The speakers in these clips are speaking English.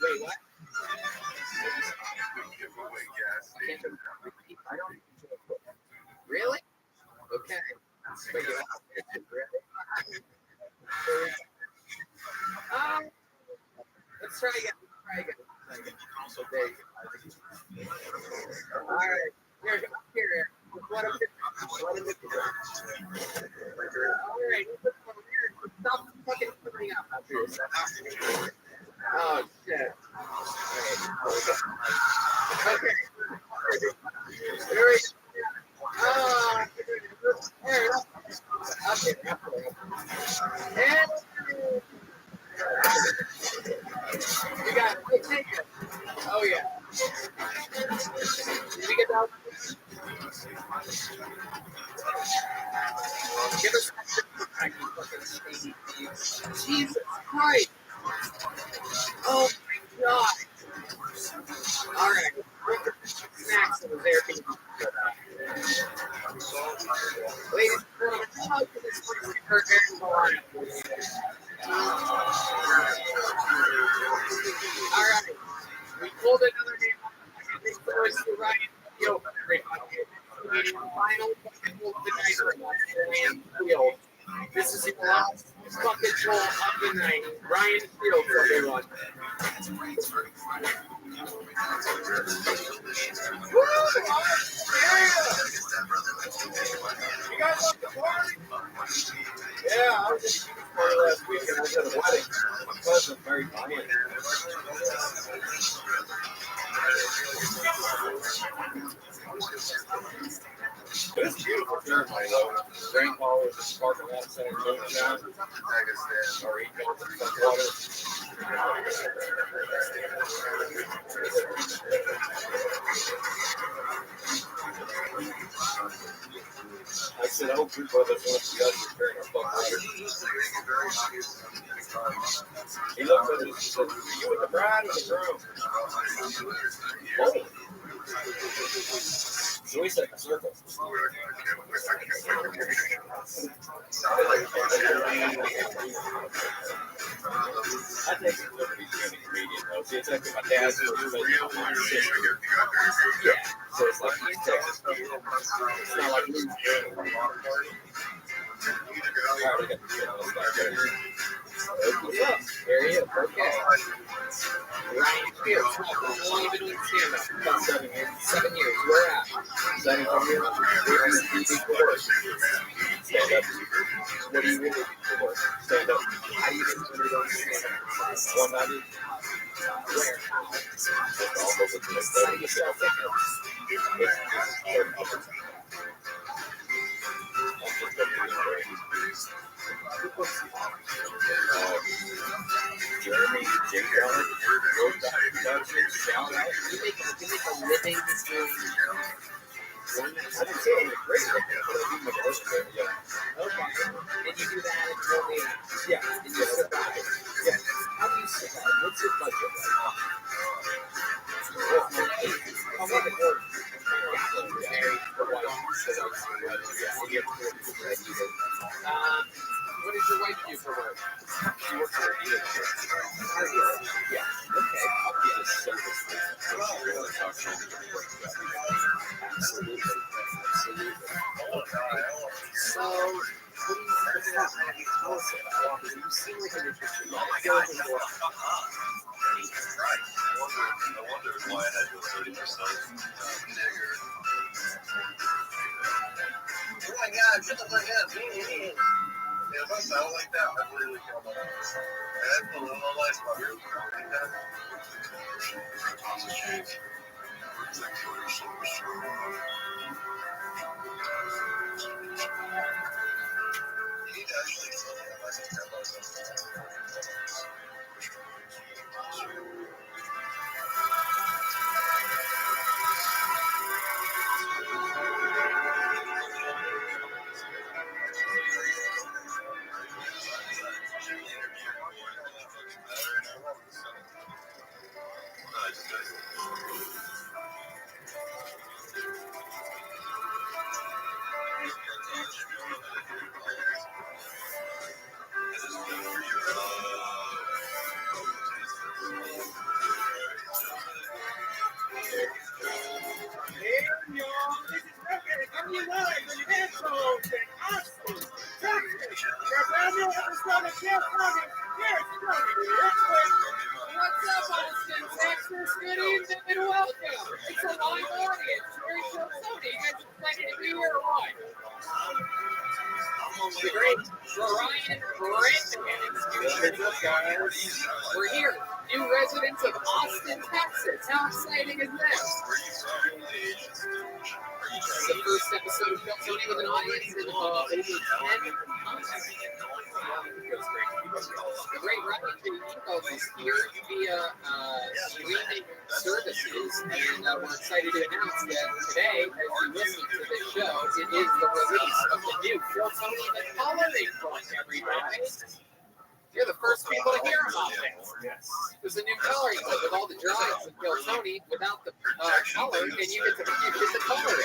Wait, what? Really? Okay. But you really? Um, let's try again. So there you go. All right. Here. What I'm doing. All right. Stop fucking putting up after yourself. Oh, shit. Okay. Here we go. Oh, there. Okay. And you got it. Take it. Oh, yeah. Did you get that? Give us Jesus Christ. Oh, my God. All right. Snacks in the there. Ladies and gentlemen, how can this place occur during the line? All right. We pulled another name up. This goes to Ryan Field. Final fucking hold the night for Ryan Field. This is the last fucking goal of the night. Ryan Field, everyone. Woo! You guys like the party? Yeah, I was just party last week and I was at a wedding. My cousin married Ryan. It was beautiful ceremony though. Rainfall was just sparkling out of San Antonio. Or eating over the water. I said, I hope you brothers want to be us preparing our fuck water. He looked at us and said, you with the bride or the groom? Oh. So we set in a circle. I think it's going to be doing a comedian though. See, it's like my dad's yeah. So it's like East Texas. It's not like Louisiana. Alright, we got the shit. Let's start there. What's up? There he is. Okay. Ryan Fields. How long have you been doing stand-up? About 7 years. 7 years. Where at? 7 years. Where are you for? Stand-up. What do you really do for? Stand-up. How do you do stand-up? 190. Where? All over the place. How do you sell tickets? Jeremy, Jake Allen, shout out. You make a living doing. I didn't say it was great, but I do my best. Okay. And you do that until they, yeah, and you survive. Yeah. How do you survive? What's your budget? How much it work? What does your wife do for work? She works for a dealership. Yeah. Okay. I'll be a service. Absolutely. So, what do you tell us about? You seem like an interesting guy. Right. I wonder why I had to 30%. Oh my God, shut the fuck up. Yeah, if I sound like that, I really feel like that's a little less about your like that. He actually the great Brian Brendan. We're here, new residents of Austin, Texas. How exciting is this? It's the first episode of Kill Tony with an audience in over 10 countries. The great Rabbi is here via streaming services, and we're excited to announce that today, as you listen to this show, it is the release of the new Kill Tony the Coloring Book, everybody. You're the first people to hear about this. Yes. There's a new coloring book with all the drawings of Kill Tony without the color, and you get the color.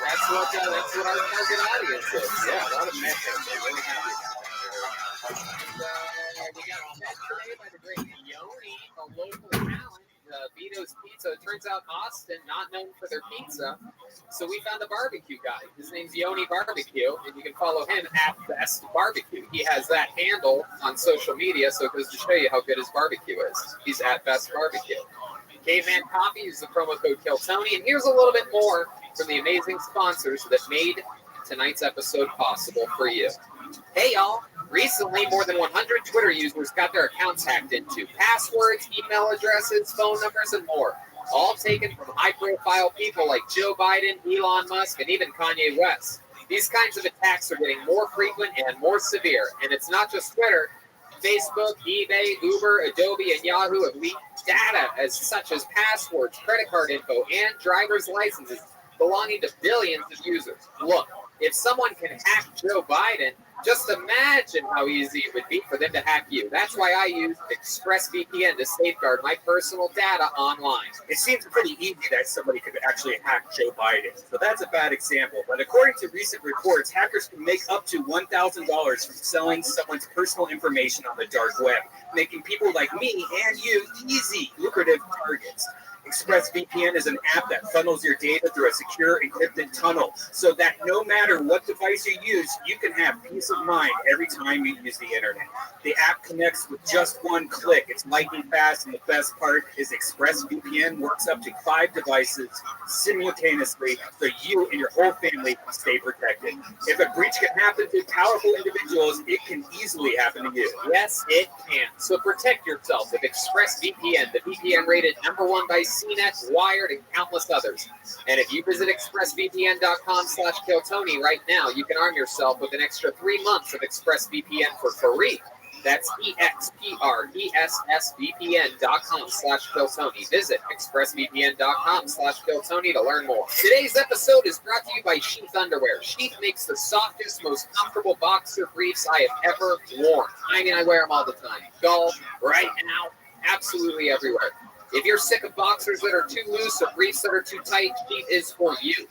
That's what our target audience is. Yeah, a lot of men are really happy. And we got all that today by the great Yoni, a local talent, Vito's Pizza. It turns out Austin, not known for their pizza, so we found a barbecue guy. His name's Yoni Barbecue, and you can follow him at Best Barbecue. He has that handle on social media, so it goes to show you how good his barbecue is. He's at Best Barbecue. Caveman Coffee, use the promo code KillTony, and here's a little bit more from the amazing sponsors that made tonight's episode possible for you. Hey, y'all. Recently, more than 100 Twitter users got their accounts hacked into. Passwords, email addresses, phone numbers, and more. All taken from high-profile people like Joe Biden, Elon Musk, and even Kanye West. These kinds of attacks are getting more frequent and more severe. And it's not just Twitter. Facebook, eBay, Uber, Adobe, and Yahoo have leaked data such as passwords, credit card info, and driver's licenses belonging to billions of users. Look, if someone can hack Joe Biden, just imagine how easy it would be for them to hack you. That's why I use ExpressVPN to safeguard my personal data online. It seems pretty easy that somebody could actually hack Joe Biden. So that's a bad example. But according to recent reports, hackers can make up to $1,000 from selling someone's personal information on the dark web, making people like me and you easy, lucrative targets. ExpressVPN is an app that funnels your data through a secure encrypted tunnel so that no matter what device you use, you can have peace of mind every time you use the internet. The app connects with just one click. It's lightning fast, and the best part is ExpressVPN works up to 5 devices simultaneously so you and your whole family can stay protected. If a breach can happen to powerful individuals, it can easily happen to you. Yes, it can. So protect yourself with ExpressVPN, the VPN rated #1 by CNET, Wired, and countless others. And if you visit expressvpn.com/KillTony right now, you can arm yourself with an extra 3 months of ExpressVPN for free. That's expressvpn.com/KillTony. Visit expressvpn.com/KillTony to learn more. Today's episode is brought to you by Sheath Underwear. Sheath makes the softest, most comfortable boxer briefs I have ever worn. I mean, I wear them all the time. Golf, right now, absolutely everywhere. If you're sick of boxers that are too loose or briefs that are too tight, Sheath is for you.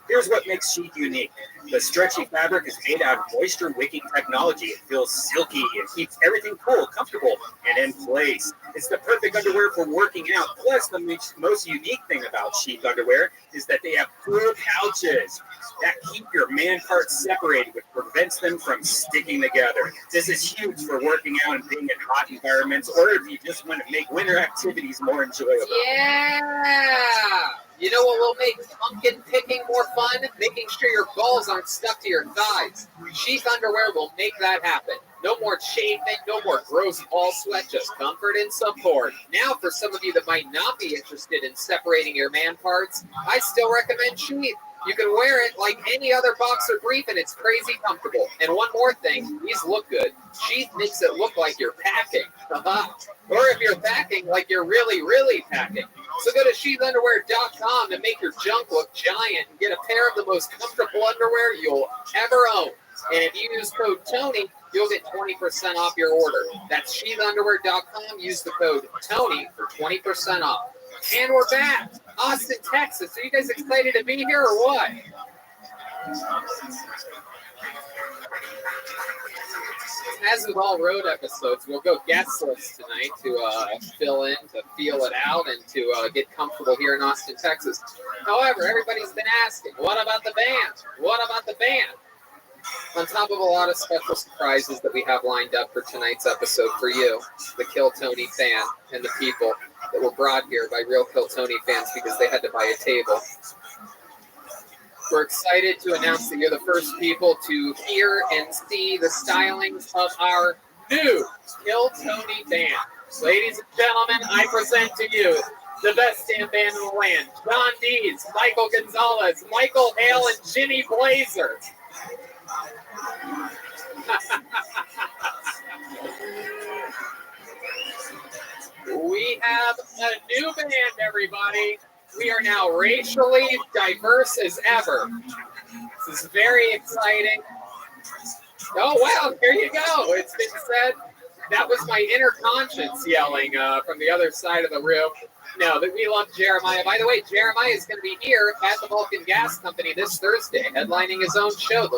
Here's what makes Sheath unique. The stretchy fabric is made out of moisture-wicking technology. It feels silky and keeps everything cool, comfortable, and in place. It's the perfect underwear for working out. Plus, the most unique thing about Sheath underwear is that they have cool pouches that keep your man parts separated, which prevents them from sticking together. This is huge for working out and being in hot environments, or if you just want to make winter activities more enjoyable. Yeah! You know what will make pumpkin picking more fun? Making sure your balls aren't stuck to your thighs. Sheath underwear will make that happen. No more chafing, no more gross ball sweat, just comfort and support. Now, for some of you that might not be interested in separating your man parts, I still recommend Sheath. You can wear it like any other boxer brief, and it's crazy comfortable. And one more thing, these look good. Sheath makes it look like you're packing. Or if you're packing, like you're really, really packing. So go to sheathunderwear.com to make your junk look giant and get a pair of the most comfortable underwear you'll ever own. And if you use code TONY, you'll get 20% off your order. That's sheathunderwear.com. Use the code TONY for 20% off. And we're back. Austin, Texas. Are you guys excited to be here or what? As with all road episodes, we'll go guestless tonight to fill in, to feel it out, and to get comfortable here in Austin, Texas. However, everybody's been asking, what about the band? What about the band? On top of a lot of special surprises that we have lined up for tonight's episode for you, the Kill Tony fan, and the people that were brought here by real Kill Tony fans because they had to buy a table. We're excited to announce that you're the first people to hear and see the stylings of our new Kill Tony band. Ladies and gentlemen, I present to you the best damn band in the land. John Dees, Michael Gonzalez, Michael Hale, and Jimmy Blazer. We have a new band, everybody. We are now racially diverse as ever. This is very exciting. Oh, wow, there you go. It's been said. That was my inner conscience yelling from the other side of the room. No, that we love Jeremiah. By the way, Jeremiah is going to be here at the Vulcan Gas Company this Thursday, headlining his own show. The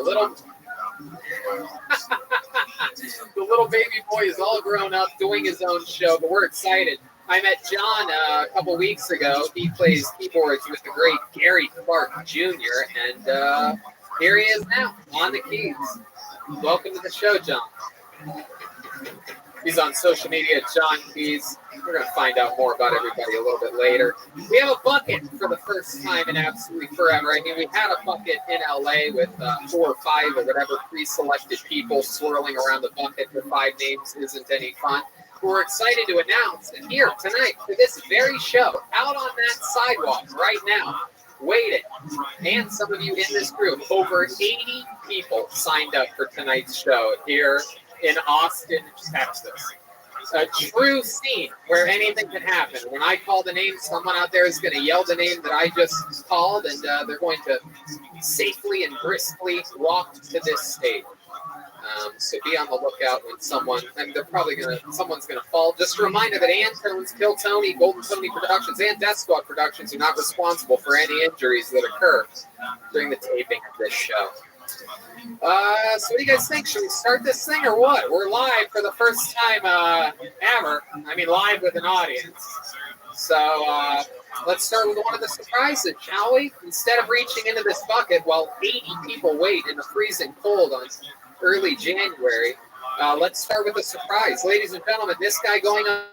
little baby boy is all grown up doing his own show, but we're excited. I met John a couple weeks ago. He plays keyboards with the great Gary Clark Jr., and here he is now on the keys. Welcome to the show, John. He's on social media, John Keys. We're going to find out more about everybody a little bit later. We have a bucket for the first time in absolutely forever. I mean, we had a bucket in LA with 4 or 5 or whatever pre-selected people swirling around the bucket for 5 names isn't any fun. We're excited to announce that here tonight for this very show, out on that sidewalk right now, waiting, and some of you in this group, over 80 people signed up for tonight's show here in Austin, Texas. A true scene where anything can happen. When I call the name, someone out there is going to yell the name that I just called, and they're going to safely and briskly walk to this stage. So be on the lookout when someone's going to fall. Just a reminder that Antone's, Kill Tony, Golden Tony Productions, and Death Squad Productions are not responsible for any injuries that occur during the taping of this show. So what do you guys think? Should we start this thing or what? We're live for the first time ever. I mean, live with an audience. So let's start with one of the surprises, shall we? Instead of reaching into this bucket while 80 people wait in the freezing cold on early January, let's start with a surprise. Ladies and gentlemen, this guy going on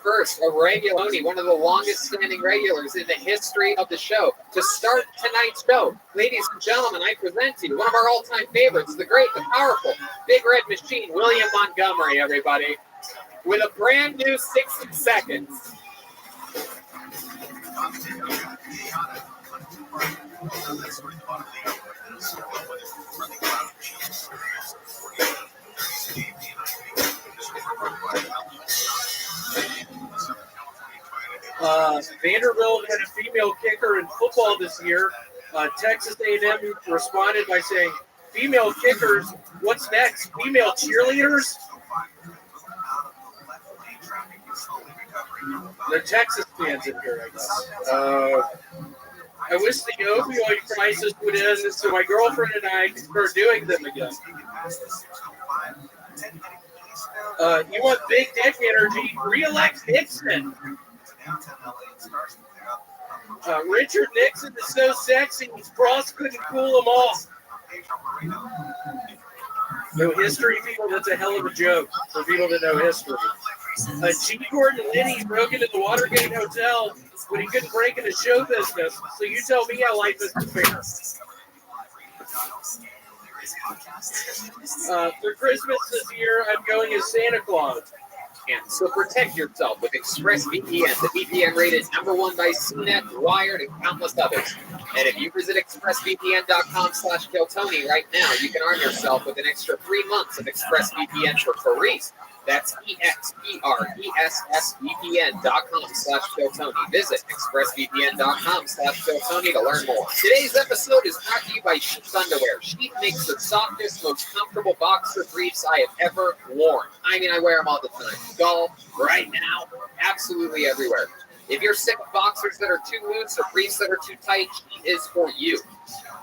first, a regular, one of the longest standing regulars in the history of the show. To start tonight's show, ladies and gentlemen, I present to you one of our all-time favorites, the great, the powerful, Big Red Machine, William Montgomery, everybody, with a brand new 60 seconds. Vanderbilt had a female kicker in football this year. Texas A&M responded by saying, "Female kickers, what's next? Female cheerleaders?" The Texas fans in here, I guess. I wish the opioid crisis would end so my girlfriend and I could start doing them again. You want big dick energy? Re-elect Nixon. Richard Nixon is so sexy, Cross couldn't cool him off. No history, people, that's a hell of a joke for people that know history. G. Gordon Liddy broke into the Watergate Hotel, but he couldn't break into show business, so you tell me how life is fair. For Christmas this year, I'm going as Santa Claus. And so protect yourself with ExpressVPN, the VPN rated #1 by CNET, Wired, and countless others. And if you visit expressvpn.com/KillTony right now, you can arm yourself with an extra 3 months of ExpressVPN for free. That's expressvpn.com/KillTony. Visit expressvpn.com/KillTony to learn more. Today's episode is brought to you by Sheath Underwear. Sheath makes the softest, most comfortable boxer briefs I have ever worn. I mean, I wear them all the time. Golf, right now, absolutely everywhere. If you're sick of boxers that are too loose or briefs that are too tight, Sheath is for you.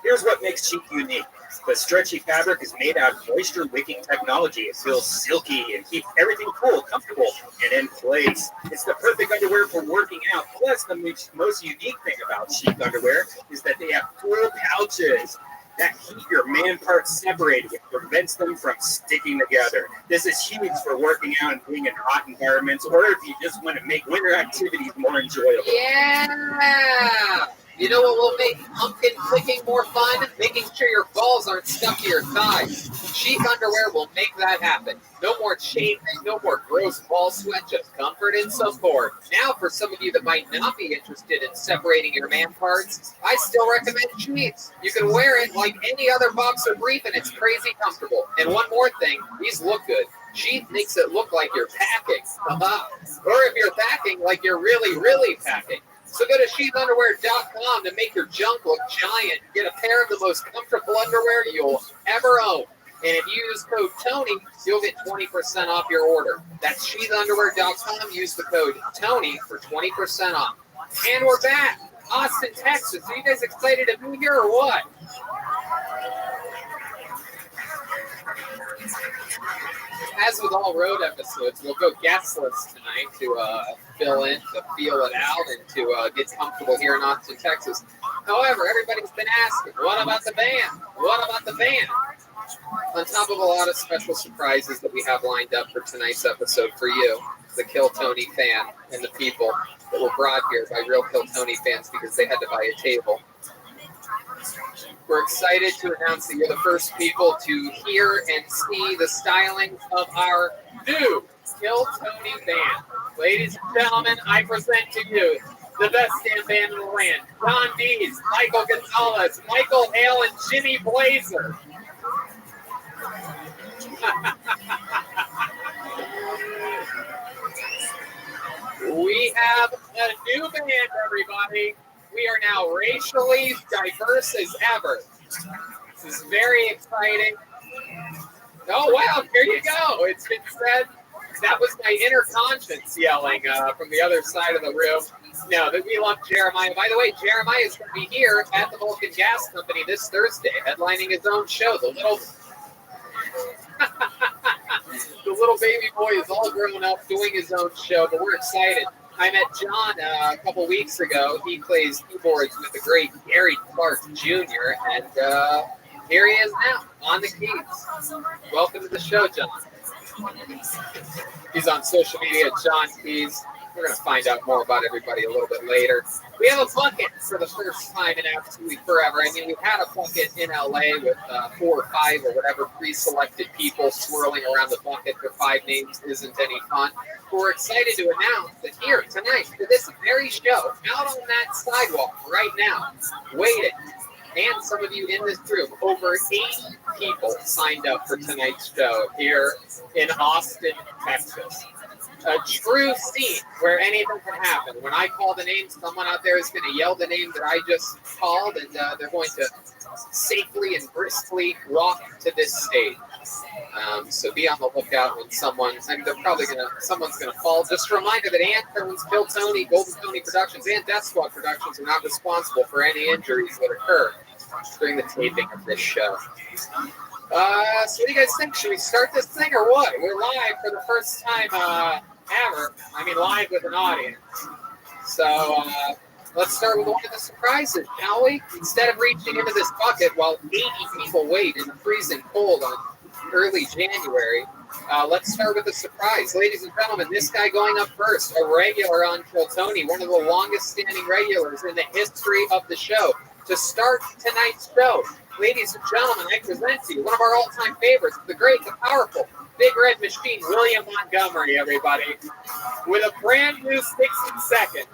Here's what makes Sheath unique. The stretchy fabric is made out of moisture-wicking technology. It feels silky and keeps everything cool, comfortable, and in place. It's the perfect underwear for working out. Plus, the most unique thing about Sheath underwear is that they have 4 pouches that keep your man parts separated. It prevents them from sticking together. This is huge for working out and being in hot environments, or if you just want to make winter activities more enjoyable. Yeah! You know what will make pumpkin clicking more fun? Making sure your balls aren't stuck to your thighs. Sheath underwear will make that happen. No more chafing, no more gross ball sweat, just comfort and support. Now, for some of you that might not be interested in separating your man parts, I still recommend sheaths. You can wear it like any other boxer brief, and it's crazy comfortable. And one more thing, these look good. Sheath makes it look like you're packing. Or if you're packing, like you're really, really packing. So go to sheathunderwear.com to make your junk look giant. Get a pair of the most comfortable underwear you'll ever own. And if you use code TONY, you'll get 20% off your order. That's sheathunderwear.com. Use the code TONY for 20% off. And we're back. Austin, Texas. Are you guys excited to be here or what? As with all road episodes, we'll go guestless tonight to fill in, to feel it out, and to get comfortable here in Austin, Texas. However, everybody's been asking, what about the band? What about the band? On top of a lot of special surprises that we have lined up for tonight's episode for you, the Kill Tony fan, and the people that were brought here by real Kill Tony fans because they had to buy a table. We're excited to announce that you're the first people to hear and see the styling of our new Kill Tony band. Ladies and gentlemen, I present to you the best damn band in the land. Don Dees, Michael Gonzalez, Michael Hale, and Jimmy Blazer. We have a new band, everybody. We are now racially diverse as ever. This is very exciting. Oh, wow, here you go. It's been said. That was my inner conscience yelling from the other side of the room. No, that we love Jeremiah. By the way, Jeremiah is going to be here at the Vulcan Gas Company this Thursday, headlining his own show. The little baby boy is all grown up doing his own show, but we're excited. I met John a couple weeks ago. He plays keyboards with the great Gary Clark Jr., and here he is now on the keys. Welcome to the show, John. He's on social media at John Keys. We're going to find out more about everybody a little bit later. We have a bucket for the first time in absolutely forever. I mean, we've had a bucket in LA with 4 or 5 or whatever pre-selected people swirling around the bucket for 5 names isn't any fun. But we're excited to announce that here tonight, for this very show, out on that sidewalk right now, waiting, and some of you in this room, over 80 people signed up for tonight's show here in Austin, Texas. A true scene where anything can happen. When I call the name, someone out there is going to yell the name that I just called, and they're going to safely and briskly walk to this stage. So be on the lookout when someone's going to fall. Just a reminder that Antone's, Kill Tony, Golden Tony Productions, and Death Squad Productions are not responsible for any injuries that occur during the taping of this show. So what do you guys think? Should we start this thing or what? We're live for the first time ever. I mean, live with an audience. So let's start with one of the surprises, shall we? Instead of reaching into this bucket while 80 people wait in the freezing cold on early January, let's start with a surprise. Ladies and gentlemen, this guy going up first, a regular on Kill Tony, one of the longest standing regulars in the history of the show. To start tonight's show, ladies and gentlemen, I present to you one of our all-time favorites, the great, the powerful, Big Red Machine, William Montgomery, everybody, with a brand new 60 seconds.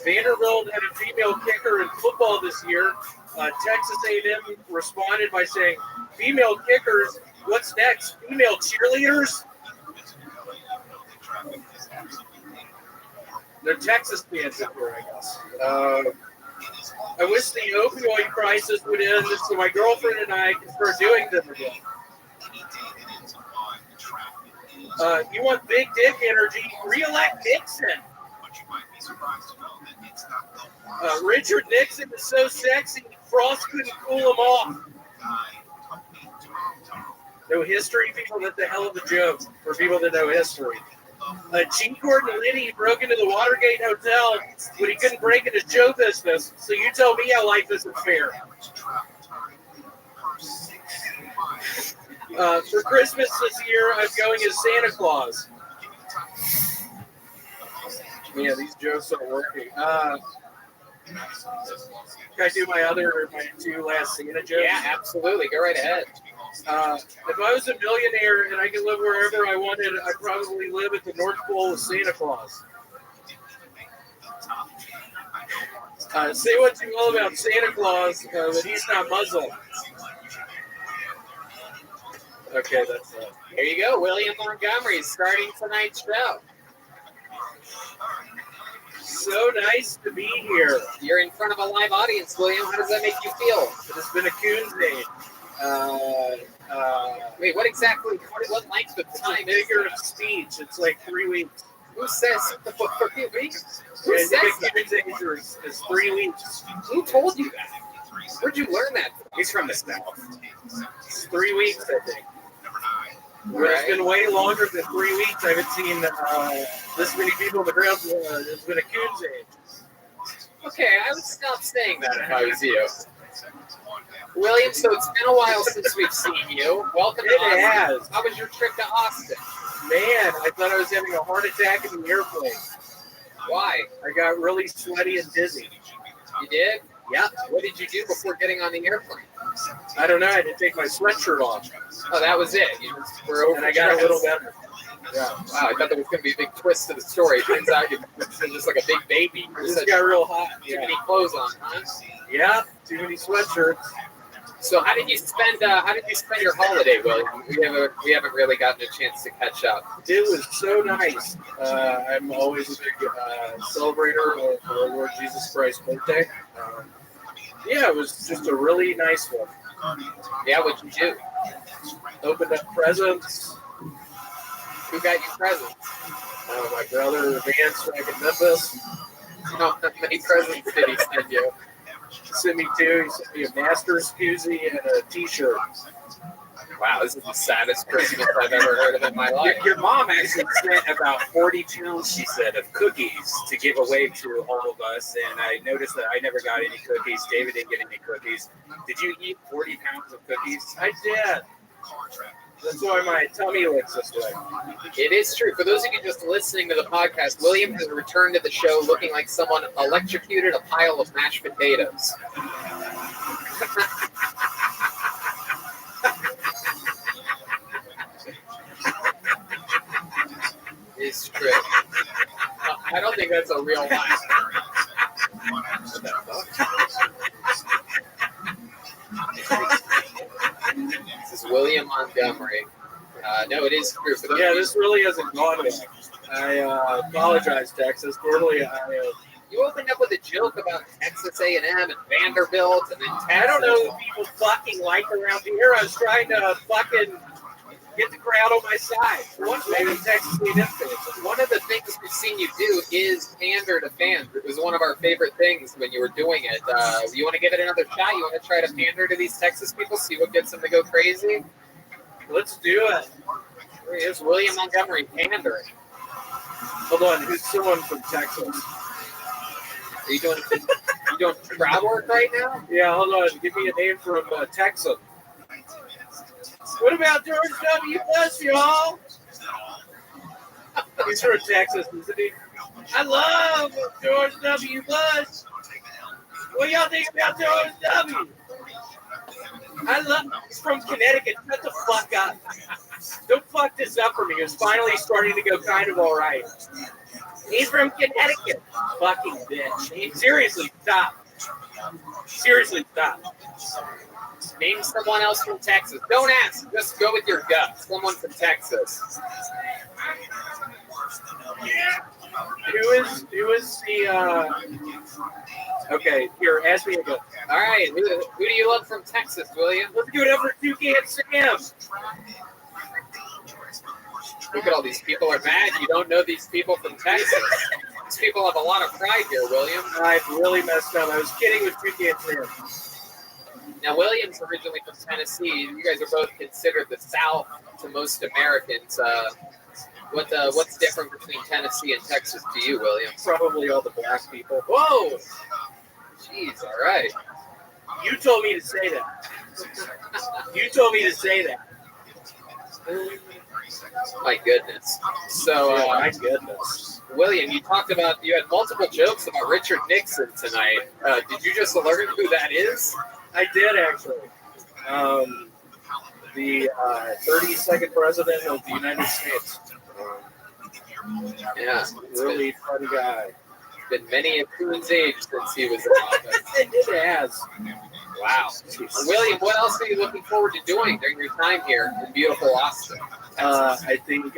Vanderbilt had a female kicker in football this year. Texas A&M responded by saying, female kickers, what's next? Female cheerleaders? They're Texas fans up here, I guess. I wish the opioid crisis would end so my girlfriend and I can start doing them again. You want big dick energy? Re-elect Nixon. Richard Nixon is so sexy, Frost couldn't cool him off. No history, people, that's a hell of a joke for people that know history. G. Gordon Liddy broke into the Watergate Hotel, but he couldn't break into show business. So you tell me how life isn't fair. For Christmas this year, I'm going as Santa Claus. Yeah, these jokes aren't working. Can I do my two last Santa jokes? Yeah, absolutely. Go right ahead. If I was a millionaire and I could live wherever I wanted, I'd probably live at the North Pole with Santa Claus. Say what you will about Santa Claus, but he's not Muslim. Okay, that's it. There you go. William Montgomery starting tonight's show. So nice to be here. You're in front of a live audience, William. How does that make you feel? It has been a Coons day. Wait, what exactly? What length of time? Figure of speech. It's like 3 weeks. Who says the book for 3 weeks? Who Yeah, says that? Coons age is 3 weeks. Who told you that? Where'd you learn that from? He's from the South. It's 3 weeks, I think. It's been way longer than 3 weeks. I haven't seen this many people in the ground. It's been a Coons age. Okay, I would stop saying that if I was you. William, so it's been a while since we've seen you. Welcome to Austin. It has. How was your trip to Austin? Man, I thought I was having a heart attack in the airplane. Why? I got really sweaty and dizzy. You did? Yeah. What did you do before getting on the airplane? I don't know. I had to take my sweatshirt off. Oh, that was it. You were over. And I got a little better. Yeah. Wow, I thought there was going to be a big twist to the story. Turns out you're just like a big baby. It just got real hot. Too many clothes on, huh? Yeah, too many sweatshirts. So how did you spend your holiday, William? We haven't really gotten a chance to catch up. It was so nice. I'm always a big celebrator of our Lord Jesus Christ's birthday. Yeah, it was just a really nice one. Yeah, what'd you do? Opened up presents. Who got you presents? My brother Vance back in Memphis. How many presents did he send you? Sent me two. He sent me a Masters koozie and a T-shirt. Wow, this is the saddest Christmas I've ever heard of in my life. Your mom actually sent about 40 pounds, she said, of cookies to give away to all of us. And I noticed that I never got any cookies. David didn't get any cookies. Did you eat 40 pounds of cookies? I did. That's why my tummy looks this way. It is true. For those of you just listening to the podcast, William has returned to the show looking like someone electrocuted a pile of mashed potatoes. It's true. I don't think that's a real lie. What the fuck? This is William Montgomery. No, it is true. Yeah, this really hasn't gone back. I apologize, Texas. Normally, you opened up with a joke about Texas A&M and Vanderbilt, and then Texas. I don't know what people fucking like around here. I was trying to fucking get the crowd on my side. Maybe Texas A&M fans. One of the things we've seen you do is pander to fans. It was one of our favorite things when you were doing it. You want to give it another shot? You want to try to pander to these Texas people, see what gets them to go crazy? Let's do it. Here's William Montgomery pandering. Hold on, who's someone from Texas? Are you doing crowd work right now? Yeah, hold on. Give me a name from Texas. What about George W. Bush, y'all? He's from Texas, isn't he? I love George W. Bush. What y'all think about George W.? He's from Connecticut. Shut the fuck up. Don't fuck this up for me. It's finally starting to go kind of all right. He's from Connecticut. Fucking bitch. Seriously, stop. Seriously, stop. Name someone else from Texas. Don't ask. Just go with your gut. Someone from Texas. Who is the okay, here, ask me again. All right, who do you love from Texas, William? Let's give it up for Toucan Sam. Look at all these people are mad. You don't know these people from Texas. These people have a lot of pride here, William. I've really messed up. I was kidding with Toucan Sam. Now, William's originally from Tennessee. You guys are both considered the South to most Americans. What's different between Tennessee and Texas to you, William? Probably all the black people. Whoa! Jeez, all right. You told me to say that. You told me to say that. My goodness. So, My goodness. William, you had multiple jokes about Richard Nixon tonight. Did you just learn who that is? I did, actually. The 32nd president of the United States. Yeah. Really fun guy. Been many a coon's age since he was in office. It has. Wow. William, what else are you looking forward to doing during your time here in beautiful Austin? I think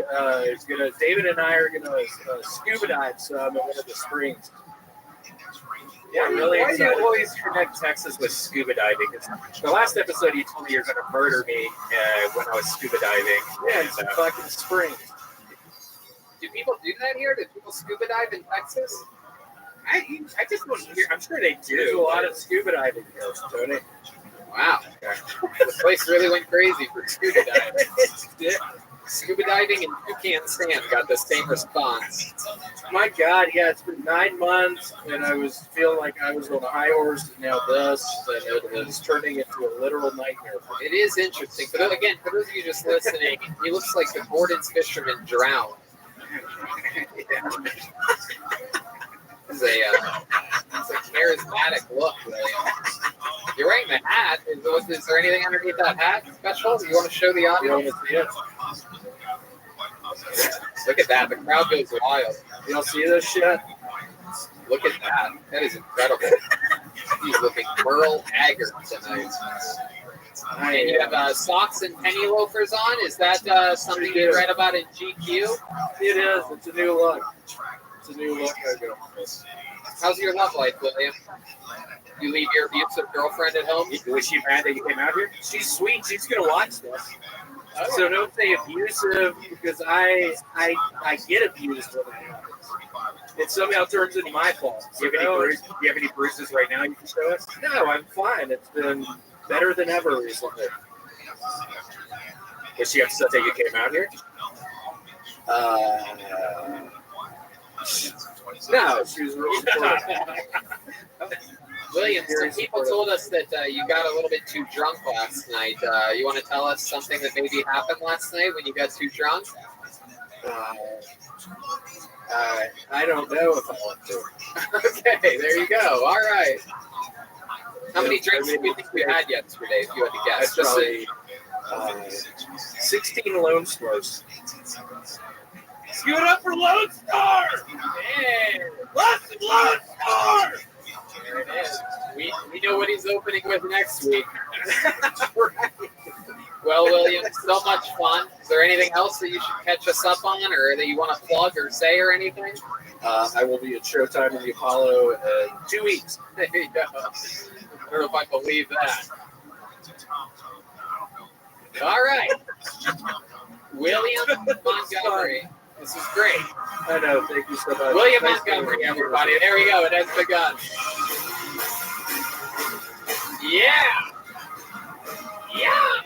David and I are gonna scuba dive some at one of the springs. Yeah, really. Why do you always connect Texas with scuba diving? Because the last episode you told me you're going to murder me when I was scuba diving. Yeah, it's a fucking spring. Do people do that here? Do people scuba dive in Texas? I just don't hear. I'm sure they do. There's a lot of scuba diving here, Tony. Wow. The place really went crazy for scuba diving. Scuba diving and Toucan Sam got the same response. My God, yeah, it's been 9 months, and I was feeling like I was on a high horse, and now this, and it is turning into a literal nightmare. It is interesting. For those of you just listening, he looks like the Gordon's fisherman drowned. It's a charismatic look, William. You're wearing the hat. Is there anything underneath that hat special? Do you want to show the audience? Look at that. The crowd goes wild. You don't see this shit? Look at that. That is incredible. He's looking Merle Haggard tonight. And you have socks and penny loafers on. Is that something you read about in GQ? It is. It's a new look. It's a new look. How's your love life, William? You leave your abusive girlfriend at home? Was she mad that you came out here? She's sweet. She's going to watch this. So don't say abusive, because I get abused when that happens. It somehow turns into my fault. Do you have any bruises right now you can show us? No, I'm fine. It's been better than ever recently. Was she upset that you came out here? No, she was really supportive. William, some people told us that you got a little bit too drunk last night. You want to tell us something that maybe happened last night when you got too drunk? I don't know if I want to. Okay, there you go. All right. How many drinks do you think we had yesterday, if you had to guess? Probably 16 Lone Stars. Give it up for Lone Star! Yeah. Lots of Lone Star! There it is. We know what he's opening with next week. Right. Well, William, so much fun. Is there anything else that you should catch us up on, or that you want to plug or say or anything? I will be at Showtime in the Apollo in 2 weeks. There you go. I don't know if I believe that. All right. William Montgomery. This is great. I know. Thank you so much. William Montgomery, everybody. There we go. It has begun. Yeah. Yeah.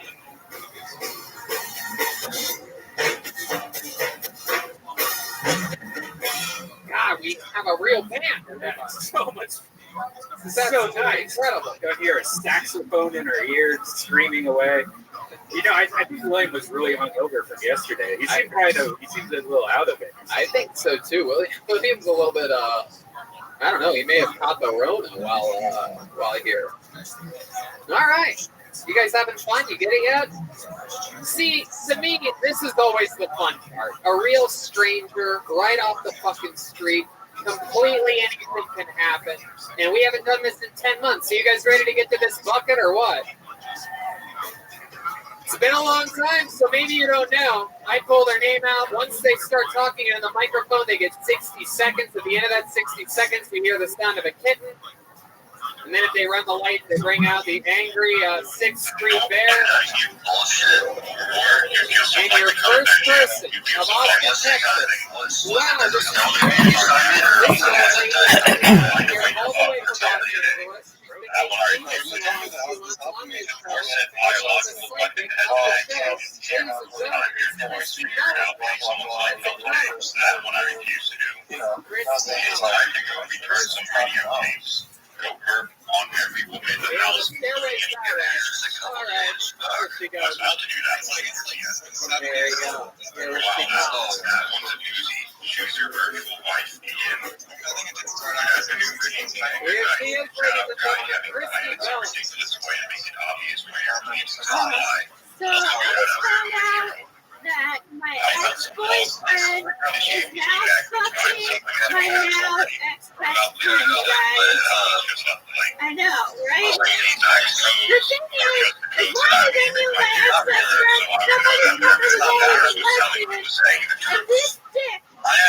God, we have a real band. That's so much. That's so nice. Incredible. Got here a saxophone in her ear, screaming away. You know, I think William was really hungover from yesterday. He seemed a little out of it. I think so too. William's a little bit. I don't know. He may have caught the Rona while here. All right. You guys having fun? You get it yet? See, to me, this is always the fun part. A real stranger right off the fucking street. Completely anything can happen. And we haven't done this in 10 months. So you guys ready to get to this bucket or what? It's been a long time, so maybe you don't know. I pull their name out. Once they start talking in the microphone, they get 60 seconds. At the end of that 60 seconds, you hear the sound of a kitten. And then if they run the light, they bring out the angry 6th Street Bear. And your first person of Austin, Texas. Wow, this is all the way from Los Angeles. There you go. Choose your virtual wife again. I think it did start out as a new video. Here she is, ladies and gentlemen, Christy Bell. Ridiculous way to make it obvious where your beliefs So I just found out that my ex-boyfriend is now fucking my now ex-best friend, guys. I know, right? The thing is, as long as I knew my ex-best friend, nobody's ever really lesbian, and this dick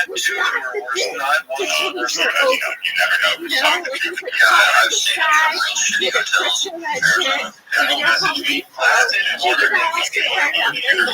was not the dick to change her over. You know, like he's like on the side, you could push him that shit, even your Home Depot, check it out, right up there.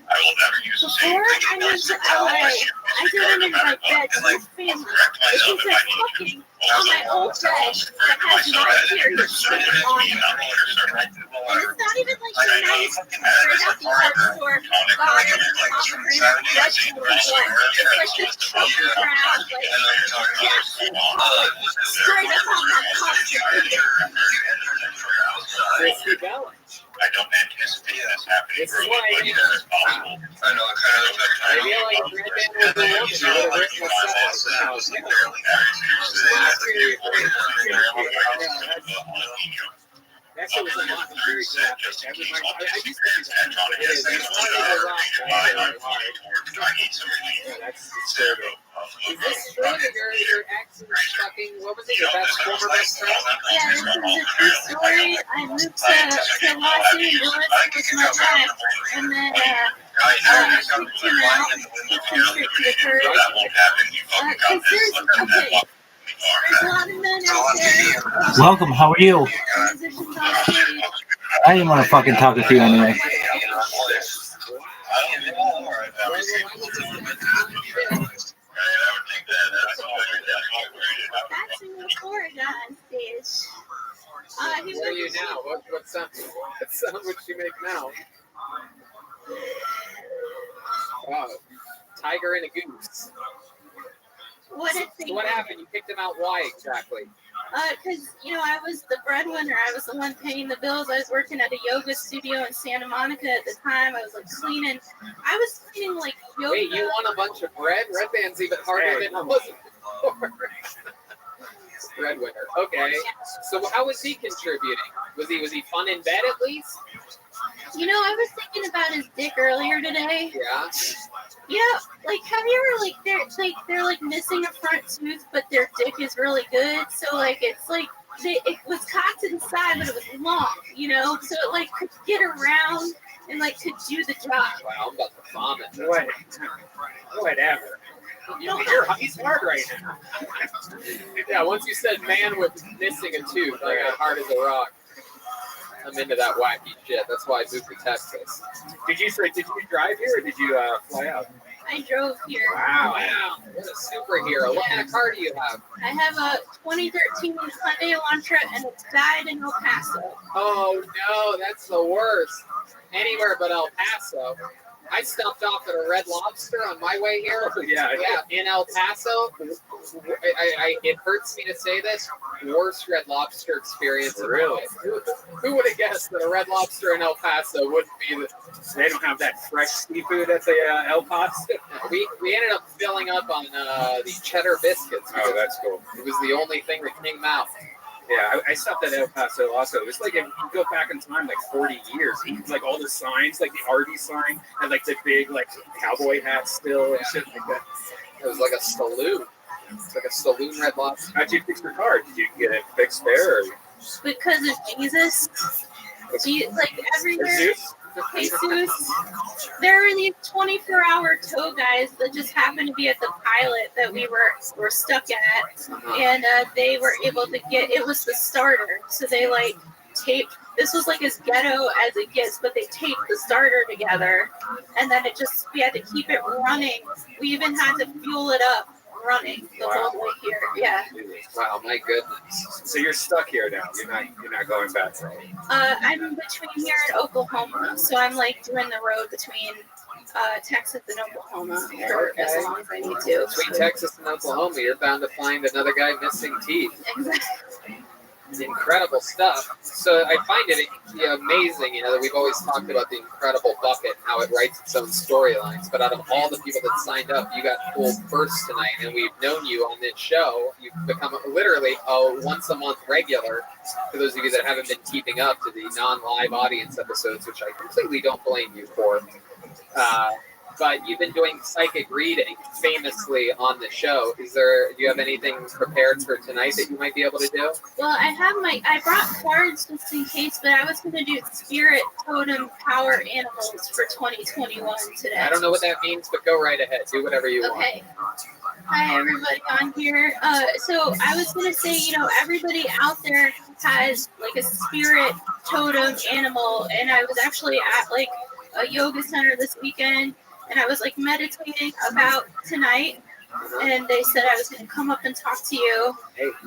Before I moved to LA, I didn't even like bed with his family. If he said fucking on my old bed that has my period shit on it. And it's not even like the nice straight up hardcore bottom comprehensive vegetable one. It's like this chunky brown, like Jackson, straight up on my costume. Christy Bell. I don't anticipate this happening This for is why as much as possible. I know, it kind of looks like I feel like if Red Band was the woman, you would have written a song. That shit was a lot very graphic. I used to do that. It is. It's not even a rock band. Yeah, that's disturbing. Is this true that your ex is fucking, what was it, your former best friend? Yeah, this is a true story. I moved to Los Angeles with my ex, and then I freaked him out. He constricted her. Because there's a lot of men out there. Welcome, how are you? Musicians on stage. I didn't want to fucking talk to you anyway. That's in Florida on stage. He Where are you was now? What sound would you make now? Wow. Tiger and a goose. what a So thing. what happened? You kicked him out. Why exactly? Because, I was the breadwinner. I was the one paying the bills. I was working at a yoga studio in Santa Monica at the time. I was like cleaning. I was cleaning like yoga. Wait, you want a bunch of bread? Red Band's even harder than it was before. Breadwinner. Okay. So how was he contributing? Was he fun in bed at least? I was thinking about his dick earlier today. Yeah. Yeah, like have you ever they're like missing a front tooth, but their dick is really good. So like it's like it was cocked inside, but it was long, so it like could get around and like could do the job. Wow, I'm about to vomit. Whatever. He's hard right now. Yeah, once you said man with missing a tooth, I got hard as a rock. I'm into that wacky shit. That's why I moved to Texas. Did you drive here or did you fly out? I drove here. Wow. What a superhero. What kind of car do you have? I have a 2013 Hyundai Elantra, and it's died in El Paso. Oh, no, that's the worst. Anywhere but El Paso. I stopped off at a Red Lobster on my way here. Yeah. In El Paso. It hurts me to say this. Worst Red Lobster experience. Really? Who would have guessed that a Red Lobster in El Paso wouldn't be the... They don't have that fresh seafood at the El Paso. We ended up filling up on the cheddar biscuits. Oh, that's cool. It was the only thing that came out. Yeah, I stopped at El Paso also. It's like if you go back in time, like 40 years, like all the signs, like the Arby's sign, and like the big like cowboy hat still and shit like that. It was like a saloon. It's like a saloon Red Lobster. How'd you fix your car? Did you get it fixed there? Or? Because of Jesus. Like everywhere. Zeus? Jesus. There were these 24-hour tow guys that just happened to be at the pilot that we were stuck at, and they were able to get. It was the starter, so they like taped. This was like as ghetto as it gets, but they taped the starter together, and then we had to keep it running. We even had to fuel it up running the Wow. whole way here. Yeah. Wow, my goodness. So you're stuck here now. You're not going back. I'm between here and Oklahoma, so I'm like doing the road between Texas and Oklahoma for as long as I need to. Between Texas and Oklahoma, you're bound to find another guy missing teeth. Exactly. Incredible stuff. So I find it amazing, that we've always talked about the incredible bucket and how it writes its own storylines. But out of all the people that signed up, you got pulled first tonight, and we've known you on this show. You've become literally a once-a-month regular. For those of you that haven't been keeping up to the non-live audience episodes, which I completely don't blame you for. But you've been doing psychic reading famously on the show. Do you have anything prepared for tonight that you might be able to do? Well, I brought cards just in case, but I was going to do spirit, totem, power animals for 2021 today. I don't know what that means, but go right ahead. Do whatever you want. Okay. Hi, everybody on here. So I was going to say, everybody out there has like a spirit, totem, animal, and I was actually at like a yoga center this weekend, and I was like meditating about tonight, and they said I was going to come up and talk to you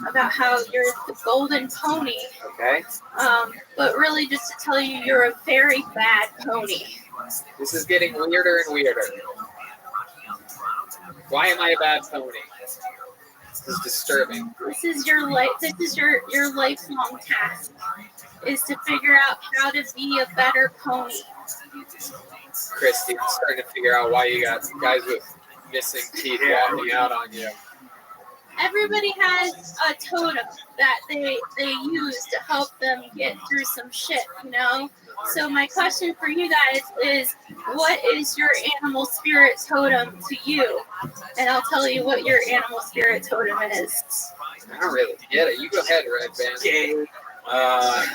about how you're the golden pony. Okay. But really just to tell you you're a very bad pony. This is getting weirder and weirder. Why am I a bad pony? This is disturbing. This is your lifelong task is to figure out how to be a better pony. Christy, I'm starting to figure out why you got guys with missing teeth walking out on you. Everybody has a totem that they use to help them get through some shit, So my question for you guys is, what is your animal spirit totem to you? And I'll tell you what your animal spirit totem is. I don't really get it. You go ahead, Red Band. Okay. I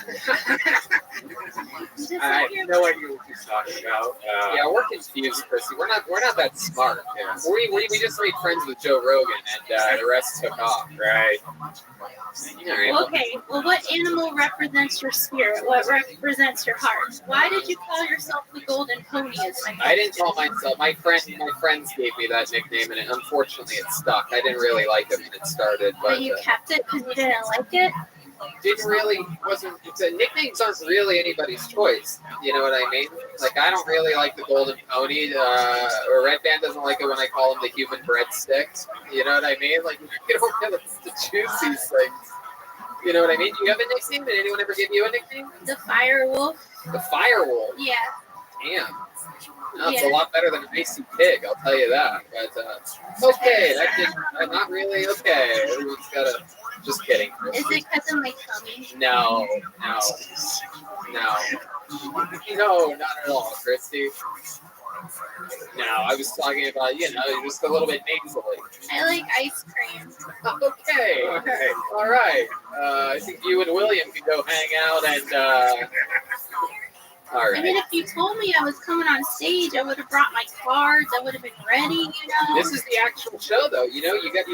have no idea what you're talking about. Yeah, we're confused, Chrissy. We're not that smart. Yeah. We just made friends with Joe Rogan, and the rest took off. Right. Okay, well, what animal represents your spirit? What represents your heart? Why did you call yourself the golden pony? I didn't call myself. My friends gave me that nickname, and unfortunately it stuck. I didn't really like it when it started. But you kept it because you didn't like it? The nicknames aren't really anybody's choice. You know what I mean? Like, I don't really like the golden pony, or Red Band doesn't like it when I call him the human breadstick. You know what I mean? Like, you don't get to choose these things. You know what I mean? Do you have a nickname? Did anyone ever give you a nickname? The Fire Wolf. The Fire Wolf? Yeah. Damn. That's a lot better than an icy pig, I'll tell you that. But, okay, I'm not really okay. Everyone's got a... Just kidding. Is it because of my tummy? No, not at all, Christy. No, I was talking about, just a little bit nasally. I like ice cream. Okay, all right. I think you and William can go hang out and, all right. I mean, if you told me I was coming on stage, I would have brought my cards. I would have been ready, This is the actual show, though. You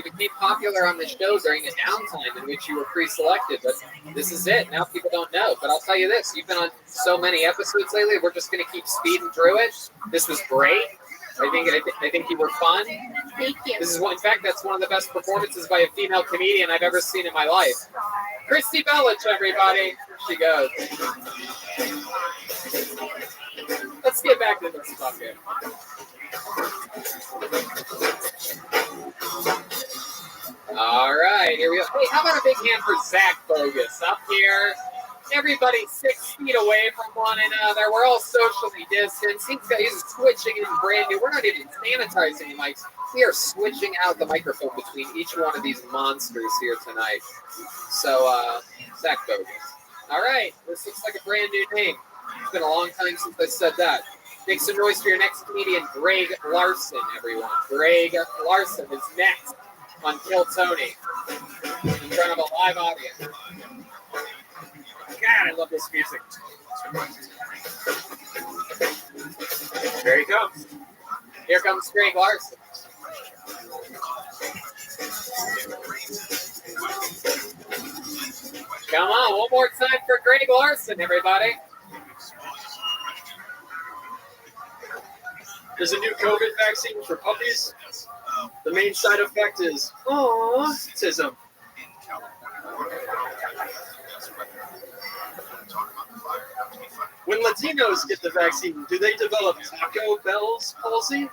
became popular on the show during a downtime in which you were pre-selected, but this is it. Now people don't know. But I'll tell you this: you've been on so many episodes lately. We're just going to keep speeding through it. This was great. I think you were fun. Thank you. In fact, that's one of the best performances by a female comedian I've ever seen in my life. Christy Bellich, everybody. Here she goes. Let's get back to this bucket. All right, here we go. Hey, how about a big hand for Zach Bogus up here? Everybody 6 feet away from one another. We're all socially distanced. He's switching in brand new. We're not even sanitizing the mics. We are switching out the microphone between each one of these monsters here tonight. So, Zach Bogus. All right, this looks like a brand new name. It's been a long time since I said that. Make some noise for your next comedian, Greg Larson, everyone. Greg Larson is next on Kill Tony in front of a live audience. God, I love this music. There he comes. Here comes Greg Larson. Come on, one more time for Greg Larson, everybody. There's a new COVID vaccine for puppies. The main side effect is autism. When Latinos get the vaccine, do they develop Taco Bell's palsy?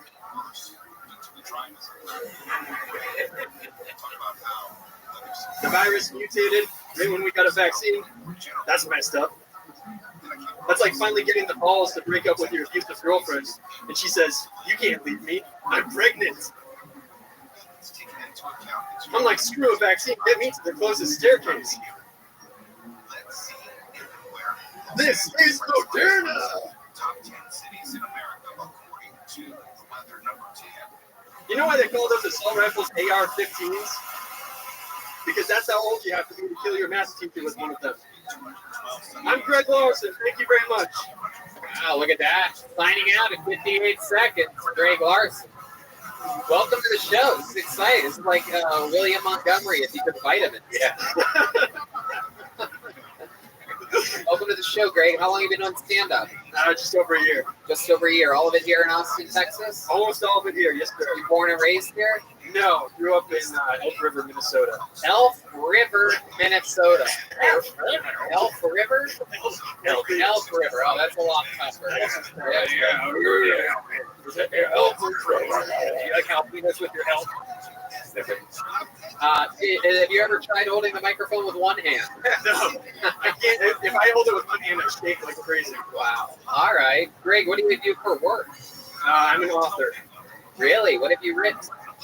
The virus mutated right when we got a vaccine. That's messed up. That's like finally getting the balls to break up with your abusive girlfriend, and she says, "You can't leave me. I'm pregnant." I'm like, screw a vaccine. Get me to the closest staircase. This is Moderna. You know why they call those assault rifles AR-15s? Because that's how old you have to be to kill your math teacher with one of them. I'm Greg Larson. Thank you very much. Wow, look at that. Signing out in 58 seconds. Greg Larson. Welcome to the show. This is exciting. This is like William Montgomery if he took vitamins. Yeah. Welcome to the show, Greg. How long have you been on stand-up? Just over a year. Just over a year. All of it here in Austin, Texas? Almost all of it here, yes, sir. You born and raised here? No, grew up in Elk River, Minnesota. Elk River, Minnesota. Elk River? Elk River. Oh, that's a lot tougher. Yeah. You like how peanuts with your elk? Have you ever tried holding the microphone with one hand? No, I can't. If I hold it with one hand, I shake like crazy. Wow. All right. Greg, what do you do for work? I'm an author. Really? What have you written?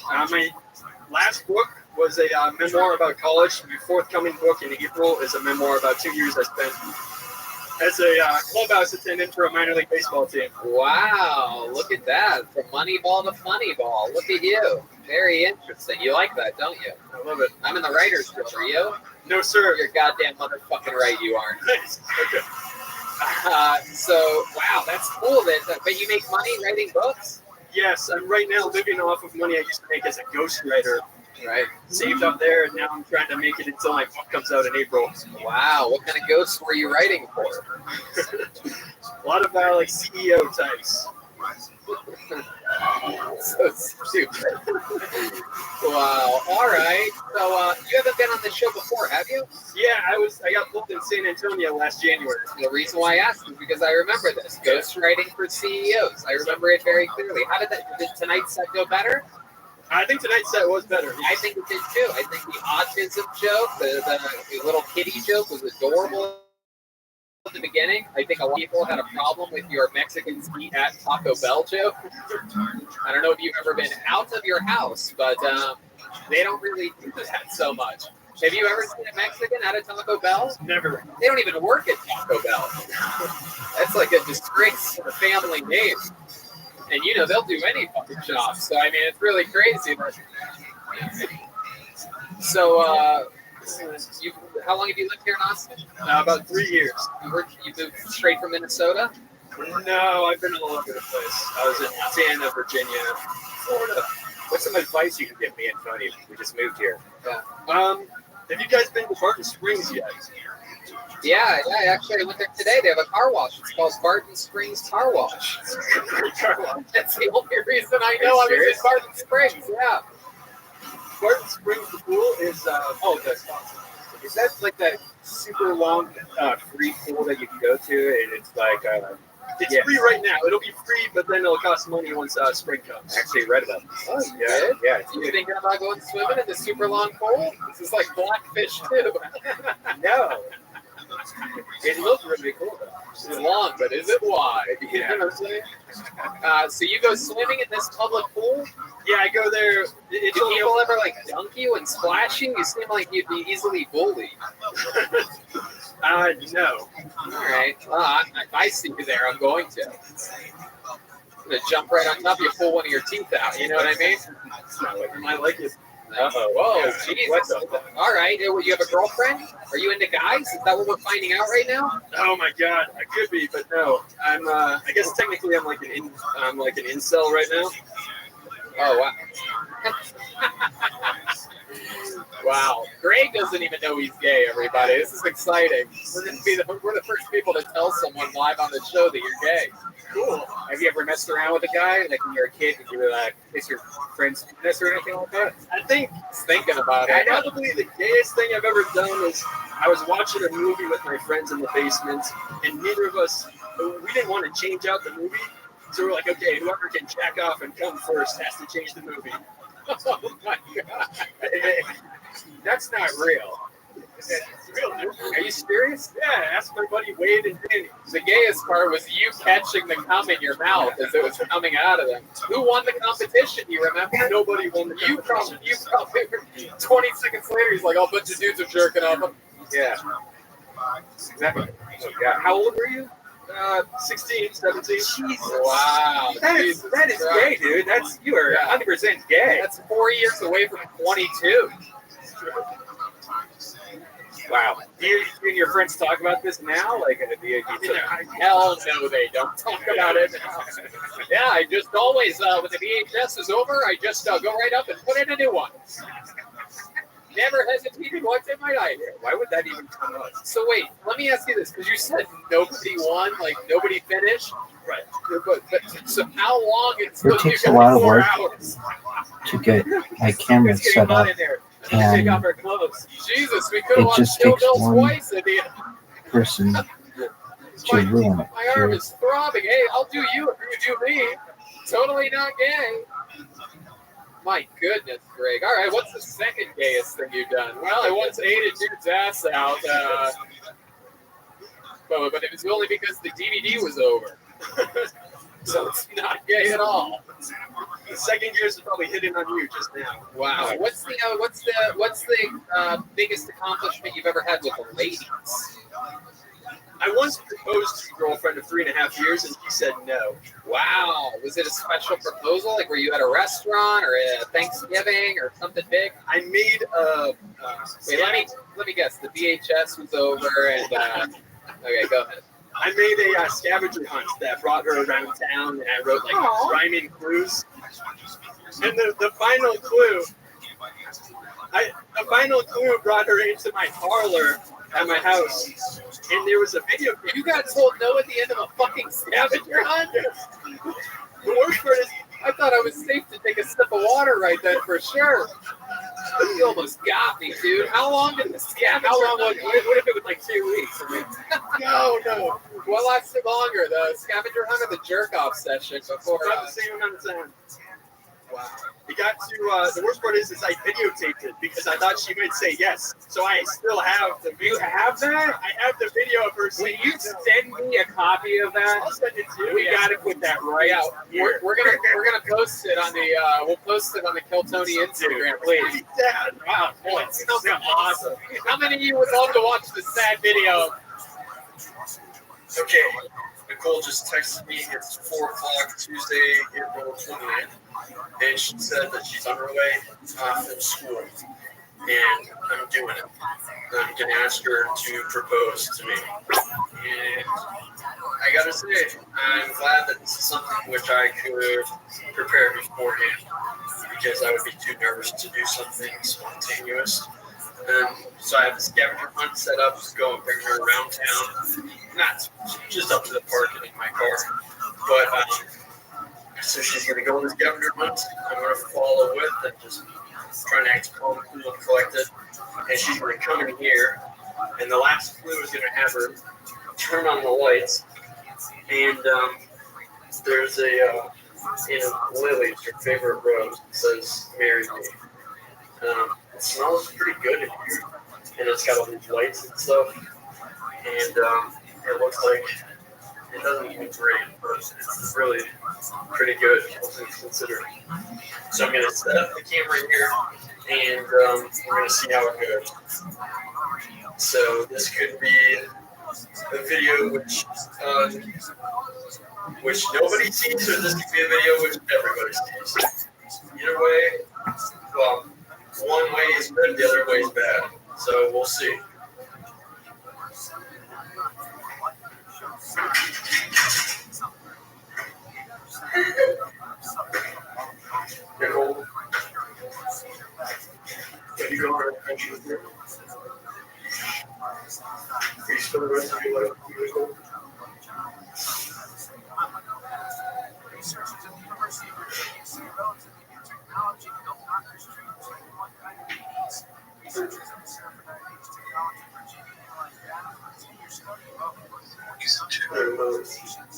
My last book was a memoir about college. My forthcoming book in April is a memoir about 2 years I spent as a clubhouse attendant for a minor league baseball team. Wow. Look at that. From Moneyball to Funnyball. Look at you. Very interesting. You like that, don't you? I love it. I'm in the writer's guild. Are you? No, sir. You're goddamn motherfucking right you aren't. Nice. Okay. So, wow, that's cool. But you make money writing books? Yes, I'm right now living off of money I used to make as a ghostwriter. Right. Saved up there, and now I'm trying to make it until my book comes out in April. Wow. What kind of ghosts were you writing for? A lot of like CEO types. So stupid. Wow. All right. So you haven't been on this show before, have you? Yeah, I got booked in San Antonio last January. The reason why I asked is because I remember this. Ghostwriting for CEOs. I remember it very clearly. How did tonight's set go better? I think tonight's set was better. I think it did too. I think the autism joke, the little kitty joke was adorable at the beginning. I think a lot of people had a problem with your Mexicans eat at Taco Bell joke. I don't know if you've ever been out of your house, but they don't really do that so much. Have you ever seen a Mexican at a Taco Bell? Never. They don't even work at Taco Bell. That's like a disgrace to the family name. And you know, they'll do any fucking job. So, I mean, it's really crazy. So, how long have you lived here in Austin? About 3 years. You moved straight from Minnesota? No, I've been all over the place. I was in Montana, Virginia, Florida. What's some advice you can give me and Tony? We just moved here. Yeah. Have you guys been to Barton Springs yet? Yeah, actually, I went there today. They have a car wash. It's called Barton Springs Car Wash. That's the only reason I know I was in Barton Springs. Yeah. Barton Springs, the pool is Is that like that super long free pool that you can go to? And it's like it's free right now. It'll be free, but then it'll cost money once spring comes. I actually read about this. Oh, Yeah. You thinking about going swimming in the super long pool? This is like Blackfish too. No. It looked really cool though. It's long, but is it wide? You know what I'm saying? So you go swimming in this public pool? Yeah, I go there. Do people ever like dunk you and splash you? You seem like you'd be easily bullied. No. All right. If I see you there, I'm going to. I'm going to jump right on top of you, pull one of your teeth out. You know what I mean? I like it. Uh-oh. Whoa, Jesus. All right. You have a girlfriend? Are you into guys? Is that what we're finding out right now? Oh my God, I could be, but no. I'm. I guess technically I'm like an incel right now. Oh wow. Wow. Greg doesn't even know he's gay, everybody. This is exciting. We're the first people to tell someone live on the show that you're gay. Cool. Have you ever messed around with a guy? Like when you were a kid, did you kiss your friend's penis or anything like that? I think Thinking about it. probably the gayest thing I've ever done is I was watching a movie with my friends in the basement, and neither of us, we didn't want to change out the movie. So we're like, okay, whoever can jack off and come first has to change the movie. Oh my God. That's not real. It's real, dude. Are you serious? Yeah, ask my buddy Wade and Danny. The gayest part was you catching the cum in your mouth as it was coming out of them. Who won the competition? You remember? Nobody won the You competition. probably 20 seconds later, he's like, oh, a bunch of dudes are jerking off him. Yeah. Exactly. Oh, God. How old were you? 16, 17. Wow. That is Jesus gay, Christ. dude. You are 100% gay. That's 4 years away from 22. Wow. Do you and your friends talk about this now? Like, Hell no, they don't talk about it. Yeah, I just always, when the VHS is over, I just go right up and put in a new one. Never hesitated once in my life. why would that even come up? So wait, let me ask you this, because you said nobody won, like nobody finished. Right. But so how long until It takes you a go lot of 4 work. hours? To get my camera Let's get set him on up, in there. Let's take and off our clothes. Jesus, we could have it watched just Kill takes Bill one twice. I mean, person to ruin it. my arm is throbbing. Hey, I'll do you if you do me. Totally not gay. My goodness, Greg. All right, what's the second gayest thing you've done? Well, I once ate a dude's ass out, but it was only because the DVD was over. So it's not gay at all. The second years is probably hitting on you just now. Wow. What's the biggest accomplishment you've ever had with the ladies? I once proposed to a girlfriend of 3.5 years, and she said no. Wow. Was it a special proposal? Like, were you at a restaurant or a Thanksgiving or something big? I made a. Wait, let me guess. The VHS was over, and okay, go ahead. I made a scavenger hunt that brought her around town, and I wrote like Aw. rhyming clues. And the final clue, the final clue brought her into my parlor at my house, and there was a video. You got told no at the end of a fucking scavenger hunt? The worst part is, I thought I was safe to take a sip of water right then for sure. You almost got me, dude. How long did the scavenger hunt? What if it was like 2 weeks? No. What lasted longer, the scavenger hunt or the jerk-off session before? about the same amount of time. Wow. It got to the worst part is I videotaped it because I thought she might say yes. So I still have the video. You have that? I have the video of her Will saying you send me a copy of that? I'll send it to you. We got to put that right Yeah, out here. we're gonna post it on the we'll post it on the Kiltony Instagram, please. Yeah. Wow, boy, it sounds awesome. How many of you would love to watch the sad video? Okay, Nicole just texted me. It's 4 o'clock Tuesday, April 29th, and she said that she's on her way from school, and I'm doing it. I'm going to ask her to propose to me. And I got to say, I'm glad that this is something which I could prepare beforehand, because I would be too nervous to do something spontaneous. So I have the scavenger hunt set up to go and bring her around town. Not just up to the park and in my car. But so she's going to go on the scavenger hunt. I'm going to follow with and just try and act calm, cool, and collected. And she's going to come in here. And the last clue is going to have her turn on the lights. And there's a lilies, her favorite rose, that says "Marry Me." It smells pretty good in here, and it's got all these lights and stuff, and it looks like it doesn't even rain, but it's really pretty good, considering. So I'm going to set up the camera here, and we're going to see how it goes. So this could be a video which nobody sees, or this could be a video which everybody sees. Either way, well, one way is good, the other way is bad. So we'll see. Nicole. You go over and finish with your. Are you still the rest of your life?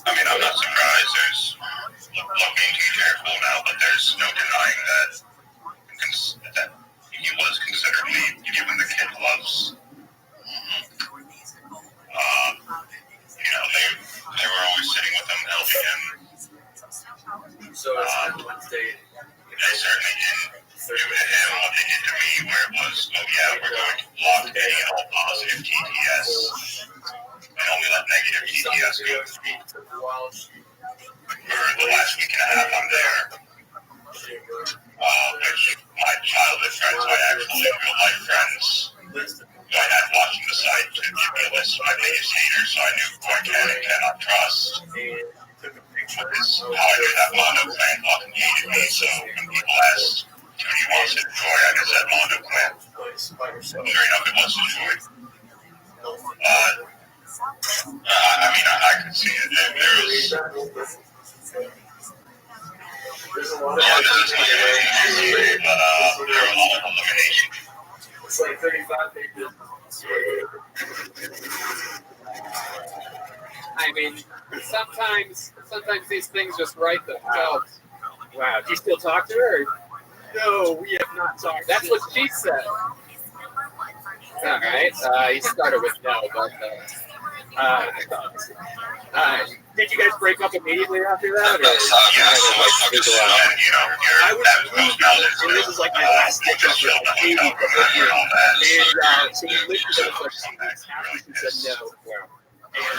I mean, I'm not surprised. There's looking to be careful now, but there's no denying that he was considered given the kid gloves. They were always sitting with him, helping him. So it's on Wednesday. They certainly didn't do to him what they did to me, where it was, oh yeah, we're going to block any and all positive TTS and only let negative TTS go through. For the last week and a half I'm there, which my childhood friends, my actual real life friends, I had watching the site to give me a list of my biggest haters, so I knew who I can and cannot trust. This how I knew that Mondo clan fucking hated me, so when people asked who do you want to enjoy, I just said Mondo clan. Sure enough, it was enjoyed. I mean, I could see it. There was... There's a lot of there were a lot of elimination. It's like 35 pages. I mean, sometimes these things just write themselves. Wow. Do you still talk to her? No, we have not talked. That's what she said. All right. He started with no, but did you guys break up immediately after that? Or? I was moved, and this is like my last ditch effort. And so we lived together for 2 weeks after she said no. Wow. And I'm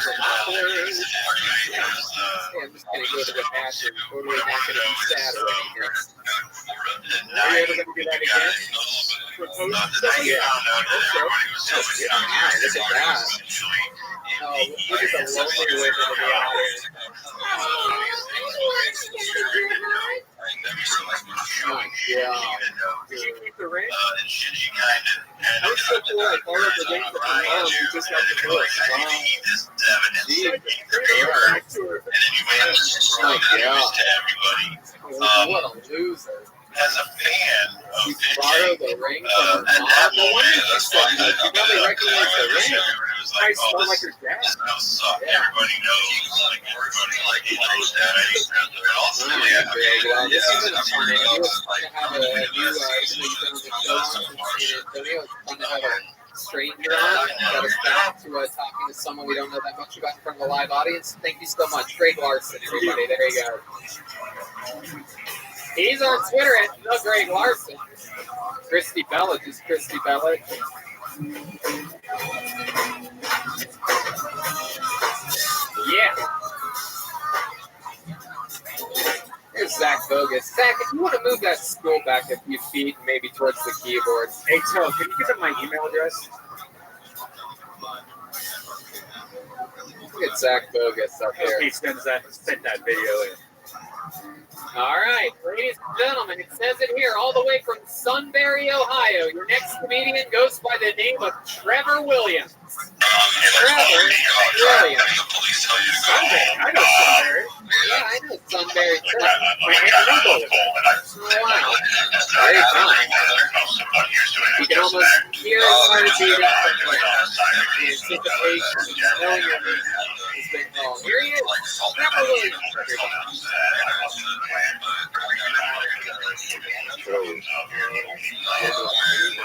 just going to go to the match and totally not going to be sad or anything. Are you ever going to do that again? Propose? Yeah. Wow, look at that. Oh, look at the lonely women in the audience. Oh, yeah. Did you keep the ring? I was so cool. I borrowed the ring from my mom. We just got the book. Wow. What a loser. As a fan of you borrow the ring from her mom? No wonder she said that. You probably recognize the ring. I smell like your dad. Everybody knows, everybody knows that. Well, this isn't a fun interview. It's fun to have a new, even though you've been on the show since Antonio, it's fun to have a stranger on, got us back to talking to someone we don't know that much about in front of a live audience. Thank you so much. Greg Larson, everybody. There you go. He's on Twitter at the Greg Larson. Christy Bellich is Christy Bellich. Yeah. There's Zach Bogus. Zach, if you want to move that stool back a few feet, maybe towards the keyboard. Hey, Toe, can you give him my email address? Look at Zach Bogus up there. He sent that video in. All right, ladies and gentlemen, it says it here, all the way from Sunbury, Ohio. Your next comedian goes by the name of Trevor Williams. Trevor Williams. Sunbury. I know Sunbury. Yeah, I know Sunbury. My aunt and uncle. Wow. Very fun. You can almost hear his heartbeat out from there. The anticipation, knowing your name has been called. Here he is, Trevor Williams. When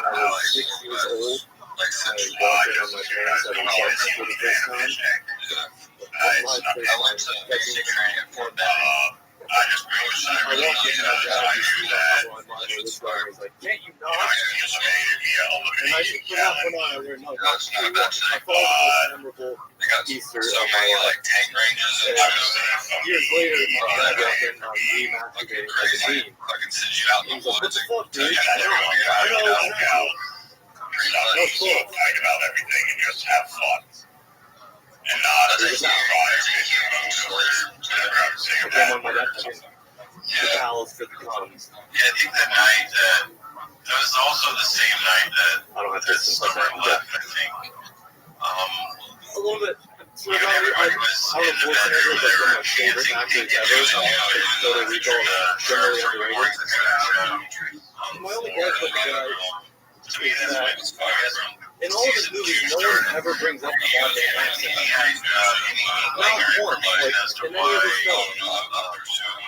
I was 6 years old, I walked in on my parents having sex for the first time. I walked in on my dad was like, can't you not? And I just put up when I learned no, that's true. I thought it was a memorable Easter of my life. Years later, my dad got in on demasturbating as a teen. He was like, what the fuck, dude? I know. No cool. Fight about everything and just have fun. And not as a the pals for the crumbs. Yeah, I think that night that It was also the same night that I don't have to Summer left, I think. A little bit. So Everybody was in the bedroom. They were chanting actors It ever. was all So they recall sharks were reporting the trash. My only gripe with the guy To me, that's why it's in all of his movies, no one ever brings up the goddamn accent. Not once, like, as to in any of his why. films.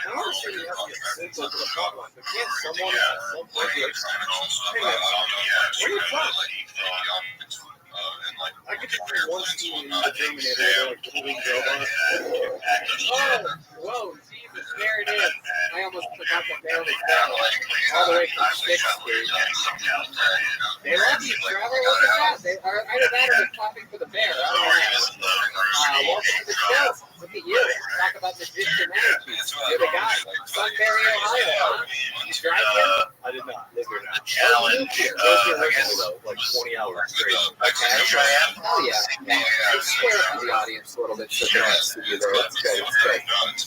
I understand you have to get sense of the plotline, but can't someone at some point be like, hey man, where are you from? I could just see one scene in The Terminator where like holding robot. Oh, whoa, Jesus, there it is. I almost forgot the bear was there. All the way from 6th Street. They let you travel, look at that. They are either that or they're clapping for the bear. I don't know. Welcome to the show. Look at you. Talk about the Egyptian energies. You're the guy. Sunbury, Ohio, huh? You drive here? I did not live here now. Challenge. I guess though, like 20 hours straight. Okay. Hell yeah. Let's square up to the audience a little bit so they can see you there. Let's go.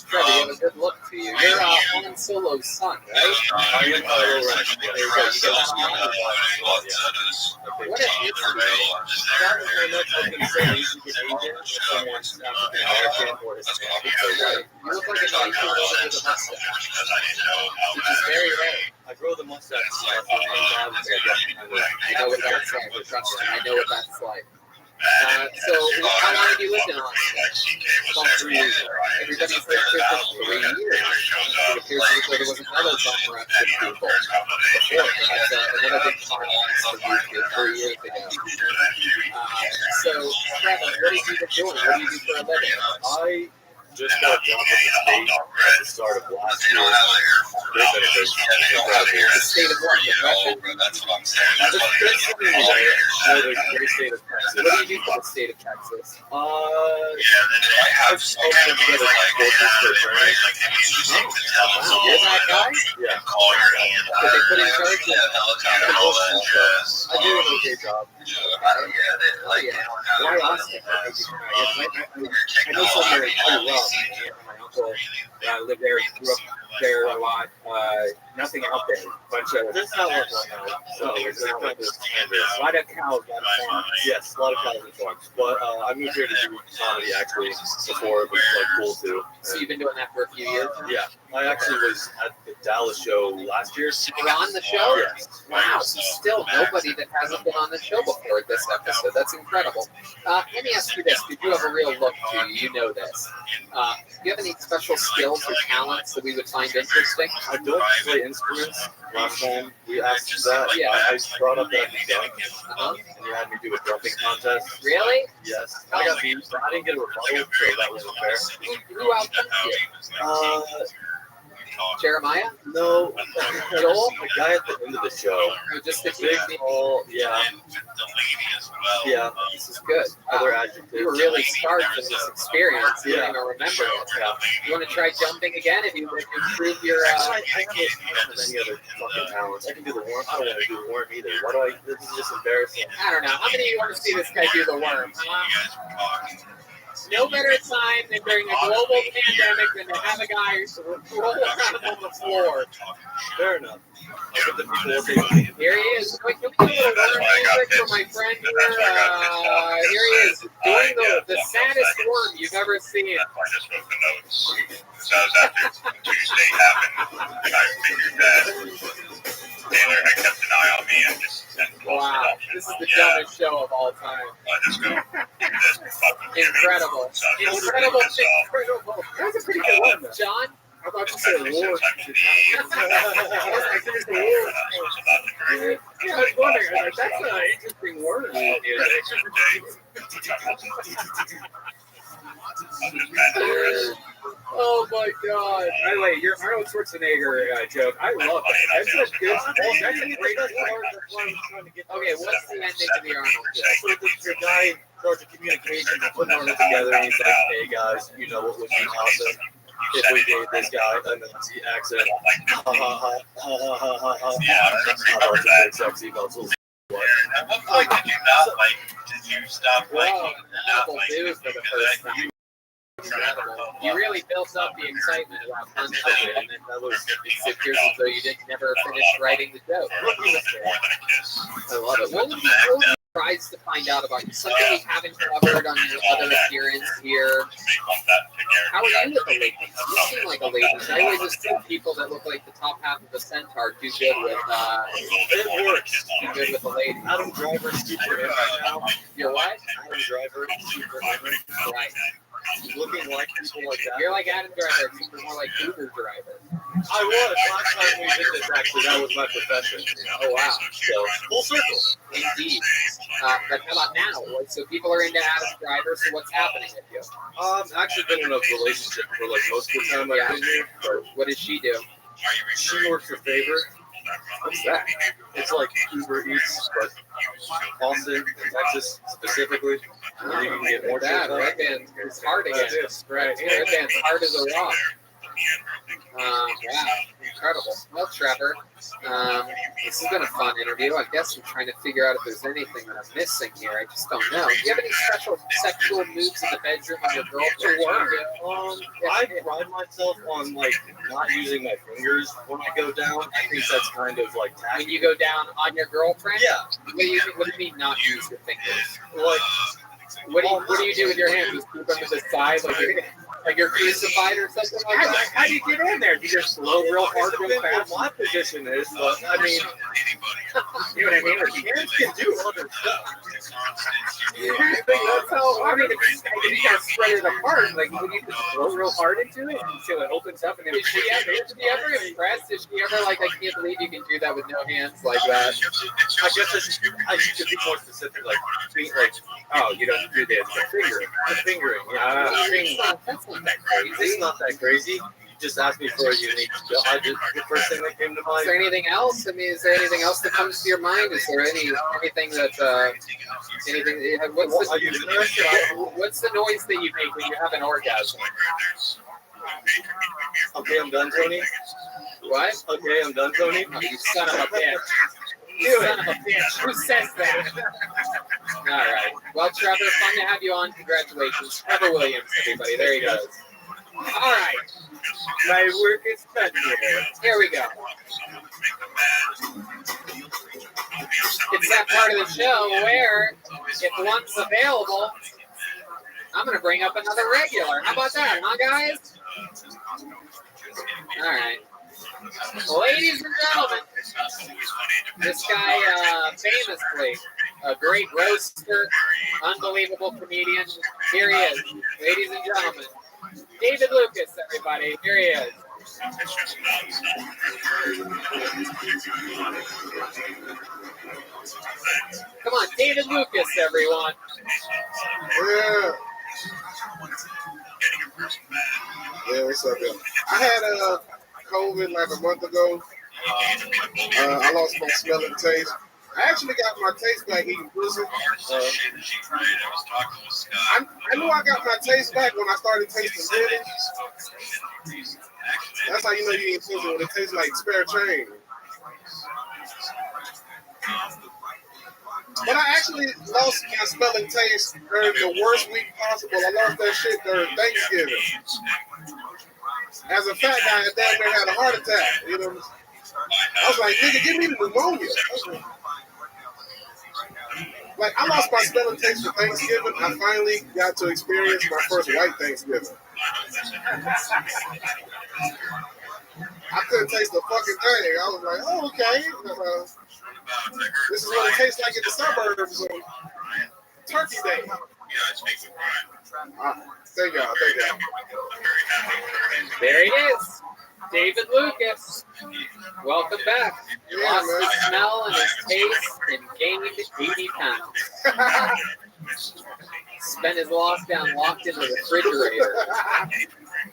Trevor, you have a good look to you. You're Han Solo's son, right? I am Kylo Ren. There you go. You got that on? What an incident. That was my next I was going to say you should get Asian if someone's African American or Hispanic. So, Right. You look like a 19-year-old with a mustache, which is very rare. I grow the mustache. So I I know what that's like. Trust me, I know what that's like. So, how long have you lived in Austin? About 3 years. Everybody says it's 3 years. It appears as though there was another bumper up to people before. They had another big podcast for you 3 years ago. So, Trevor, what have you been doing? What do you do for a living? I just got a job with the state at the start of last year. Great benefits. The state of what? Depression? That's what I'm saying. That's It's what good it is. for me, right? The great state of Texas. What do you do for the state of Texas? Yeah, then I have some kind of like You're that guy? Yeah. call your hand. Did they put in charge of Helicopter, all that jazz. I do an okay job. Oh, yeah. Why Austin? I know somewhere pretty well. My uncle, I lived there, grew up there a lot. Nothing out there. Bunch of there's not much right now. So there's not much. A lot of cows, a lot of farms. Yes, a lot of cows and farms. But I moved here to do comedy actually before it was like cool too. So you've been doing that for a few years? Yeah, I actually was at the Dallas show last year. You're on the show? Yes. Wow, so still nobody that hasn't been on the show before this episode. That's incredible. Let me ask you this. You do have a real look to you. You know this. Do you have any special skills or talents that we would find interesting? I don't play instruments. Last time we asked that, Yeah. I brought up that I could dunk, Uh-huh. and you had me do a jumping contest. Really? Yes, I got beat, but I didn't get a rebuttal, so that wasn't fair. Who outdunked you? Jeremiah? No, Joel? the guy at the end of the show. Or just the Big, team? tall, yeah, yeah. This is good. Other adjectives. You were really scarred from this experience. You don't even remember it. Yeah. You want to try jumping again if you improve your... I don't have any other fucking talents. I can do the worm. I don't want to do the worm either. Why do I? This is just embarrassing. I don't know. How many of you want to see this guy do the worm? No better time than during a global pandemic than to have a guy roll around on the floor. Fair enough. I'll give the people a big- Here he is. Wait, can we do a little worm music for my friend here? Here he is, doing the saddest worm you've ever seen. I just wrote the notes. So after Tuesday happened, I figured that Taylor had kept an eye on me and just sent Wow, this is the dumbest show of all time. I just go, Incredible. Incredible. Incredible. That was a pretty good one, though. John? I thought you said war. Yeah, I was wondering, I was like, that's an interesting word. Oh my God. By the way, your Arnold Schwarzenegger joke, I love that. That's a good. That's a great part. That's why I'm trying to get. Okay, what's the ending to the Arnold joke? So the guy in charge of communications and putting Arnold together, and he's like, "Hey guys, you know what would be awesome if we gave this guy a Nazi accent?" Ha ha ha ha ha ha ha. Yeah, I remember that. Sexy, but it's a little. At what point did you not like? Did you stop liking? Wow, Not Apple liking News it for the because first time. incredible. You really built up the excitement about fun it, and then it appears as though you didn't never finish writing the joke. I love it. What would you surprised to find out about you? Something we haven't covered on your other appearance here. How are you with the ladies? You seem like a lady. I always assume people that look like the top half of a centaur do good with It works. do good with the ladies. Adam Driver's super in right now. You're what? Adam Driver is super in. Right. Looking like people like that. You're like Adam Driver, except more like Uber driver. I was. Last time we did this, actually, that was my profession. Oh, wow. So, full circle. Indeed. But how about now? Like, so people are into Adam Driver, so what's happening with you? Actually been in a relationship for like most of the time I've been here. But What does she do? she works for Favor. What's that? It's like Uber Eats, but Austin, in Texas specifically. Where you can get more That, shit Red done. Band's it's hard again. Right. Red Band's hard as a rock. Wow, incredible. Well, Trevor, this has been a fun interview. I guess I'm trying to figure out if there's anything that I'm missing here. I just don't know. Do you have any special sexual moves in the bedroom with your girlfriend? I pride myself on like not using my fingers when I go down. I think that's kind of like tacky. When you go down on your girlfriend? Yeah. What do you mean not use your fingers? Like What do you do with your hands? Just keep them to the side like you're crucified or something like that? how do you get in there? Do you just slow real hard real fast? My position is, but I mean, You know what I mean? Like, hands can do other stuff. That's how, I mean, if you gotta spread it apart, like, would you just blow real hard into it until it opens up? And then is she ever impressed? Is she ever like, I can't believe you can do that with no hands like that? I guess I used to be more specific, like, oh, you don't do this, the fingering, yeah. That's not that crazy. It's not that crazy. You just asked me for a unique. The first thing that came to Is mind. there anything else? I mean, is there anything else that comes to your mind? Is there anything that what's the noise that you make when you have an orgasm? Okay, I'm done, Tony. What? Okay, I'm done, Tony. Oh, you son of a bitch. You son of a bitch. Who says that? All right. Well, Trevor, fun to have you on. Congratulations. Trevor Williams, everybody. There he goes. All right. My work is done here. Here we go. It's that part of the show where, if one's available, I'm going to bring up another regular. How about that, huh, guys? All right. Ladies and gentlemen, this guy, famously, a great roaster, unbelievable comedian. Here he is. Ladies and gentlemen, David Lucas, everybody. Here he is. Come on, David Lucas, everyone. Yeah. Yeah, what's up, yo? I had COVID like a month ago. I lost my smell and taste. I actually got my taste back eating pussy. I knew I got my taste back when I started tasting Guinness. That's how you know you eat pussy, when it tastes like spare change. But I actually lost my smell and taste during the worst week possible. I lost that shit during Thanksgiving. As a fat guy, I damn near had a heart attack. You know, I was like, nigga, give me the pneumonia. Like, I lost my smell and taste for Thanksgiving. I finally got to experience my first white Thanksgiving. I couldn't taste the fucking thing. I was like, oh, okay. This is what it tastes like in the suburbs on Turkey Day. Thank y'all. There he is. David Lucas. Welcome back. He lost his smell and his taste and gained 80 pounds. Spent his lockdown locked in the refrigerator.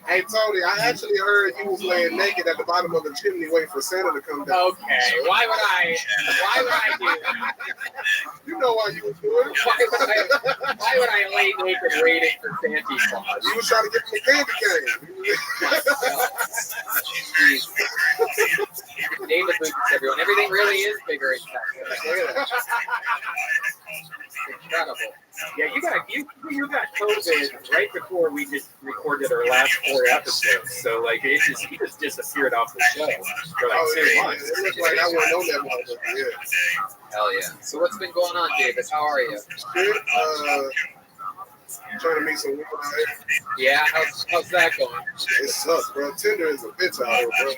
Hey, Tony, I actually heard you was laying naked at the bottom of the chimney waiting for Santa to come down. Okay, why would I do that? You know why you was doing it. Why would I lay naked waiting for Santa Claus? You was trying to get him the candy cane. David Lucas, everyone. Everything really is bigger in Texas. Look at that. Incredible. Yeah, you got COVID right before we just recorded our last 4 episodes. So like he just disappeared off the show for like 2 months. It looked like I wasn't on that one. Yeah. Hell yeah. So what's been going on, David? How are you? Shit, trying to meet some women out here. Yeah, how's that going? It sucks, bro. Tinder is a bitch out here, bro. Is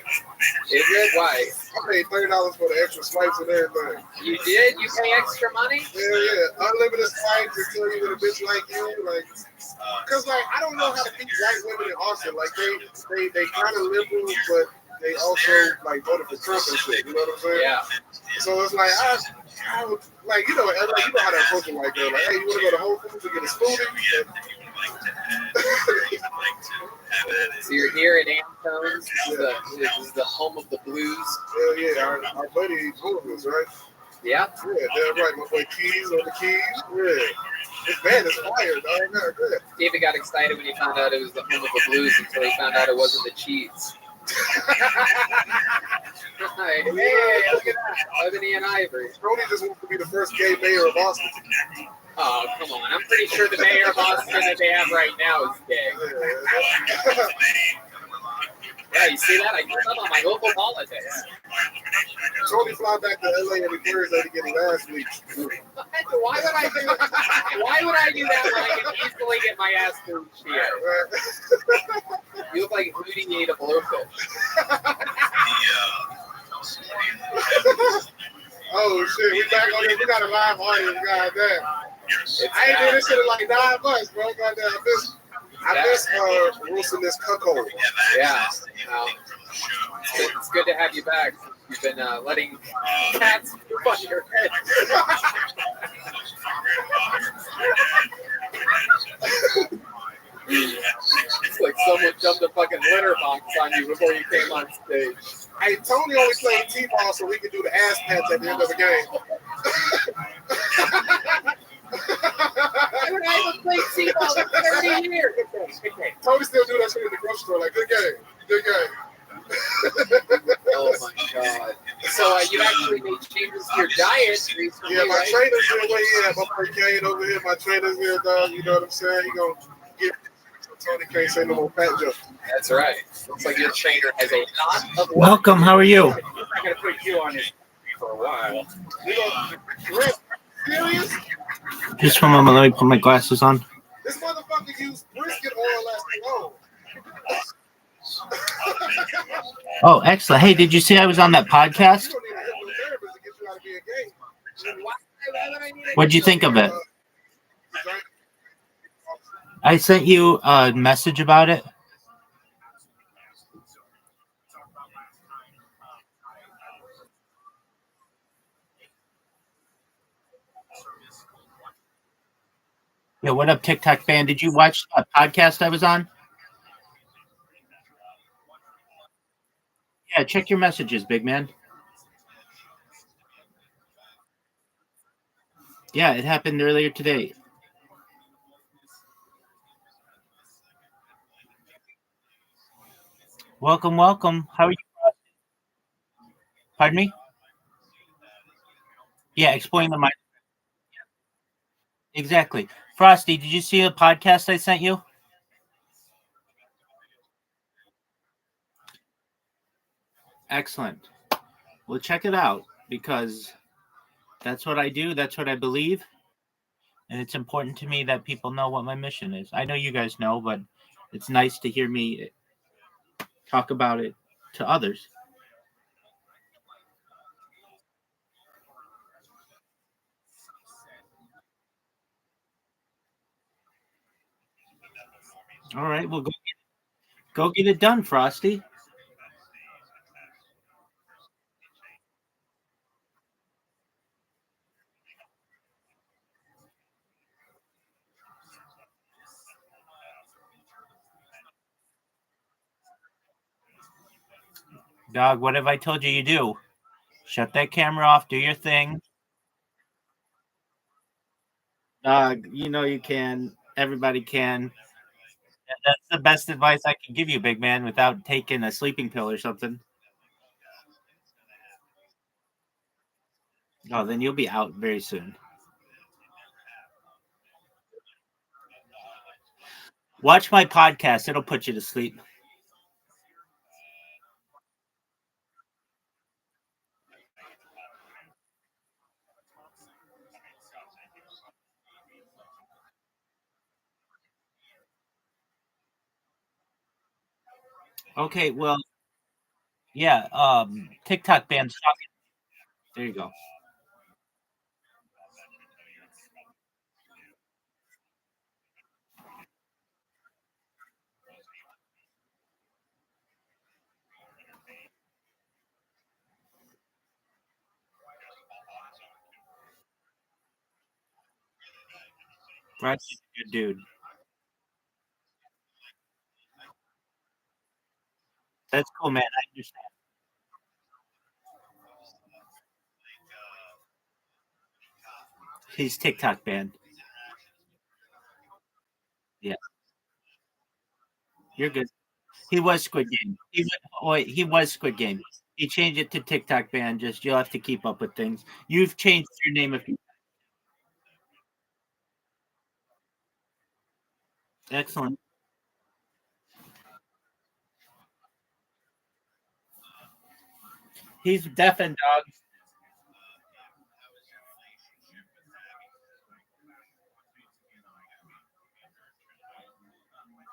it? Why? I paid $30 for the extra swipes and everything. You did? You pay extra money? Yeah. Unlimited swipes until you get a bitch like you. Like, cause like I don't know how to meet white women in Austin. Like they kind of liberal, but they also like voted for Trump and shit. You know what I'm saying? Yeah. So it's like I would like you know how to approach a white girl. Like, hey, you want to go to Whole Foods and get a smoothie? So you're here at Antone's. This is the home of the blues. Hell yeah, our buddy Homeless, right? Yeah. Yeah, damn right. My boy Keys on the keys. Yeah. This band is fire, dog. Man, good. David got excited when he found out it was the home of the blues until he found out it wasn't the cheese. Hey, look at that. Ebony and Ivory. Tony just wants to be the first gay mayor of Austin. Oh, come on. I'm pretty sure the mayor of Austin that they have right now is gay. Yeah, you see that? I keep up on my local politics. Tony fly back to LA every Thursday to get his ass leaked. Why would I do that when I can easily get my ass leaked here? You look like Hootie ate a blowfish. Oh shit, we back on it. We got a live audience, goddamn. I ain't doing this shit in like 9 months, bro. Goddamn, I miss roasting this cuckold. Yeah. It's good to have you back. You've been letting cats poop on your head. It's like someone jumped a fucking litter box on you before you came on stage. Hey, Tony always played T-ball so we could do the ass pats at the end of the game. I haven't played T-ball in 30 years. Tony still do that shit in the grocery store. Like, good game. Oh my god. So you actually made changes to your diet recently, Yeah, my right? trainer's here where he at. My boy Kane over here. My trainer's here, dog. You know what I'm saying? He gonna get so Tony can't say no more fat jokes. That's right. Looks like your trainer has a lot of work. Welcome. How are you? I'm not gonna put you on it for a while. You know, Rick, serious? Just one moment. Let me put my glasses on. This motherfucker used brisket oil last alone. Oh, excellent. Hey, did you see I was on that podcast? You don't need a hypnotherapist to get you out of being gay. Why would I need a- What'd you think of it? I sent you a message about it. Yeah, what up, TikTok fan? Did you watch that podcast I was on? Yeah, check your messages, big man. Yeah, it happened earlier today. Welcome. How are you? Pardon me? Yeah, explain the mind. Exactly. Frosty, did you see the podcast I sent you? Excellent. Well, check it out because that's what I do. That's what I believe. And it's important to me that people know what my mission is. I know you guys know, but it's nice to hear me talk about it to others. All right, well, go get it done, Frosty. Dog, what have I told you do? Shut that camera off, do your thing. Dog, you know you can. Everybody can. That's the best advice I can give you, big man, without taking a sleeping pill or something. Oh, then you'll be out very soon. Watch my podcast. It'll put you to sleep. Okay, well, yeah, TikTok bans talking. There you go. Brad's a good dude. That's cool, man. I understand. He's TikTok banned. Yeah, you're good. He was Squid Game. He was Squid Game. He changed it to TikTok ban. Just you'll have to keep up with things. You've changed your name a few. Excellent. He's deaf and dog.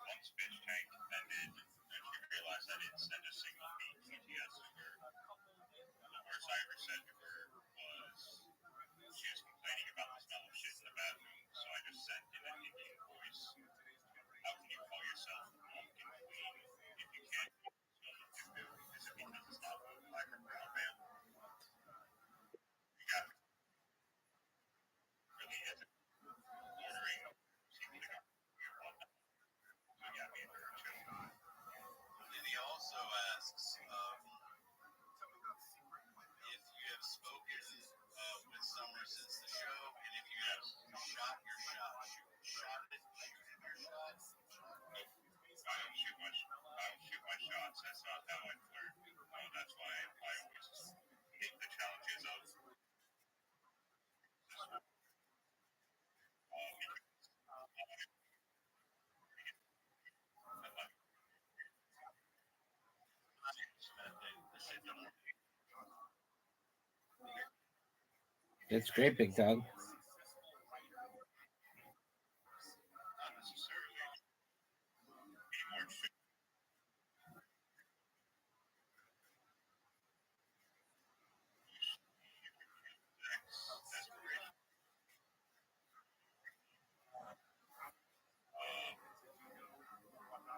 Once bitch tank ended, and she realized I didn't send a single BTS to her. The worst I ever said to her was she was complaining about the smell of shit in the bathroom, so I just sent in an Indian voice. How can you call yourself neat and clean if you can't smell the poo? Is it because it's not black or brown, man? You got really isn't ordering seems like weird one. So yeah, me and her are chill. And he also asks if you have spoken with Summer since the show, and if you have shot your shot, shot it, shooting your shot. I don't shoot my shots. That's not how I flirt. That's why I always take the challenges of That's great, big dog. not necessarily be more fit. Desperation.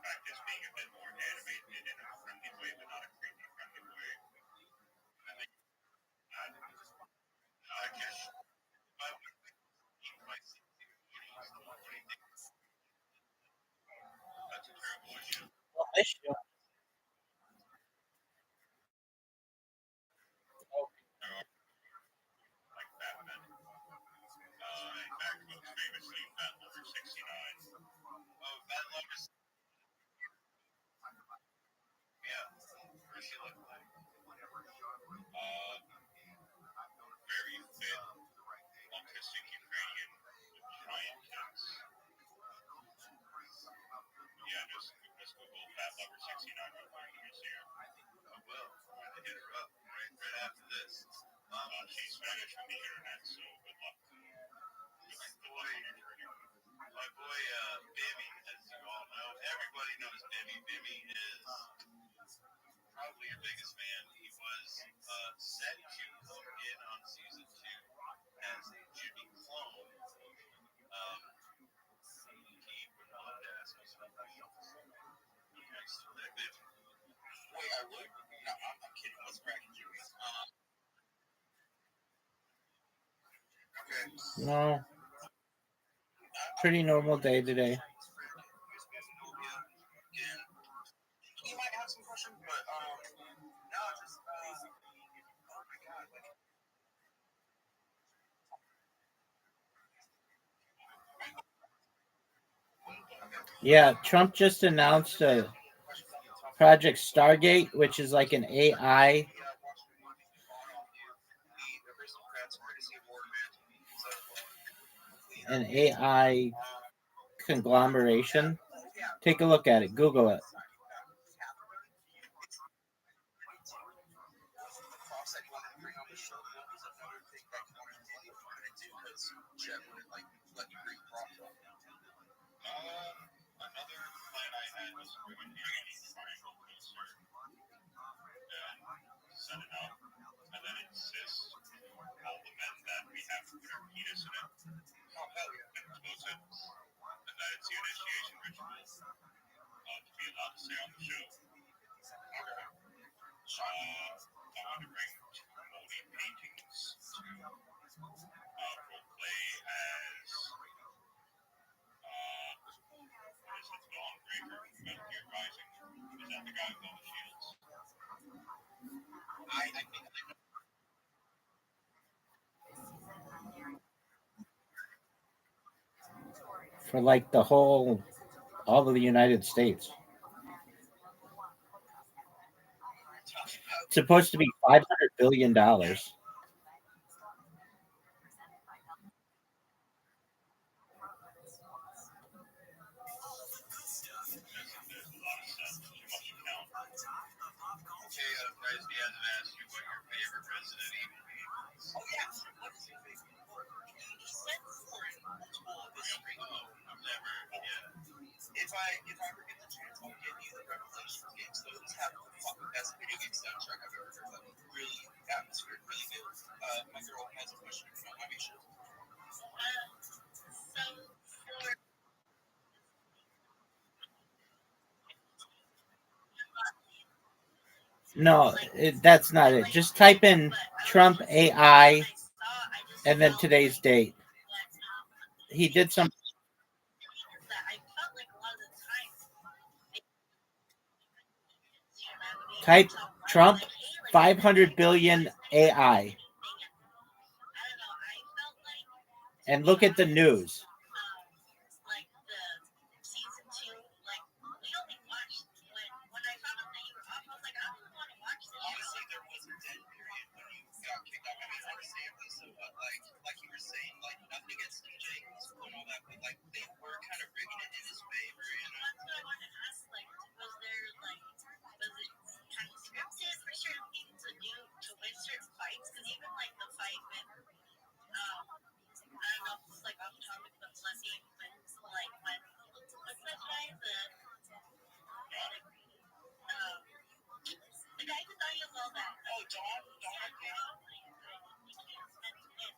Practice being a bit more animated in a friendly way, but not a creepy friendly way. I guess I would keep my that's a terrible issue. Like Batman. Macbook's famously Fat Lover 69. Oh, Fat Lover. Yeah. What does she look like? Very fit, autistic Ukrainian with giant tits. Yeah, just Google Fat Lover 69 real quick. Let me see her. I will. I'm going to hit her up right after this. She's Spanish from the internet, so good luck. Good luck on your journey. My boy Bimmy, as you all know, everybody knows Bimmy. Bimmy is probably your biggest fan. He was set to come in on season 2 as a Jimmy clone. He would love to ask you something. Yes, that Bimmy. Wait, I really? No, I'm kidding. What's cracking, Jimmy? Okay. No, pretty normal day today. You might have some questions, but no, just oh my god, like Yeah, Trump just announced a Project Stargate, which is like an AI conglomeration. Take a look at it. Google it. Another plan I had was to do a triangle coaster and set it up, and then insist all the men that we have to put our penis in it. Oh, hell yeah. And close it, and that it's the initiation ritual to be allowed to stay on the show. Okay. I want to bring two Monet paintings to play as what is it, Dawnbreaker, Metal Gear Rising. Is that the guy with all the shields? I think For like all of the United States. It's supposed to be $500 billion. Okay, guys, he hasn't asked you what your favorite Resident Evil game is. Oh, yeah. What's your favorite game? I've never, yeah. If I ever get the chance, I'll give you the Revelations games. Those have the fucking best video game soundtrack I've ever heard. Like, really atmospheric, really good. My girl has a question about my show. No, that's not it. Just type in Trump AI and then today's date. He did some. Type Trump 500 billion AI and look at the news. Like you were saying, like nothing against DJ and all that, but like they were kind of rigging it in his favor, you know. That's what I wanted to ask. Like, was it kind of scripted for certain things to do to win certain fights? Because even like the fight with, I don't know if it's like off topic, but Leslie wins like when what's that guy? The guy who thought he was all that. Oh, Dawn.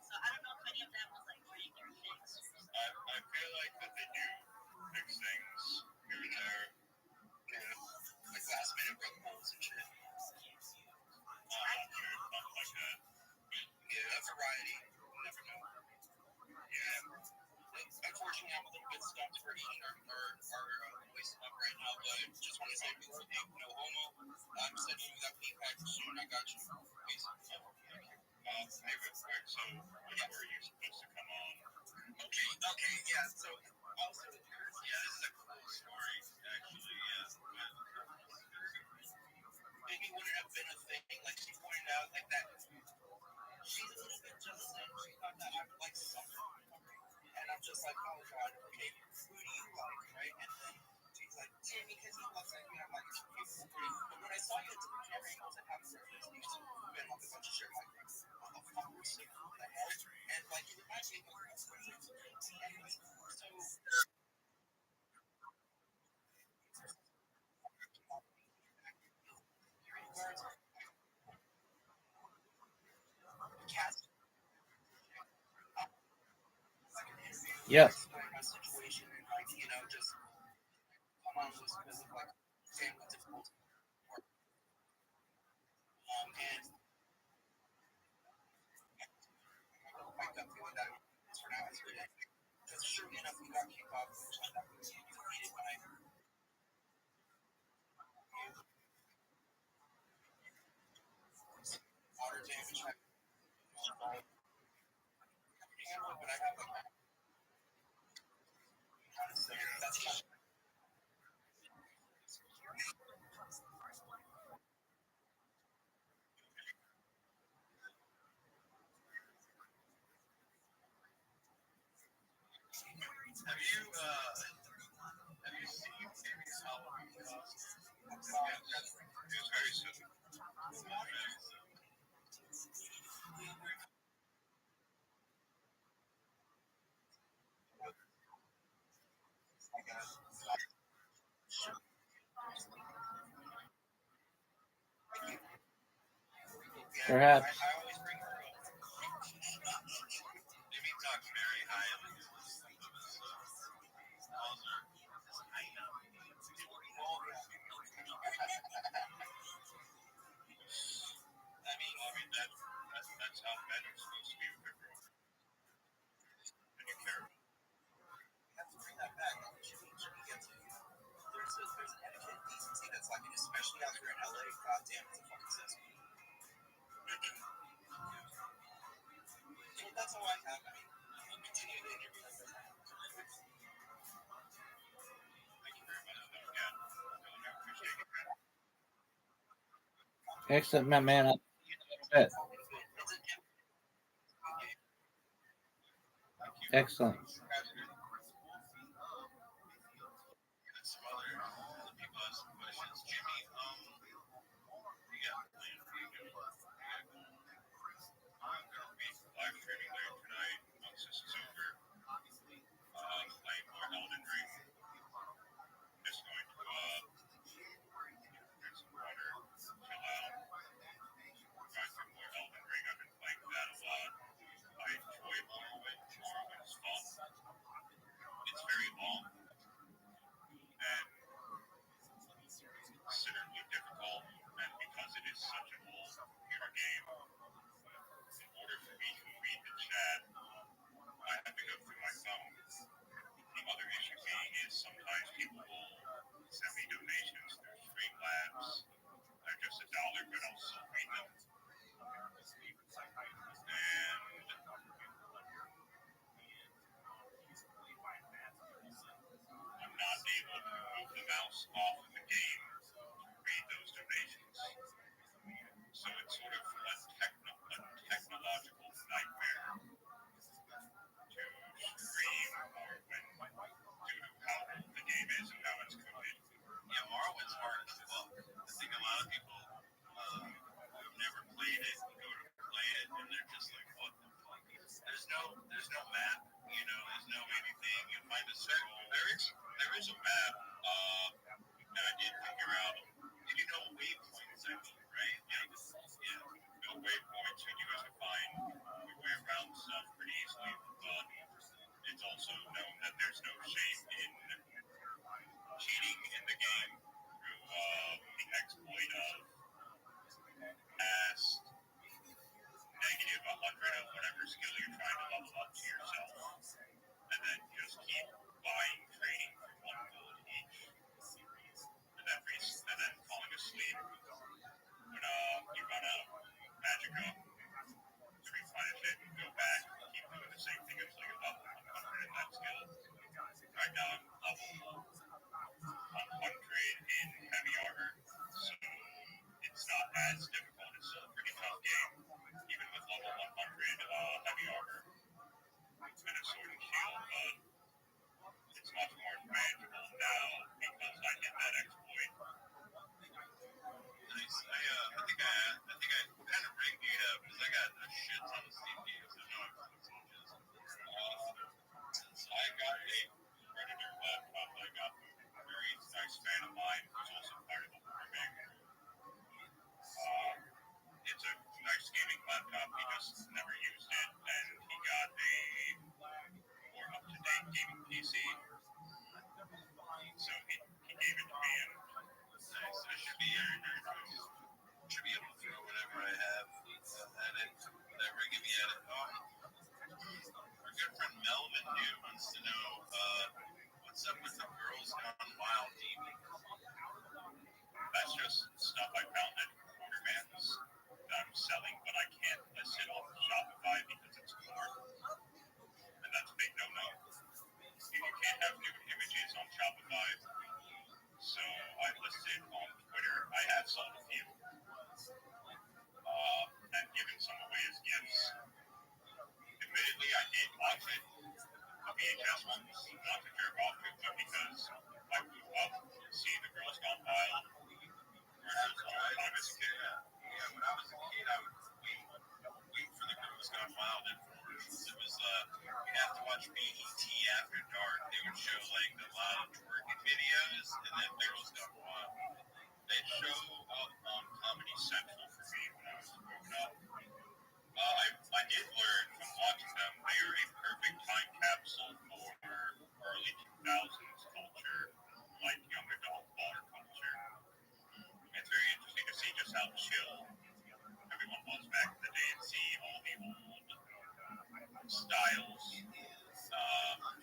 So I don't know if any of that was like rigged or fixed. I feel like that they do fix things here and there. Yeah. Like last minute rug pulls and shit. Nothing like that. Yeah, a variety. You never know. Yeah. Unfortunately, I'm a little bit stumped for eating our wasting up right now, but just want to say, no homo. I'm sending you that feedback soon. I got you. Hey, real quick, so which were you supposed to come on? Okay, yeah. So also, yeah, this is a cool story, actually. Yeah, maybe wouldn't have been a thing. Like she pointed out, like that. She's a little bit jealous, and she thought that I would like something. And I'm just like, oh god, okay, who do you like, right? And then she's like, Timmy, because he looks like me. I'm like, he's pretty. But when I saw you at the camera, I was like, I'm serious. You've been on a bunch of shit. Like, what the fuck was it? What the hell? And like, it reminds me of Yeah. situation, and like, you know, just come on just because of like family difficulty. And I got feeling that for now it's good. Because sure enough, we got kicked off. That was defeated by water damage. But I have like that's Have you seen Perhaps. I always bring her up. Jimmy talks very highly of his Walter. I know. I mean, that's how men are supposed to be with their girls. And you care. You have to bring that back. Jimmy gets it. There's etiquette and decency that's like, especially out here in LA. God damn, it's a fucking system. So that's all I have. I mean, we'll continue to interview them. Thank you very much. Again, really appreciate it. Excellent, my man. I'll see you in a little bit. Excellent. Some other people have some questions. Jimmy, you got planned for you doing? I'm going to be live streaming later tonight. Once this is over, playing more Elden Ring. Just going to drink some water, chill out, grind through more Elden Ring. I've been playing that a lot. I enjoy Morrowind. Morrowind is fun. It's very long and considerably difficult, and because it is such a whole computer game, in order for me to read the chat, I have to go through my phone. The other issue being is sometimes people will send me donations through Streamlabs. They're just $1, but I'll still read them. And I'm not able to move the mouse off of the game to read those donations. So it's sort of a technological nightmare to stream Morrowind due to how old the game is and how it's coded. Yeah, Morrowind's hard as fuck. I think a lot of people who've never played it go to play it and they're just like, what the fuck? There's no map, there's no anything. You find a scroll. There is a map, and I did figure out, you know waypoints, I mean, right? Yeah, no waypoints, and you have to find your way around stuff pretty easily, but it's also known that there's no shame in cheating in the game through the exploit of past negative 100 of whatever skill you're trying to level up to yourself, and then just keep buying training for one gold each, and then falling asleep when you run out of magic up to replenish it and go back and keep doing the same thing until you level 100 in that skill. Right now I'm level 100 in heavy armor, so it's not as difficult. It's still a pretty tough game, even with level 100 heavy armor and a sword and shield, but it's much more manageable now because I did that exploit. Nice. I think I kind of rigged it up because I got a shit ton of Steam games. I know I'm soldiers. I got a Predator laptop that I got from a very nice fan of mine who's also part of the Warming. It's a nice gaming laptop. He just never used it, and he got a more up-to-date gaming PC. So he gave it to me, and nice. I should be able to throw whatever I have at it, whatever I give me at it. Our good friend Melvin here wants to know what's up with the Girls Gone Wild TV. That's just stuff I found at Quarterman's that I'm selling, but I can't list it on Shopify because it's core, and that's a big no-no. You can't have new images on Shopify, so I listed on Twitter. I have sold a few and given some away as gifts. Admittedly, I did watch it, the VHS ones, not to jerk off to, but because I grew up seeing the Girls Gone Wild commercials all the time as a kid. Yeah, when I was a kid, I would wait for the Girls Gone Wild infomercials. It was, you'd have to watch BET After Dark. They would show, like, a lot of twerking videos, and then Girls Gone Wild. They show up on Comedy Central for me when I was growing up. I did learn from watching them they are a perfect time capsule for early 2000s culture, like young adult water culture. It's very interesting to see just how chill everyone was back in the day and see all the old styles,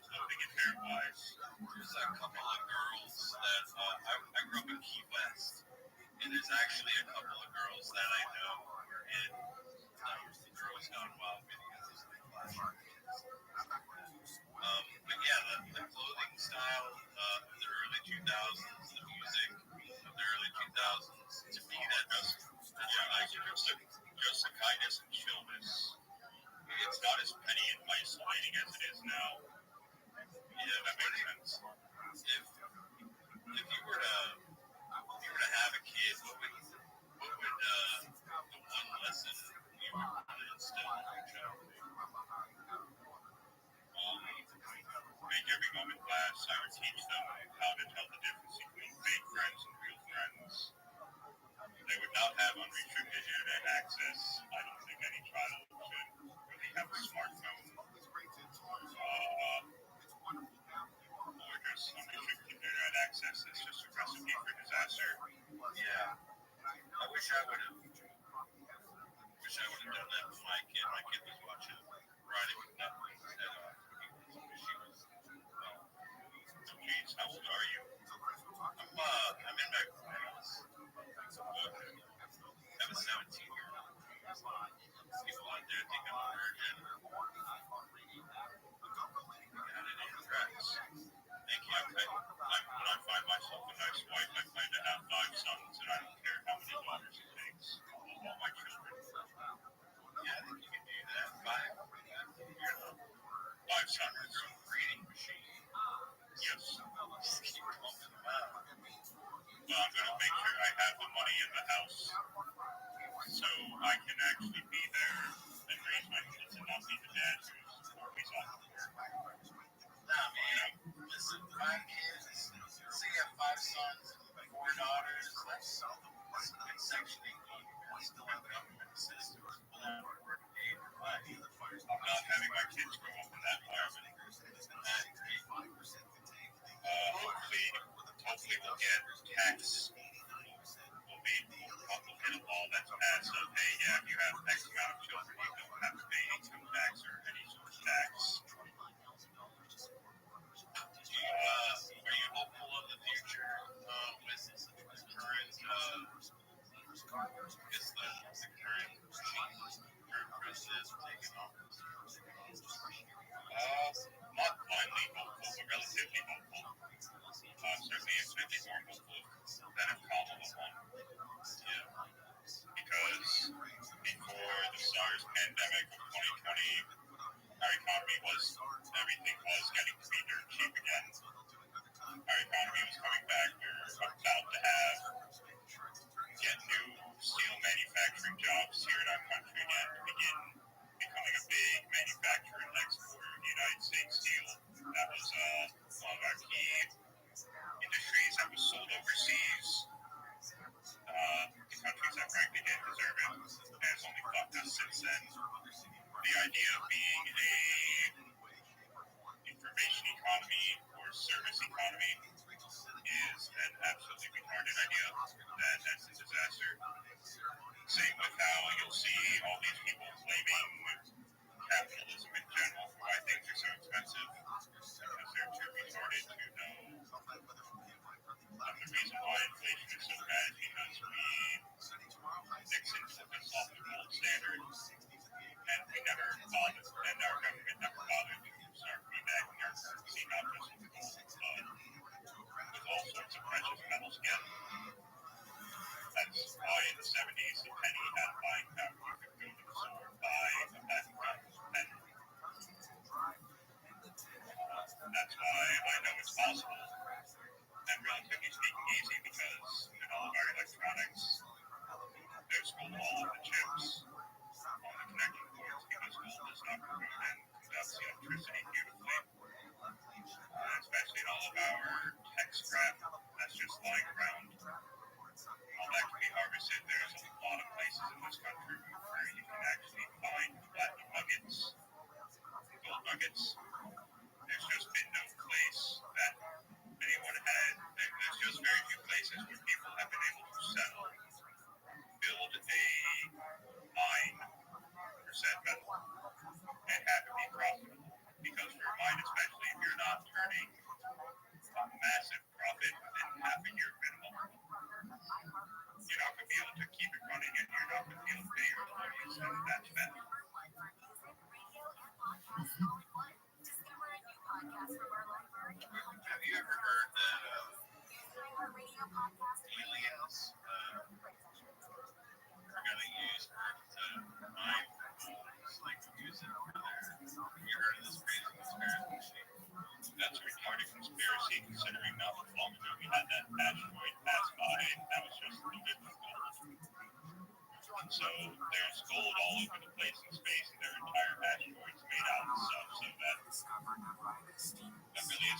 clothing and hair-wise. There's a couple of girls that I grew up in Key West, and there's actually a couple of girls that I know were in Girls Gone Wild videos. But yeah, the clothing style of the early 2000s, the music of the early 2000s, to me that just the kindness and chillness. It's not as petty and isolating as it is now. Yeah, that makes sense. If you were to have a kid, what would the one lesson you would want to instill in your child be? Make every moment last. I would teach them how to tell the difference between fake friends and real friends. They would not have unrestricted internet access. I don't think any child should really have a smartphone. Or just unrestricted internet access. It's just a recipe for disaster. Yeah. I wish I would have done that with my kid. My kid was watching Riding with Netflix head off when she was, oh geez, how old are you? I'm in my 40s. I have a 17-year-old. People out there think I'm a virgin. Got it on tracks. Thank you. When I find myself a nice wife, I plan to have 5 sons, and I don't care how many daughters it takes. All my children. Yeah, I think you can do that. 5 sons. Your own breeding machine. Yes. Just keep pumping them out. Well, I'm going to make sure I have the money in the house so I can actually be there and raise my kids and not be the dad who's always on the work. Nah, man. Listen, 5 kids. So you have 5 sons and 4 daughters. That's good section 8. Still have government systems. I'm not having my kids grow up in that environment. Hopefully we'll get tax. We'll get a law that's passed of, hey, yeah, if you have X amount of children, you don't have to pay income tax or any sort of tax. Are you hopeful of the future with the current, the current president taking office? Not blindly hopeful, but relatively hopeful. Certainly infinitely more hopeful than if Kamala won. Yeah. Because before the SARS pandemic of 2020, our economy everything was getting to be dirt cheap again. Our economy was coming back. We were about to get new steel manufacturing jobs here in our country again to begin becoming a big manufacturer and exporter of United States steel. That was one of our key industries that was sold overseas. The countries that frankly didn't deserve it has only fucked us since then. The idea of being a information economy or service economy is an absolutely retarded idea. That's a disaster. Same with how you'll see all these people blaming capitalism in general for why things are so expensive, because they're too retarded to know. The reason why inflation is so bad is because Nixon took us off the gold standard, and we never bothered, and our government never bothered to start rebacking our currency, not just with gold, but with all sorts of precious metals again. That's why in the 70s the penny had buying power. You could go to the store and buy a penny. That's why I know it's possible, and relatively speaking easy, because in all of our electronics, there's gold all over the chips, on the connecting cords, because gold does not corrode and conducts the electricity beautifully. Especially in all of our tech scrap that's just lying around.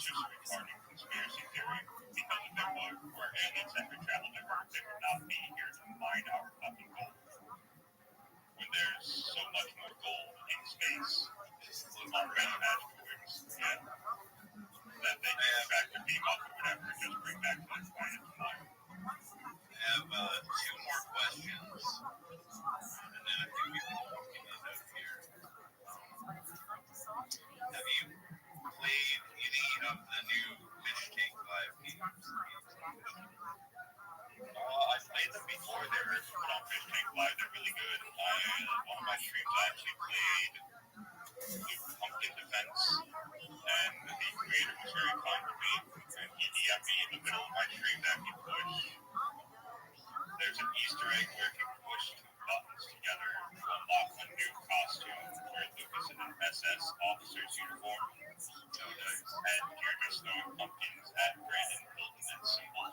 just a retarded conspiracy theory because if there were aliens that could travel to Earth, they would not be here to mine our fucking gold. When there's so much more gold in space, already magical words, yeah, that they can back to beam up or whatever and just bring back to this planet to mine. I have 2 more questions, and then I think we can end up here. Have you played any of the new Fish Tank Live games? I played them before they were put on Fish Tank Live. They're really good. One of my streams I actually played Pumpkin Defense, and the creator was very kind to me, and he DM'd me in the middle of my stream that he pushed. There's an Easter egg where if you push 2 buttons together to unlock a new costume where Luke is in an SS officer's uniform, and you're just throwing pumpkins at Brandon Hilton and Symbol.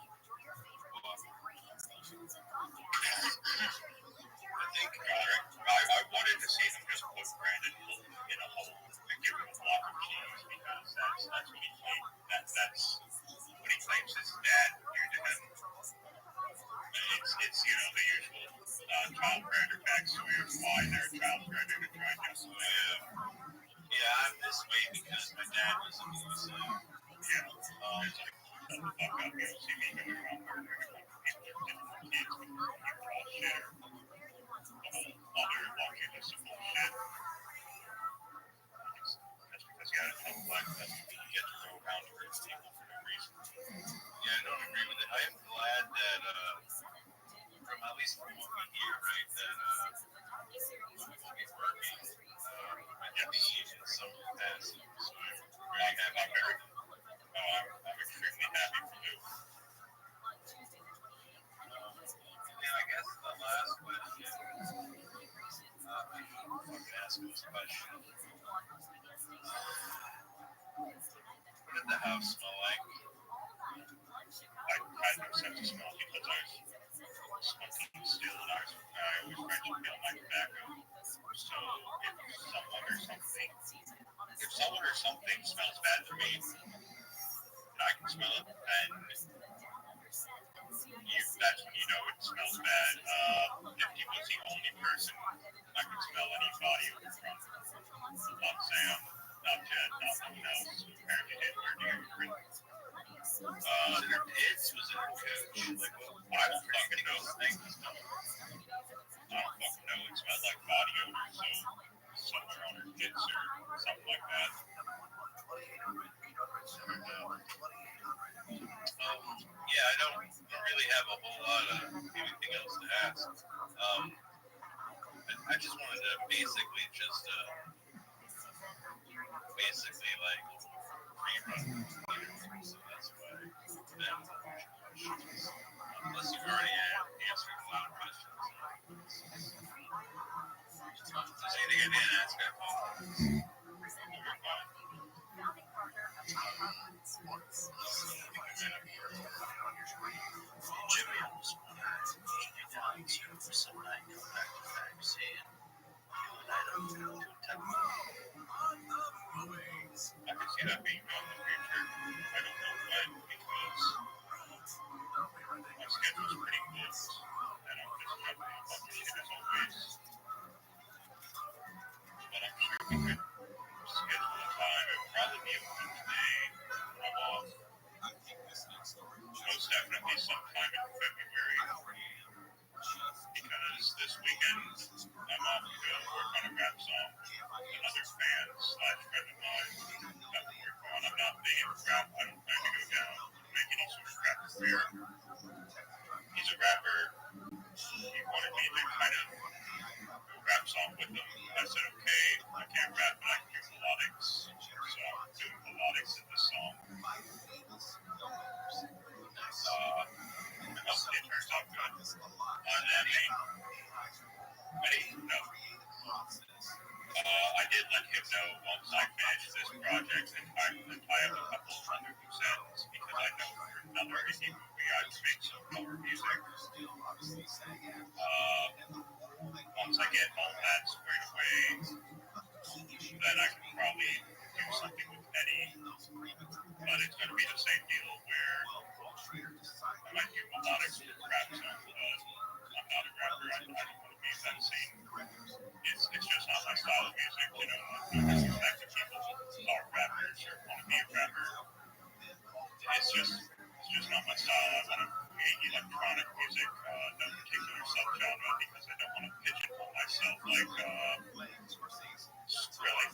I wanted to see them just put Brandon Hilton in a hole and give him a block of cheese because that's what he claimed. That's what he claims his dad did to him. It's the usual child predator backstory of why they're a child predator trying to do Yeah, I'm this way because my dad was abusive. Yeah. Shut the fuck up. You don't see me going around murdering a bunch of people with different kids because you're all shit. The whole other bucket is some bullshit. That's because you gotta tell black that's what you get to go around to hurt people for no reason. Yeah, I don't agree with it. I am glad that, from at least from what we hear, right, that will be working at the age in some capacity. So I'm really happy about it. I'm extremely happy for you. Yeah, I guess the last question, if I can ask this question, what did the house smell like? I had no sense of smell because I was smoking still and I always tried to feel my tobacco. So if someone or something smells bad to me, I can smell it, and that's when you know it smells bad. If he was the only person I could smell any body odor from, not Sam, not Jed, not someone else who apparently did wear deodorant. Was it her pits? Was it her coach? Like, I don't fucking know. I don't fucking know. It smelled like body odor, so somewhere on her tits or something like that. Yeah, I don't really have a whole lot of anything else to ask. I just wanted to basically like rerun. So that's why that was a bunch of questions. Unless you've already answered a lot of questions. There's anything I didn't ask, I apologize. Jimmy almost wanted to take me down to some night come back to Facts and I don't know to temple. I can see that being done in the future. I don't know when because my schedule's pretty booked and I'm just jumping on a bunch of shit as always. But I'm sure we could schedule a time. It would probably be a Wednesday when I'm off. Most definitely sometime in February. Because this weekend I'm off to work on a rap song with another fan / friend of mine that we're working on. I'm not big into rap. I don't plan to go down and make any sort of rap career. He's a rapper. He wanted me to kind of do a rap song with him. I said, okay, I can't rap, but I can do melodics. So I'm doing melodics in this song. I hope it turns out good. I did let him know once I finish this project and I have a couple of other loose ends because I know for another indie movie I would make some color music. Once I get all that squared away, then I can probably do something with Eddie but it's going to be the same deal where I might do melodic rap songs, but I'm not a rapper. I don't want to be in that scene. It's just not my style of music, you know. I respect the people who are rappers or want to be a rapper. It's just not my style. I want to create electronic music, no particular subgenre, because I don't want to pigeonhole myself like Skrillex.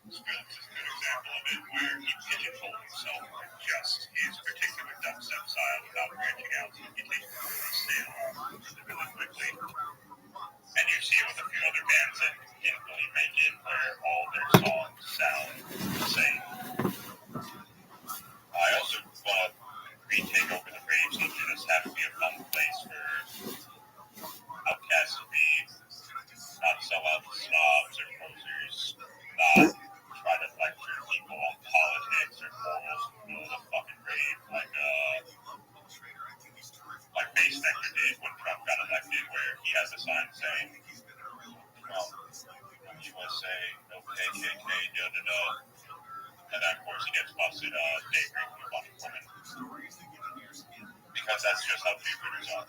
Skrillex is a good example of it, where he pigeonholed himself with just his particular dubstep style without branching out, so he takes it really stale really quickly. And you see it with a few other bands that didn't really make it, where all their songs sound the same. I also want to retake over the rage that there just have to be a fun place for outcasts to be, not sell out to snobs or posers, not try to lecture people on politics or morals in the middle of the fucking rave like Bassmaker did when Trump got elected, where he has a sign saying, Trump, USA, no KKK, da-da-da. And then, of course, he gets busted day raping a bunch of women. Because that's just how do-gooders are.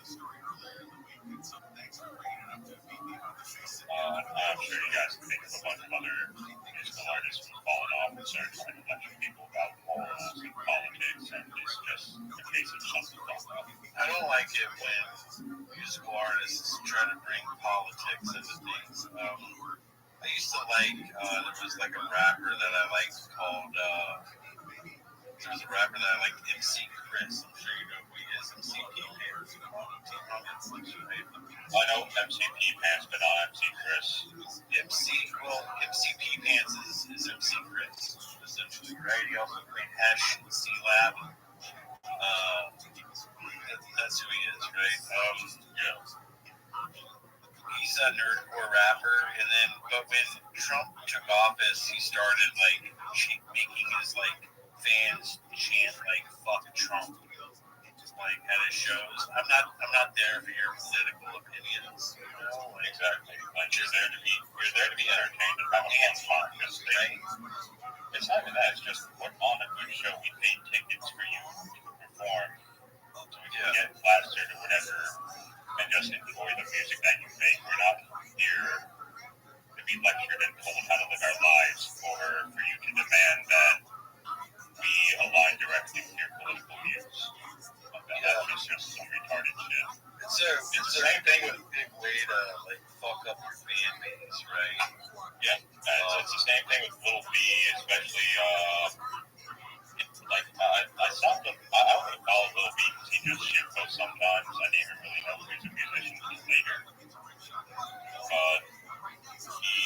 I'm sure you guys can think of a bunch of other musical artists who've fallen off and started trying to lecture people about morals and politics, and it's just a case of something falling off. I don't like it when musical artists try to bring politics into things. I used to like, there was like a rapper that I liked called, MC Chris. I'm sure you know who he is, MC Pants. I know MC Pants, but not MC Chris. MC Pants is MC Chris, essentially, right? He also played Hesh and C-Lab. That's who he is, right? Yeah. He's a nerdcore rapper, but when Trump took office, he started making his fans chant "fuck Trump" at his shows. I'm not there for your political opinions, you know? Exactly. You're there to be entertained and have fun. Right? It's not even that. It's just put on a good show. We paid tickets for you to perform, so we can get plastered or whatever, and just enjoy the music that you make. We're not here to be lectured and told how to live our lives, or for you to demand that we align directly with your political views. That's just some retarded shit. It's the same thing with a big way to fuck up your fan base, right? Yeah, it's the same thing with Little B, especially I stopped him. I wouldn't call it Little B because he just shitposts sometimes. I didn't even really know he was a musician until later. But he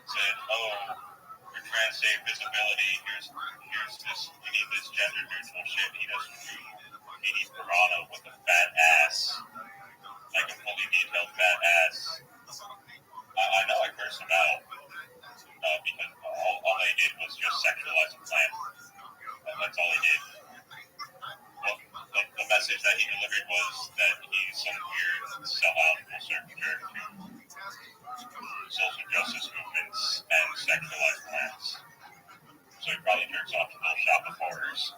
said, we're trying to save visibility. Here's this, we need this gender neutral shit. He doesn't do. He needs Piranha with a fat ass, like a fully detailed fat ass. I know I cursed him out because all they did was just sexualize a plant. That's all he did. Well, the message that he delivered was that he's some weird sellout researcher to social justice movements and sexualized plants. So he probably jerks off to little shop of horrors.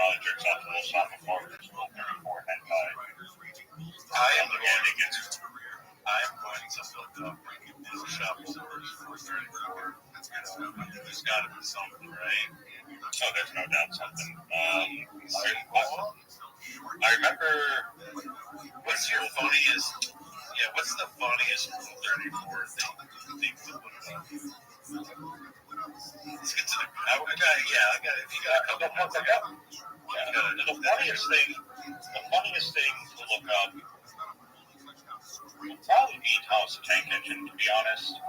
Rule 34 hentai. I am going to look up Little Shop of Horrors 434. There's got to be something, right? Oh, there's no doubt something. I remember. What's the funniest Rule 34 thing to look up? Let's get to the. I got it. You got a couple more to go. The funniest thing to look up would probably be Thomas the Tank Engine, to be honest.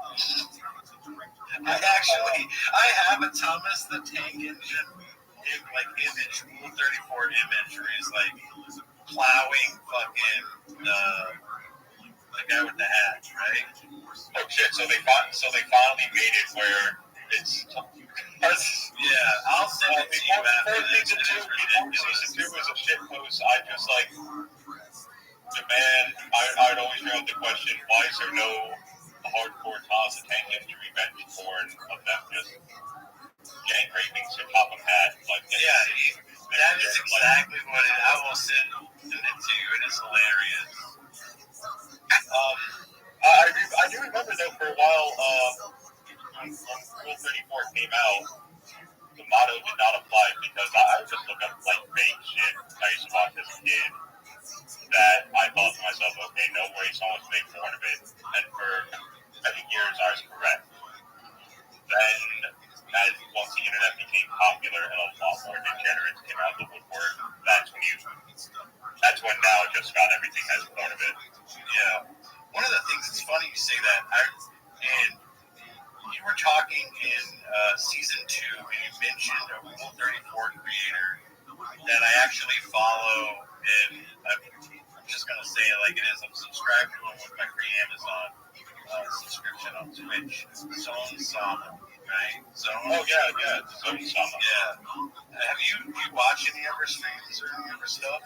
I have a Thomas the Tank Engine image, Rule 34 image, where he's plowing fucking the guy with the hat, right? Oh shit! So they finally made it where it's. Yeah, I'll send it to you after this. Season 2 was a shit post. I just demand. I'd always throw out the question: why is there no hardcore Thomas the Tank Engine revenge porn of them just motto did not apply because I would just look up like fake shit I used to watch as a kid that I thought to myself, okay, no way someone's making fun of it. And for many years I was correct. Then as once the internet became popular and a lot more degenerates came out of the woodwork, that's when now just about everything has porn of it. Yeah. One of the things that's funny you say that, and you were talking in season 2, and you mentioned a Rule 34 creator that I actually follow, and I'm just going to say it like it is. I'm subscribed to him with my free Amazon subscription on Twitch. Zone Sama, right? Zone. Oh, yeah. Zone Sama. Yeah. Have you watched any of her streams or any of her stuff?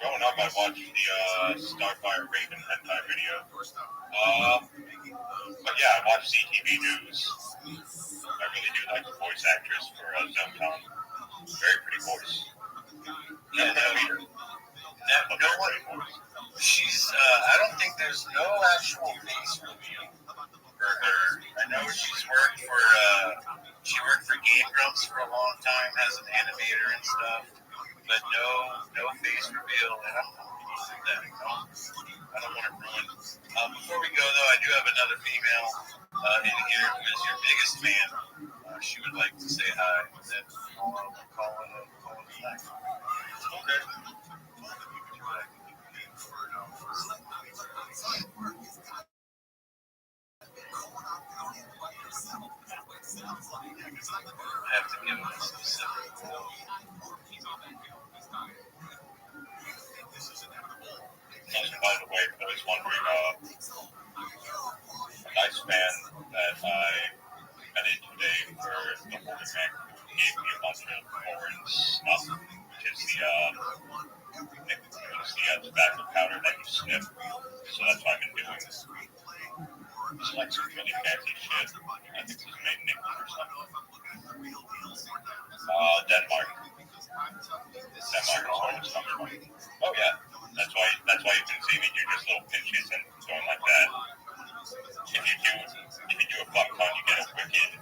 Growing up, I watched the Starfire Raven hentai video. But yeah, I watched CTV News. I really do like the voice actress for Zone Sama. Very pretty voice. Yeah, no one. She's. I don't think there's no actual face reveal for her. I know she's worked for. She worked for Game Grumps for a long time as an animator and stuff, but no face reveal. And I don't want to ruin. Before we go though, I do have another female in here who is your biggest fan. She would like to say hi. And then call it a night. Okay. I have to give him a specific role. And by the way, for those wondering, a nice man that I met in today for the Holy Man gave me a bunch of foreign snuff, which is the tobacco powder that you sniff. So that's what I've been doing. It's like some really fancy shit. I think this is made in England or something. Denmark. Denmark is where it's coming from. Oh yeah. That's why you can see me do just little pinches and going like that. If you do a fuck ton, you get a wicked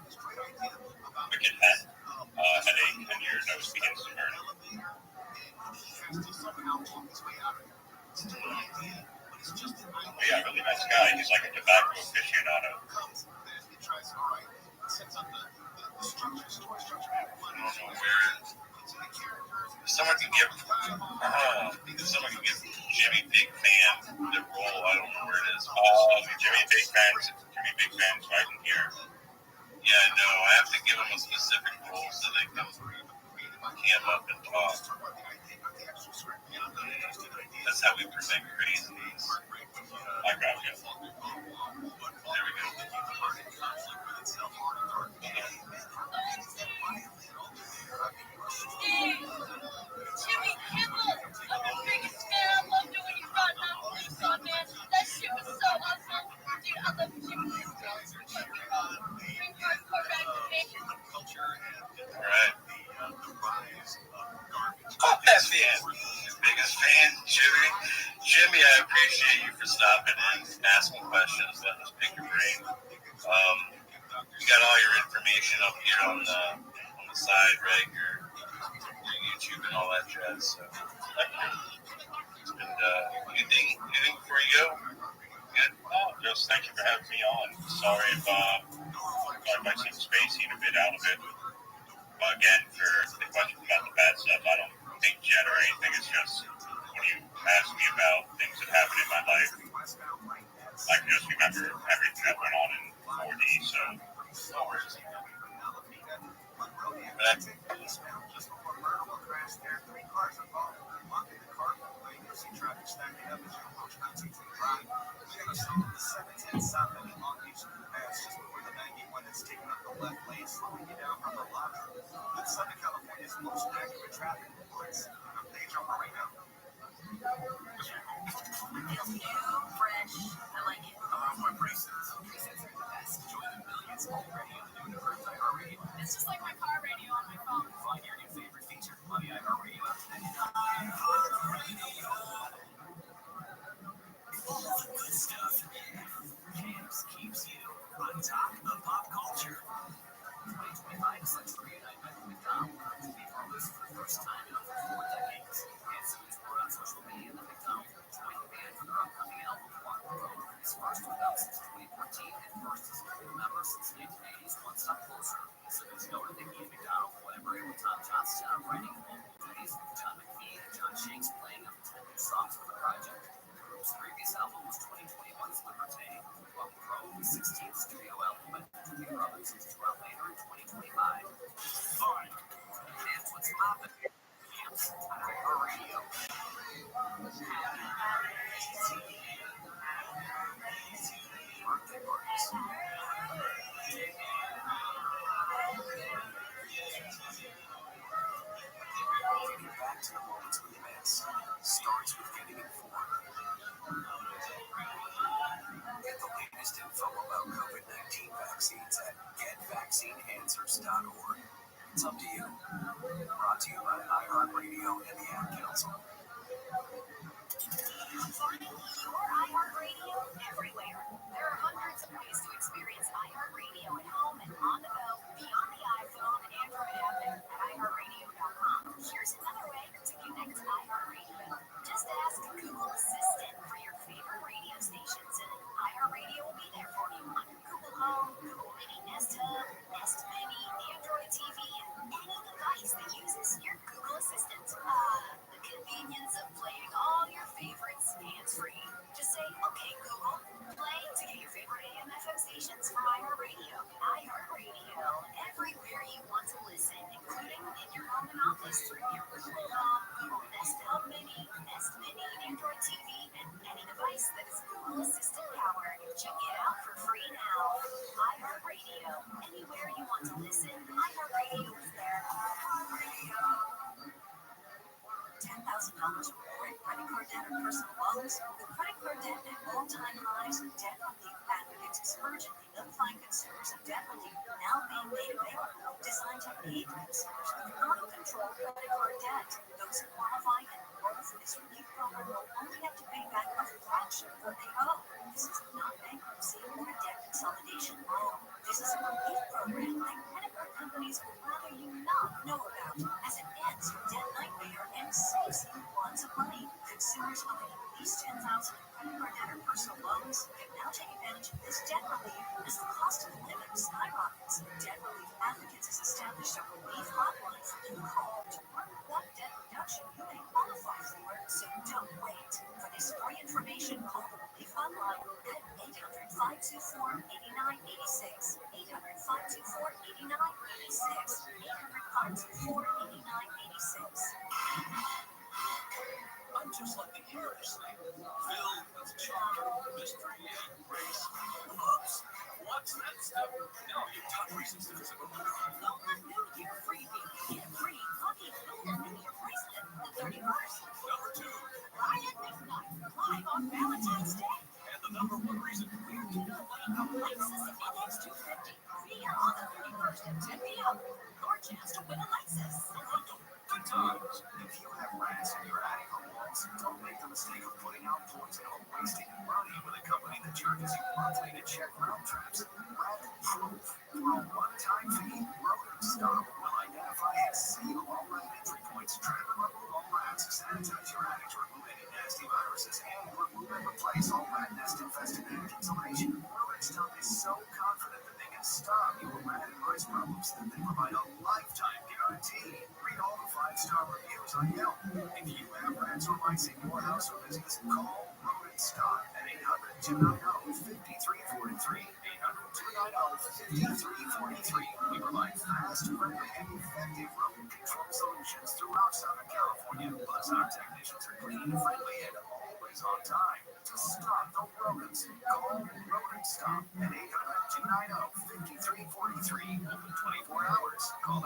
headache and your nose begins to burn. But yeah, really nice guy. He's like a tobacco aficionado. Someone can give Jimmy Big Fan the role. I don't know where it is. Jimmy Big Fan's right in here. Yeah, no, I have to give them a specific role so they can camp up and talk. That's how we prevent crazies. I got you. There we go. Jimmy Kimmel, I'm your biggest fan. I loved it when you brought Mindfulness on, man. That shit was so awesome. Dude, I love Jimmy Kimmel. Bring hardcore back to me. All right. Oh, that's the end. Biggest fan, Jimmy. Jimmy, I appreciate you for stopping in, asking questions, letting us pick your brain. You got all your information up here on the side, right? Your YouTube and all that jazz. So, and anything before you go? Good. Oh, just thank you for having me on. Sorry if I seem spacey and a bit out of it. But again, for the question about the bad stuff, I don't think jet or anything. It's just when you ask me about things that happened in my life, I can just remember everything that went on in 4D. So, no worries. It's just like my car radio on my phone. Find your new favorite feature on the iHeartRadio app. All the good stuff. Camps keeps you on top of pop culture. answers.org. It's up to you. Brought to you by iHeartRadio and the Ad Council. Find your iHeartRadio everywhere. There are hundreds of ways to experience iHeartRadio at home and on the go beyond the iPhone, Android app, and iHeartRadio.com. Here's another way to connect to iHeartRadio. Just ask Google Assistant for your favorite radio stations, and iHeartRadio will be there for you on Google Home, Google Mini Nest Hub, Nest Mini, Android TV, and any device that uses your Google Assistant. The convenience of playing all your favorites hands-free. Just say, okay, Google, play to get your favorite AM FM stations from iHeartRadio. iHeartRadio, everywhere you want to listen, including in your home and office through your Google Home, Google Nest Hub Mini, Nest Mini, Android TV, and any device that is Google Assistant powered. Check it out for free now. iHeartRadio, anywhere you want to listen, iHeartRadio is there. $10,000 or more in credit card debt or personal loans. With credit card debt at all-time highs, Debt Relief Advocates is urgently notifying consumers of debt relief now being made available, designed to aid consumers with out-of-control credit card debt. Those who qualify and enroll for this relief program will only have to pay back a fraction of what they owe. This is not bankruptcy or a debt consolidation loan. This is a relief program that credit card companies would rather you not know about, as it ends your debt nightmare and saves you lots of money. Consumers owing at least $10,000 in credit card debt or personal loans can now take advantage of this debt relief as the cost of living skyrockets. Debt Relief Advocates has established a relief hotline for you to call to work with what debt reduction you may qualify for, so don't wait. For this free information, call the relief hotline at 800-524-8986, 800-524-8986, 800-524-8986. I'm just like the air you sleep, filled with charm, mystery, and grace. Oops, what's that stuff? Now your touch resistance is a Lola New Year freebie. Get a free lucky Lola New Year bracelet the 31st. Number 2, Riot Midnight, live on Valentine's Day. and the number 1 reason we do not let A Lexus EX 250 free on the 31st at 10 p.m. Your chance to win a Lexus. good times. If you have rats in your attic or walls, don't make the mistake of putting out poison or wasting money with a company that charges you monthly to check round traps. Rat proof. For a one-time fee, Rodent Stop will identify and seal all rat entry points, trap and remove all rats, sanitize your attic to remove any nasty viruses, and remove and replace all rat nest infested attic insulation. Rodent Stop is so confident that they can stop your rat and mice problems that they provide a lifetime guarantee. Read all the 5-star reviews on Yelp. If you have rats or mice in your house or business, call Rodent Stop at 800-290-5343. 800-290-5343. We provide fast, friendly, and effective rodent control solutions throughout Southern California. Plus, our technicians are clean, friendly, and always on time. To stop the rodents, call Rodent Stop at 800-290-5343. Open 24 hours. Call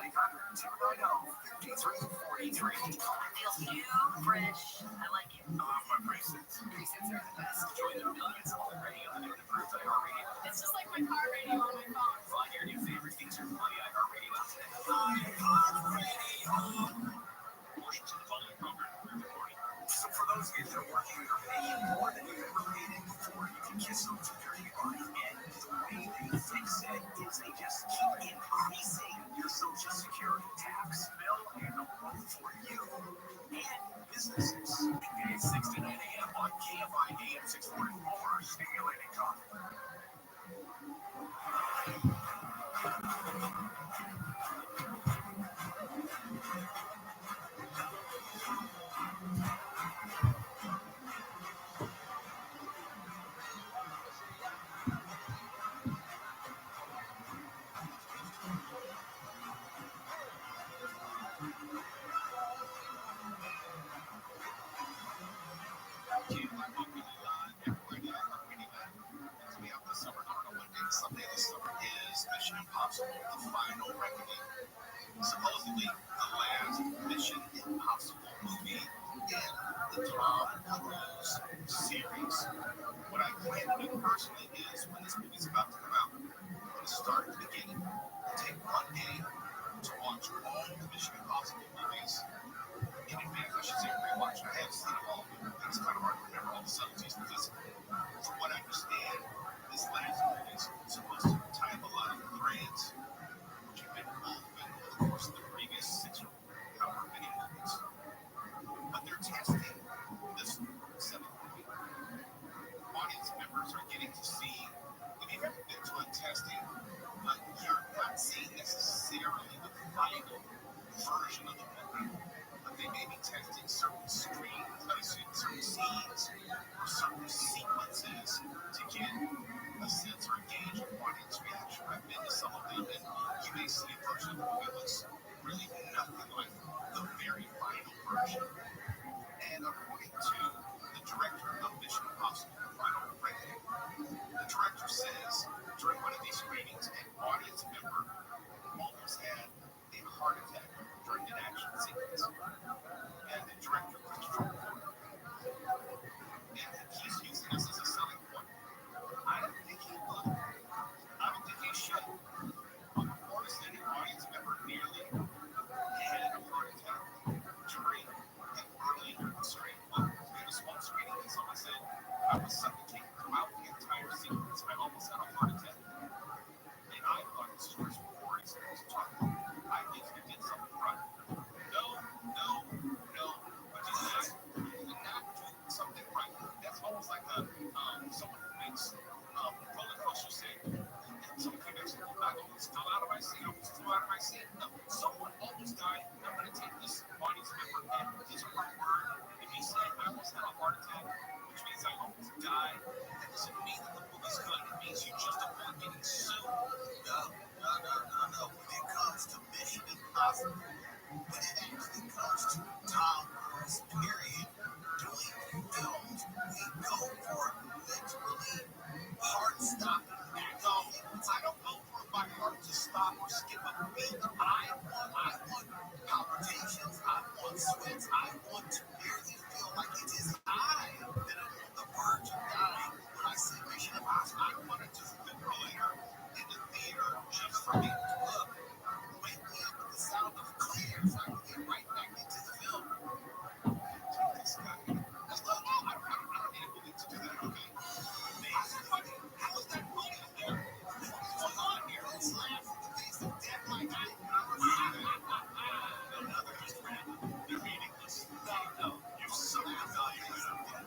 800-290-5343. Feels new, fresh. I like it. I love my bracelets. Bracelets are the best. Join the millions already on the approved iHeartRadio. It's just like my car radio on my phone. Find your new favorite feature on the iHeartRadio app today. Portions of the following program are recorded. So for those of you that are working or paying more than you've ever paid in before, you can kiss them to dirty money. And the way they fix it is they just keep increasing your Social Security tax bill and the one for you and businesses. Weekdays 6 to 9 a.m. on KFI AM 644, stimulating talk. Sunday this summer is Mission Impossible, the final reckoning. Supposedly the last Mission Impossible movie in the Tom Cruise series. What I plan to do personally is when this movie's about to come out, I'm going to start at the beginning, take one day my seat. I almost flew out of my seat. No, someone almost died. I'm going to take this audience member at his word. If he said I almost had a heart attack, which means I almost died, that doesn't mean that the movie's good. It means you just avoid getting sued. No. When it comes to Mission Impossible, when it actually comes to Tom Cruise, period, doing films, we go for literally heart-stopping acting. I don't go for my heart to stop or skip a beat. I want palpitations. I want sweats. I want to merely feel like it is I that am on the verge of dying. When I see Mission Impossible, I want to just defibrillator in the theater just for me to look. Wake me up with the sound of clear so I can get right back into the film. This guy. That's not all. I don't need a movie to do that, okay? How is that funny up there? What's going on here? Who's laughing in the face of death like I am? No, they're just random. They're meaningless. No. You suck the value of it.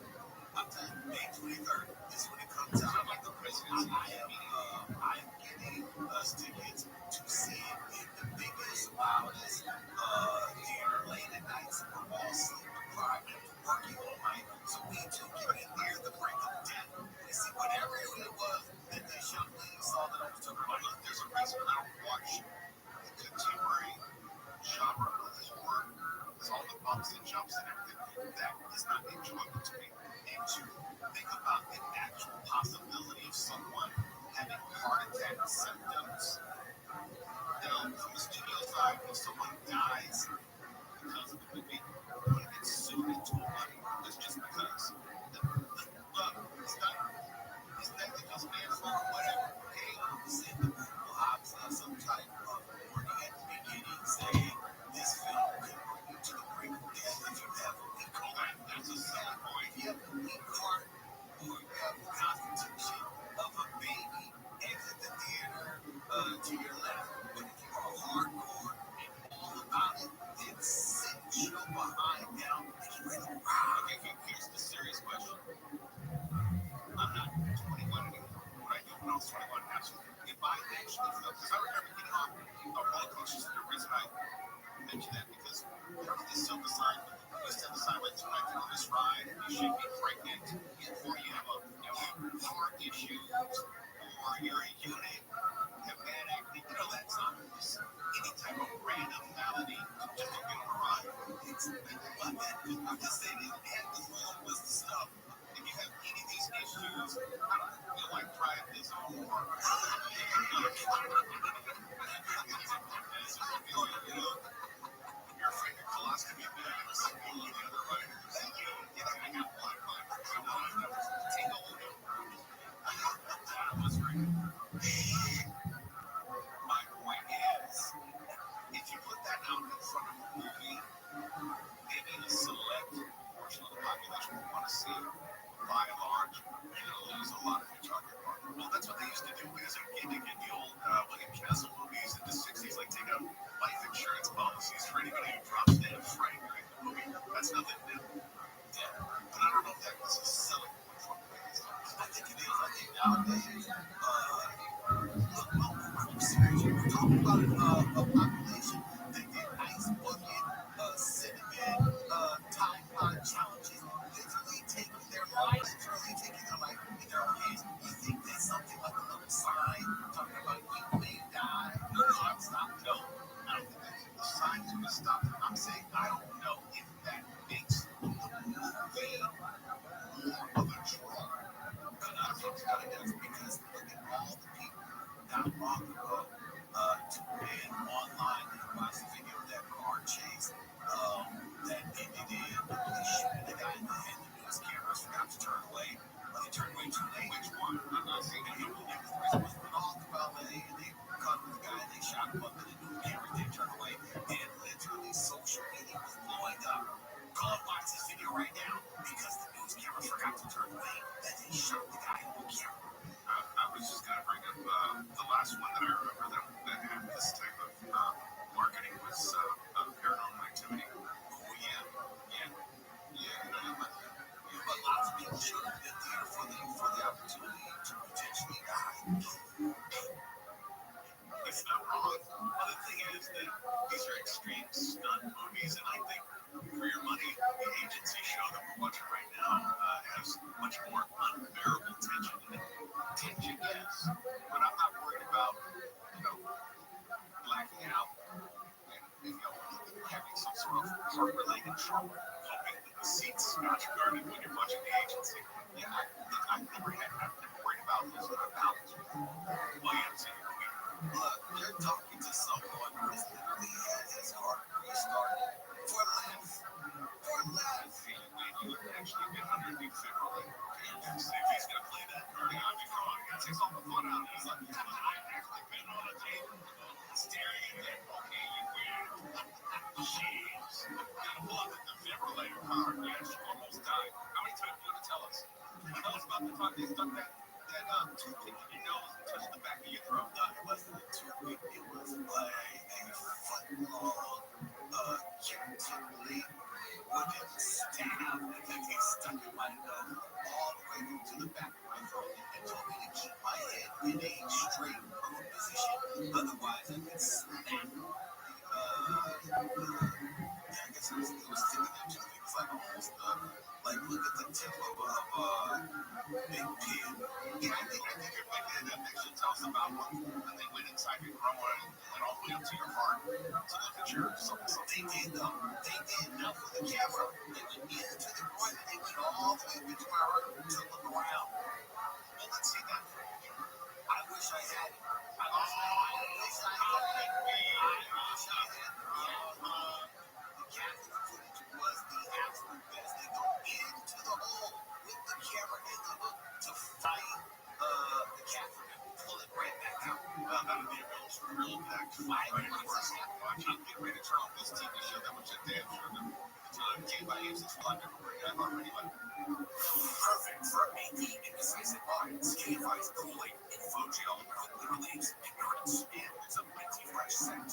I'm telling you, May 23rd, this is when it comes out. I'm like the president. I am getting us tickets to see it in the biggest, loudest theater late at night. So we're all sleep deprived and working all night. So we too get in near the brink of death. You see, whatever it was that this young lady saw that I was talking about, look, there's a reason I don't watch the contemporary genre of this horror. There's all the bumps and jumps and everything. That is not enjoyable to me. And to think about the actual possibility of someone having heart attack symptoms. Now, from the studio side, when someone dies because of the movie, you want to get sued into a money. It's just because. Look, it's not because manslaughter or whatever. Okay, say the movie will have some type of warning at the beginning saying this film could bring you to the brink of death if you have a weak heart. That's a sad point. If you have a weak heart or you have the constitution of a baby, exit the theater to your left. But if you are hardcore and all about it, then sit your behind down and you're in the rock. Okay, here's the serious question. I'm not 21 anymore. What I did when I was 21, absolutely. If I actually felt, because I remember getting off a roller coaster, the reason I mention that because you know this silver sign, you set the sign right tonight on this ride, you should be pregnant, or you have heart issues, or you're a unit, have bad acne, you know that's not just any type of random malady, just don't get on a ride. I'm just saying it had the long list of stuff. If you have any of these issues, I don't feel like trying this or you're afraid of colostomy bags. All of the other right. Thank you. Yeah, I got one. Take a look. That was great. My point is, if you put that out in front of a movie, maybe a select portion of the population will want to see it. By and large, you're going to lose a lot of your target market. Well, that's what they used to do as a kid in the old William Castle movies in the 60s, like take out life insurance policies for anybody who drops dead Frank during the movie. That's nothing new. Yeah. But I don't know if that was a selling point for movies. I think it is. I think nowadays, we're talking about a population that did ice bucket, cinnamon, time line challenges, literally taking their life in their own hands. You think there's something like a little sign talking about you may die, your heart stop? No, I don't think that the sign is going to stop. I'm saying I don't know if that makes the movie more of a draw. But I think it kind of does because look at all the people not long ago to ban online extreme stunt movies, and I think for your money, the agency show that we're watching right now has much more unbearable tension in it. Tension, yes, but I'm not worried about, blacking out and having some sort of heart-related trauma, hoping that the seat's scotch guarded when you're watching the agency. Yeah, I've never worried about this balance with Williams in your week. Look, you're talking to someone who has literally had his heart restarted for less. You would actually get under new defibrillator. Okay, see if he's gonna play that. I'd be wrong. It takes all the fun out. He's like, I've actually been on a table staring at that. Okay, you win. Jeez. Gotta pull out the defibrillator card. Yes, you almost died. How many times do you want to tell us? Tell us about the time they stuck that toothpick in your nose and touched the back of your throat. No, it wasn't a toothpick. It was like a foot-long, gently wooden stab that they stuck in my nose all the way to the back of my throat and told me to keep my head in a straight prone position. Otherwise, I could snap. I guess it was sticking there too. It was like almost like look at the tip of a big pin. Yeah, I think you're thinking that picture tells about when they went inside your groin and went all the way up to your heart to look at your so they did now for the camera. They went into the groin and they went all the way up into my heart to look around. Well, let's see that. I wish I had it. I wish I had it. The Catholic footage was the absolute best. They go into the hole with the camera in the hook to find the Catholic and pull it right back out. That would be a real packed 5 minutes. I'm getting ready to turn off this TV show that was just damn sure that came by AMC Squad. Perfect for making indecisive minds. KFI's cooling info gel quickly relieves ignorance and it's a minty fresh scent.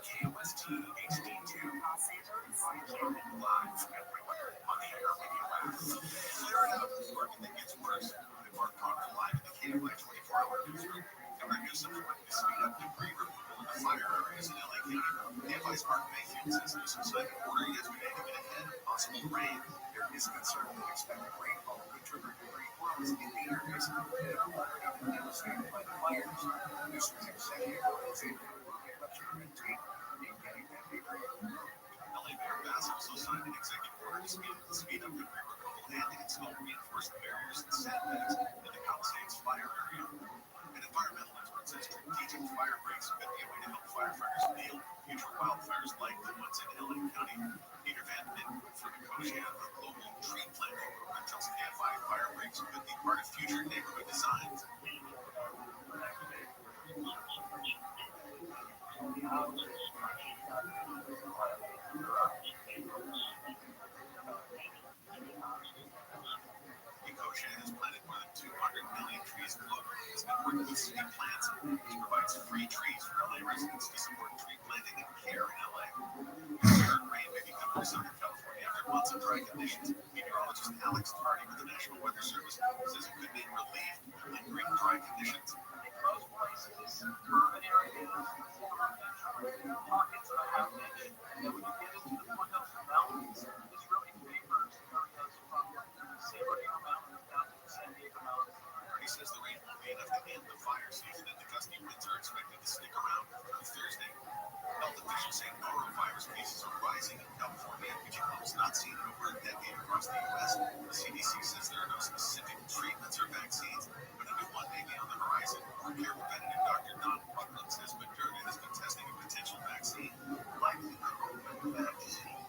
KOST HD2 Los Angeles live everywhere on the iHeartRadio app. Clear it out before everything gets worse. With Mark Parker live in the KFI 24-hour newsroom. Cover news support to speed up debris removal in the fire areas in LA County. KFI's Mark Mayfield says there's some sudden order yesterday to get ahead of possible rain. There is concern that expected rainfall could trigger debris flows in the areas that are already been devastated by the fires. News executive organization will get much of a take in getting that debris. LA Mayor Bass also signed an executive order to speed up debris removal and to install reinforced barriers and sandbags in the Palisades fire area. An environmental expert says strategic fire breaks could be a way to help firefighters deal with future wildfires like the ones in LA County. Peter Van Den for Nicosia, a global tree planting program, tells KFI fire breaks could be part of future neighborhood designs. Nicosia has planted more than 200 million trees globally. It's been working with city plants, which provides free trees for LA residents to support tree planting and care in LA. Rain may be coming to Southern California after months of dry conditions. Meteorologist Alex Tardy with the National Weather Service says it could mean relief from lingering dry conditions. In most places, urban areas, pockets of happening, and when you get into the foothills and mountains, this really favors areas from San Bernardino Mountains down to the San Diego Mountains. He says the rain won't be enough to end the fire season, and the gusty winds are expected to stick around through Thursday. Health officials say norovirus cases are rising in California, which is not seen in over a decade across the U.S. The CDC says there are no specific treatments or vaccines, but a new one may be on the horizon. Care preventative Dr. Don Buckland says Moderna has been testing a potential vaccine, likely the COVID vaccine.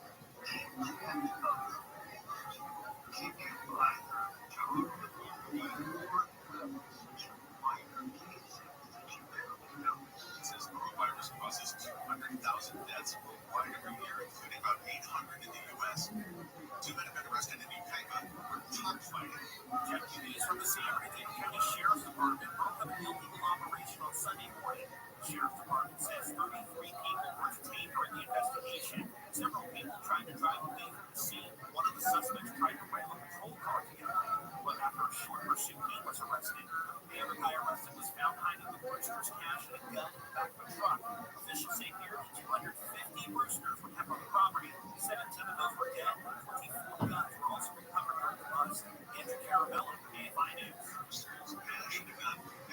Says coronavirus causes 200,000 deaths worldwide every year, including about 800 in the U.S. 2 men have been arrested in New Haven for cockfighting. Deputies from the San Bernardino County Sheriff's Department broke up an illegal operation on Sunday morning. The Sheriff's Department says 33 people were detained during the investigation. Several people tried to drive away from the scene. One of the suspects tried to ram a patrol car together, but after a short pursuit, he was arrested. The other guy arrested was found hiding the boosters, cash, and a gun in the back of a truck. Official say nearly 250 roosters were kept on the property. 17 of those were dead. 24 guns were also recovered during the bust. Andrew Carabello, AFI News.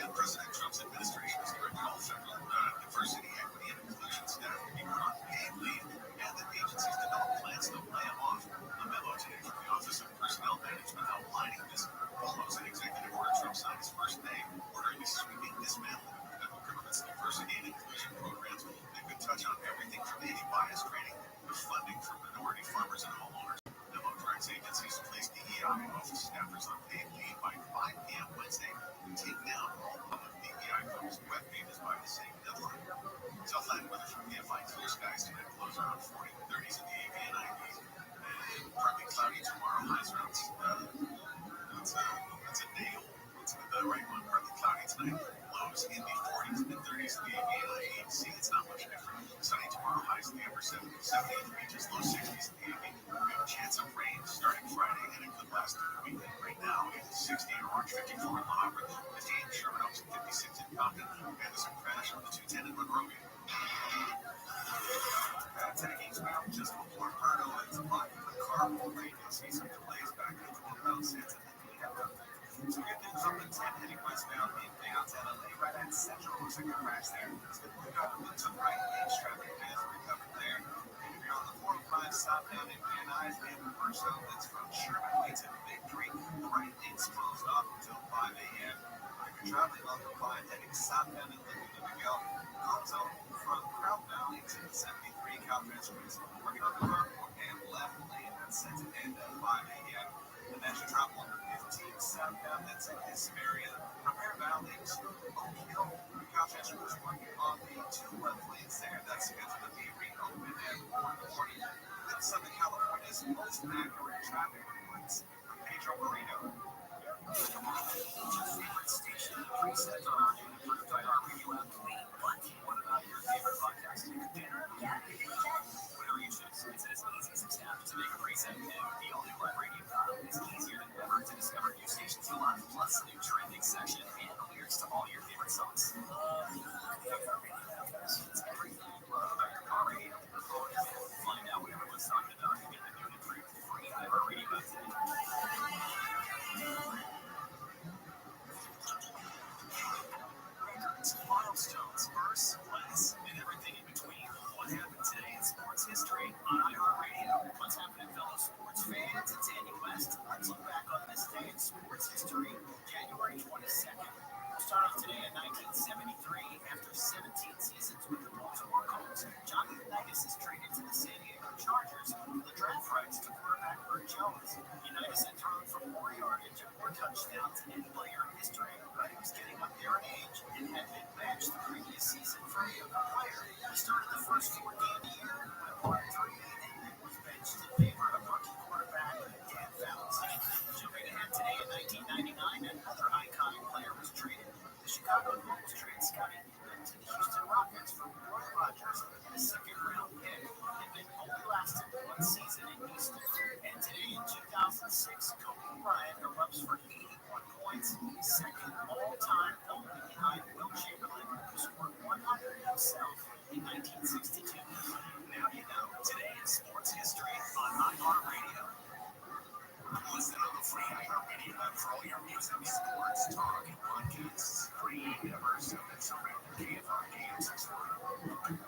And President Trump's administration has directed all federal diversity, equity, and inclusion staff to be put on paid leave, and that agencies develop plans to lay them off. A memo today from the Office of Personnel Management outlining this follows an executive order Trump signed his first day, ordering a sweeping dismantling of federal government's diversity and inclusion programs that could touch on everything from anti-bias training to funding for minority farmers and homeowners. Memo directs agencies to place DEI office staffers on paid leave by 5 p.m. Wednesday and take down all public DEI-focused web pages by the same deadline. Southland weather from PFI clear skies tonight, lows around 40 to 30s in the 80s and 90s. And partly cloudy tomorrow, highs around that's a day old. It's the right one. Partly cloudy tonight, lows in the 40s and 30s in the 80s and 90s. See, it's not much different. Sunny tomorrow, highs in the upper 70s, 70 beaches, low 60s in the 80s. We have a chance of rain starting Friday, and it could last through the weekend. Right now, it's 60 in Orange, 54 in La Habra, 58 in Sherman Oaks, and 56 in Compton. And there's a crash on the 210 in Monrovia. Taking out just before Puerto Vallarta, the carpool lane, you'll see some delays back up to about Santa Ana. So get things up at 10 heading westbound in downtown LA, right at Central. Looks like a crash there. We got a to right edge traffic has recovered there. And if you're on the 405 southbound in Van Nuys and reverse out, that's from Sherman Way to Victory. The right lane's closed off until 5 a.m. If you're traveling on the line heading southbound in Laguna Miguel, also from Crown Valley to the 73 Caltrans Streets, working on the carpool and left lane that's set to end at 5 a.m. And as you travel on the 15 southbound, that's in Hesperia, from Bear Valley to Oak Hill, Caltrans Streets working on the two left lanes there. That's scheduled to be reopened at 4:40. That's Southern California's most accurate traffic reports. I'm Pedro Marino. What's your favorite station? Reset on an approved iHeartRadio app. What? What about your favorite podcast? Yeah. Whatever you choose, it's as easy as a tap to make a preset new. The all-new Live Radio app is easier than ever to discover new stations you love, plus a new trending section and the lyrics to all your favorite songs. The iHeartRadio podcast. It's everything you love about your car radio. Find out what everyone's talking about and get the new and improved free iHeartRadio app today. Milestones, firsts, last, and everything in between. What happened today in sports history on iHeartRadio? What's happening, fellow sports fans? It's Andy West. Let's look back on this day in sports history, January 22nd. We'll start off today in 1973. After 17 seasons with the Baltimore Colts, Johnny Unitas is traded to the San Diego Chargers for the draft rights to quarterback Burt Jones. Unitas had thrown for more yardage and more touchdowns than any player in history, but he was getting up there in age and had been benched the previous season for a younger player. He started the first 4 games of the year, went 1-3, and then was benched in favor of rookie quarterback Dan Fouts. Jumping ahead today in 1999, another iconic player was traded. The Chicago Bulls traded Scottie Pippen to the Houston Rockets for Roy Rogers and a second-round pick. Pippen only lasted 1 season in Houston. And today in 2006, Kobe Bryant erupts for 81 points, second all-time only behind Will Chamberlain, who scored 100 himself in 1962. Now you know, today in sports history on iHeartRadio. Listen on the free iHeartRadio app for all your music, sports, talk, and podcasts. Free never so around KFR AM 640.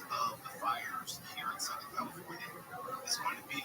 Of the fires here in Southern California is going to be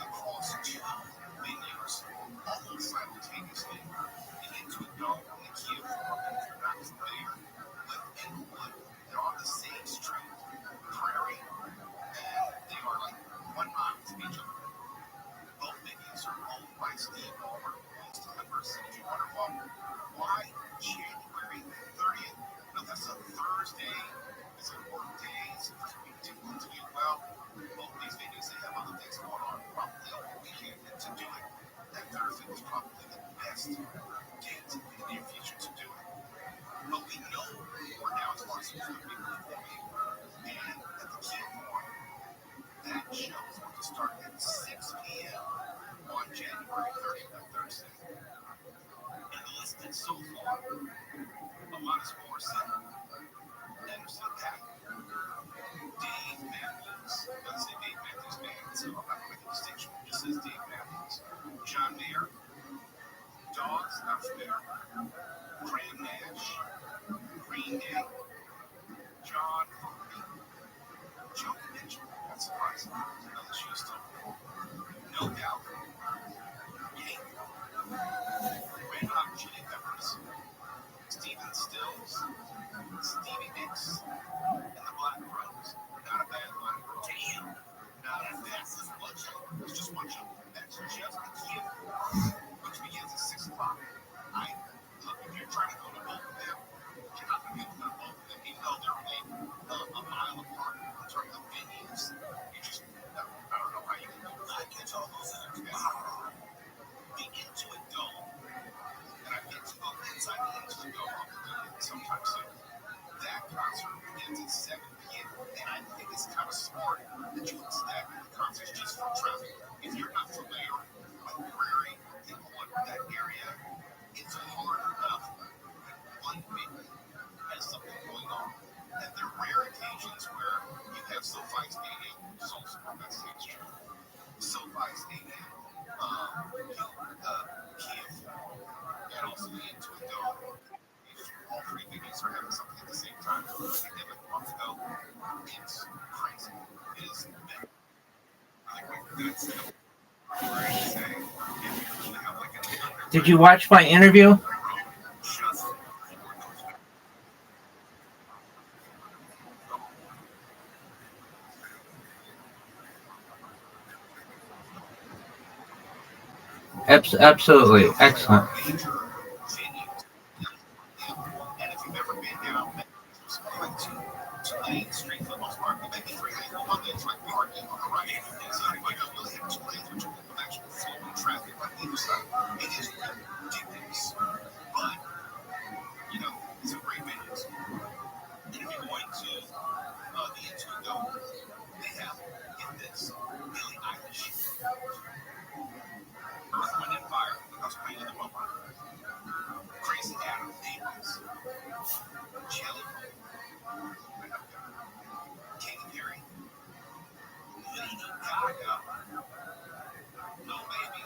The show is going to start at 6 p.m. on January 30th and Thursday. And the list is so far. Alanis Morissette, Anderson Paak, Dave Matthews, doesn't say Dave Matthews Band, so I'm not going to make a distinction. It just says Dave Matthews. John Mayer, Dogs House Bear, Graham Nash, Green Day, John Fogerty, Joni Mitchell, that's surprising. Now that she was still No Doubt, Kate, Red Hot Chili Peppers, Stephen Stills, Stevie Nicks, and the Black Crowes. Not a bad Black Crowes. Damn. Not a bad one show. It's just one show. That's just the kid, which begins at 6 o'clock. Look, if you're trying to go to both of them, you're not going to be able to go to both of them, even though they're only a mile apart in terms of venues. You just, I don't know how you can do it. I catch all those out. The Intuit Dome, and I've yet to go inside the Intuit Dome sometime soon. That concert begins at 7 p.m. And I think it's kind of smart that you would stagger the concerts just for traffic. If you're not familiar with Prairie and that area, it's hard enough when one venue has something going on. And there are rare occasions where you have SoFi Stadium, which is also on that same street. SoFi Stadium, Kiev, and also the Intuit Dome. All three venues are having something at the same time. I think they did it a month ago. It's crazy. It is really quick. Did you watch my interview? Absolutely. Excellent. And if you've ever been down like to Main Street for the most part, you may be free to go on the like parking on the right. And so you might not really have 2 lanes, which will actually slow down traffic on either side. It is ridiculous. But, you know, it's a great venue. And if you're going to the Intuit Dome, they have, get this, Billie Eilish, Earth, Wind, and Fire, because we're in the moment. Crazy Adam Davis, Jelly, Katy Perry, Lady Gaga, Lil Baby,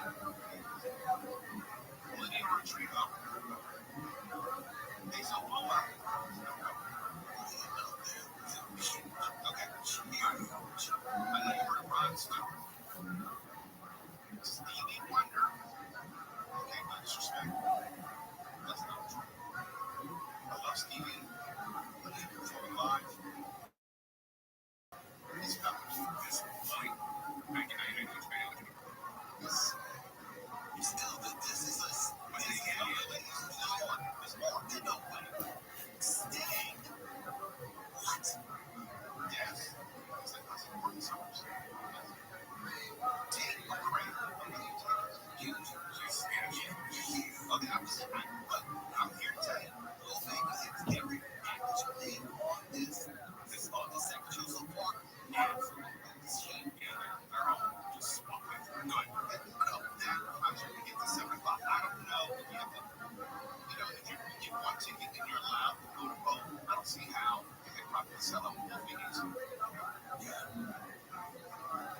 Olivia Rodrigo, Hazel Moa. Okay, I know you heard of Rod Stewart, Stevie Wonder. Okay, no disrespect. That's not true. I love Stevie. But he performing live. He's got this point. 1999 still the this is us. There's more. There's no way. Sting. What? Yes. It's like that's important songs. Take a break. Okay, I'm here to tell you. Lil Baby is every actually on this second show so far. Absolutely. They're all just smoking. Good. That concert begins at 7 o'clock. I don't know if you have to, if you want to get in your allowed to go to both. I don't see how you can probably sell out both venues.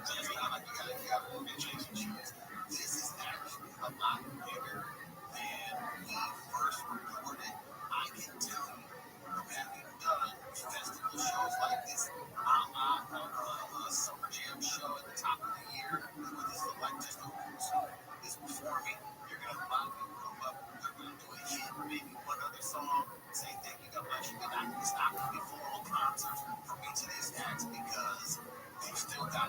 So you feel like you got a Jason shows. This is actually a lot bigger than we first recorded. I can tell you from having done festival shows like this, Summer Jam show at the top of the year, where this is like just is performing. You're going to have a lot of people come up, they're going to do a hit, maybe one other song, say thank you, God bless you, and it's not going to be full-on concerts from each of these acts because they still got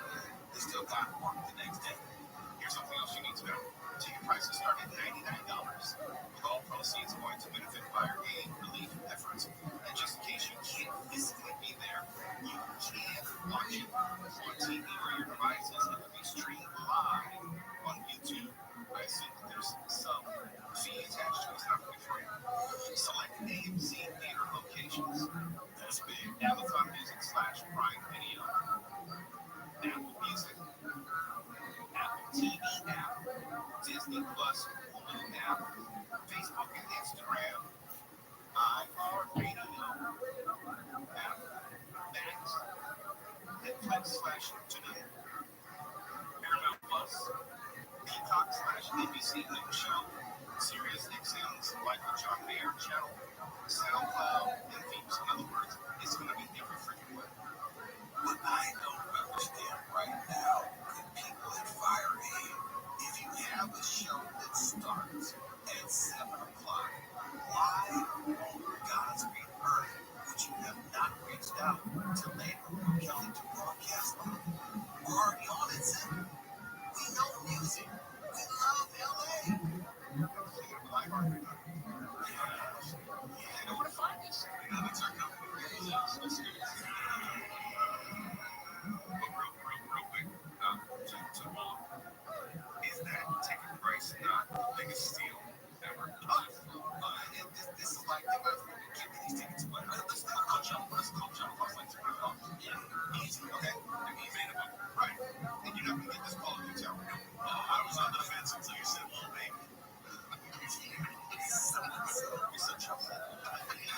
work the next day. Here's something else you need to know. Ticket prices start at $99, with all proceeds going to benefit fire aid relief efforts. And just in case you can't physically be there, you can watch it on TV or your devices. It will be streamed live on YouTube. I assume that there's some fee attached to it. It's not going to be free. Select AMC theater locations. That's big. Amazon Music /Prime Video. Apple Music. Disney Plus, Hulu app, Facebook and Instagram, iHeartRadio app, Max, Netflix/Tonight, Paramount Plus, Peacock/ABC News Show, Sirius XM's Michael John Mayer channel, SoundCloud, and Veeps. In other words, it's going to be every freaking way. What I don't understand right now, good people at Fire Aid, if you have a show that starts at 7 o'clock, why on God's green earth would you have not reached out to Labor or Kelly to broadcast live? We're already on at 7. We know music. We love LA. I know where to find this. That's our company. Real quick, to Mom, is that ticket price not the biggest steal ever? This is like, give me these tickets. Let's call jump. Let's call jump. Yeah, easy, okay? Easy. Right. And you're not going to get this call in your town. I was on the fence until you said, well, baby. You're such a fool. You're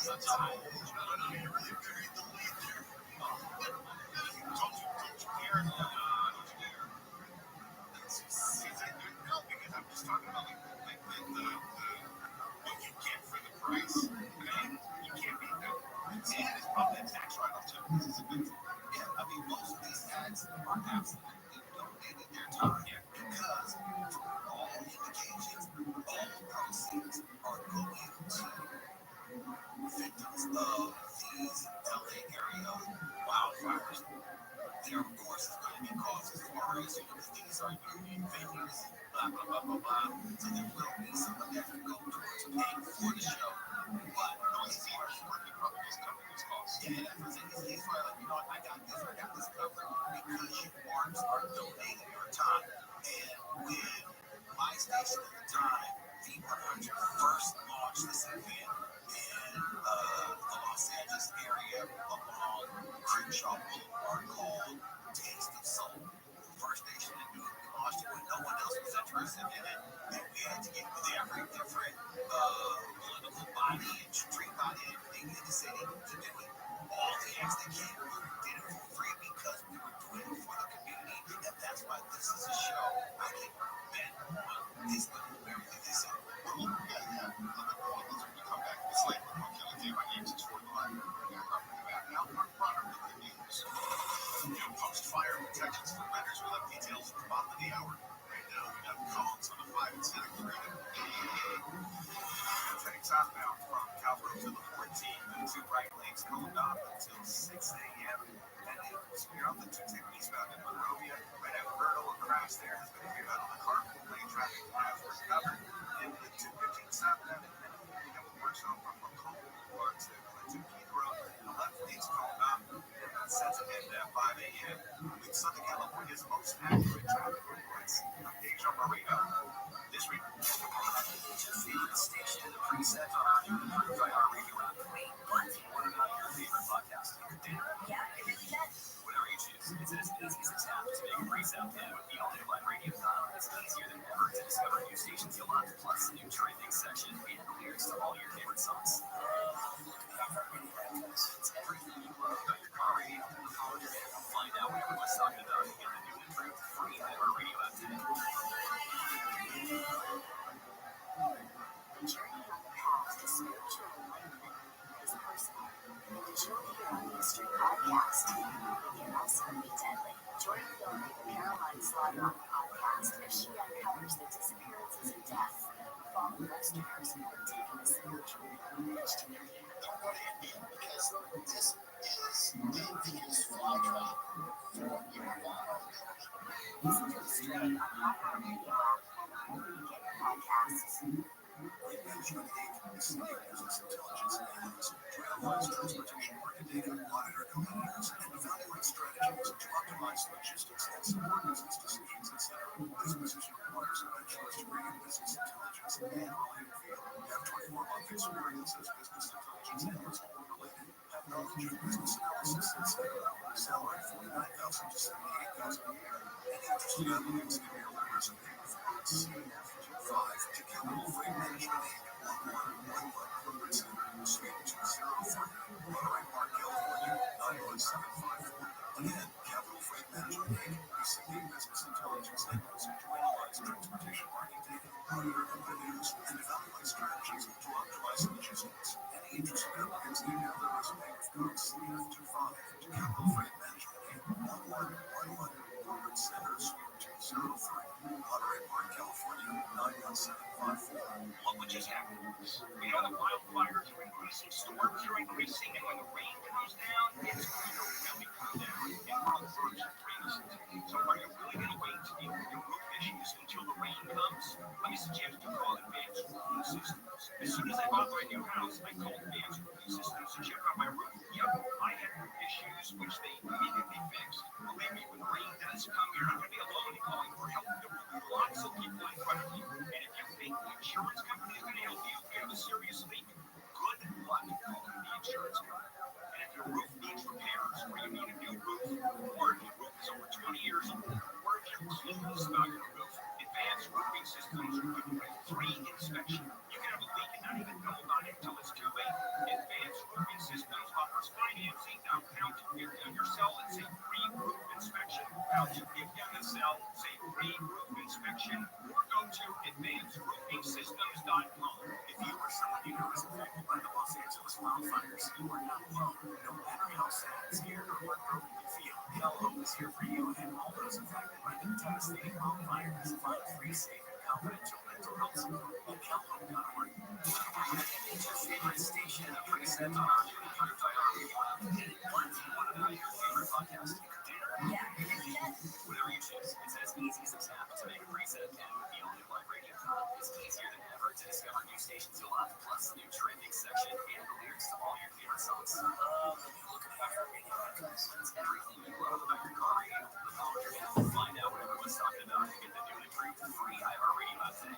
such a fool. You really buried the lead there. Don't you care? Don't you dare. No, because I'm just talking about like what you get for the price. I mean, you can't beat that. And it's probably a tax write-off too. This is a good thing. Yeah, I mean, most of these ads are absolutely donating their time. Yeah. Because all indications, all proceeds are going to victims of these LA area wildfires. There, of course, is going to be costs as far as, these are union venues, blah, blah, blah, blah, blah. So there will be some of that to go towards paying for the show. But noise teams working probably just cover those costs. Yeah, that's what I'm saying. He's like, you know what, I got this covered because you are donating your time. And when my station at the time, V100 first launched this event in the Los Angeles area along Crenshaw Boulevard called Taste of Soul. First station to do it, we launched it when no one else was interested in it. And we had to get with every different political body and street body and everything in the city to do it. All the acts that came, we did it for free because we were doing it for the community. And that's why this is a show I can bet on this little everything they said. Well, yeah. When we come back, it's like, okay, my name's just for the line. Now we're running with the news. Post-fire protections for renters. We'll have details at the bottom of the hour. Right now, we got cones on the 5 and 10 freedom. Heading southbound from Calvert to the 14, the 2 right lanes going off until 6 a.m. And you're on the 210 eastbound in Monrovia. Right at Myrtle, a crash there has been cleared out on the carpool lane. Traffic miles were covered. In the 215 southbound in Minnesota, we have a workshop from Macomb Boulevard to Clinton Keith Road. The left lane's going off. And sets ahead at 5 a.m. with Southern California's most accurate traffic reports. I'm Deja Marino. This week, your favorite station in the preset on our new improved iHeartRadio app. Wait, what? What about your favorite podcast? Yeah, I really does. Whatever you choose, it's as easy as a tap to make a preset. And with the all-new Liferadio dial, it's easier than ever to discover new stations you'll love, plus a new trending section and lyrics to all your favorite songs. It's everything you love about your car radio. Find out what everyone's talking about and get the new improved free iHeartRadio app today. Journey on the path to spiritual enlightenment is personal. Join your own history podcast. It can also be deadly. Join filmmaker Caroline Slaughter on the podcast as she uncovers the disappearances and deaths of all the Westerners who have taken a spiritual pilgrimage to India. Don't go to India because this is the Venus flytrap for your environment. Listen to the story on iHeartRadio app and wherever you get your podcasts. Great Management Inc. is leading business intelligence analysts to analyze transportation market data, monitor competitors, and evaluate strategies to optimize logistics and support business decisions, etc. This position requires a bachelor's degree in business intelligence and related field. Have 24-month experience as business intelligence analyst or related. Have knowledge of business analysis, etc. Salary $49,000 to $78,000 a year. Any interested applicants give me your resume 917-5 to Capital Freight Management Inc. 1111 Corporate Center, Suite 203, Monterey Park, California, 91754. Again, Capital Freight Management Inc. Receiving business intelligence signals to analyze transportation market data, monitor competitors, and evaluate strategies to optimize logistics. Any interested applicants email their resume with code CF25 to Capital Freight Management Inc. 1111 Corporate Center, Suite 203, Monterey Park, California, 91754. Look what just happened. We know the wildfires are increasing, storms are increasing, and when the rain comes down, it's going to really come down in all sorts of reasons. So are you really going to wait to deal with your roof issues until the rain comes? Let me suggest you call Advanced Roofing Systems. As soon as I bought my new house, I called Advanced Roofing Systems to check out my roof. Yep, I had roof issues, which they immediately fixed. Believe me, when rain does come, you're not going to be alone in calling for help. There will be lots of people in front of you. And if you think the insurance company is going to help you if you have a serious leak, good luck calling the insurance company. And if your roof needs repairs, or you need a new roof, or if your roof is over 20 years old, or if you're clueless about your roof, Advanced Roofing Systems will give you a free inspection. You can have a leak and not even know about it until it's too late. Advanced Roofing Systems offers financing, down penalty if on your cell, and say free roof inspection. Penalty if on the cell, say free roof inspection, or go to advancedroofingsystems.com. If you or someone you know is affected by the Los Angeles wildfires, you are not alone. No matter how sad, scared, or heartbroken you feel, Cal Hope is here for you and all those affected by the devastating wildfires. Find free, safe, and confidential mental health support at calhope.org. It's your favorite station, a preset on our new approved IRB. Want to know your favorite podcast? Yeah. Whatever you choose, it's as easy as a tap to make a preset account with the all-new Live Radio. It's easier than ever to discover new stations you'll love, plus the new trending section and the lyrics to all your favorite songs. Look at iHeartRadio podcast. It's everything you love about your car radio. The power of it. Find out what everyone's talking about and get the new and improved free iHeartRadio app today.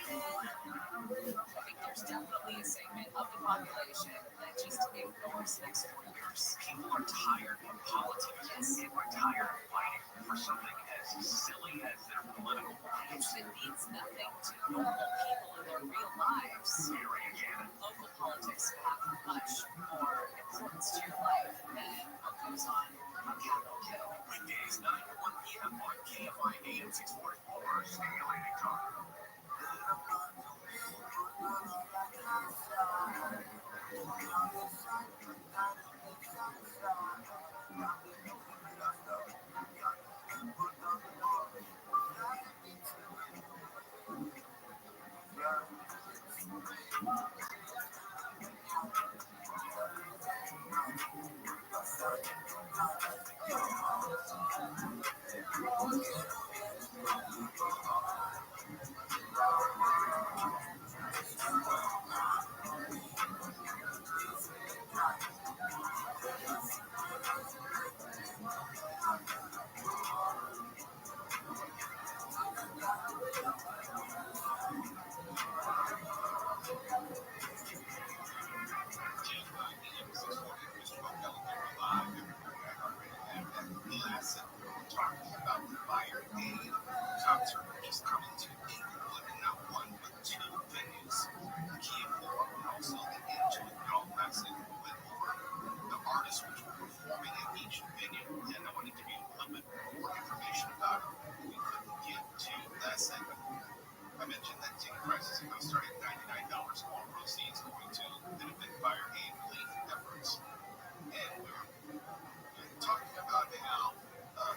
I think there's definitely a segment of the population that just ignores next 4 years. People are tired of politics. Yes. People are tired of fighting for something as silly as their political beliefs. It means nothing to normal people in their real lives. Local politics have much more importance to your life than what goes on Capitol Hill. Weekdays 9 to 1 p.m. on KFI AM 640 or stimulating talk. Talking about the Fire Day concert, which is coming to Inglewood, and not one but two venues, the Key Forum and also the Angel Golf Fest in Inglewood. The artists which were performing at each venue, and I want to give you a little bit more information about it we couldn't get to last segment. I mentioned that ticket prices are going to start at $99, all proceeds going to benefit Fire Aid relief efforts. And we're talking about how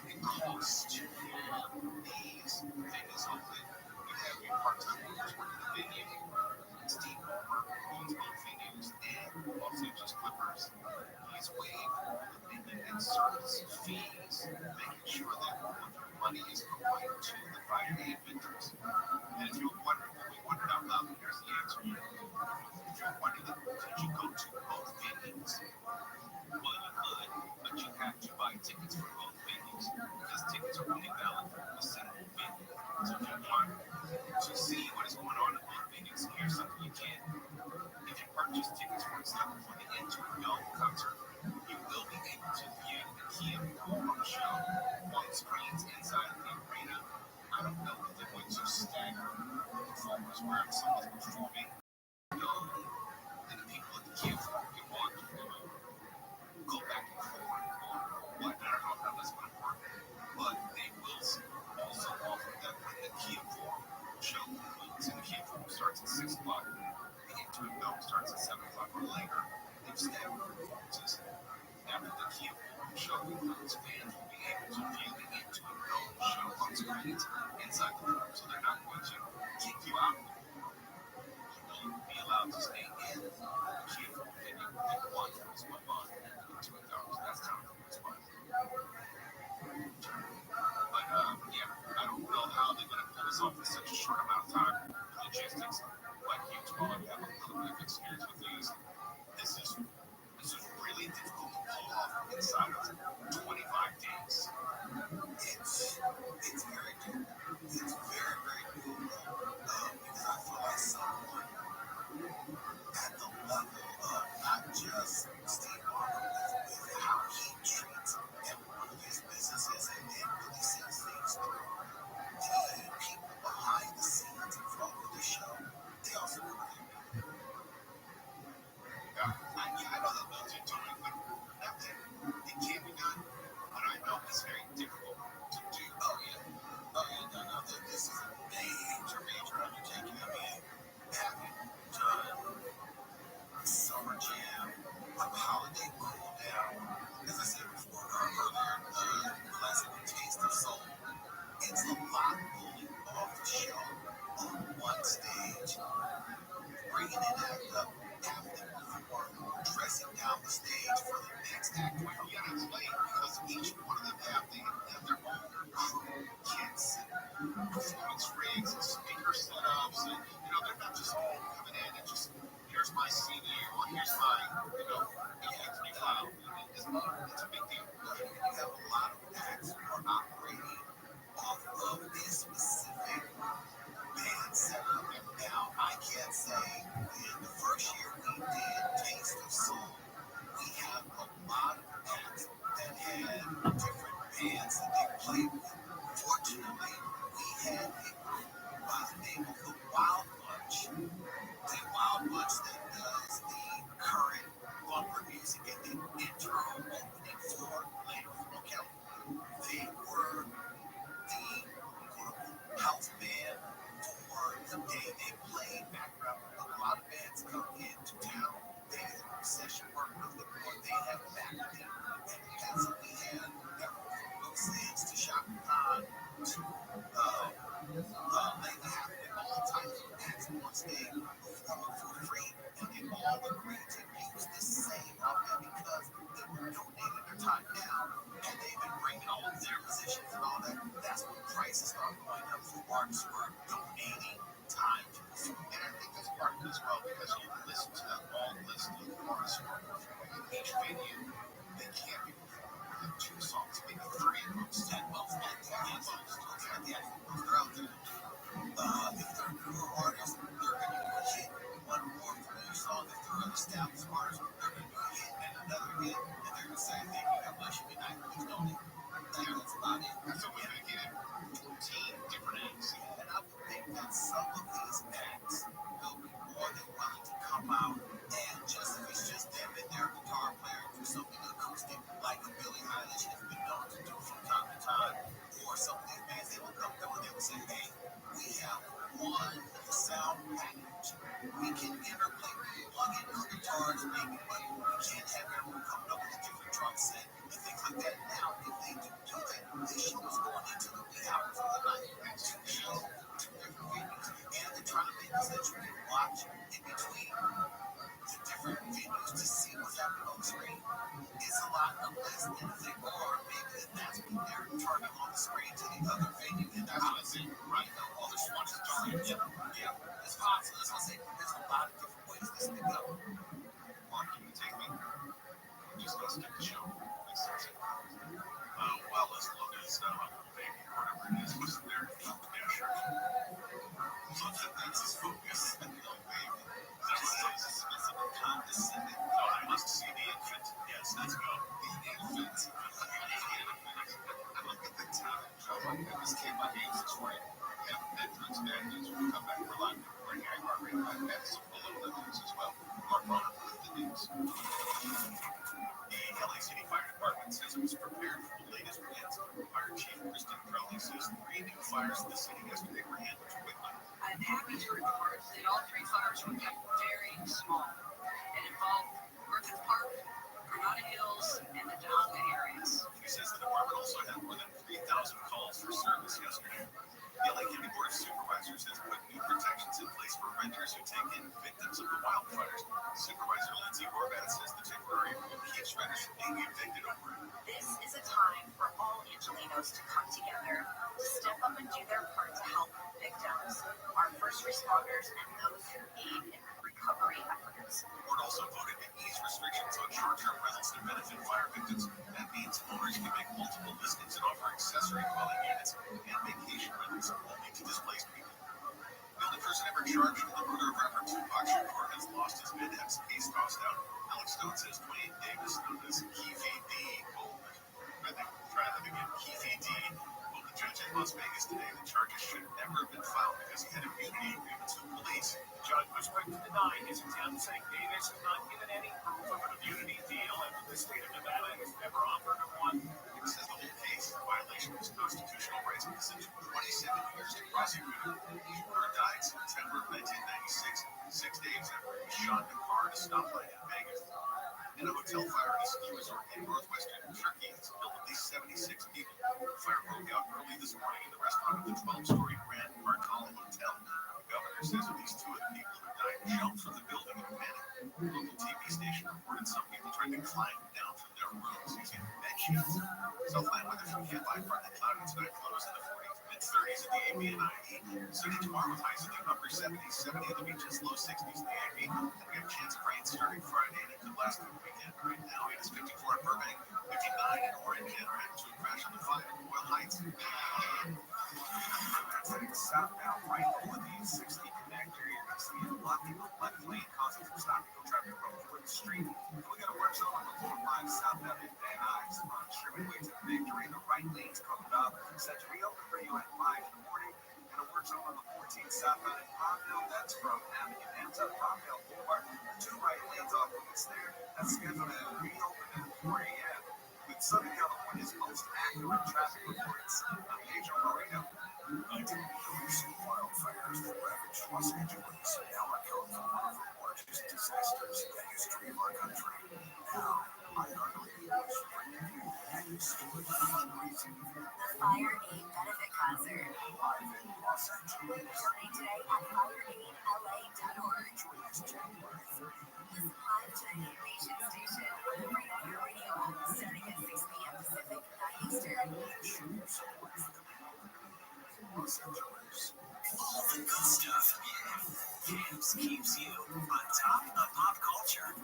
it costs to have these venues open. You have your part-time workers working the venue. Steve Ballmer owns both venues and Los Angeles Clippers. He's waived all the venue and service fees, making sure that all of your money is going to the Fire Aid victims. And if you're wondering, well, we wondered out loud, and here's the answer. If you're wondering, could you go to both venues? Well, you could, but you have to buy tickets for both venues because tickets are only valid for a single venue. So if you want to see what is going on in both venues, here's something you can. If you purchase tickets, for example, for the Into Dome concert, you will be able to view the Key Forum show on screens inside the arena. I don't know if they're going to stagger performers where someone's performing, and the people at the queue you want to go back and forth on what. I don't know how that's going to work, but they will also offer that when the key forum show, so the key forum starts at 6 o'clock, the Intuit Dome starts at 7 o'clock or later. They've staggered performances. After the key forum show concludes, fans will be able to view the Intuit Dome show on screens inside the room, so they're not going to kick you out. You will be allowed to stay in the key forum venue if you want to as one month Intuit Dome. So that's kind of the fun. But yeah, I don't know how they're going to pull this off in such a short amount of time. Logistics, like you, Jamal, have a little bit of experience with these. This is really difficult to pull off inside of 25 days. It's very good. It's very, very cool. Because I feel like someone at the level of not just Steve Martin, with how he treats every one of his businesses and really sees things through. The people behind the scenes involved with the show, they also know what they're doing. I know that those are doing nothing. It can be done, but I know it's very difficult to do. Oh yeah, no. This is a major undertaking. I mean, having done Summer Jam, Holiday Cool Down, as I said before earlier, Classic Taste of Soul. It's a lot pulling off the show on one stage, bringing an act up, having them perform, dressing down the stage for the next act. Well, you gotta explain because each one of them have their own crew, kits, and performance rigs, and speaker setups, and they're not just all coming in and just here's my CD or here's my MP3 file. It's a big deal. You have a lot of acts who are operating off of a specific band setup. Now, I can't say in the first year we did Taste of Soul, we have a lot of acts that had different bands that they played with. Fortunately, we had a group by the name of the Wild Bunch. The Wild Bunch that does the current bumper music and the intro opening for later from Kelly. They were the house band for the day they played background. A lot of bands come into town, they had session work with them, or they have backup in. And that's what we had. Everyone from Loose Ends to Shaka Khan to Layla Happening, all types of acts on stage performing for free. And they all agreed to use the same outfit because they were donating their time now. And they've been bringing all of their positions and all that. That's when prices start going up for artists who are donating time to perform. And I think that's part of it as well because you listen to that long list of artists who are performing in each venue. They can't be performing with 2 songs, maybe 3 of them, 10 months, and 10 months. They're out there. If they're newer artists, they're going to do a hit. One more familiar song. If they're an established artist, they're going to do a hit and another hit. And they're going to say, thank you, God bless you, good night, please donate. That's about it. So we're going to get 14 different acts. And I would think that some of these acts will be more than willing to come out and just, if it's just them and their guitar player, do something acoustic like a Billie Eilish has been known to do from time to time. Or some of these bands, they will come through and they will say, hey, we have one sound package. We can interplay, plug in our guitars, maybe, but we can't have everyone coming up with a different drum set and things like that. Now, if they do that, this show is going into the wee hours of the night. That's 2 shows, 2 different venues, and they're trying to make this that you can watch in between the different venues to see what's happening on the screen. It's a lot of less than if they are. Maybe that's when they're turning on the screen to the other venue, and that's what I say, right? All this one is dark. Yeah, it's possible. That's what I say. There's a lot of different ways this thing go. Mark, can you take me? Just go skip the show. Well, as long as maybe whatever it is was there. Yeah, sure. So that's his focus. No, baby. That's a specific condescending. Oh, I must see the infant. Yes, let's go. The infant. Look at the time. Oh my goodness, came by age 20. entrance, and as we come back for live recording, iHeartRadio has some below the news as well. Mark Bonham with the news. The LA City Fire Department says it was prepared for the latest winds. Fire Chief Kristen Crowley says 3 new fires in the city yesterday were handled quickly. I'm happy to report that all 3 fires were kept very small and involved Griffith Park, Granada Hills, and the Topanga areas. She says the department also had more than 3,000 calls for service yesterday. The LA County Board of Supervisors has put new protections in place for renters who take in victims of the wildfires. Supervisor Lindsay Horvath says the temporary rule keeps renters from being evicted over it. This is a time for all Angelinos to come together, to step up and do their part to help victims, our first responders, and those who aid in recovery efforts. The board also voted to ease restrictions on short-term rentals to benefit fire victims. That means owners can make multiple listings and offer accessory dwelling units and vacation rentals only to displaced people. The only person ever charged with the murder of rapper Tupac Shakur has lost his bid as the case tossed out. Alex Stone says Dwayne Davis, known as Keefe D. Goldman, Keefe D. told the judge in Las Vegas today the charges should never have been filed because he had immunity agreements with police. The judge was quick to deny his attempt, saying Davis has not given any proof of an immunity deal, and the state of Nevada has never offered him one. It says the whole case is a violation of his constitutional rights because it took 27 years to prosecute him. Shakur died September of 1996, 6 days after he was shot in a car at a stoplight in Vegas. And a hotel fire at a ski resort in northwestern Turkey has killed at least 76 people. The fire broke out early this morning in the restaurant of the 12-story Grand Kartal Hotel. The governor says at least 2 of the people who died jumped from the building in panic. The local TV station reported some people tried to climb down from their rooms using bed sheets. Southland weather from Camp by partly cloudy tonight, lows in the 40s, mid-30s at the AP and IE. Sunny tomorrow with highs in the upper 70s, 70 at the beaches, low 60s in the AP. And we have a chance of rain starting Friday and it could last through the weekend. Right now it is 54 in Burbank, 59 in Orange, and heading to a crash on the 5 in Royal Heights. Heading southbound right over the 60 connector, you're going to see a lot of people left lane causing some stopping traffic from Wood Street. We got to work some on the lower line southbound at Van Nuys on Sherman Way to Victory. The right lane's covered up, set to reopen for you at 5 in the morning. And a work zone on the 14th southbound at Palmdale. That's from Avenue M to Palmdale Boulevard. 2 right lanes off limits there. That's scheduled to reopen at 4 a.m. With Southern California's most accurate traffic reports. I'm Pedro Moreno. Wildfires that ravaged Los Angeles now are killed from one of the largest disasters in the history of our country. Now, iHeartRadio is bringing you Mindfulness. The Fire Aid Benefit Concert. Live in Los Angeles. Donate today at fireaidla.org. Join us January 30th. Listen live to the Nation Station on the free iHeartRadio app starting at 6 p.m. Pacific, 9 Eastern. Los Angeles. All the good stuff. Camps keeps you on top of pop culture.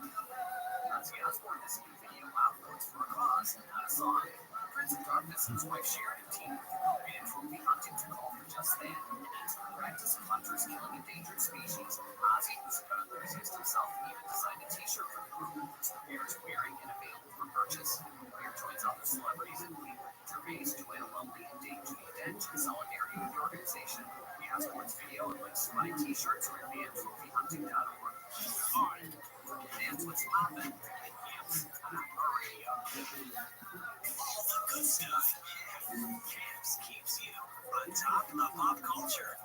Ozzy Osbourne has a new video out for It's for a Cause, not a song. Prince of Darkness and his wife Sharon have teamed with the Colombian trophy hunting to call for just that. And as for practice of hunters killing endangered species, Ozzy, who's a gun enthusiast himself, even designed a t-shirt for the group, which the bear is wearing and available for purchase. The bear joins other celebrities, including Gervais, Joanna Lumley, and Dave Judy Dench, in solidarity with the organization. The Osbourne's video and links to buy t-shirts are at mantrophyhunting.org. All right, that's what's poppin'. Camps on our radio. All the good stuff. Camps keeps you on top of pop culture.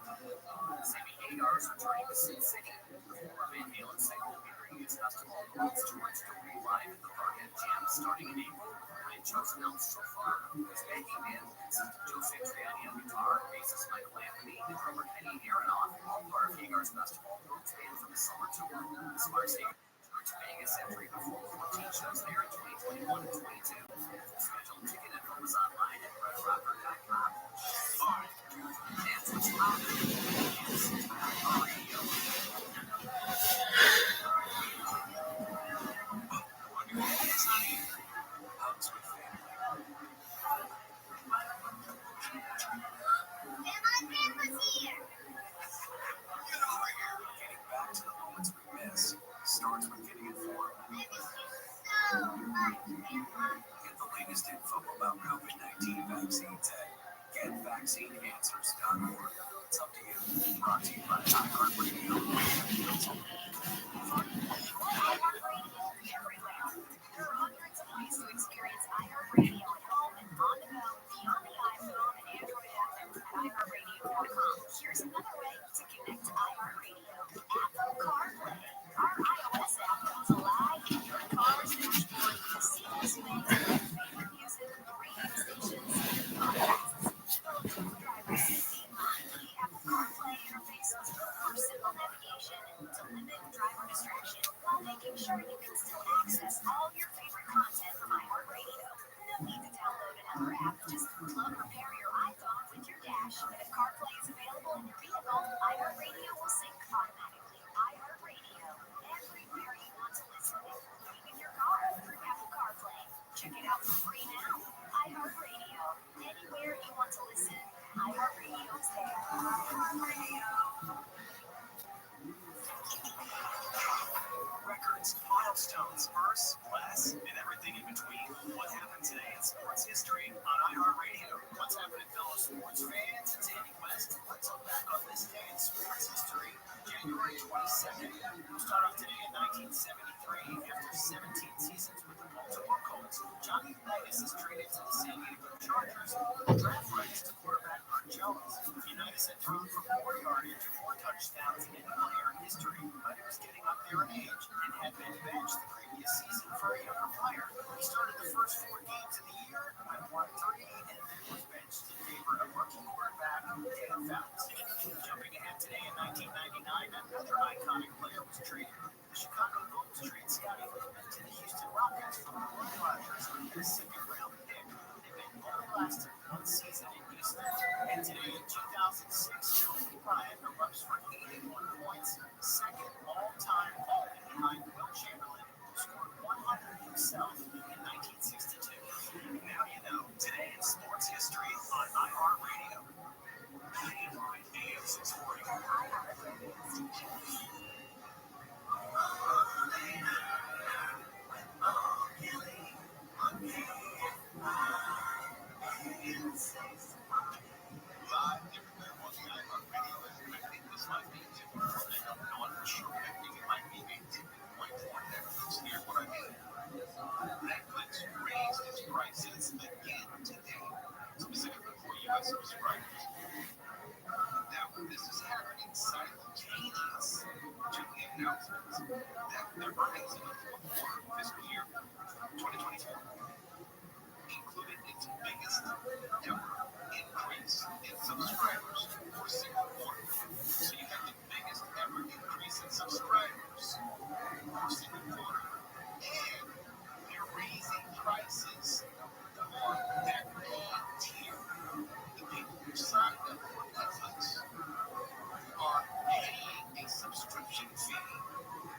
Sammy Hagar is returning to Sin City. The former Van Halen singer will be bringing his Festival of Worlds tour to be live at the Parkhead Jam starting in April. And shows announced so far. His backing band consists of Joe Satriani on guitar, bassist Michael Anthony, and drummer Kenny Aronoff, all part of Hagar's Festival of Worlds band for the summer tour. As far as Hagar to Vegas and 3 before 14 shows there in 2021 and 22. Schedule ticket info is online at redrocker.com. All right, that's what's poppin'. It's our radio. Wonder what it is, honey. Hugs with family. Get over here. Getting back to the moments we miss starts with getting informed. Get the latest info about COVID-19 vaccines at GetVaccineAnswers.org. It's up to you. Brought to you by iHeartRadio. iHeartRadio everywhere. There are hundreds of ways to experience iHeartRadio at home and on the go beyond the iPhone and Android app at iHeartRadio.com. Here's another way to connect to iHeartRadio. Apple CarPlay. Our iOS app comes alive in your car's dashboard with a seamless way to play favorite music, radio stations, and podcasts. Developed with driver safety in mind, the Apple CarPlay interface was built for simple navigation to limit driver distraction while making sure you can still access all your favorite content from iHeartRadio. No need to download another app. Just plug or pair your iPhone with your dash, and if CarPlay is available in your vehicle, iHeartRadio will sync automatically. iHeartRadio, everywhere you want to listen, including in your car through Apple CarPlay. Check it out for free now. iHeartRadio, anywhere you want to listen, iHeartRadio is there. iHeartRadio. Records, milestones, firsts, lasts, and everything in between. What happened today in sports history on iHeartRadio? What's happening, fellow sports fans? It's Andy West. Let's look back on this day in sports history, January 22nd. We'll start off today in 1973. After 17 seasons with the Baltimore Colts, Johnny Unitas is traded to the San Diego Chargers for the draft rights to quarterback Burt Jones. Unitas had thrown for 4 yardage, 4 touchdowns in player history, but he was getting up there in age and had been benched the previous season for a younger player. He started the first 4 games of the year, won 3, and then was benched in favor of rookie quarterback Dan Fouts. Jumping ahead today in 1999, another iconic player was traded. The Chicago Bulls trade Scottie Pippen to the Houston Rockets for Roy Rogers and a second-round pick. Pippen only lasted 1 season in Houston, and today in 2006, Kobe Bryant erupts for 81 points, second all-time only behind Will Chamberlain, who scored 100 himself in 1962. Now you know, today in sports history on iHeartRadio. AM 640. Live everywhere on the iHeartRadio app. I think this might be different. I don't know. I'm not sure. I think it might be a tipping point for Netflix. Here's what I mean. Netflix raised its prices again today, specifically for U.S. subscribers. Now, this is happening simultaneous to the announcements that their earnings in the fourth quarter of fiscal year 2024 included its biggest ever increase in subscribers for a single quarter. So you have the biggest ever increase in subscribers for a single quarter. And they're raising prices for that paid tier. The people who signed up for Netflix are paying a subscription fee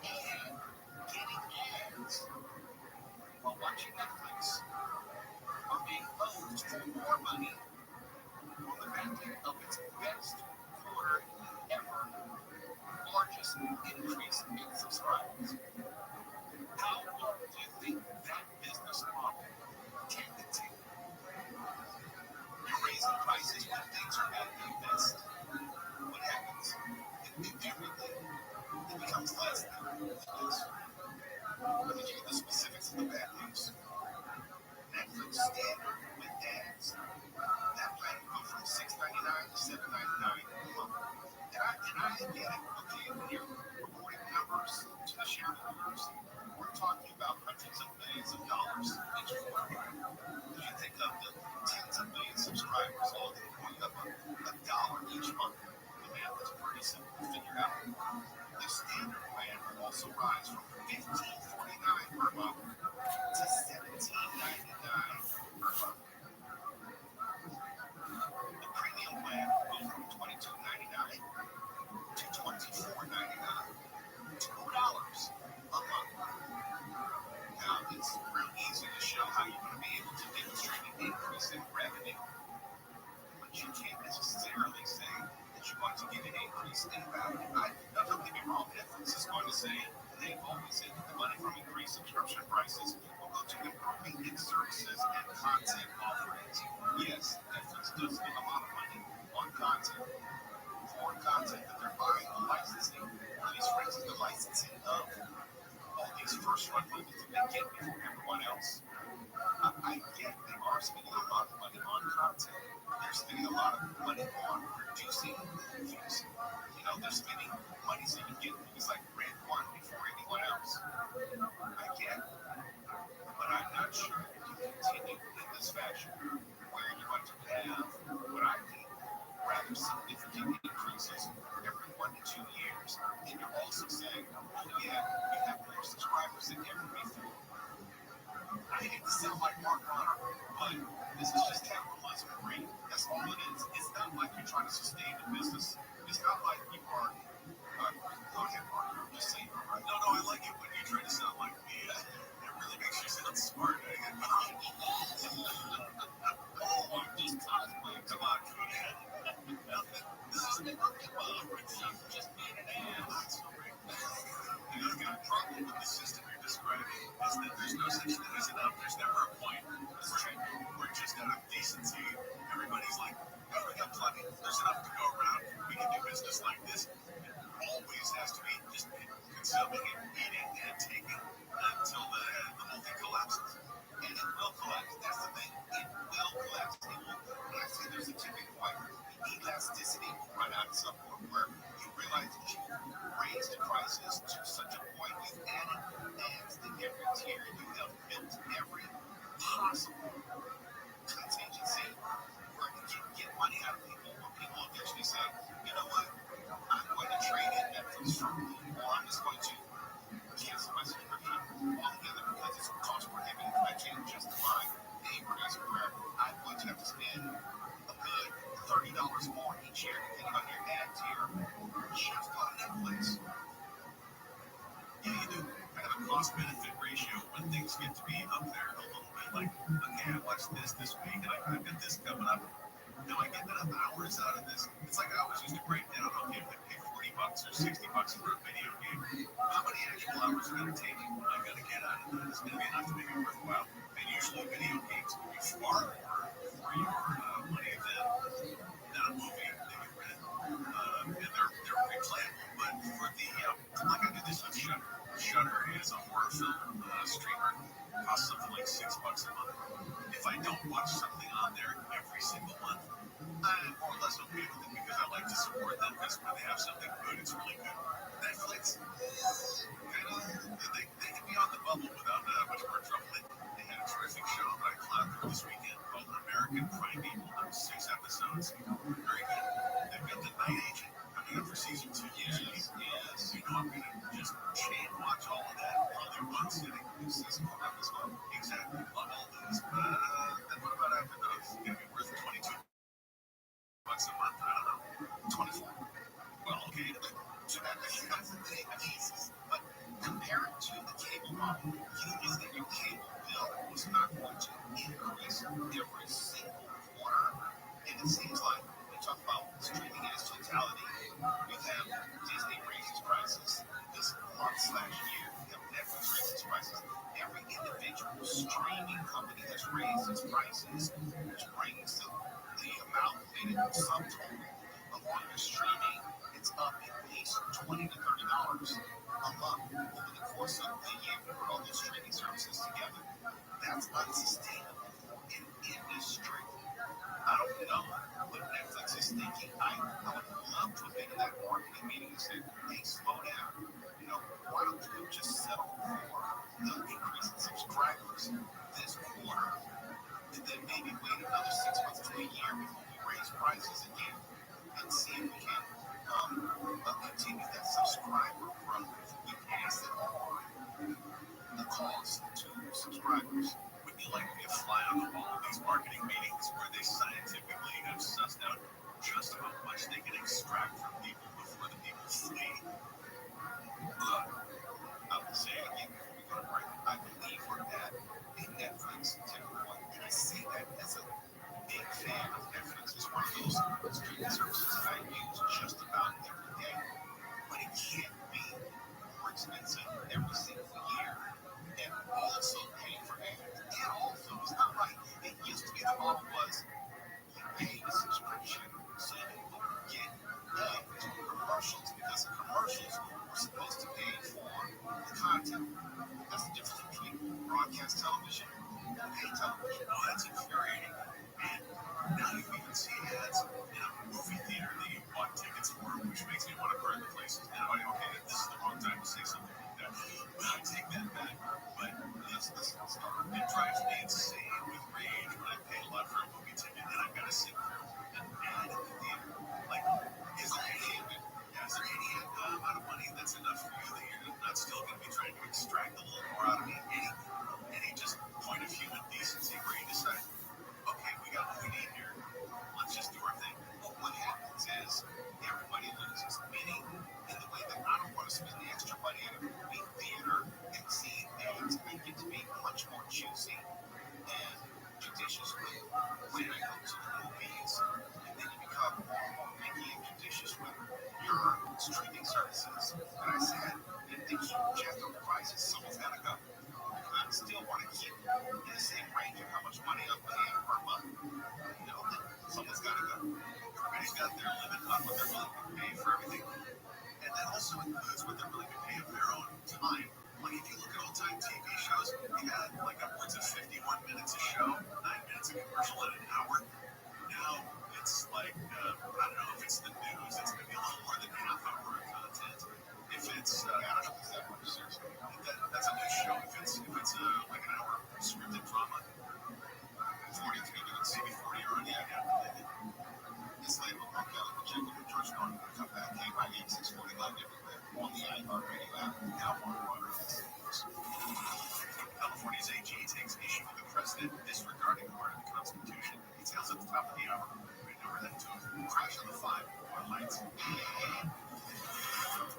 and getting ads while watching Netflix, are being owed for more money on the back end of its best quarter ever, largest increase in subscribers. How long do you think that business model can continue? You're raising prices when things are at their best. What happens? Everything it becomes less than it is. Let me give you the specifics of the bad news. Netflix standard with ads. That plan will go from $6.99 to $7.99 a month. And I get it, okay? When you're reporting numbers to the shareholders, we're talking about hundreds of millions of dollars each quarter. When you think of the tens of millions of subscribers, all of them going up $1 each month, the math is pretty simple to figure out. The standard plan will also rise from $15.49 per month to $17.99 per month. The premium plan will go from $22.99 to $24.99, $2 a month. Now, it's real easy to show how you're going to be able to demonstrate an increase in revenue, but you can't necessarily say that you're going to get an increase in value. Now, don't get me wrong, Netflix is going to say, they've always said that the money from increased subscription prices will go to improving its services and content offerings. Yes, Netflix does spend a lot consistency of all these first run movies that they get before everyone else. I get they are spending a lot of money on content. They're spending a lot of money on producing movies. You know, they're spending money so you can get movies like Red One before anyone else. I get it. But I'm not sure if you continue in this fashion where you're going to have what I think rather significant increases every 1 to 2 years. And you're also saying, oh yeah, you have more subscribers than ever before. I hate to sound like Mark Bonner, but this is just capitalism, greed. That's all it is. It's not like you're trying to sustain the business. It's not like you are. Go ahead, Mark. Just say it. Right? No, I like it when you try to sound like me. It really makes you sound smart. Oh, I'm just cosplaying. Come on, Cody. This is the just being an ass. The problem with the system you're describing is that there's no such thing as enough. There's never a point. We're just out of decency. Everybody's like, oh, we got plenty. There's enough to go around. We can do business like this. It always has to be just consuming and eating and taking until the whole thing collapses. And it will collapse. That's the thing. It will collapse. It will. When I say there's a tipping point, the elasticity will run out at some point where you realize that you raised prices to such a point, you've added ads to every tier, you have built every possible contingency where you can get money out of people, where people eventually say, you know what, I'm going to trade in Netflix for, or I'm just going to cancel my subscription altogether because it's cost prohibitive. I can't justify the increase where I'm going to have to spend a good $30 more each year depending on your ad tier just on Netflix. Yeah, you do kind of a cost-benefit ratio when things get to be up there a little bit. Like, okay, I watched this week, and I've got this coming up. Do I get enough hours out of this? It's like I always used to break down, okay, if I pay $40 or $60 for a video game, how many actual hours are going to take? Am I going to get out of that? It's going to be enough to make it worthwhile. And usually video games can be far more for your money than a movie that you rent. And they're replayable. But for the, like I did this on Shudder. Shudder is a horror film streamer. Costs something like $6 a month. If I don't watch something on there every single month, I'm more or less okay with it because I like to support them because when they have something good, it's really good. Netflix, they can be on the bubble without much more trouble. They had a terrific show that I plowed through this weekend called American Crime People. There were 6 episodes. Very good. They've got The Night Agent coming up for season 2. Yes. You know I'm going to just chain watch all of that probably one sitting. Season 4 as well. Exactly. Love all those. Then what about after those? It's going to be worth $22 a month. I don't know. 24. Well, okay. So that's the thing. But compared to the cable model, you knew that your cable bill was not going to increase every single quarter. And it seems like we talk about streaming in its totality. You have Disney raises prices this month/year. You have Netflix raises prices. Every individual streaming company has raised its prices, which brings the amount in subtotal of what you're streaming. It's up at least $20 to $30 a month over the course of the year to put all those streaming services together. That's unsustainable in industry. I don't know what Netflix is thinking. I would love to have been in that marketing meeting and said, hey, slow down. You know, why don't you just settle for the increase in subscribers this quarter and then maybe wait another 6 months to a year before we raise prices again and see if we can continue that subscriber growth. We pass it on the cost to subscribers. Would you like to be a fly on the wall of these marketing meetings where they scientifically have sussed out just how much they can extract from people before the people flee? Look, I will say it again before we go to break. I believe we're at a Netflix tipping point, and I say that as a big fan of Netflix. It's one of those streaming services that I use just about every day. But it can't be more expensive every single year and also pay for ads. And also, it's not right. It used to be the model was you pay the subscription so you don't get commercials because the commercials were supposed to pay for hour. Now it's like, I don't know if it's the news, it's going to be a little more than half hour of content. If it's, that's a good show. If it's like an hour scripted drama, 40's going to do it. CB40 already, I have it. This label, Jacob and George Norton, come back, came by 8640 live everywhere on the iHeartRadio app. Now on water. California's AG takes issue with the president disregarding part of the Constitution. Details at the top of the hour. Right now, we're heading to a crash on the 5 on lights.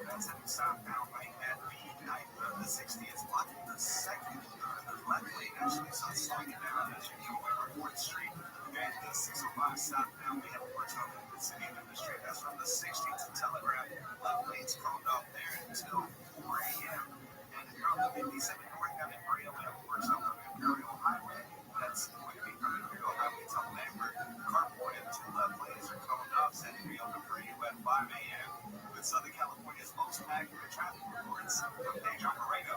That's heading southbound right at midnight. The 60th blocking the second. The left lane actually is slowing it down as you go over 4th Street. And the 605 southbound, we have works on the city industry. That's from the 16th to Telegraph. Left lane's called off there until 4 a.m. And from the 57 north down in Brio, we have works on the Imperial Highway. That's going to be from Imperial Highway to Lambert. Carport and 2 left lanes are called off, setting Rio to Brio at 5 a.m. With Southern California's most accurate traffic reports from Deja Moreno.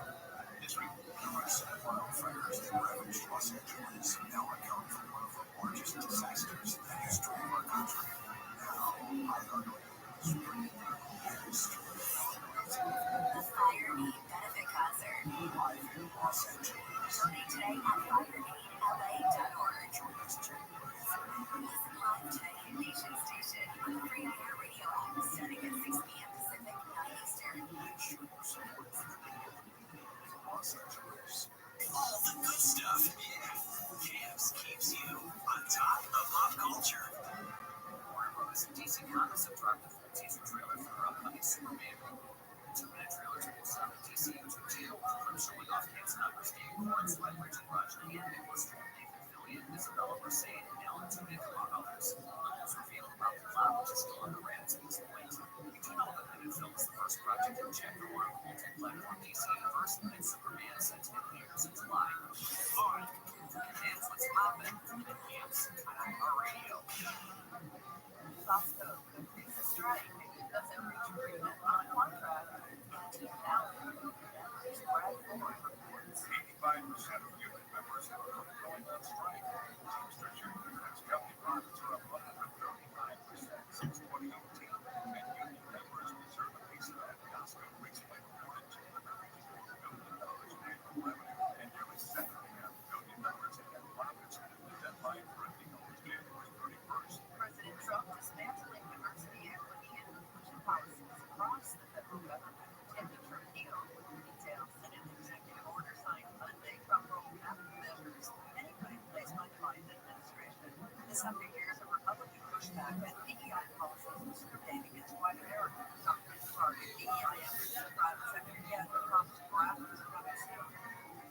District. Firefighters in ravaged Los Angeles now account for one of the largest disasters in the history of our country. Now, The Fire Need Benefit Concert. live in Los Angeles. Donate today at fireneedla.org. Listen live today at Nation Station on the free iHeartRadio app starting at 6 p.m. Pacific, 9 Eastern. Los Angeles. All the good stuff. Camps keeps you on top of pop culture. Warner Bros. and DC Comics have dropped a full teaser trailer for their upcoming Superman movie. The 2-minute trailers will stop at DC YouTube channel from showing off cast members Dave Corn, Leverage, and Roger and Nicholas Nathan Fillion, Isabella Merced, and Alan Tudyk, among others. Little is revealed about the plot, which is still on the wraps at this point. We do know that the new film is the first project in Chapter 1 of the multi-platform DC universe, and Superman is set to hit theaters in July. All right, that's what's poppin' in the camps on iHeartRadio. Costco is a strike doesn't reach agreement on a contract. 18,000 members brag for reports. 85% of union members are going on strike. Teamsters Union's company profits are up 135% since 2018, and union members deserve a piece of that. Costco recently reported $254 million in annual revenue, and nearly 7.5 million members have had profits. The deadline for a deal is January 31st. President Trump dismantling diversity, equity, and inclusion policies across the federal government. Attempting to repeal details in an executive order signed Monday from roadmap measures many put in place by the Biden administration. This after years of Republican pushback and DEI policies discriminating against white Americans. Congress targeted DEI efforts in the private sector again with Trump's parameters of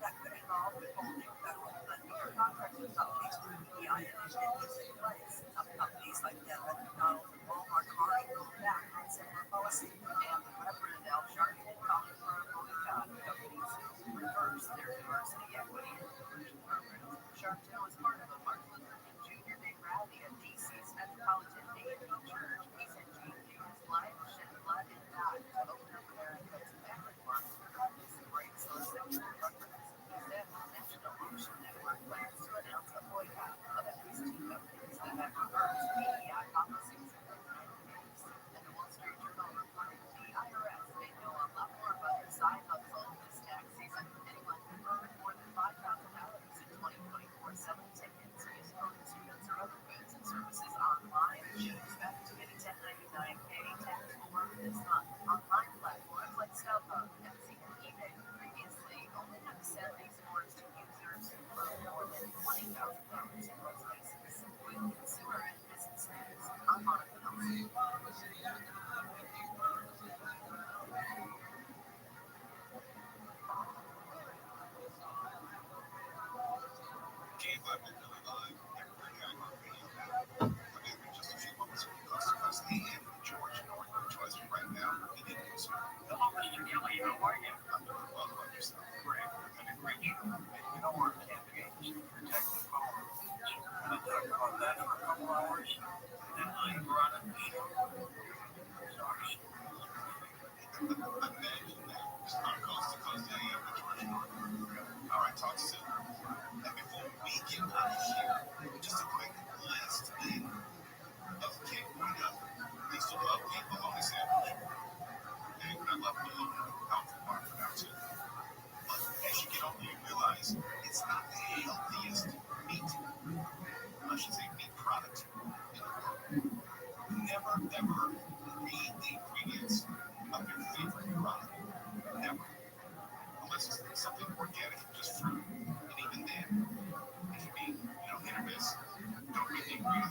that could involve withholding federal funding for contracts with companies through DEI initiatives in place. Some companies like Devon, McDonald's, and Walmart have already pulled back on similar policy. And Reverend Al Sharpton called for a boycott of companies who reverse their diversity, equity, and inclusion programs. Sharpton was part of a Martin Luther King Jr. Day rally at DC's Metropolitan AME Church. He said Jesus gave his life, shed blood, and died to open up America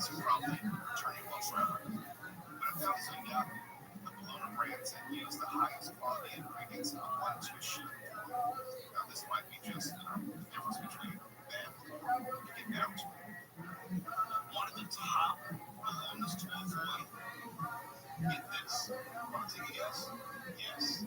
it's probably turning well forever. But I found something out. The bologna brands that use the highest quality ingredients on one to ship. Now, this might be just the difference between bad and get down to it. One of the top bolognas to avoid. Get this. Want to take a guess? Yes.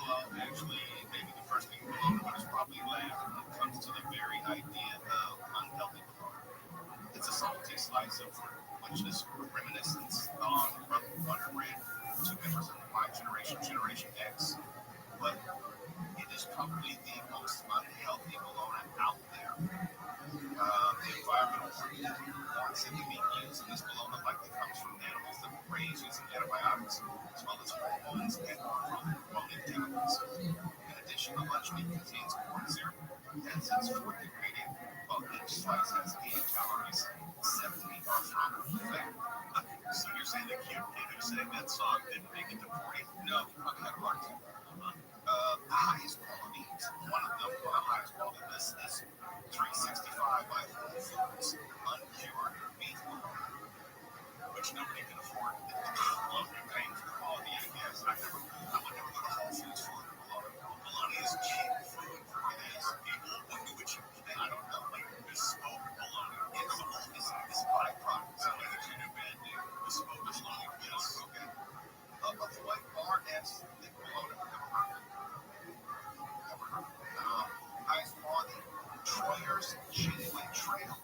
Well, actually, maybe the first thing bologna, but it's probably last when it comes to the very idea of unhealthy bologna. It's a salty slice of fruit, which is reminiscent on butter bread, 2 members of my generation, Generation X. But it is probably the most unhealthy bologna out there. The environmental forms that can be used in this bologna likely comes from animals that were raised using antibiotics, as well as hormones and hormone chemicals. In addition, the lunch meat contains corn syrup as its fourth ingredient, while each slice has 80 calories, 70 are from fat. So you're saying the cute kid who sang that song didn't make it to 40? No, he probably had a heart attack. The highest quality, one of them on the highest quality list is 365 by Whole Foods, uncured beef bologna, which nobody can afford. Well, you're paying for the quality, I guess. I would never go to Whole Foods for bologna. Bologna is cheap food. It is. What do you think? I don't know. Like bespoke bologna. It's byproduct. So like if you do bad day, bespoke bologna. Yes. Okay. Avoid RS thick bologna. Highest quality, Troyer's Genuine Trail.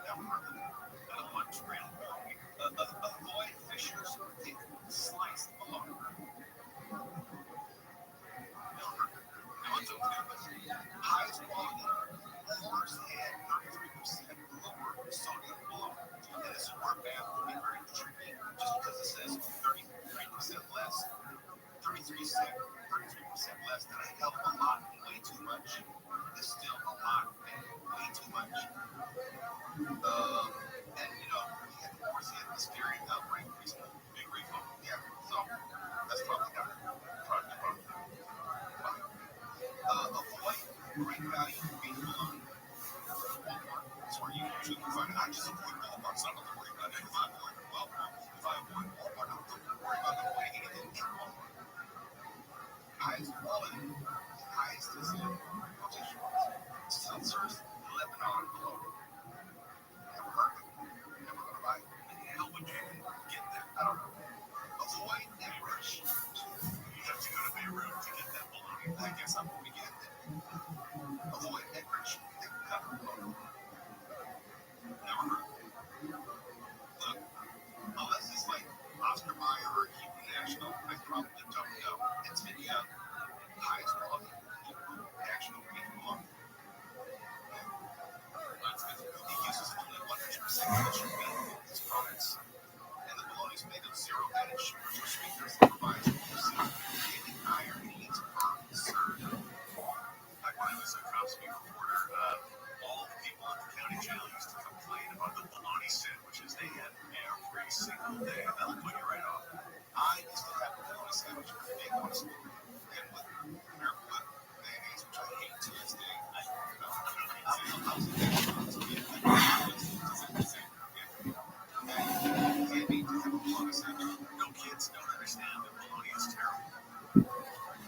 Never heard of that. I don't want trail. Avoid Fisher's thick sliced bologna. Never heard of that. No, it's okay. Highest quality, Horsehead 33% lower sodium bologna. And this is where math will be very tricky, just because it says 33% less. 33% less than a hell of a lot, way too much. It's still a lot, and way too much. And you know, we had Horsehead Listeria outbreak recently. Big refund. Yeah, so that's probably not it. Probably. Avoid great value beef bologna. Walmart. That's where you usually find it. I just avoid Walmart, so I don't have to worry about it. If I avoid Walmart, I don't have to worry about avoiding anything from Walmart. Highest quality, highest is in quotation marks. Seltzer's Lebanon bologna. Never heard of it. Never gonna buy it. How would you get that? I don't know. Avoid Beirut. You have to go to Beirut to get that bologna. I guess I'm going to get it. Avoid Beirut. Thick cut bologna. Never heard of it. Look, unless it's like Oscar Mayer or Hebrew National, I probably don't know. It's been highest quality Hebrew National beef bologna. It uses only 100% kosher beef in its products, and the bologna is made of zero added sugars or sweeteners that provides daily iron needs per serve. Like when I was a cops reporter, all the people at the county jail used to complain about the bologna sandwiches they had every single day. That'll put you right off. I used to have a bologna sandwich with big on a spoon and with mayonnaise, which I hate to this day. No kids don't understand that bologna is terrible.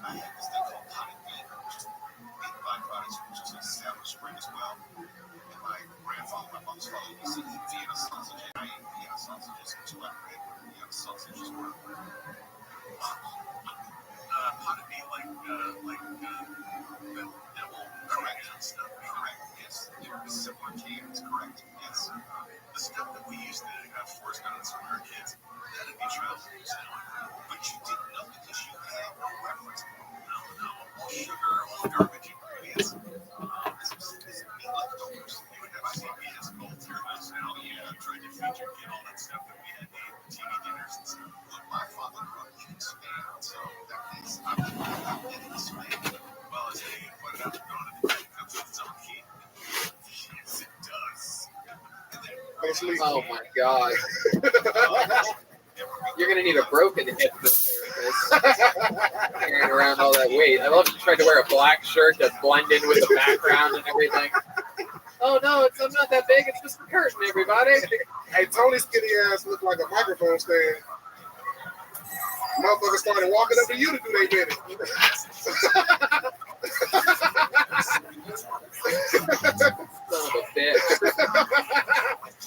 I had this thing called potted meat, which is meat byproducts, which is established bread as well. And my grandfather, my mom's father, used to eat Vienna sausage, and I ate Vienna sausages until I read what Vienna sausages were. Potted meat, correct stuff. Correct, yes. Similar cans, correct, yes. The stuff that we used to force down when we were kids, that'd be trousers. But you didn't know because you had no reference point. No. All sugar, all garbage ingredients. This is meat leftovers. You would have CBS cold through us now. Yeah, get all that stuff that we had the TV dinners and stuff. Look, my father grew up in Spain, so that means I'm in Spain. Well, as they pointed out, going to the it comes with its own key. Yes, it does. Oh my god. You're gonna need a broken hypnotherapist carrying around all that weight. I love you tried to wear a black shirt to blend in with the background and everything. Oh no, I'm not that big, it's just the curtain, everybody. Hey, Tony's skinny ass looked like a microphone stand. Motherfuckers started walking up to you to do their bidding. Son of a bitch.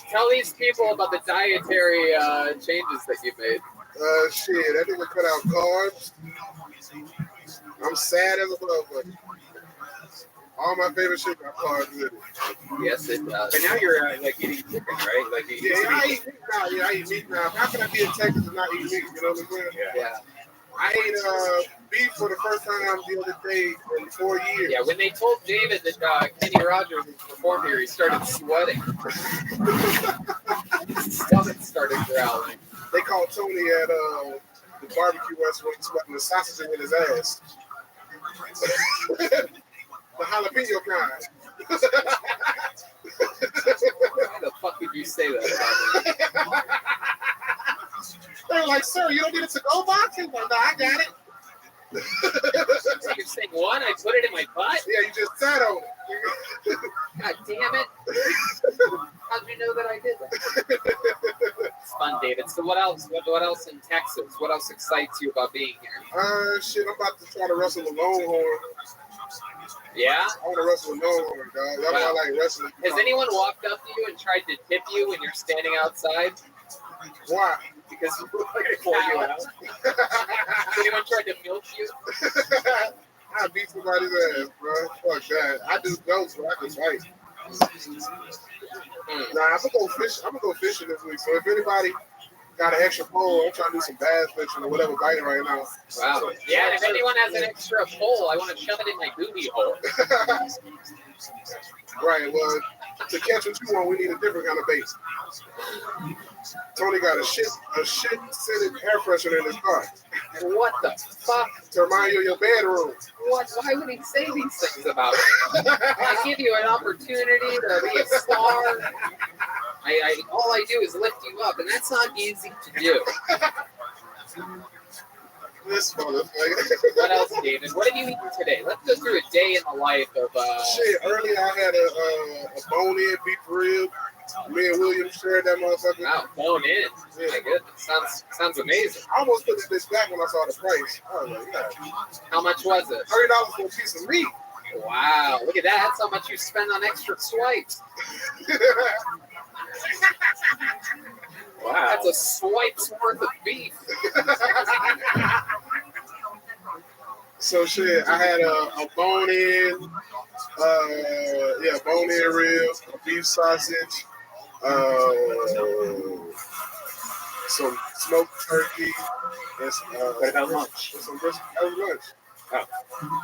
Tell these people about the dietary changes that you made. Shit, that nigga cut out carbs. I'm sad as a motherfucker. All my favorite shit got carbs with it. Yes, it does. But now you're like eating chicken, right? Like you I eat meat now. Yeah, I eat meat now. How can I be in Texas and not eat meat? You know what I'm saying? Yeah. I ate beef for the first time the other day in 4 years. Yeah, when they told David that Kenny Rogers would perform here, he started sweating. His stomach started growling. They called Tony at the barbecue restaurant sweating the sausage in his ass. The jalapeno kind. Why the fuck would you say that about me? They were like, sir, you don't get a to-go box? He's like, no, I got it. So you're saying one, I put it in my butt? Yeah, you just sat on it. God damn it. How'd you know that I did that? It's fun, David. So what else? What else in Texas? What else excites you about being here? Shit, I'm about to try to wrestle with Longhorn. Yeah? I want to wrestle with Longhorn, dog. That's why I like wrestling. Has anyone walked up to you and tried to tip you when you're standing outside? Why? Because you look like a cow. Has anyone tried to milk you? I beat somebody's ass, bro. Fuck that. I do jokes, but I can fight. Nah, I'm gonna go fishing this week. So if anybody got an extra pole, I'm trying to do some bass fishing or whatever biting right now. Wow. So, yeah, if anyone has an extra pole, I want to shove it in my booty hole. Right, well, to catch what you want, we need a different kind of bait. Tony got a shit scented air freshener in his car. What the fuck? To remind you of your bedroom. What? Why would he say these things about me? I give you an opportunity to be a star. All I do is lift you up, and that's not easy to do. This motherfucker. What else, David? What have you eaten today? Let's go through a day in the life of. Shit, earlier I had a bone-in beef rib. Me and William shared that motherfucker. Wow, bone-in. Yeah. My goodness, sounds amazing. I almost put this back when I saw the price. I was like, yeah. How much was it? $30 for a piece of meat. Wow, look at that. That's how much you spend on extra swipes. Wow. That's a swipe's worth of beef. So shit, I had a bone-in, bone-in rib, a beef sausage, some smoked turkey, and what about lunch? Some brisket. That was lunch. Oh.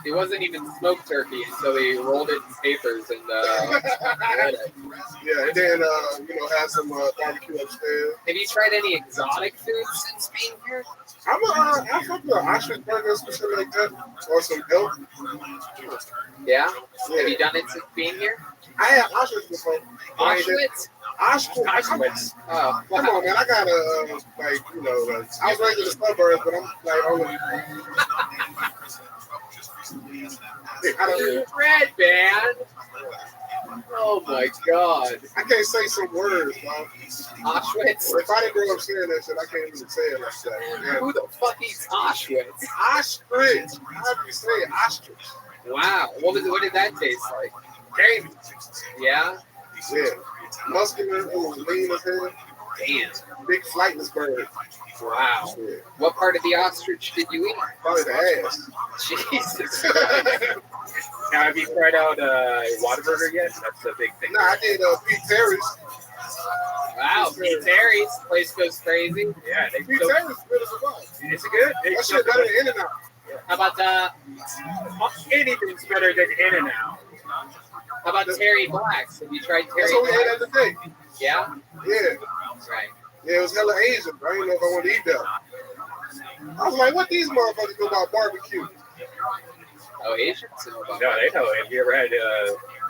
It wasn't even smoked turkey until he rolled it in papers and Yeah, and then had some barbecue upstairs. Have you tried any exotic foods since being here? I fuck with ostrich burgers or something like that, or some elk. Yeah? Have you done it since being here? I had ostrich before. Auschwitz? Auschwitz. Oh, come on, man! I got I was raised in the suburbs, but I'm like only. Red band. Oh my god! I can't say some words, bro. Auschwitz. If I didn't grow up saying that shit, I can't even say it like that. Yeah. Who the fuck eats Auschwitz? Ostrich. How do you say it? Ostrich. Wow. What did that taste like? Game. Yeah. Yeah. Muscular, lean as hell. Damn. Big flightless bird. Wow. Yeah. What part of the ostrich did you eat? Probably the ass. Jesus. Now, have you tried out Whataburger yet? That's a big thing. Nah, I did Pete Terry's. Wow, Pete Terry's. Place goes crazy. Yeah, Pete Terry's is good as a bug. It's good. That shit better than In-N-Out. How about anything's better than In-N-Out. How about Terry Black's? Have you tried Terry That's what we Black's? had at the day. Yeah? Yeah. Right. Yeah, it was hella Asian. I didn't know if I wanted to eat that. I was like, what these motherfuckers know about barbecue? Oh, Asians know about No, they know. Have you ever had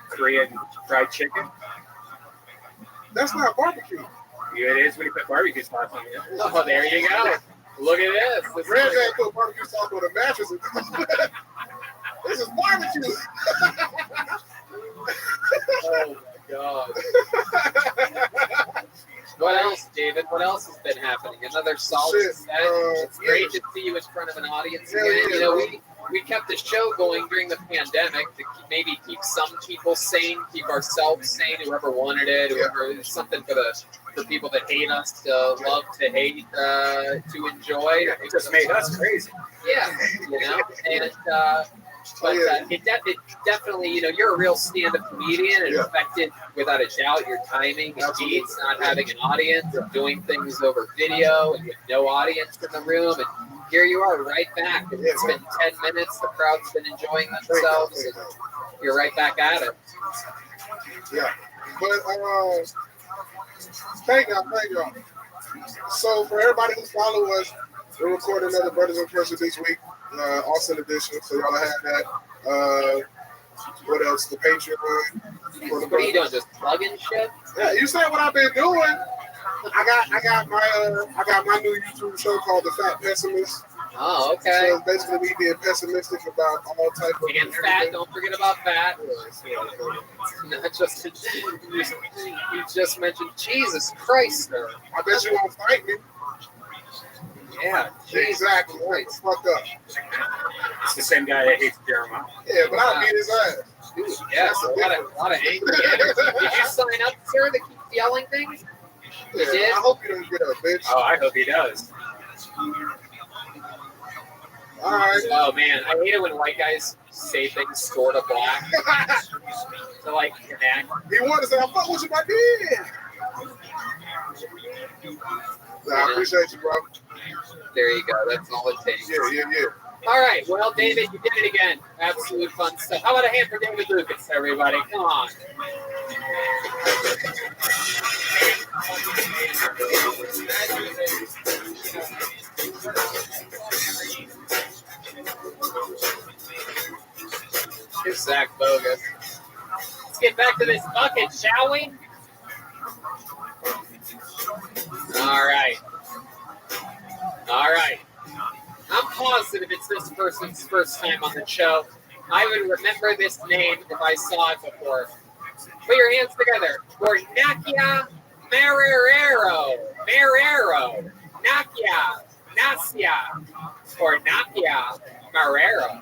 Korean fried chicken? That's not barbecue. Yeah, it is when you put barbecue sauce on it. Oh, there you go. Look at this. This is Granddad put barbecue sauce on a mattress. This is barbecue. Oh my God. What else, David? What else has been happening? Another solid Shit, set. It's great to see you in front of an audience again. You know, we kept the show going during the pandemic to maybe keep some people sane, keep ourselves sane, whoever wanted it, whoever something for people that hate us to love, to hate, to enjoy. It just made us crazy. Yeah, you know, and but it definitely, you know, you're a real stand-up comedian. It affected, without a doubt, your timing and beats, not having an audience, and doing things over video and with no audience in the room. And here you are, right back. And it's been 10 minutes. The crowd's been enjoying themselves, and you're right back at it. Yeah, but thank y'all. So for everybody who follow us, we're recording another Brothers in Person this week. Austin edition, so y'all have that. What else? The Patreon. What are you doing? Just plugging shit? Yeah, you said what I've been doing. I got my new YouTube show called The Fat Pessimist. Oh, okay. So it's basically me being pessimistic about all type of. And fat. Don't forget about fat. Not just you just mentioned Jesus Christ, sir. I bet you won't fight me. Yeah, exactly. Right. Fucked up. It's the same guy that hates Jeremiah. Yeah, but I'll beat his ass. Dude, yes, a lot of angry energy. Did you sign up, sir, to keep yelling things? You did? I hope you don't get up, bitch. Oh, I hope he does. All right. Oh man, I hate it when white guys say things sort of black to like connect. He wanted to say, "I fuck with you, my dude." Nah, I appreciate you, bro. There you go. That's all it takes. Yeah. All right. Well, David, you did it again. Absolute fun stuff. How about a hand for David Lucas, everybody? Come on. Here's Zach Bogus. Let's get back to this bucket, shall we? All right. I'm positive it's this person's first time on the show. I would remember this name if I saw it before. Put your hands together for Nakia Marrero. Nacia, or Nakia Marrero.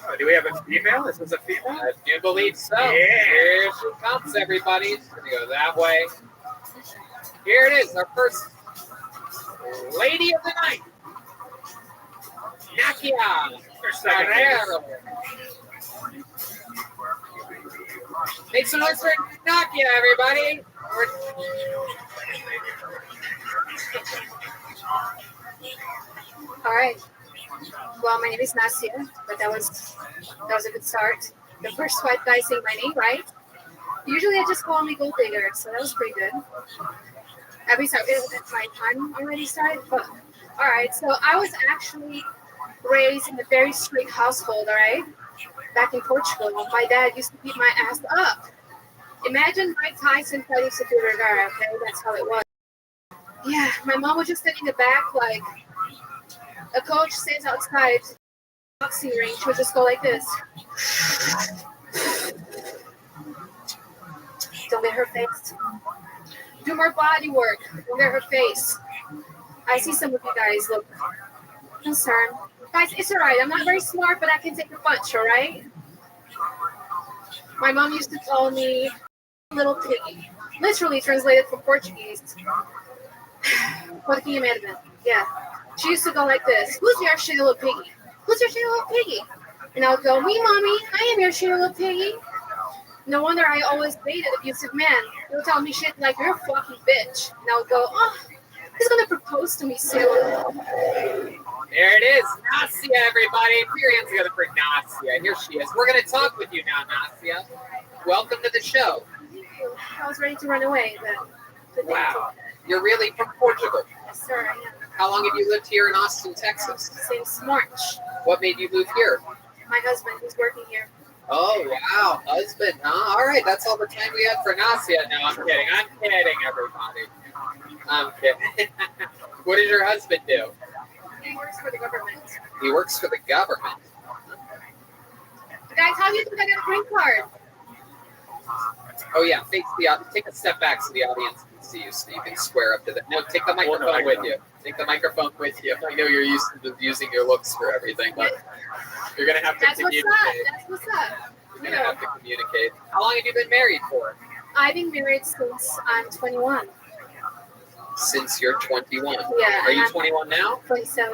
Oh, do we have a female? Is this a female? I do believe so. Yeah. Here she comes, everybody. She's going to go that way. Here it is, our first lady of the night. Nakia Marrero. Make some noise for Nakia, everybody. All right. Well, my name is Nasia, but that was a good start. The first white guy saying my name, right? Usually I just call me Gold Digger, so that was pretty good. At least my time already started. But all right, so I was actually raised in a very strict household, all right? Back in Portugal, my dad used to beat my ass up. Imagine Mike Tyson fighting Sofia Vergara, okay? That's how it was. Yeah, my mom would just sit in the back like a coach stands outside the boxing ring. She would just go like this. Don't get her face. Do more body work. Don't get her face. I see some of you guys look concerned. Guys, it's all right. I'm not very smart, but I can take a punch, all right? My mom used to call me little piggy. Literally translated from Portuguese. Porquinha merda. Yeah. She used to go like this. Who's your shitty little piggy? Who's your shitty little piggy? And I would go, me, mommy. I am your shitty little piggy. No wonder I always dated abusive men. They would tell me shit like, you're a fucking bitch. And I would go, oh, he's going to propose to me soon. There it is. Nasia, everybody. Put your hands together for Nasia. Here she is. We're going to talk with you now, Nasia. Welcome to the show. I was ready to run away, but wow. You're really from Portugal. Yes, sir, I am. How long have you lived here in Austin, Texas? Since March. What made you move here? My husband is working here. Oh, wow. Husband, huh? All right, that's all the time we had for Nasia. No, I'm kidding. I'm kidding, everybody. I'm kidding. What does your husband do? He works for the government. He works for the government. Guys, how do you think I got a green card? Oh, yeah. Face the take a step back so the audience can see you so you can square up to them. No, take the microphone with you. Take the microphone with you. I know you're used to using your looks for everything, but you're going to have to communicate. That's what's up. You're going to have to communicate. How long have you been married for? I've been married since I'm 21. Since you're 21. Yeah. Are you 21 now? 27.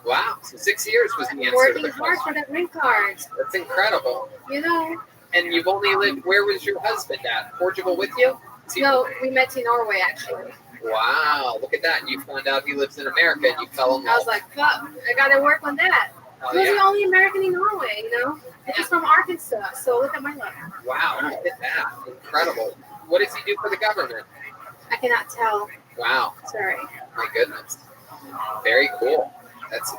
Wow. So 6 years was the answer to Working the hard question. for that green card. That's incredible. You know. And you've only lived, where was your husband at? Portugal with you? No, we met in Norway, actually. Wow, look at that. You found out he lives in America and you fell in love. I was like, fuck, I gotta work on that. Oh, He was yeah. the only American in Norway, you know? He's from Arkansas, so look at my luck. Wow, look at that. Incredible. What does he do for the government? I cannot tell. Wow, Sorry. my goodness. Very cool.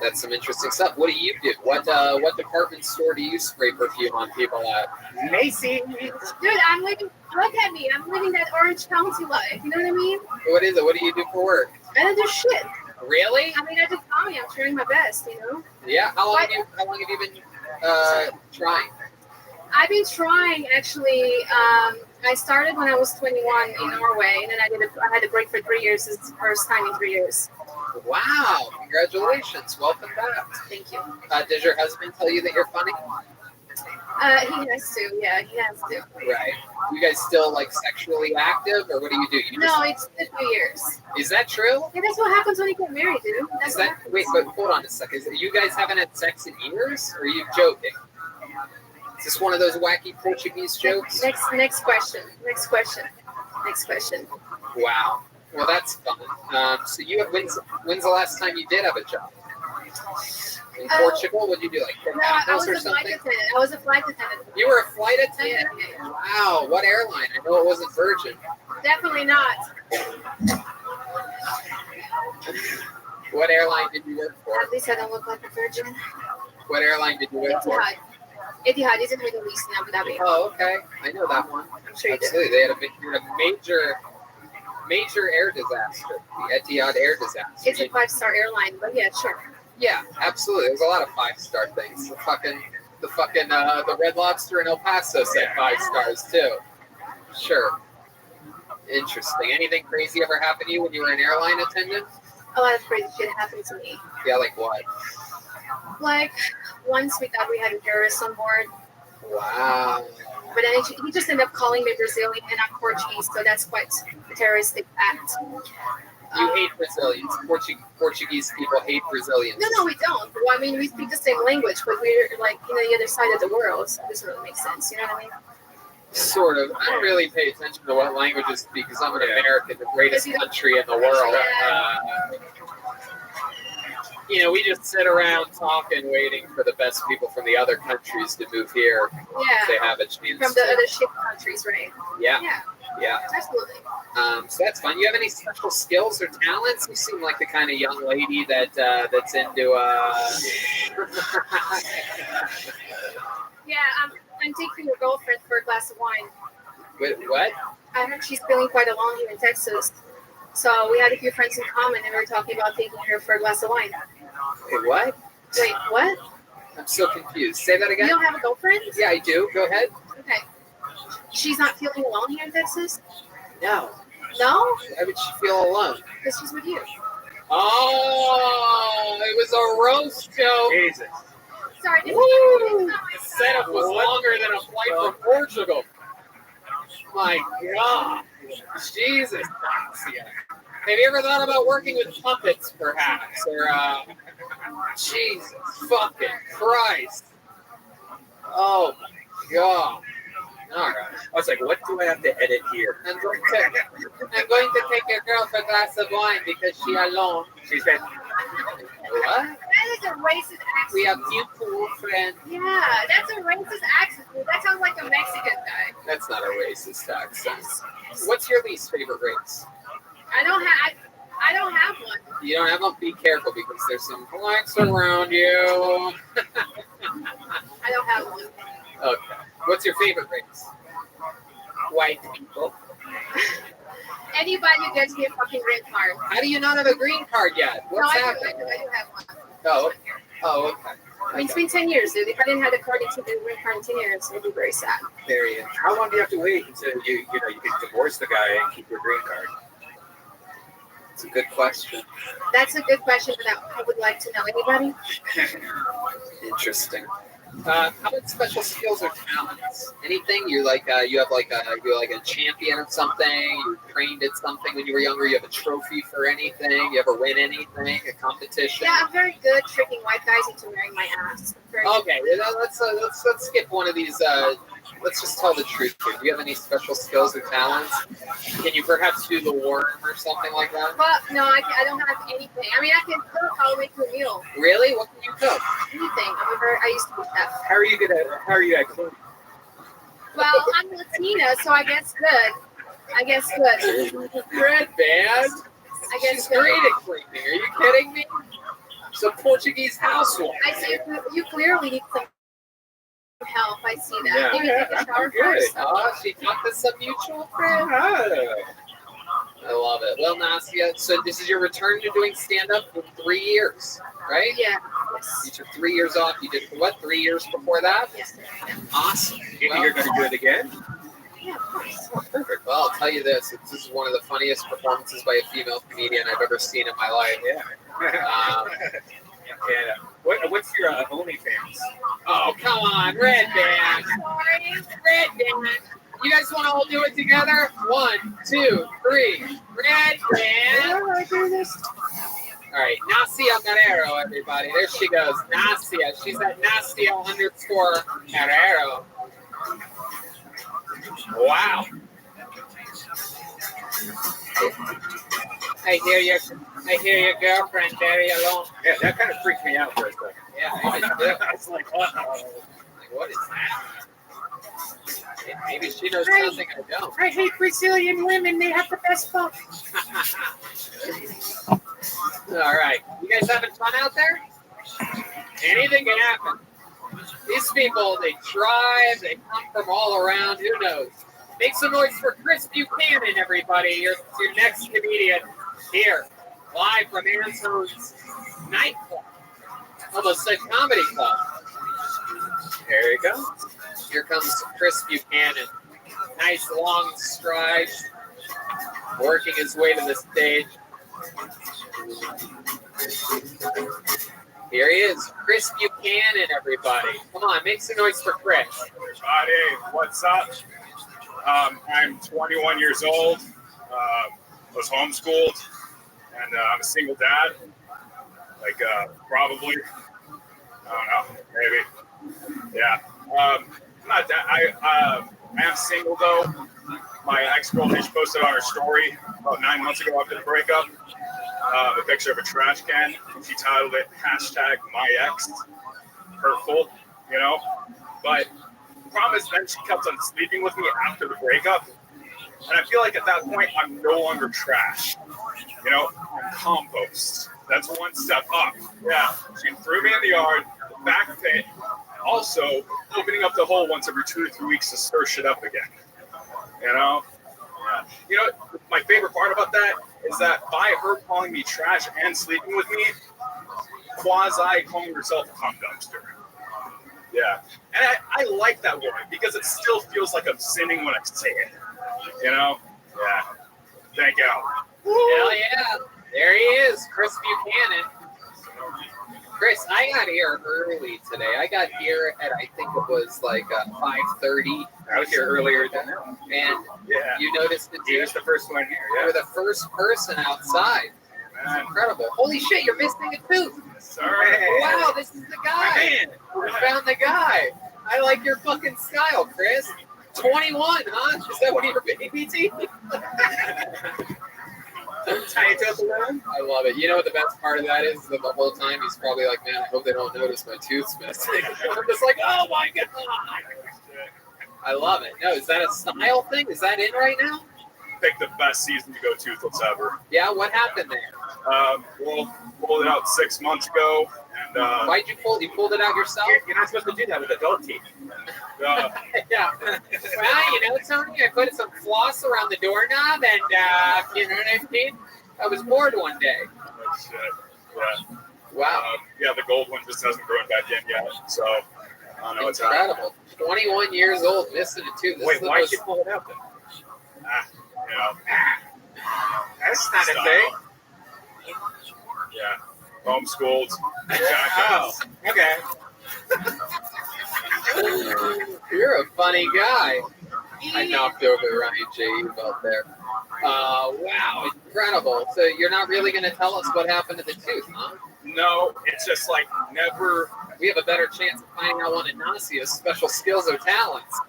That's some interesting stuff. What do you do? What department store do you spray perfume on people at? Macy. Dude, I'm living, look at me. I'm living that Orange County life. You know what I mean? What is it? What do you do for work? I don't do shit. Really? I mean, I just tell me I'm trying my best, you know? Yeah. How long have you been trying? I've been trying, actually. I started when I was 21 in Norway, and then I had a break for 3 years. It's the first time in 3 years. Wow. Congratulations. Welcome back. Thank you. Does your husband tell you that you're funny? He has to. Yeah, he has to. Right. You guys still like sexually active, or what do? You No, it's been 3 years. Is that true? Yeah, that's what happens when you get married, dude. That's what happens. Wait, but hold on a second. You guys haven't had sex in years, or are you joking? Is this one of those wacky Portuguese jokes? Next question. Next question. Wow. Well, that's fun. So when's the last time you did have a job? In Portugal? What did you do, like No, I apples was or a flight something? attendant. I was a flight attendant. You were a flight attendant? Yeah. Wow. What airline? I know it wasn't Virgin. Definitely not. What airline did you work for? At least I don't look like a virgin. What airline did you work for? Etihad is in Middle East in Abu Dhabi. Oh, okay. I know that one. I'm sure you do. Absolutely. They had a major air disaster. The Etihad air disaster. It's a 5-star airline, but yeah, sure. Yeah, absolutely. There's a lot of 5-star things. The Red Lobster in El Paso said 5 stars too. Sure. Interesting. Anything crazy ever happen to you when you were an airline attendant? A lot of crazy shit happened to me. Yeah, like what? Like, once we thought we had a terrorist on board. Wow. But then he just ended up calling me Brazilian and I'm Portuguese, so that's quite a terroristic act. You hate Brazilians. Portuguese people hate Brazilians. No, we don't. Well, I mean, we speak the same language, but we're like, the other side of the world, so it doesn't really make sense. You know what I mean? Sort of. I don't really pay attention to what languages speak because I'm an American, the greatest country in the world. We just sit around talking, waiting for the best people from the other countries to move here. Yeah. If they have a chance. From the other ship countries, right? Yeah. Yeah. Absolutely. So that's fun. You have any special skills or talents? You seem like the kind of young lady that's into. Yeah, I'm taking your girlfriend for a glass of wine. Wait, what? I heard she's feeling quite alone here in Texas. So we had a few friends in common, and we were talking about taking her for a glass of wine. Wait, what? Wait, what? I'm so confused. Say that again. You don't have a girlfriend? Yeah, I do. Go ahead. Okay. She's not feeling alone here in Texas? No. No? Why would she feel alone? Because she's with you. Oh, it was a roast joke. Jesus. Sorry. Woo! The setup was longer than a flight from Portugal. My God. Jesus. Have you ever thought about working with puppets, perhaps? Or, Jesus fucking Christ. Oh, my God. All right. I was like, what do I have to edit here? I'm going to take your girl for a glass of wine because she alone. She's been. What? That is a racist accent. We have few cool friends. Yeah, that's a racist accent. That sounds like a Mexican guy. That's not a racist accent. What's your least favorite race? I don't have one. You don't have them? Be careful because there's some blacks around you. I don't have one. Okay. What's your favorite race? White people. Anybody who gives me a fucking green card. How do you not have a green card yet? What's happening? I do have one. Oh, okay. I mean, it's been 10 years, dude. If I didn't have the green card in 10 years, I'd be very sad. There you go. How long do you have to wait until you can divorce the guy and keep your green card? It's a good question. That's a good question that I would like to know. Anybody? Interesting. How about special skills or talents? Anything you like? You're like a champion of something. You trained at something when you were younger. You have a trophy for anything. You ever win anything? A competition? Yeah, I'm very good tricking white guys into wearing my ass. Okay, let's skip one of these. Let's just tell the truth here. Do you have any special skills or talents? Can you perhaps do the worm or something like that? Well, no, I don't have anything. I mean, I can cook. I'll make you a meal. Really? What can you cook? Anything. I used to be a chef. How are you at cooking? Well, I'm Latina, so I guess good. Red band. I guess She's good. great at cleaning. Are you kidding me? She's a Portuguese housewife. I see you clearly need some help. I see that. Maybe take a shower first. Oh, she talked to some mutual friend. I love it. Well, Nasia, so this is your return to doing stand-up in 3 years, right? Yeah. You took 3 years off. You did what? 3 years before that? Yes. Awesome. You think you're going to do it again? Yeah, of course. Oh, perfect. Well, I'll tell you this. This is one of the funniest performances by a female comedian I've ever seen in my life. Yeah. What's your OnlyFans? Oh, come on. Red band. Sorry. Red band. You guys want to all do it together? 1, 2, 3. Red band. How do I do this? All right. Nasia Marrero, everybody. There she goes. Nasia. She's at Nasia_Marrero. Wow. I hear your girlfriend very alone. Yeah, that kind of freaked me out for a second. Yeah, I did too. It's like, uh-oh. Like, what is that? Maybe she knows something I don't. I hate Brazilian women. They have the best fuck. All right. You guys having fun out there? Anything can happen. These people, they drive, they come from all around. Who knows? Make some noise for Chris Buchanan, everybody. Your next comedian here, live from Antone's nightclub. Almost a comedy club. There you go. Here comes Chris Buchanan. Nice long strides, working his way to the stage. Here he is, Chris Buchanan, everybody. Come on, make some noise for Chris. Everybody, what's up? I'm 21 years old, was homeschooled, and I'm a single dad. Probably, I don't know, maybe. Yeah. Not that I am single though. My ex-girl just posted on her story about 9 months ago after the breakup a picture of a trash can. She titled it #MyEx. Hurtful, you know. But the problem is then she kept on sleeping with me after the breakup. And I feel like at that point I'm no longer trash. You know, I'm compost. That's one step up. Yeah. She threw me in the yard, the back pit. Also, opening up the hole once every 2 to 3 weeks to stir shit up again. You know? You know, my favorite part about that is that by her calling me trash and sleeping with me, quasi calling herself a cum dumpster. Yeah. And I like that word because it still feels like I'm sinning when I say it. You know? Yeah. Thank you. Hell yeah. There he is, Chris Buchanan. Chris, I got here early today. I got here at, I think it was like 5:30. I was here earlier than that. And Yeah. you noticed it too? He was the first one here. You were the first person outside. It's incredible. Holy shit, you're missing a tooth. Sorry. Wow, this is the guy. We found the guy. I like your fucking style, Chris. 21, huh? Is that one of your baby teeth? Tie it up alone. I love it. You know what the best part of that is? That the whole time he's probably like, man, I hope they don't notice my tooth's missing. I'm just like, oh my God. I love it. No, is that a style thing? Is that in right now? picked the best season to go toothless ever. Yeah, what happened there? Well, pulled it out 6 months ago, and Why'd you pull? You pulled it out yourself? You're not supposed to do that with adult teeth. Yeah. Well, you know, Tony, I put some floss around the doorknob, and you know what I mean. I was bored one day. Oh, shit. Yeah. Wow. Yeah, the gold one just hasn't grown back in yet, so I don't know what's happening. Incredible. 21 years old, missing a tooth. Wait, why'd you pull it out then? You know, That's not a thing. yeah, homeschooled. Oh, okay. You're a funny guy. I knocked over Ryan J. out there. Wow, incredible. So you're not really going to tell us what happened to the tooth, huh? No, it's just like never. We have a better chance of finding out one of Nasia's special skills or talents.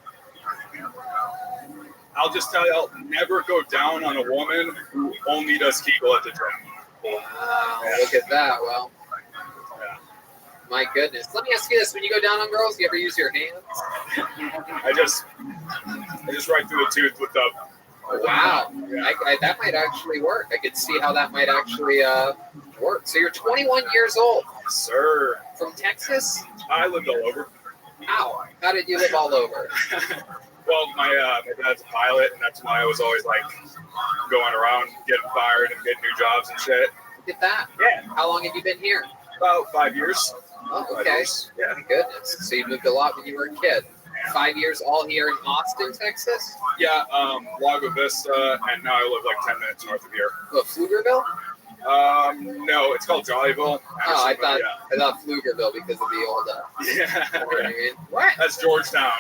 I'll just tell you, I'll never go down on a woman who only does Kegel at the gym. Wow, look at that. Well, my goodness. Let me ask you this. When you go down on girls, do you ever use your hands? I just right through the tooth with the. Wow. That might actually work. I could see how that might actually work. So you're 21 years old. Sir. From Texas? I lived all over. How? How did you live all over? Well, my dad's a pilot, and that's why I was always like going around getting fired and getting new jobs and shit. Look at that. Yeah. How long have you been here? About 5 years. Oh, 5 okay. years. Yeah. My goodness. So you moved a lot when you were a kid. 5 years all here in Austin, Texas? Yeah, Lago Vista, and now I live like 10 minutes north of here. What, Pflugerville? No, it's called Jollyville. Oh, I thought Pflugerville because of the old. Yeah. You know what I mean? What? That's Georgetown.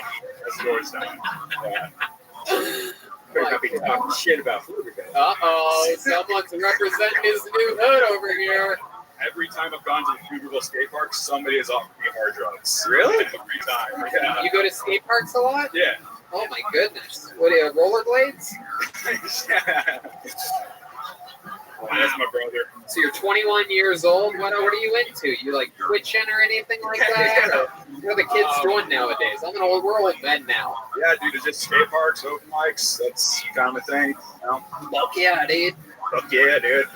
Yeah. Better not be talking shit about Pflugerville. Uh-oh, someone's representing his new hood over here. Every time I've gone to the Pflugerville skate park, somebody has offered me hard drugs. Really? Every time. Yeah. You go to skate parks a lot? Yeah. Oh my goodness. What do you have, rollerblades? Yeah. Wow. That's my brother. So you're 21 years old. What are you into? You like twitching or anything like that? Or what are the kids doing nowadays? We're old men now. Yeah, dude, it's just skate parks, open mics. That's kind of a thing. You know? Fuck yeah, dude. Fuck yeah, dude.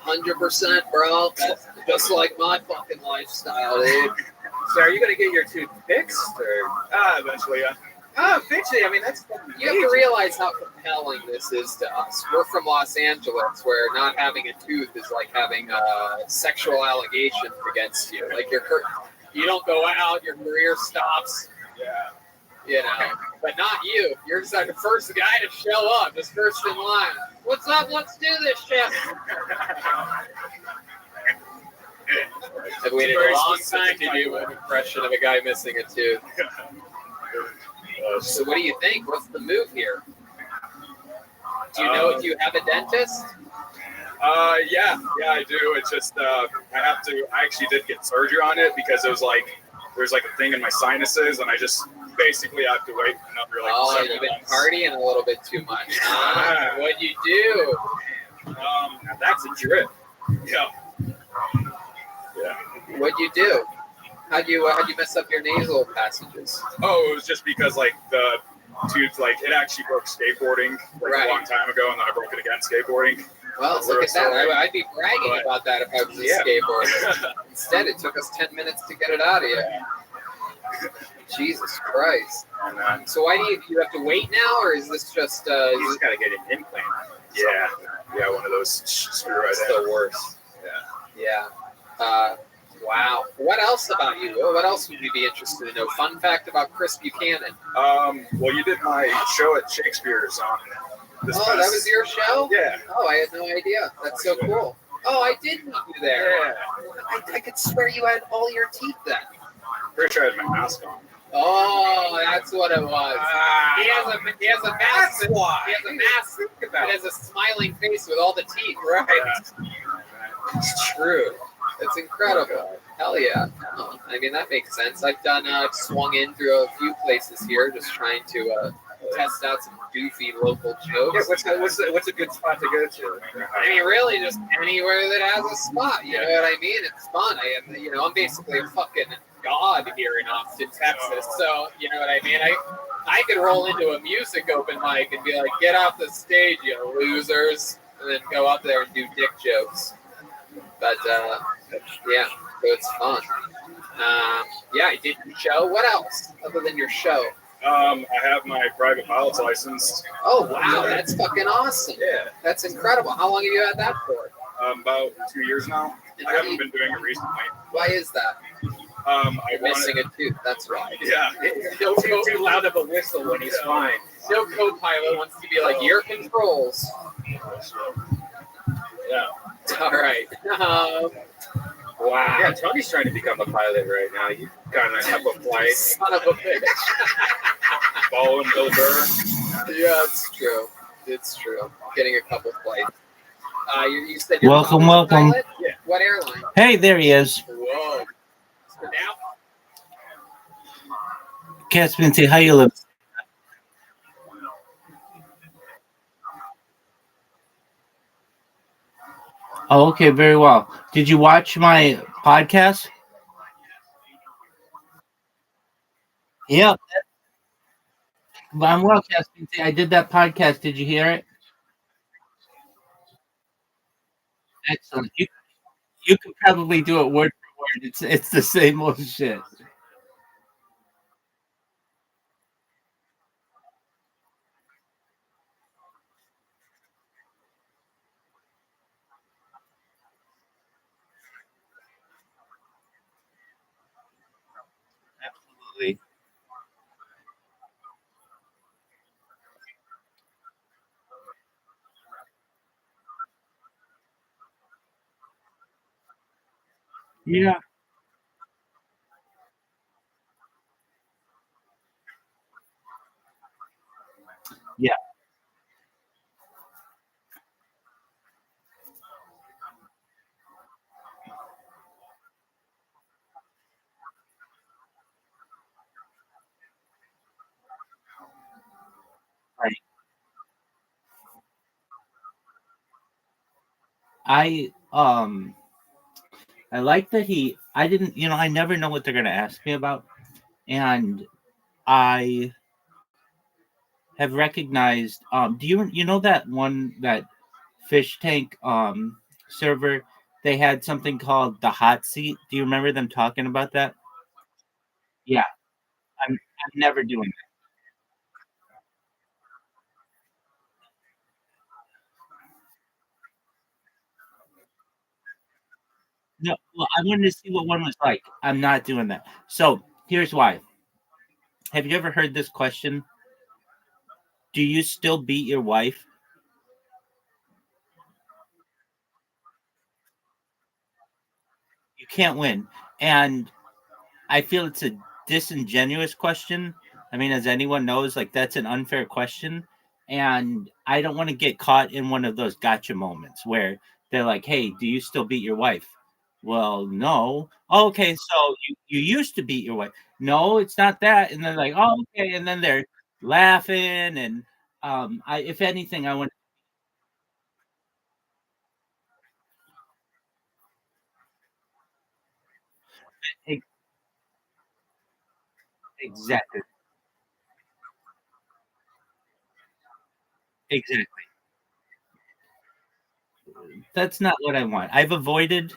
100%, bro. Just like my fucking lifestyle, dude. So are you going to get your tooth fixed? Or? Eventually, yeah. Oh, eventually. I mean, that's you have to realize how compelling this is to us. We're from Los Angeles, where not having a tooth is like having sexual allegations against you. Like you don't go out, your career stops. Yeah. You know, but not you. You're just like the first guy to show up, just first in line. What's up? Let's do this shit. I've waited a long time to do an impression of a guy missing a tooth. So what do you think? What's the move here? Do you know if you have a dentist? Yeah, I do. It's just I actually did get surgery on it because it was like there's like a thing in my sinuses, and I just basically have to wait another like you've been partying a little bit too much. What'd you do? That's a drip. Yeah. What'd you do? How'd you mess up your nasal passages? Oh, it was just because like the tooth, like it actually broke skateboarding a long time ago, and then I broke it again skateboarding. Well, look at that. I'd be bragging about that if I was a skateboarder. Instead, it took us 10 minutes to get it out of you. Jesus Christ. So why do you have to wait now, or is this just... you just got to get an implant. Yeah, one of those screw right in. The worst. Yeah. Wow. What else about you? What else would you be interested in? Fun fact about Chris Buchanan. Well, you did my show at Shakespeare's on this past... that was your show? Yeah. Oh, I had no idea. That's so cool. Oh, I did meet you there. Yeah. I could swear you had all your teeth then. Pretty sure I had my mask on. Oh, that's what it was. He has a mask. He has a mask that has a smiling face with all the teeth. Right. It's true. It's incredible. Hell yeah. Oh, I mean, that makes sense. I've done swung in through a few places here, just trying to test out some goofy local jokes. Yeah, what's a good spot to go to? I mean, really, just anywhere that has a spot. You know what I mean? It's fun. I'm basically a fucking god here in Austin, Texas. So, you know what I mean? I could roll into a music open mic and be like, "Get off the stage, you losers," and then go up there and do dick jokes. But yeah, so it's fun. Yeah, I did your show. What else other than your show? I have my private pilot's license. Oh wow, that's fucking awesome. Yeah. That's incredible. How long have you had that for? About 2 years now. I haven't been doing it recently. Why is that? You're missing a tooth. That's right. Yeah. No too loud of a whistle when he's fine. No co-pilot wants to be like your controls. Yeah. All right. Wow. Yeah, Tony's trying to become a pilot right now. You kind of have a flight. Son of a bitch. Following Bill Burr. Yeah, it's true. It's true. Getting a couple flights. You said you're Welcome. pilot? Yeah. What airline? Hey, there he is. Whoa. So now? Caspian, say how you live. Oh, okay, very well. Did you watch my podcast? Yep. I'm well, Caspian. I did that podcast. Did you hear it? Excellent. You could probably do it word for word. It's the same old shit. Absolutely. Yeah. Yeah. Right. I like that I didn't, I never know what they're gonna ask me about. And I have recognized do you know that fish tank server, they had something called the hot seat. Do you remember them talking about that? Yeah, I'm never doing that. No, well, I wanted to see what one was like. I'm not doing that. So here's why. Have you ever heard this question? Do you still beat your wife? You can't win. And I feel it's a disingenuous question. I mean, as anyone knows, like that's an unfair question. And I don't want to get caught in one of those gotcha moments where they're like, hey, do you still beat your wife? Well, no. "Oh, okay, so you used to beat your wife. No, it's not that. And they're like, oh, okay. And then they're laughing. And if anything, I want to exactly, exactly. That's not what I want. I've avoided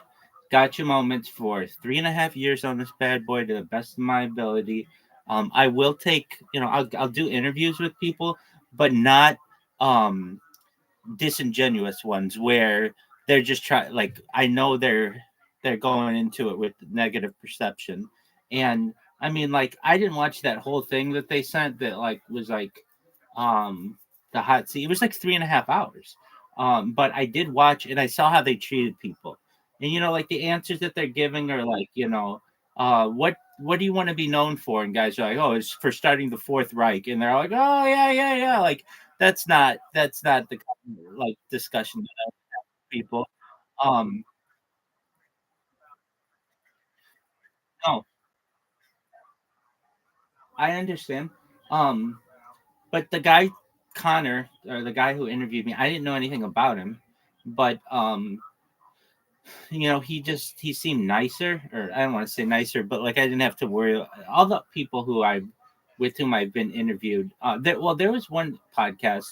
gotcha moments for 3.5 years on this bad boy to the best of my ability. I will take, I'll do interviews with people, but not um, disingenuous ones where they're just trying. Like I know they're going into it with negative perception, and I mean, like I didn't watch that whole thing that they sent that like was like um the hot seat. It was like 3.5 hours. But I did watch and I saw how they treated people. And like the answers that they're giving are like, what do you want to be known for? And guys are like, oh, it's for starting the Fourth Reich. And they're like, oh yeah, yeah, yeah. Like that's not the kind of, like discussion that I have with people. Um, no, I understand. Um, but the guy Connor, or the guy who interviewed me, I didn't know anything about him, but he seemed nicer, or I don't want to say nicer, but like I didn't have to worry. All the people who I with whom I've been interviewed. There was one podcast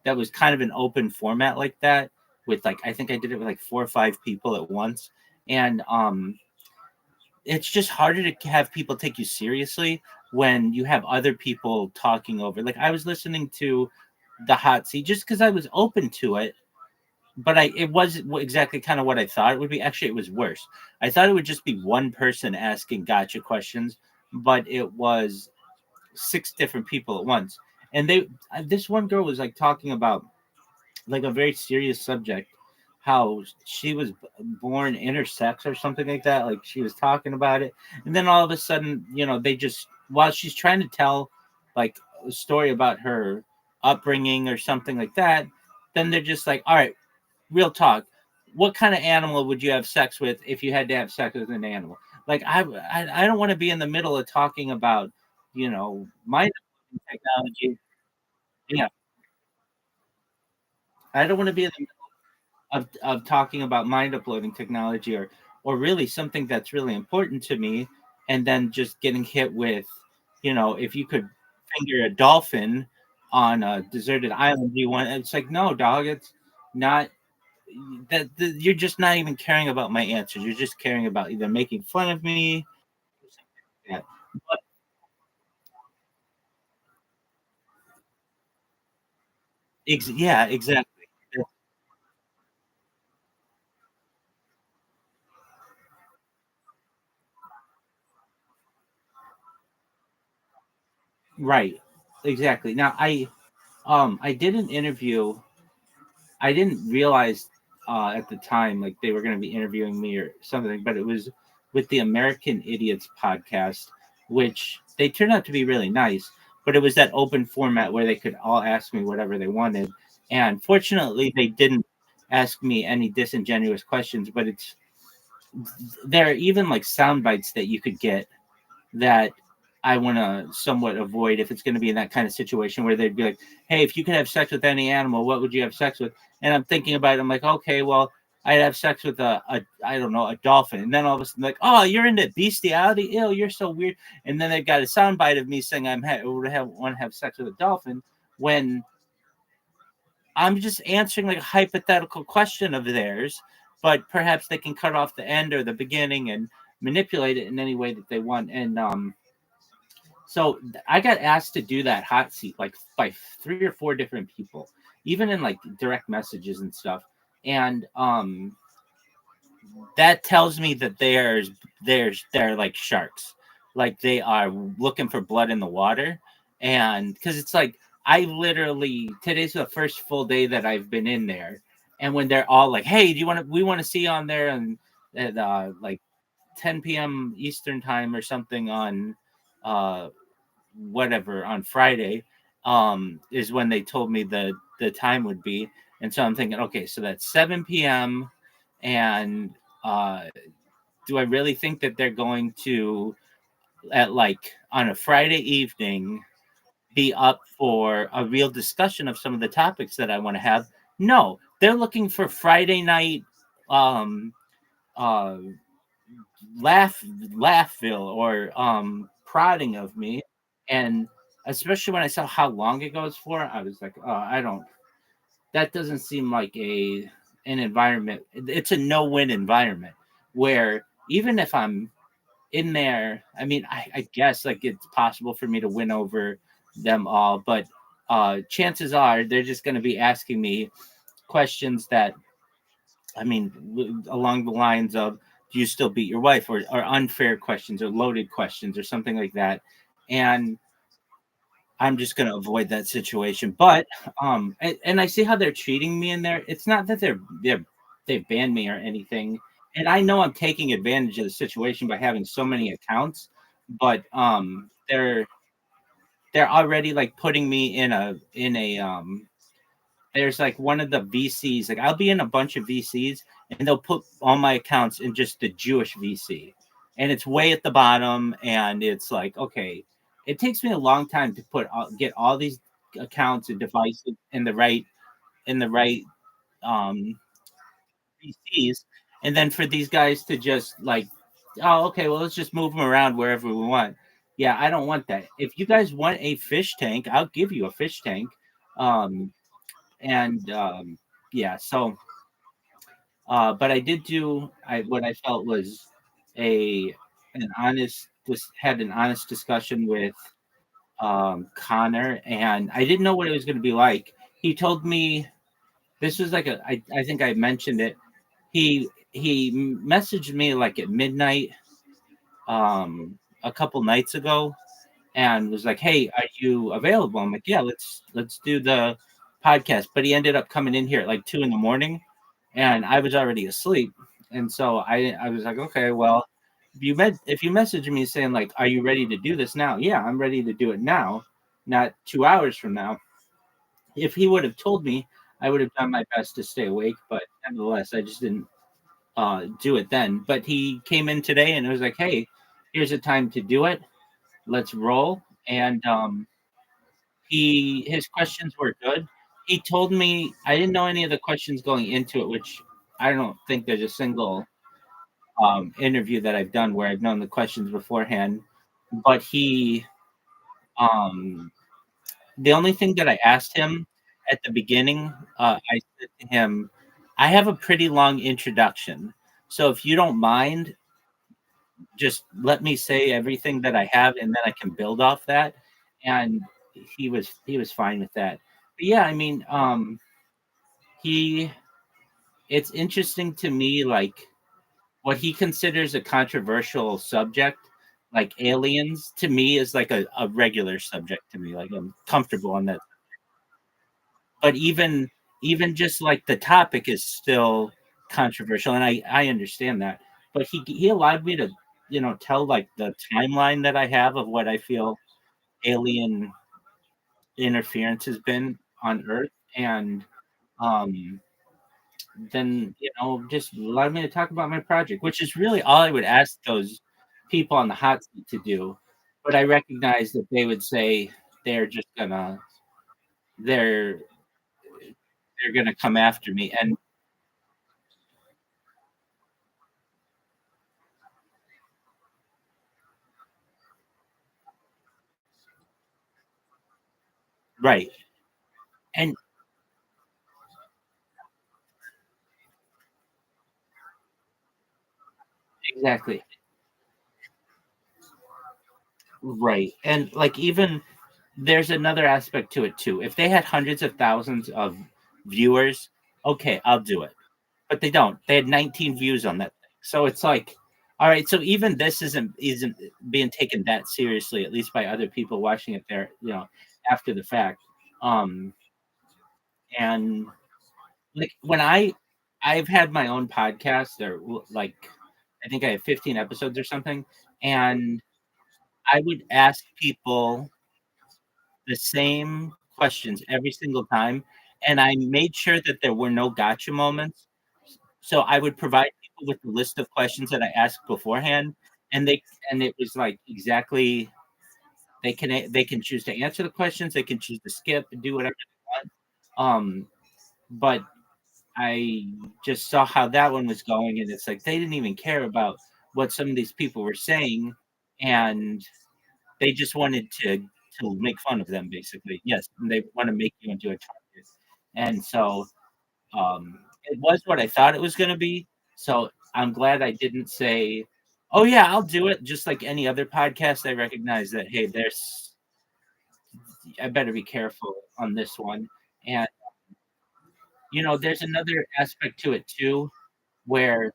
that was kind of an open format like that, with like, I think I did it with like 4 or 5 people at once, and it's just harder to have people take you seriously when you have other people talking over. Like, I was listening to the hot seat just because I was open to it, but it wasn't exactly kind of what I thought it would be. Actually, it was worse. I thought it would just be one person asking gotcha questions, but it was 6 different people at once. And this one girl was like talking about like a very serious subject, how she was born intersex or something like that. Like, she was talking about it, and then all of a sudden, they just, while she's trying to tell like a story about her upbringing or something like that, then they're just like, all right, real talk, what kind of animal would you have sex with if you had to have sex with an animal? Like, I don't want to be in the middle of talking about mind technology. Yeah, I don't want to be in the of talking about mind uploading technology, or really something that's really important to me, and then just getting hit with, if you could finger a dolphin on a deserted island, you want, it's like, no, dog, it's not you're just not even caring about my answers. You're just caring about either making fun of me or something like that. But yeah, exactly. Right. Exactly. Now, I did an interview. I didn't realize at the time like they were going to be interviewing me or something, but it was with the American Idiots podcast, which they turned out to be really nice. But it was that open format where they could all ask me whatever they wanted, and fortunately, they didn't ask me any disingenuous questions. But there are even like sound bites that you could get that I want to somewhat avoid if it's going to be in that kind of situation where they'd be like, "Hey, if you could have sex with any animal, what would you have sex with?" And I'm thinking about it. I'm like, "Okay, well, I'd have sex with a I don't know, a dolphin." And then all of a sudden, like, "Oh, you're into bestiality? Ew, you're so weird." And then they've got a soundbite of me saying I want to have sex with a dolphin when I'm just answering like a hypothetical question of theirs, but perhaps they can cut off the end or the beginning and manipulate it in any way that they want. And so I got asked to do that hot seat like by 3 or 4 different people, even in like direct messages and stuff. And that tells me that they're like sharks, like they are looking for blood in the water. And because it's like, I literally, today's the first full day that I've been in there, and when they're all like, "Hey, we want to see you on there," and at like 10 p.m. Eastern time or something on whatever on Friday, is when they told me the time would be. And so I'm thinking, okay, so that's 7 p.m. And uh do I really think that they're going to, at like on a Friday evening, be up for a real discussion of some of the topics that I want to have? No, they're looking for Friday night um uh laughville or prodding of me. And especially when I saw how long it goes for, I was like, oh, I don't, that doesn't seem like an environment. It's a no-win environment where even if I'm in there, I mean, I guess like it's possible for me to win over them all, but chances are they're just going to be asking me questions that, I mean, along the lines of, do you still beat your wife, or unfair questions or loaded questions or something like that. And I'm just going to avoid that situation. But and I see how they're treating me in there. It's not that they've banned me or anything. And I know I'm taking advantage of the situation by having so many accounts, but they're already like putting me in a there's like one of the VCs, like I'll be in a bunch of VCs and they'll put all my accounts in just the Jewish VC. And it's way at the bottom, and it's like, okay, it takes me a long time to get all these accounts and devices in the right um VCs, and then for these guys to just like, oh, okay, well, let's just move them around wherever we want. Yeah, I don't want that. If you guys want a fish tank, I'll give you a fish tank. Um, and yeah, so but I did do what I felt was a an honest had an honest discussion with Connor, and I didn't know what it was going to be like. He told me this was like I think I mentioned it. He messaged me like at midnight a couple nights ago and was like, "Hey, are you available?" I'm like, "Yeah, let's do the podcast." But he ended up coming in here at like 2 in the morning, and I was already asleep. And so I was like, "Okay, well, if you message me saying like, are you ready to do this now?" Yeah, I'm ready to do it now, not 2 hours from now. If he would have told me, I would have done my best to stay awake, but nevertheless, I just didn't do it then. But he came in today and it was like, "Hey, here's a time to do it. Let's roll." And his questions were good. He told me I didn't know any of the questions going into it, which I don't think there's a single interview that I've done where I've known the questions beforehand. But um, the only thing that I asked him at the beginning, I said to him, "I have a pretty long introduction, so if you don't mind, just let me say everything that I have, and then I can build off that." And he was fine with that. But yeah, I mean, he it's interesting to me, like what he considers a controversial subject, like aliens, to me is like a regular subject to me. Like I'm comfortable on that. But even just like the topic is still controversial, and I understand that. But he allowed me to tell like the timeline that I have of what I feel alien interference has been on Earth, and um then just allowed me to talk about my project, which is really all I would ask those people on the hot seat to do. But I recognize that they would say they're just gonna they're they're gonna come after me. And right. And exactly. Right. And like even there's another aspect to it too. If they had hundreds of thousands of viewers, okay, I'll do it. But they don't. They had 19 views on that thing. So it's like, all right, so even this isn't being taken that seriously, at least by other people watching it there, after the fact. Um and like when I've had my own podcast, there like I think I have 15 episodes or something, and I would ask people the same questions every single time, and I made sure that there were no gotcha moments. So I would provide people with the list of questions that I asked beforehand, and it was like exactly they can choose to answer the questions, they can choose to skip and do whatever they want. But I just saw how that one was going, and it's like they didn't even care about what some of these people were saying, and they just wanted to make fun of them, basically. Yes, and they want to make you into a target. And so it was what I thought it was going to be. So I'm glad I didn't say, "Oh yeah, I'll do it." Just like any other podcast, I recognize that hey, I better be careful on this one. And there's another aspect to it too, where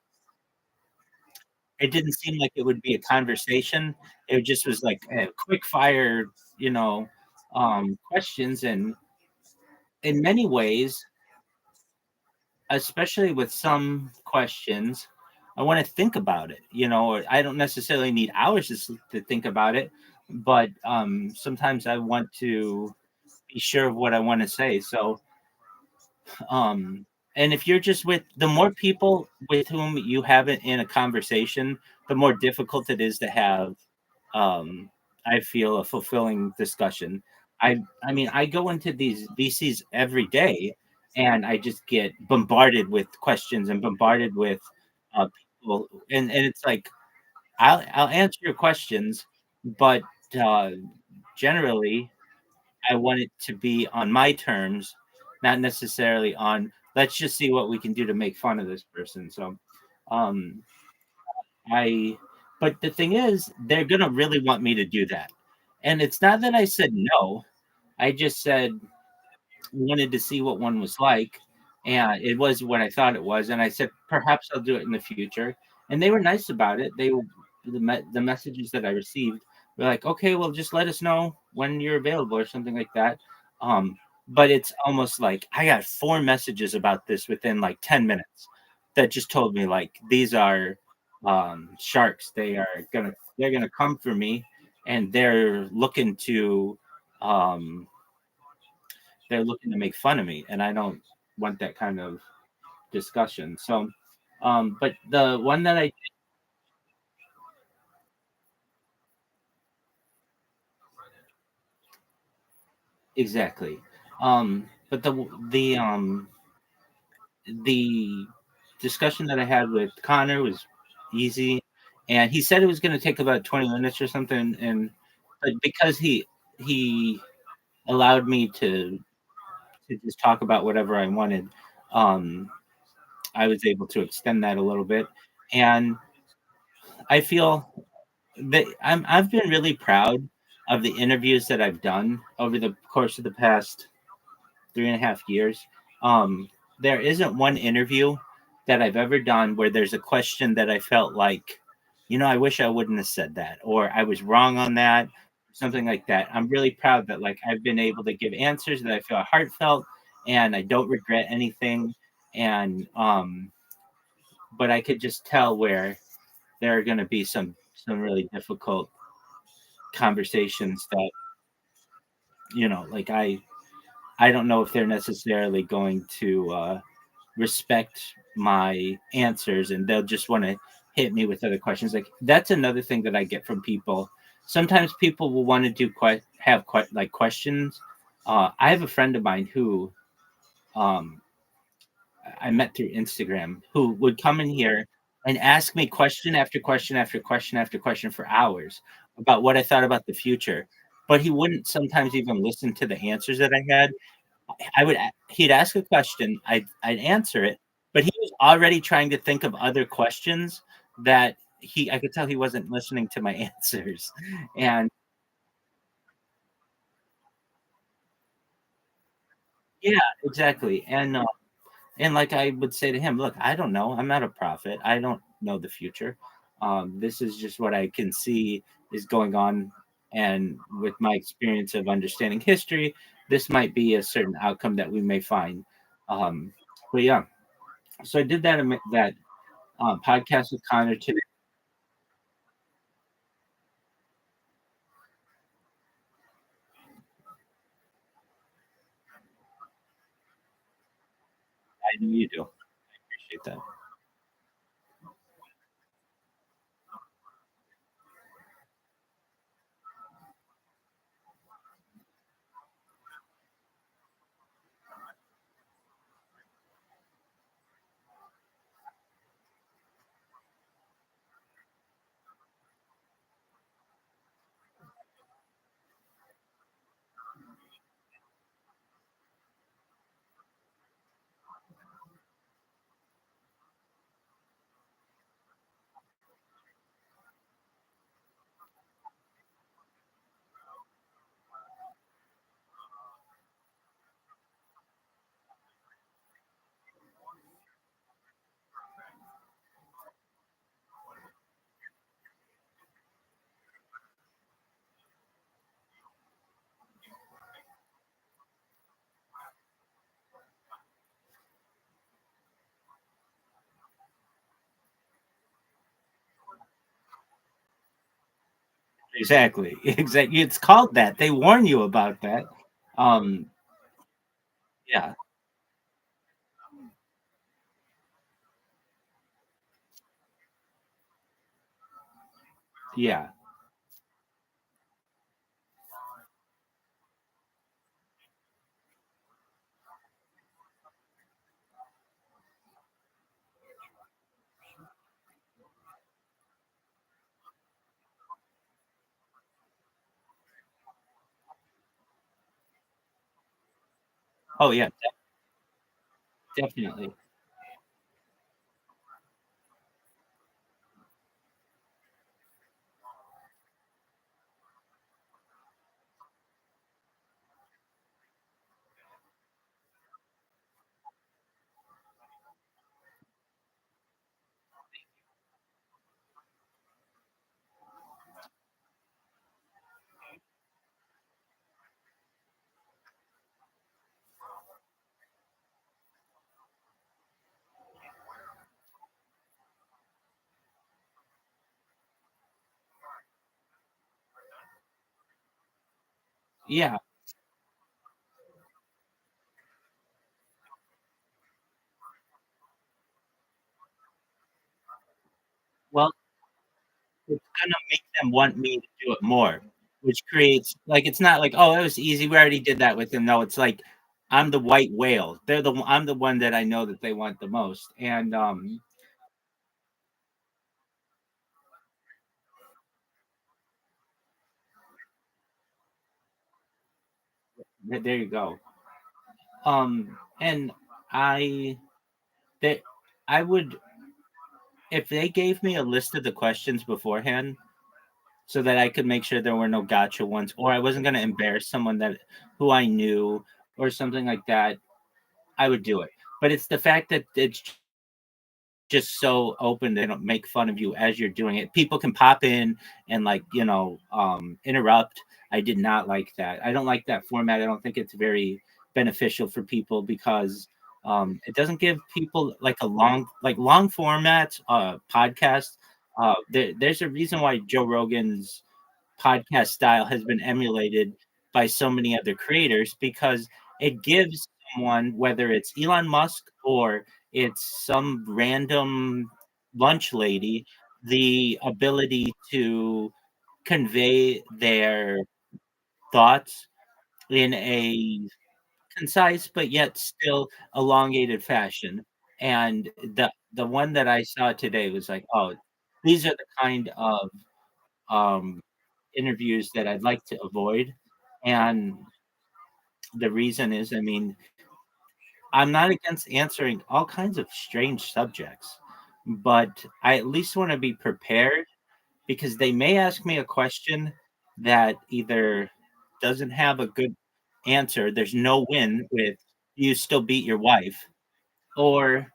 it didn't seem like it would be a conversation. It just was like a quick fire, questions. And in many ways, especially with some questions, I want to think about it. Or I don't necessarily need hours to think about it, but sometimes I want to be sure of what I want to say. So, um, and if you're just with the more people with whom you have it in a conversation, the more difficult it is to have I feel a fulfilling discussion. I mean, I go into these VCs every day, and I just get bombarded with questions and bombarded with people, and it's like I'll answer your questions, but uh, generally, I want it to be on my terms, not necessarily on let's just see what we can do to make fun of this person. So, um, I, but the thing is, they're gonna really want me to do that, and it's not that I said no. I just said wanted to see what one was like, and it was what I thought it was. And I said perhaps I'll do it in the future, and they were nice about it. The messages that I received were like, okay, well, just let us know when you're available or something like that. Um, but it's almost like I got 4 messages about this within like 10 minutes that just told me like these are sharks. They're gonna come for me, and um, they're looking to make fun of me, and I don't want that kind of discussion. So, but the one that I exactly, but the discussion that I had with Connor was easy, and he said it was going to take about 20 minutes or something, and but because he allowed me to just talk about whatever I wanted, um, I was able to extend that a little bit, and I feel I've been really proud of the interviews that I've done over the course of the past 3.5 years. Um, there isn't one interview that I've ever done where there's a question that I felt like, I wish I wouldn't have said that, or I was wrong on that, something like that. I'm really proud that like I've been able to give answers that I feel heartfelt and I don't regret anything. And but I could just tell where there are going to be some really difficult conversations that like I don't know if they're necessarily going to respect my answers, and they'll just want to hit me with other questions. Like that's another thing that I get from people. Sometimes people will want to like questions. I have a friend of mine who um, I met through Instagram who would come in here and ask me question after question after question after question for hours about what I thought about the future. But he wouldn't sometimes even listen to the answers that I had. He'd ask a question, I'd answer it, but he was already trying to think of other questions that I could tell he wasn't listening to my answers. And yeah, exactly. And like I would say to him, look, I don't know. I'm not a prophet. I don't know the future. This is just what I can see is going on. And with my experience of understanding history, this might be a certain outcome that we may find. But yeah, so I did that podcast with Connor today. I know you do. I appreciate that. Exactly. Exactly. It's called that. They warn you about that. Um, yeah. Yeah. Oh yeah, definitely. Yeah. Well, it's gonna make them want me to do it more, which creates like it's not like, oh, that was easy. We already did that with them. No, it's like I'm the white whale. I'm the one that I know that they want the most. And there you go. And I they I would if they gave me a list of the questions beforehand so that I could make sure there were no gotcha ones, or I wasn't gonna embarrass someone that who I knew or something like that, I would do it. But it's the fact that it's just so open they don't make fun of you as you're doing it. People can pop in and like, interrupt. I did not like that. I don't like that format. I don't think it's very beneficial for people because it doesn't give people like a long format podcast. There's a reason why Joe Rogan's podcast style has been emulated by so many other creators because it gives someone, whether it's Elon Musk or it's some random lunch lady, the ability to convey their thoughts in a concise but yet still elongated fashion. And the one that I saw today was like, oh, these are the kind of um, interviews that I'd like to avoid. And the reason is, I mean, I'm not against answering all kinds of strange subjects, but I at least want to be prepared because they may ask me a question that either doesn't have a good answer, there's no win with you still beat your wife, or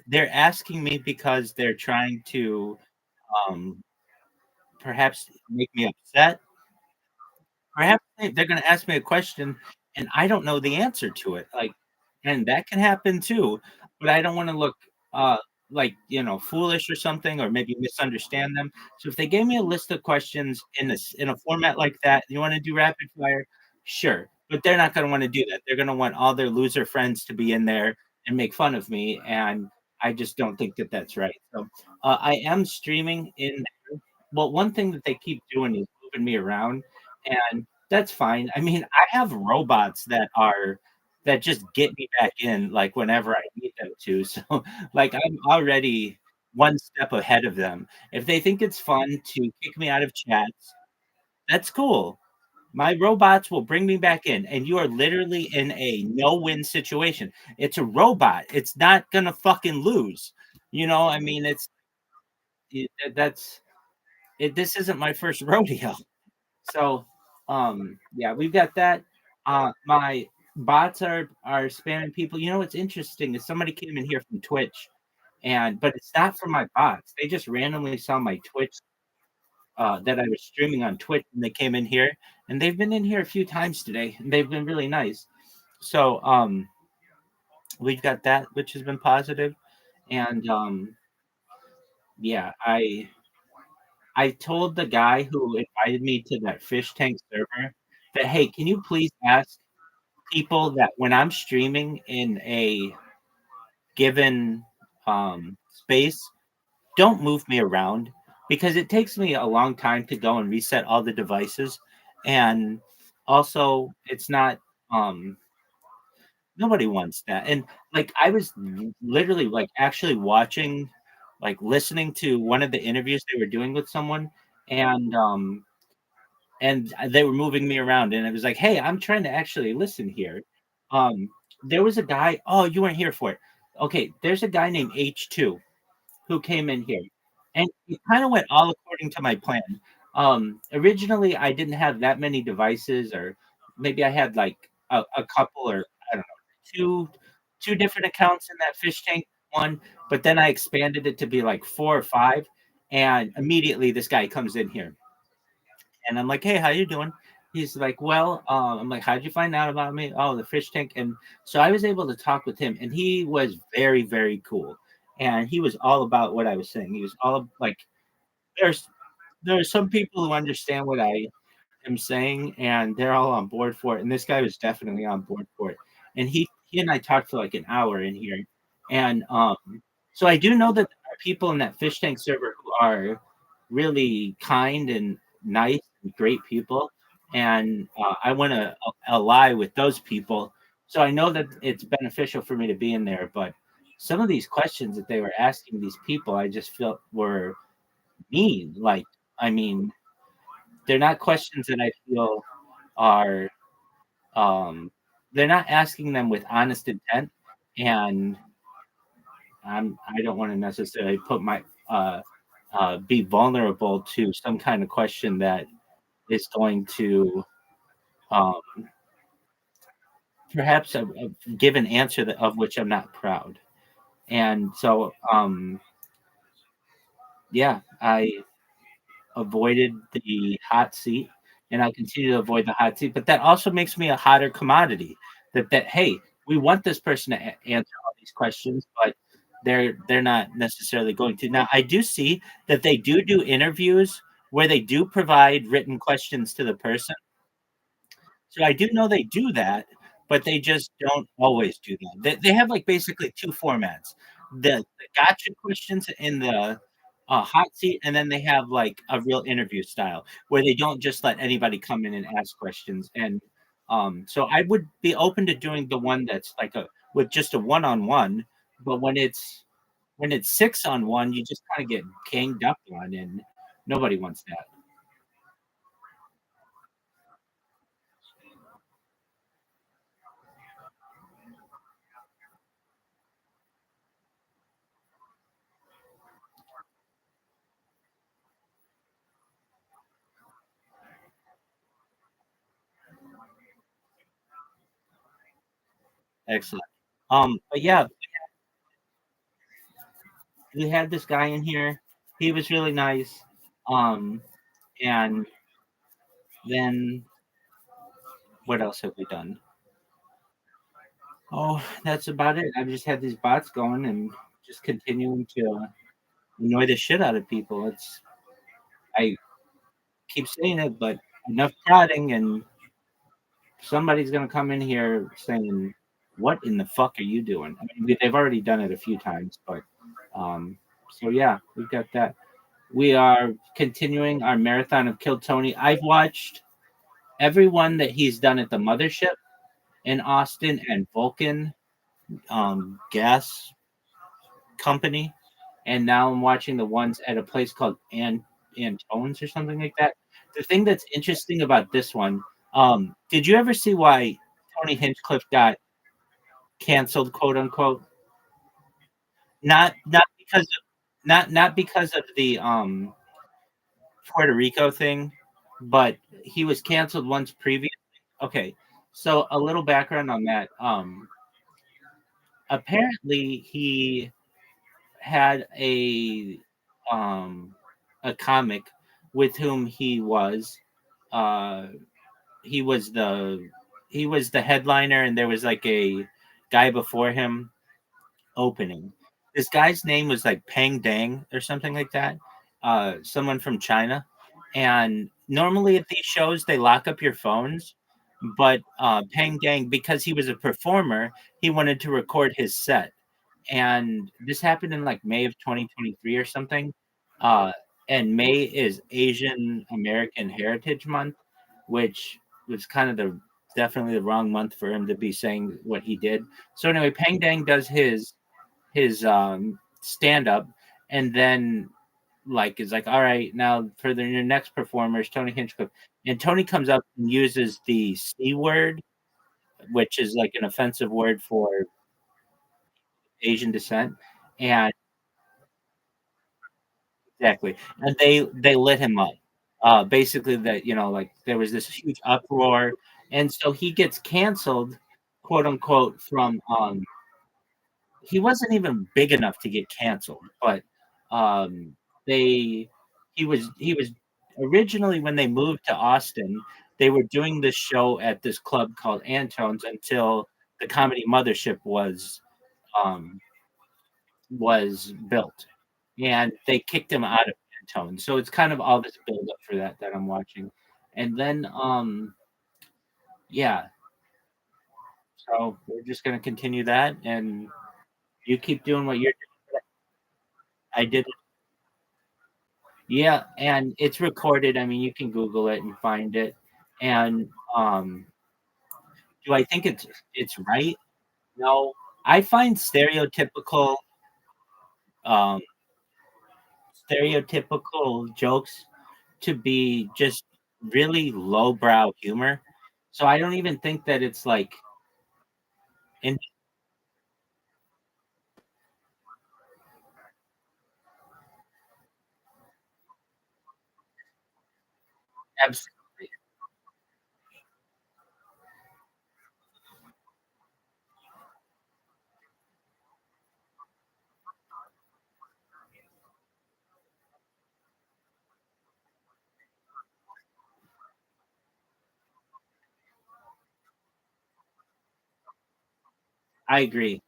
they're asking me because they're trying to um, perhaps make me upset. Perhaps they're gonna ask me a question and I don't know the answer to it, like and that can happen too, but I don't wanna look, uh, like, foolish or something or maybe misunderstand them. So if they gave me a list of questions in a format like that, "You wanna do rapid fire?" Sure, but they're not gonna wanna do that. They're gonna want all their loser friends to be in there and make fun of me, and I just don't think that that's right. So, I am streaming in well, one thing that they keep doing is moving me around, and that's fine. I mean, I have robots that just get me back in, like, whenever I need them to, so, like, I'm already one step ahead of them. If they think it's fun to kick me out of chats, that's cool. My robots will bring me back in, and you are literally in a no-win situation. It's a robot. It's not gonna fucking lose. I mean, it that's this isn't my first rodeo. So, yeah, we've got that. My bots are spamming people. You know what's interesting is somebody came in here from Twitch, but it's not from my bots. They just randomly saw my Twitch that I was streaming on Twitch, and they came in here, and they've been in here a few times today, and they've been really nice. So, we've got that, which has been positive, and yeah, I told the guy who invited me to that fish tank server that, hey, can you please ask people that when I'm streaming in a given space, don't move me around because it takes me a long time to go and reset all the devices. And also, it's not, nobody wants that. And like, I was literally like actually watching, like listening to one of the interviews they were doing with someone. And they were moving me around and it was like, hey, I'm trying to actually listen here. there was a guy. Oh, you weren't here for it. Okay, there's a guy named H2 who came in here, and it kind of went all according to my plan. Originally, I didn't have that many devices, or maybe I had like a couple, or I don't know, two different accounts in that fish tank one. But then I expanded it to be like 4 or 5, and immediately this guy comes in here, and I'm like, "Hey, how you doing?" He's like, "Well," I'm like, "How'd you find out about me?" "Oh, the fish tank." And so I was able to talk with him, and he was very, very cool. And he was all about what I was saying. He was all like, there's there are some people who understand what I am saying, and they're all on board for it. And this guy was definitely on board for it. And he and I talked for like an hour in here, and so I do know that there are people in that fish tank server who are really kind and nice and great people, and I want to ally with those people. So I know that it's beneficial for me to be in there, but some of these questions that they were asking these people, I just felt were mean. Like, I mean, they're not questions that I feel are they're not asking them with honest intent, and I don't want to necessarily put my be vulnerable to some kind of question that is going to um, perhaps give an answer of which I'm not proud. And so, yeah, I avoided the hot seat, and I continue to avoid the hot seat. But that also makes me a hotter commodity. That hey, we want this person to answer all these questions, but they're not necessarily going to. Now, I do see that they do interviews where they do provide written questions to the person. So I do know they do that, but they just don't always do that. They have like basically two formats: the gotcha questions in the hot seat, and then they have like a real interview style where they don't just let anybody come in and ask questions. And so I would be open to doing the one that's like a with just a one-on-one, but when it's 6-on-1, you just kind of get ganged up on, and nobody wants that. Excellent. But yeah, we had this guy in here. He was really nice. Um, and then what else have we done? Oh, that's about it. I've just had these bots going and just continuing to annoy the shit out of people. I keep saying it, but enough prodding, and somebody's gonna come in here saying, "What in the fuck are you doing?" I mean, they've already done it a few times, but so yeah, we've got that. We are continuing our marathon of Kill Tony. I've watched everyone that he's done at the mothership in Austin and Vulcan gas company, and now I'm watching the ones at a place called Antone's or something like that. The thing that's interesting about this one, did you ever see why Tony Hinchcliffe got canceled, quote unquote? Not because of not because of the Puerto Rico thing, but he was canceled once previous. Okay, so a little background on that. Apparently he had um a comic with whom uh he was the he was the headliner, and there was like a guy before him opening. This guy's name was like Peng Dang or something like that. Someone from China. And normally at these shows they lock up your phones, but Peng Dang, because he was a performer, he wanted to record his set. And this happened in like May of 2023 or something. Uh, and May is Asian American Heritage Month, which was kind of the definitely the wrong month for him to be saying what he did. So anyway, Peng Dang does his stand up, and then like is like, all right, now for your next performer is Tony Hinchcliffe, and Tony comes up and uses the C word which is like an offensive word for Asian descent, and exactly, and they lit him up. Basically, that like there was this huge uproar, and so he gets canceled, quote unquote, from he wasn't even big enough to get canceled, but um, they he was originally when they moved to Austin, they were doing this show at this club called Antone's until the Comedy Mothership um, was built, and they kicked him out of Antone's. So it's kind of all this build up for that I'm watching, and then yeah, so we're just gonna continue that, and you keep doing what you're doing. I did. Yeah, and it's recorded. I mean, you can Google it and find it. And do I think it's right? No. I find um, stereotypical jokes to be just really lowbrow humor. So I don't even think that it's like in absolutely. I agree.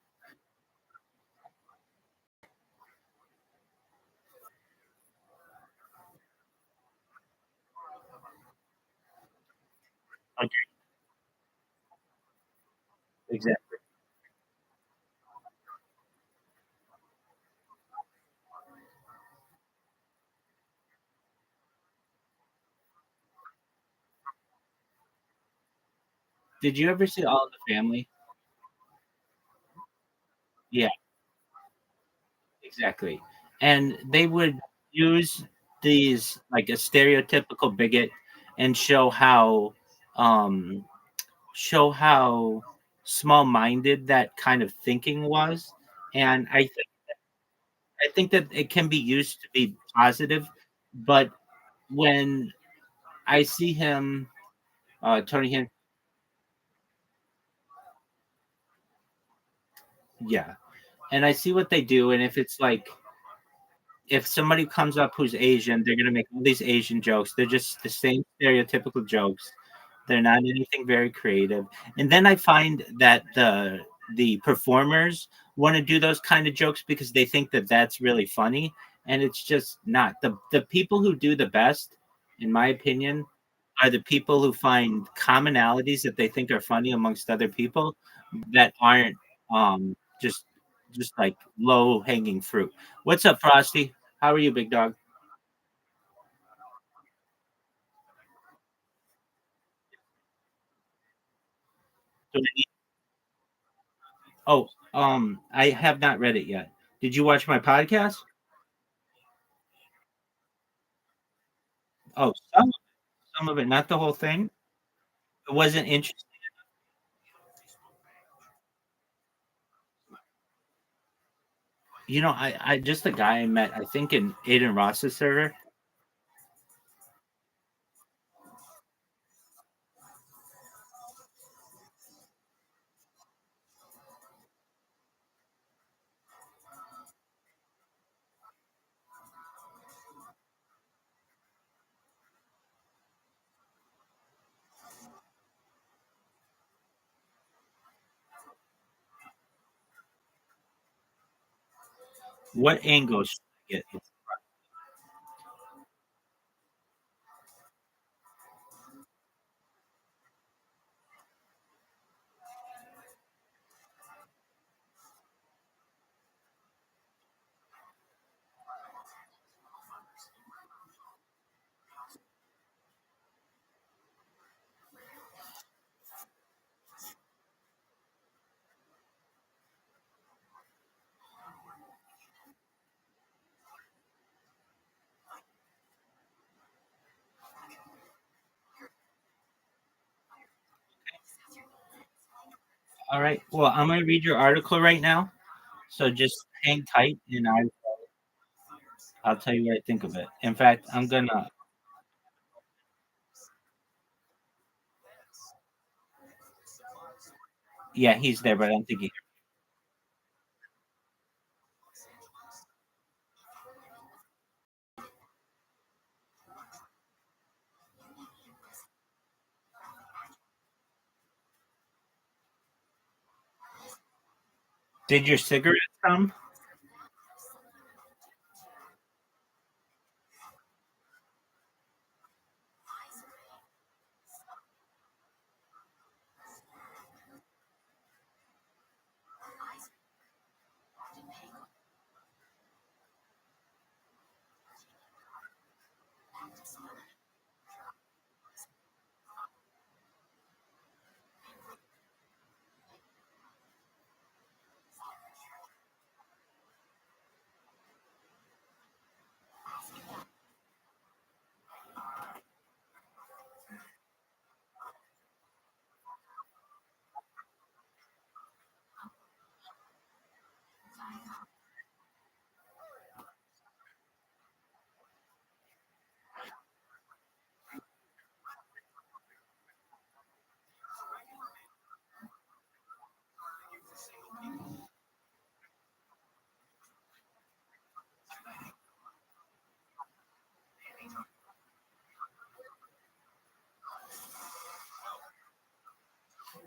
Agree. Exactly. Did you ever see All in the Family? Yeah. Exactly. And they would use these like a stereotypical bigot and um show how small-minded that kind of thinking was. And I think that it can be used to be positive, but when I see him Tony Hin yeah. And I see what they do, and if it's like if somebody comes up who's Asian, they're gonna make all these Asian jokes. They're just the same stereotypical jokes. They're not anything very creative. And then I find that the performers want to do those kind of jokes because they think that that's really funny, and it's just not. The people who do the best, in my opinion, are the people who find commonalities that they think are funny amongst other people that aren't just like low hanging fruit. What's up, Frosty? How are you, big dog? Do I need- Oh, I have not read it yet. Did you watch my podcast? Oh, some of it, not the whole thing. It wasn't interesting. I just the guy I met, I think in Aiden Ross's server. What angles should I get? All right. Well, I'm going to read your article right now. So just hang tight and I'll tell you what I think of it. In fact, I'm going to. Yeah, he's there, but I don't think he. Did your cigarettes come?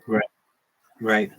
Right. Right.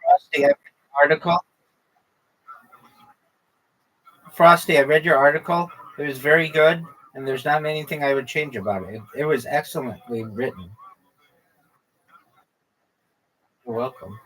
Frosty, I read your article. Frosty, I read your article. It was very good, and there's not anything I would change about it. It was excellently written. You're welcome.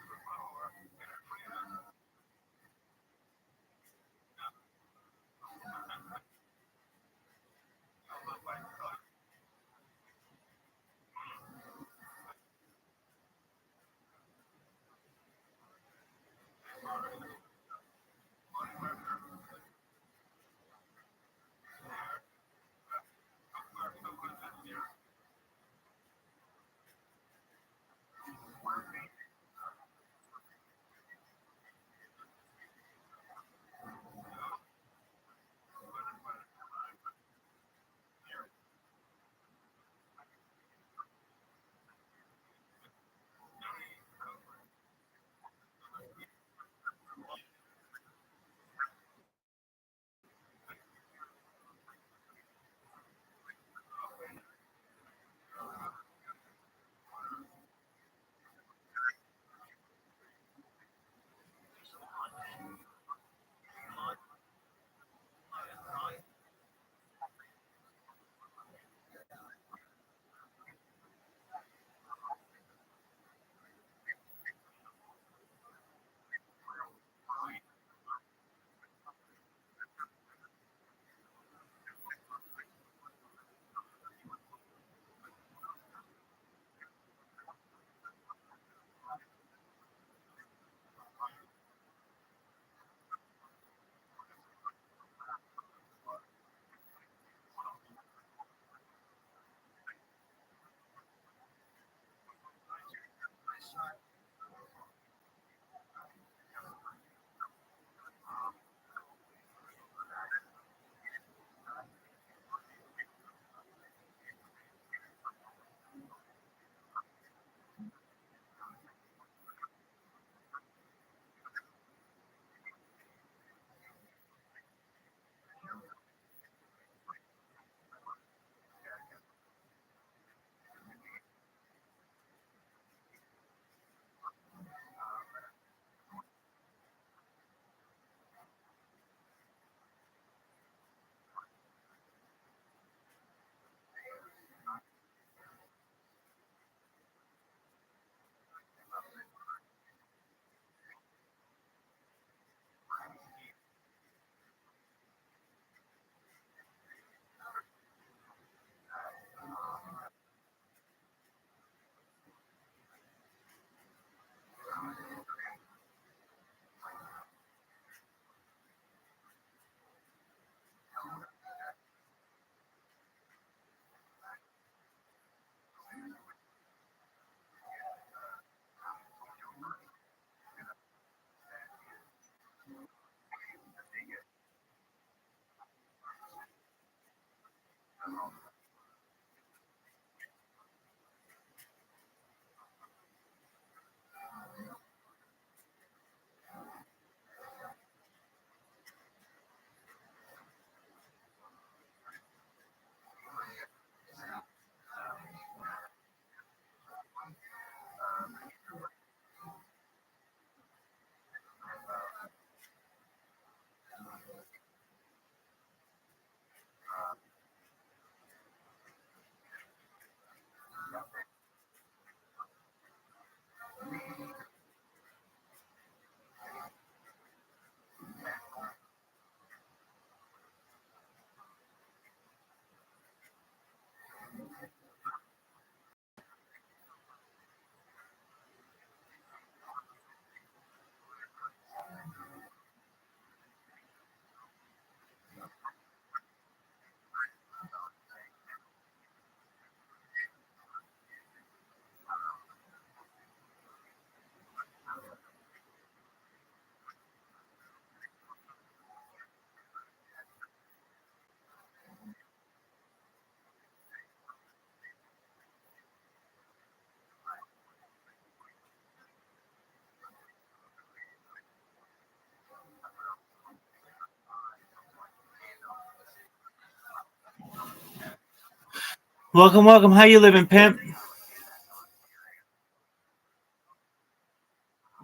Welcome, welcome. How you living, pimp?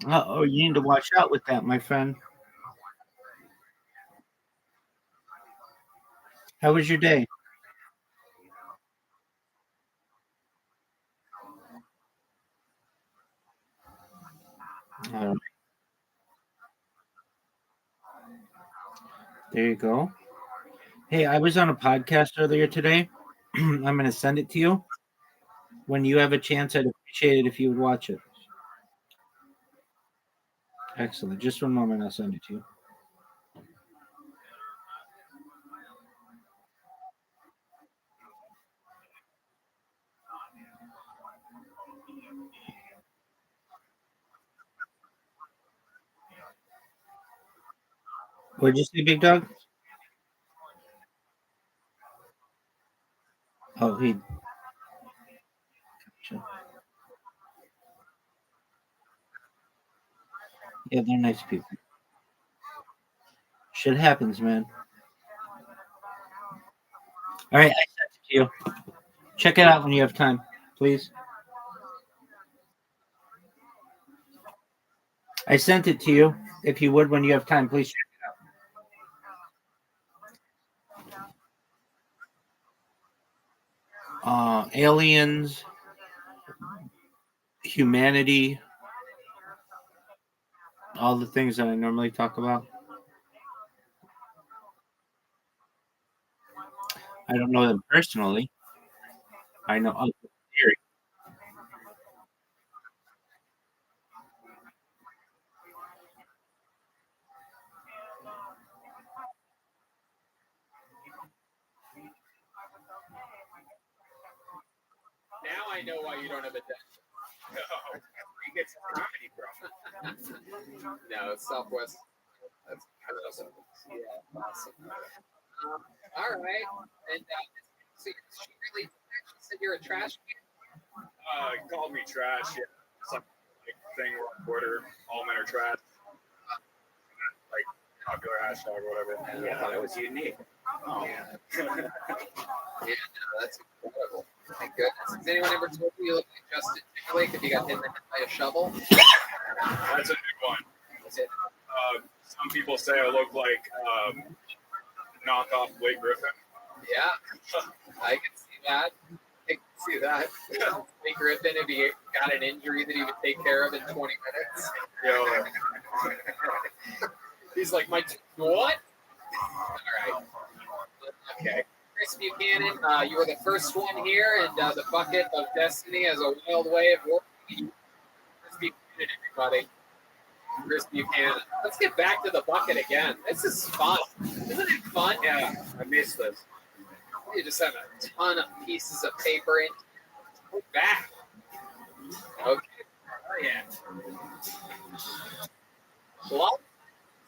Oh, you need to watch out with that, my friend. How was your day? All right, there you go. Hey, I was on a podcast earlier today. I'm going to send it to you. When you have a chance, I'd appreciate it if you would watch it. Excellent. Just one moment, I'll send it to you. What'd you say, big dog? Oh, he. Yeah, they're nice people. Shit happens, man. All right, I sent it to you. Check it out when you have time, please. I sent it to you. If you would, when you have time, please. Aliens, humanity, all the things that I normally talk about. I don't know them personally. I know of the theory. Now I know why you don't have a desk. No, that's where he gets his comedy from. No, it's Southwest. That's awesome. Yeah, awesome. All right. And so she really she said you're a trash can? He called me trash. Yeah, it's like thing on Twitter. All men are trash. Like popular hashtag or whatever. Yeah, I thought it was unique. Oh. Yeah, no, that's incredible. My goodness. Has anyone ever told you you look like Justin Timberlake if you got hit in the head by a shovel? That's a good one. Is it? Some people say I look like knockoff Blake Griffin. Yeah, I can see that. I can see that. Blake Griffin, if he got an injury that he would take care of in 20 minutes. Yo. He's like, what? All right. Okay. Chris Buchanan, you were the first one here, and the bucket of destiny has a wild way of working. Chris Buchanan, everybody. Chris Buchanan. Let's get back to the bucket again. This is fun. Isn't it fun? Yeah, I missed this. You just have a ton of pieces of paper in. Go back. Okay. Oh, yeah. Well,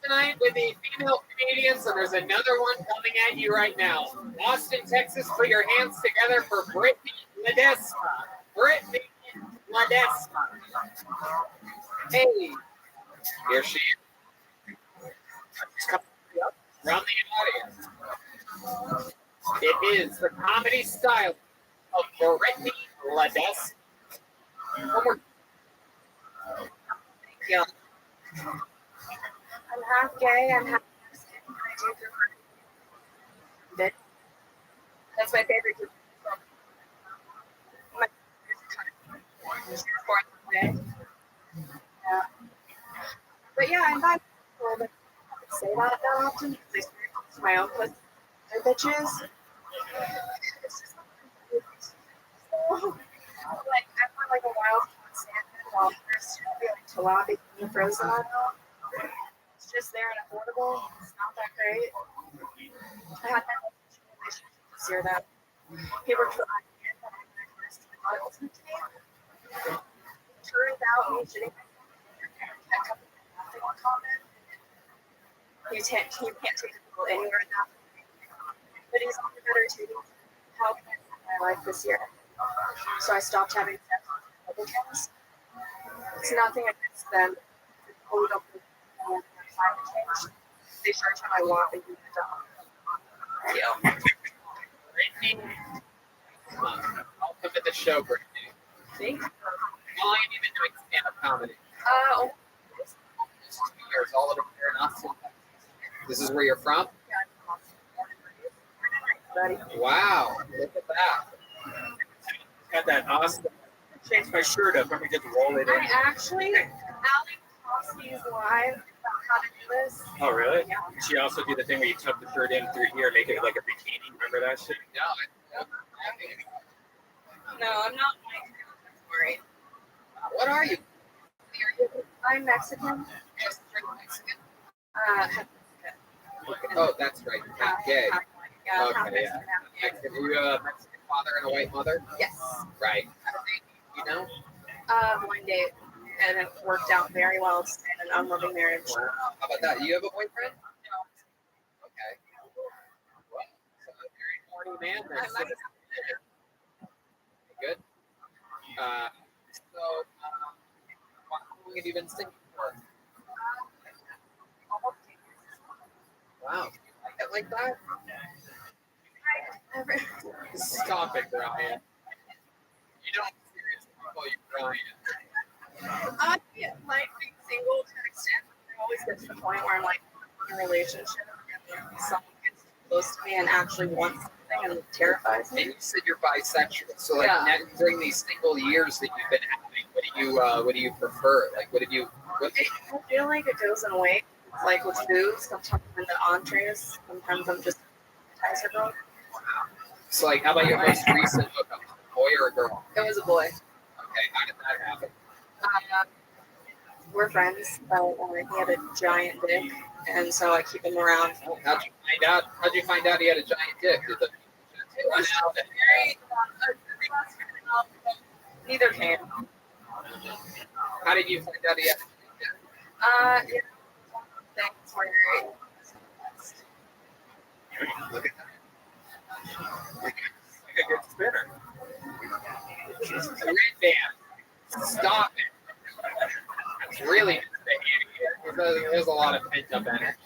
tonight with the female comedians, and there's another one coming at you right now. Austin, Texas, put your hands together for Brittany Ledesma. Brittany Ledesma. Hey, here she is. She's coming up around the audience. It is the comedy style of Brittany Ledesma. One more. Yeah. I'm half gay, I'm half Mexican, and I do prefer. That's my favorite group. My favorite. Yeah. But yeah, I'm not people that say that often because I swear it to my own pussy. They're bitches. It's just like I want like a wild cat salmon while there's like tilapia in the frozen aisle. It's just there and affordable. It's not that great. I had my relationship this year that he worked for IBM and I first thought it was a team. Turns out he's shitting tech company nothing in common. You can't take people anywhere now. But he's on the better team. How can I live my life this year? So I stopped having sex with Republicans. It's nothing against them. They don't climate change. They charge how I want and do the job. show, Brittany. Thank you. How long have you been doing stand-up comedy? Oh, 2 years, all of it here in Austin. This is where you're from? buddy. Wow, look at that. Got that awesome. Changed my shirt up. Let me just roll it in. I actually, Allie Kowski's live about how to do this. Oh, really? Yeah. She also did the thing where you tuck the shirt in through here, make it like a bikini. Remember that shit? No, I'm not worried. What are you? I'm Mexican. Just straight Mexican? Uh, Oh, that's right. You're not gay. Yeah, half Okay, yeah. Mexican, half gay. Mexican. You have a Mexican father and a white mother? Yes. Right. You know? One date, and it worked out very well. It's an unloving marriage. Wow. How about that? You have a boyfriend? Okay. Well, so a very horny man there. Good. How long have you been single for? Wow. You like it like that? Stop it, Brian. You don't seriously call you Brian. I like being single to an extent. I always get to the point where I'm like in a relationship and someone gets close to me and actually wants something and terrifies me. And you said you're bisexual, so like Yeah. during these single years that you've been having, what do you prefer? Like, what? I feel like it goes in waves. Like with food, sometimes I'm into entrees, sometimes I'm just an appetizer girl. So like, how about your most recent hookup? A boy or a girl? It was a boy. Okay, how did that happen? We're friends, but he had a giant dick, and so I keep him around. How'd you find out he had a giant dick? Did the It was very neither came. How did you find out he had a giant dick? Things were Look at that. Like a good spinner. Red band. Stop it. It's really there's a lot of pent up energy.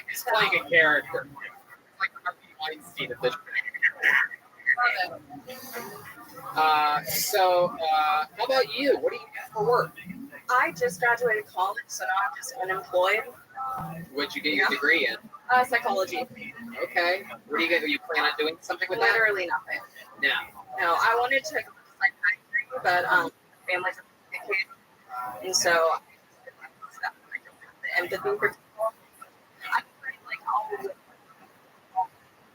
He's playing a character. It's like Harvey Weinstein at this point. How about you? What do you do for work? I just graduated college, so now I'm just unemployed. What'd you get your degree in? Psychology. Okay. What do you get? Are you plan on doing something with that? Literally nothing. No. No, I wanted to go to psychiatry, but families are complicated, and so the empathy for people. I'm afraid,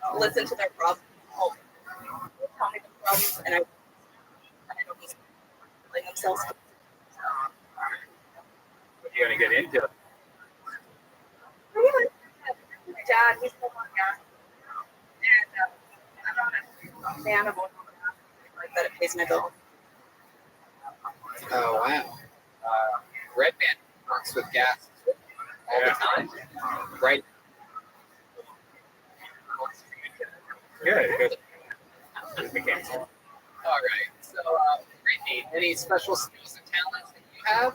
I'll listen to their problems, tell me the problems, and I don't just blame themselves. What are you gonna get into? My dad, he's still on gas, and I'm not a fan of like that. It pays my bill. Oh wow. Red band works with gas all the time, right? Yeah, good. All right. So, Brittany, any special skills and talents that you have?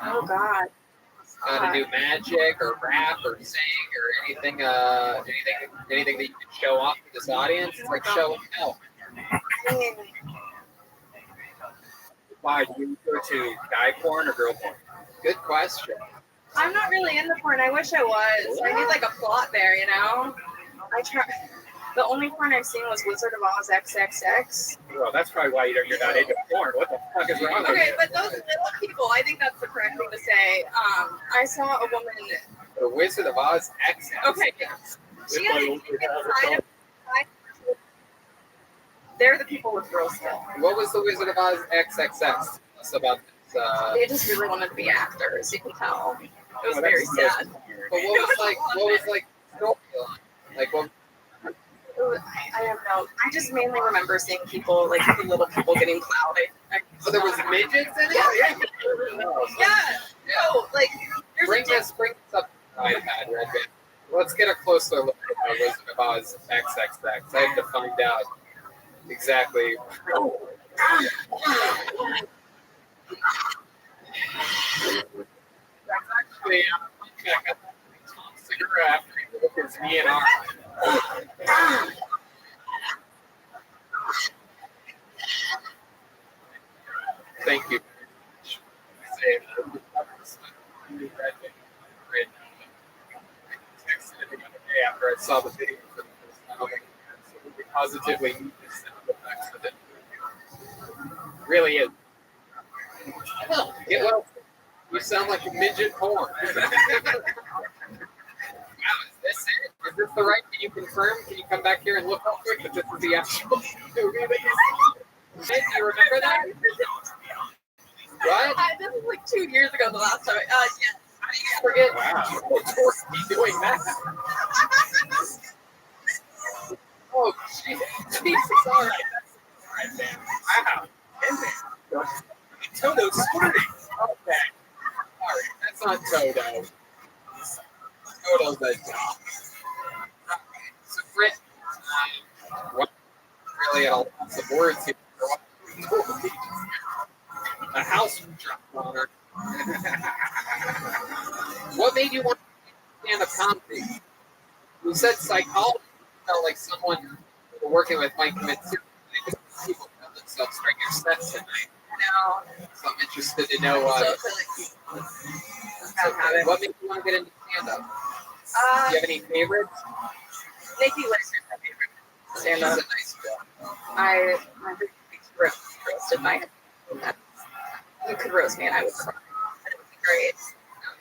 Oh God. To do magic or rap or sing or anything, anything that you can show off to this audience? It's like show and tell. Why do you go to guy porn or girl porn? Good question. I'm not really into porn. I wish I was. I need like a plot there, you know? I try. The only porn I've seen was Wizard of Oz XXX. Well, that's probably why you're not into porn. What the fuck is wrong with Okay, you? but those little people, I think that's the correct thing to say. I saw a woman. The Wizard of Oz X. Okay, she had a inside of. They're the people with girl skill. What was the Wizard of Oz XXX? It's about this. They just really wanted to be actors. You can tell. It was very sad. But what was like storyline? Like what? I don't know. I just mainly remember seeing people, like the little people getting plowed. So there was midgets in it? Yeah. No, like bring this up to my iPad, Red Band. Let's get a closer look at the Wizard of Oz XXX. I have to find out exactly. That's actually Tom Segura after he looked at his knee and arm. thank you. I texted him the other day after I saw the video for the first time. Absolutely, positively, the sound effects of it. Really is. Get well. You sound like a midget porn. Wow, is this it? Is this the right? Can you confirm? Can you come back here and look real quick that this is the actual movie that you saw? Do you remember that? What? This was like 2 years ago the last time. Yeah. How do you forget? Wow. Doing that. Oh, Jesus. All right. That's man. Wow. Toto's squirting. Okay. All right. That's not Toto. Toto's that job. So, Britt, what really at all the words here? A house dropped on her. What made you want to stand up comedy? You said psychology. Felt like someone you were working with might commit suicide because people kill themselves during your sets tonight. No. So I'm interested to know what made you want to get into stand-up? Do you have any favorites? Nikki Lister's my favorite stand-up. She's a nice girl. My roasted my head. You could roast me and I would cry. It would be great.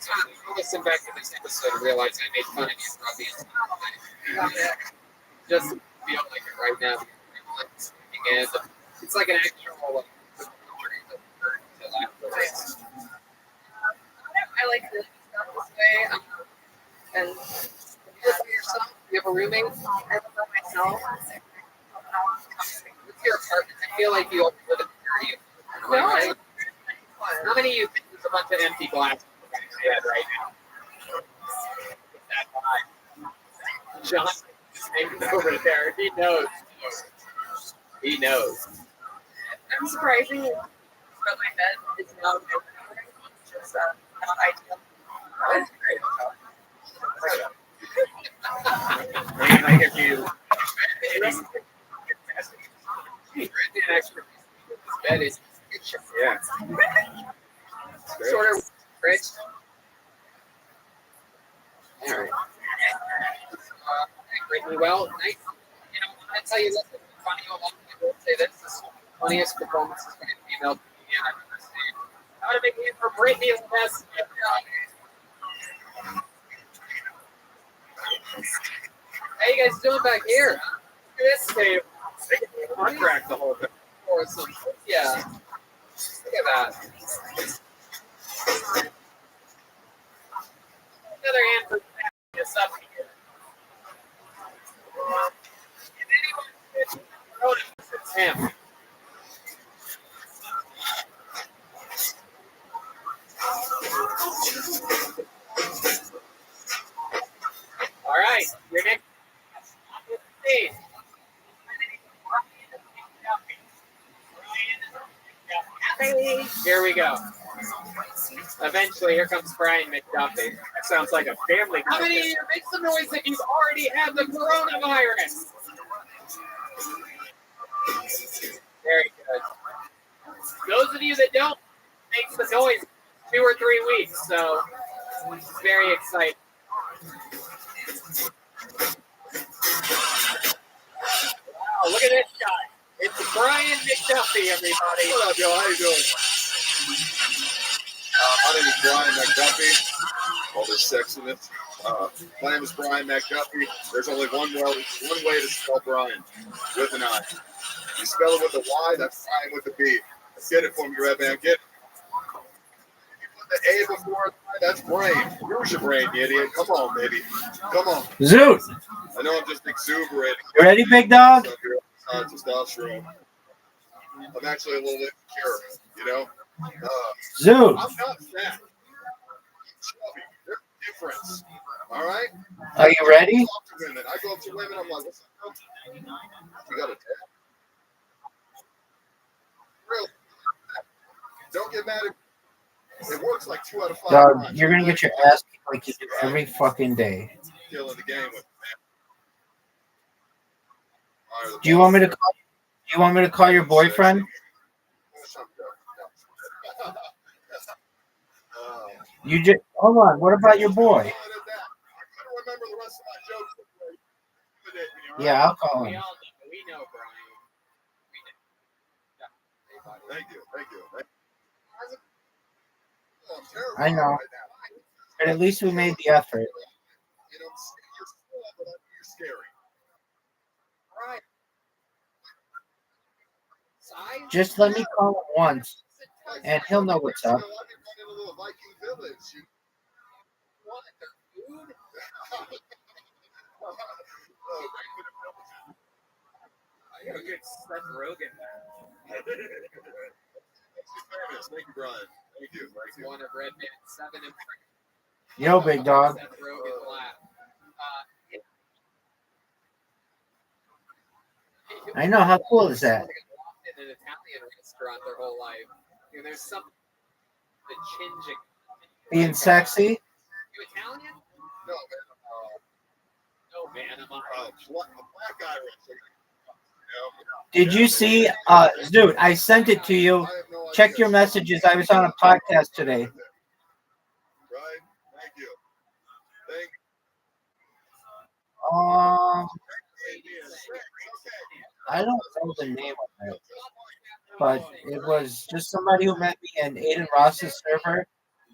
So I listened back to this episode and realized I made fun of you, Robbie. Just feel like it right now. And it's like an actual I like to stuff this way. And just for yourself, you have a roommate? I live by myself. What's your apartment? I feel like you live in the area. No, right? How many of you think there's a bunch of empty glasses in your head right now? That vibe. John is hanging over there. He knows. He knows. I'm surprising that my bed is not open. Just not ideal. It's great. I give you an extra bed is yeah. Sort of rich. All right. Greatly well. Nice. You know, I tell you this is funny. A lot of people say this is the funniest performance by a female comedian I've ever seen. I want to make it for Brittany Less. How you guys doing back here? Look at this table. I cracked the whole thing. Or some, yeah. Look at that. Another hand for this up here. If anyone it's him. All right, your next stage. Here we go. Eventually, here comes Brian McDuffie. That sounds like a family. How many of you make some noise if you've already had the coronavirus? Very good. Those of you that don't, make some noise 2 or 3 weeks, so it's very exciting. Wow, look at this guy. It's Brian McDuffie, everybody. What up, y'all? How you doing? My name is Brian McDuffie. All this sexiness. My name is Brian McDuffie. There's only one way to spell Brian, with an I. You spell it with a Y, that's Brian with a B. Get it for me, Red Man. Get it. If you put the A before it, that's brain. Use your brain, you idiot. Come on, baby. Come on. Zoot. I know I'm just exuberating. You ready, big dog? Testosterone. I'm actually a little insecure, you know? Zoot. I'm not fat. Chubby. There's a difference. All right? Are you ready? I talk to women. I go up to women. I'm like, what's up? You got a dad? Really? Don't get mad at it. Works like 2 out of 5 Dog, times. you're going to get your ass kicked like you do every fucking day. Killing the game with Do you want me to call your boyfriend? You just hold on. What about your boy? I don't remember the rest of my jokes. Yeah, I'll call We him. all know. We know, Brian. Thank you. Oh, I'm I terrified know, right now. but at least we made the effort. You know, you're small, but you're scary. Right. Size? Just let me call him once, and he'll know what's up. I've been running a little Viking village. You What? Their food? I got a good Seth Rogen there. Thank you, Brian. Thank you. One of Red Man's 7 and Yo, big dog. Seth Rogen laugh. I know, how cool is that? Walked in an Italian restaurant their whole life. You know, there's something the chinge. Being sexy. You Italian? No, man. I'm a black Irish. Did you see, Zoot, I sent it to you. Check your messages. I was on a podcast today. Right? Thank you. I don't know the name of it, but it was just somebody who met me in Aiden Ross's server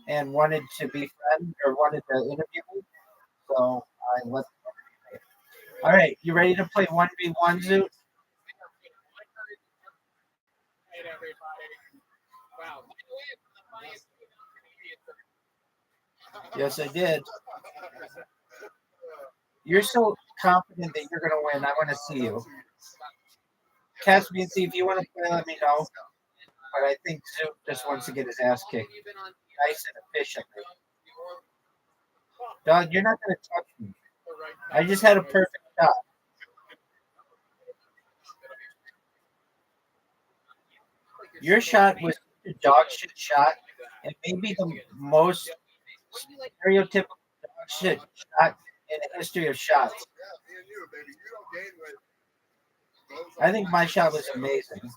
and wanted to be friends or wanted to interview me. So I let them. All right, you ready to play 1v1, Zoot? Wow. Yes, I did. You're so confident that you're going to win. I want to see you. Caspian, see if you want to play, let me know. But I think Zoot just wants to get his ass kicked. Nice and efficiently. Dog, you're not going to touch me. I just had a perfect shot. Your shot was a dog shit shot, and maybe the most stereotypical dog shit shot in the history of shots. I think my shot was amazing.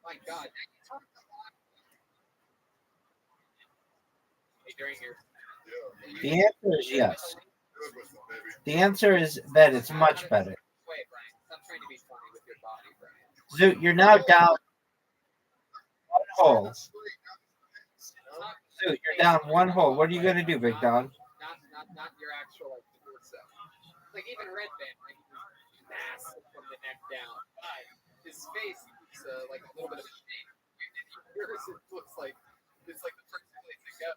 My God. The answer is yes. The answer is that it's much better. Stop trying to be funny with your body, Brian. Zoot, you're now down one hole. Zoot, you're down one hole. What are you going to do, big dog? Not your actual like torso. Like even Red Band, like he's massive from the neck down. But his face is like a little bit of a shape. Yours it looks like it's like the first place to go.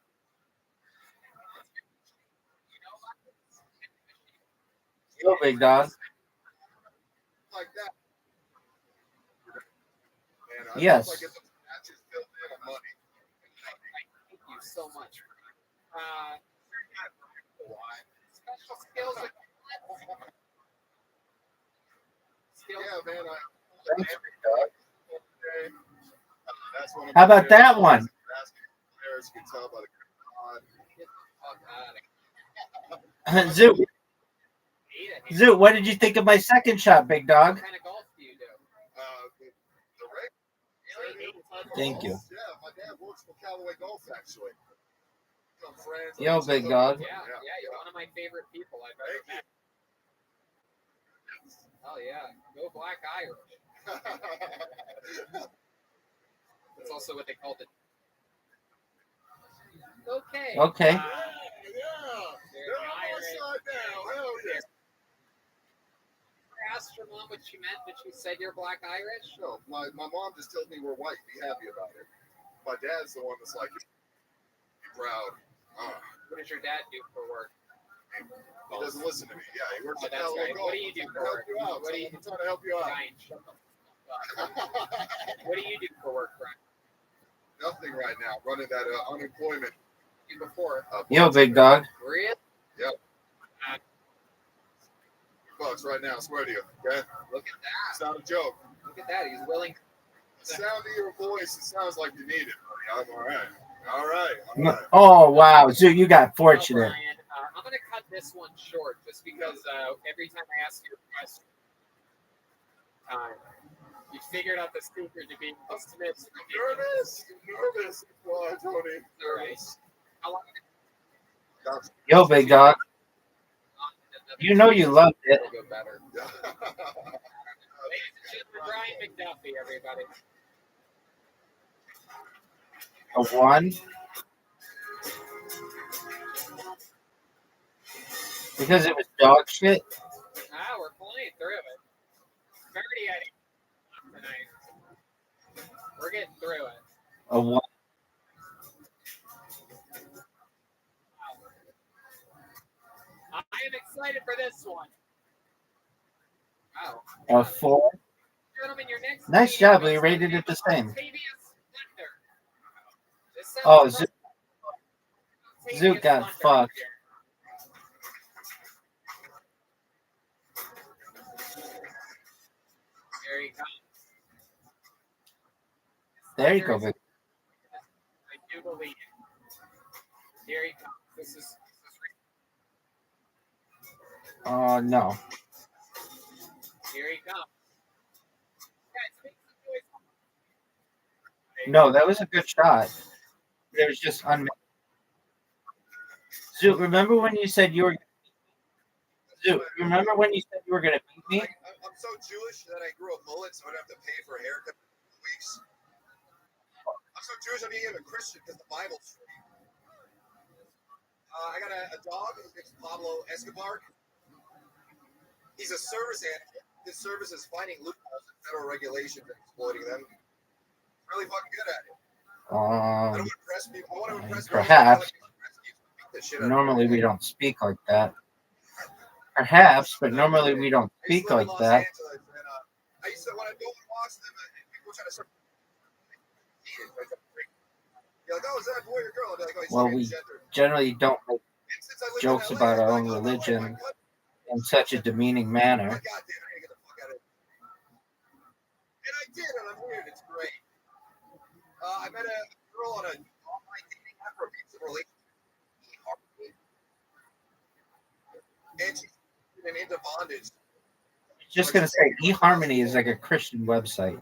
Yo, big dog. Like that. Yes. Thank you so much. Special skills. Yeah, man. Thanks, big dog. That's one of How about that one? Players can tell by the Zoot, what did you think of my second shot, big dog? What kind of golf do you do? Thank you. Yeah, my dad works for Callaway Golf, actually. Some friends. Yo, big dog. Yeah, you're one of my favorite people I've ever met. Oh yeah, go Black Irish. That's also what they called it. Okay. Okay. Yeah. They're on my side now. Hell yeah. I asked your mom what she meant, but she said you're Black Irish. No, my mom just tells me we're white. Be happy about it. My dad's the one that's like, be proud. What does your dad do for work? He doesn't listen to me. Yeah, he works at That's Callaway right. Golf. What do you do for work? I'm trying to help you out. Brian, shut the fuck up. What do you do for work, Brian? Nothing right now. Running that unemployment. Before. Yo, big dog. Were you? Yep. $2 right now, I swear to you. Okay? Look at that. It's not a joke. Look at that. He's willing. The sound of your voice, it sounds like you need it. I'm all right. All right. Oh, wow. Zoot, you got fortunate. Brian, I'm going to cut this one short just because every time I ask you a question. time. You figured out the secret to being dismissed. Nervous. Why, Tony? All right. How long Yo, big dog. You know you loved it. will go better? Ladies and gentlemen, Brian McDuffie, everybody. A 1? Because it was dog shit? We're playing through it. Verdi had it tonight. We're getting through it. A 1? I am excited for this one. Wow. A 4? Gentlemen, your next Nice video job. We is rated it the same. Octavius Thunder. This sounds Oh, like Zook got Thunder. fucked. There you go. There you go, big. I do believe it. Here he comes. This is No. here he comes. Guys, make some noise. No, that was a good shot. It was just Zook, remember when you said you were gonna beat me? I'm so Jewish that I grew a mullet, so I don't have to pay for a haircut for weeks. I'm so Jewish, I'm even a Christian because the Bible's free. I got a dog. It's Pablo Escobar. He's a service animal. His service is finding loopholes in federal regulations and exploiting them. Really fucking good at it. I don't impress people. I want to impress people. Perhaps. The shit out of Normally me. we don't speak like that. Perhaps, but normally we don't I used speak to live like in Los that. Angeles, and I used to, when I go and watch them, people try to start. You're like, oh, is that a boy or girl? I'll be like, oh, he's Well, looking we at gender. generally don't make And since I live in jokes LA, about our I'm own like, oh, religion my God, in such a demeaning manner. God damn, I gotta get the fuck out of it. And I did, and I'm weird. It's great. I met a girl on an online dating app for abusive relationship. And she's into bondage. Just gonna say, eHarmony is like a Christian website.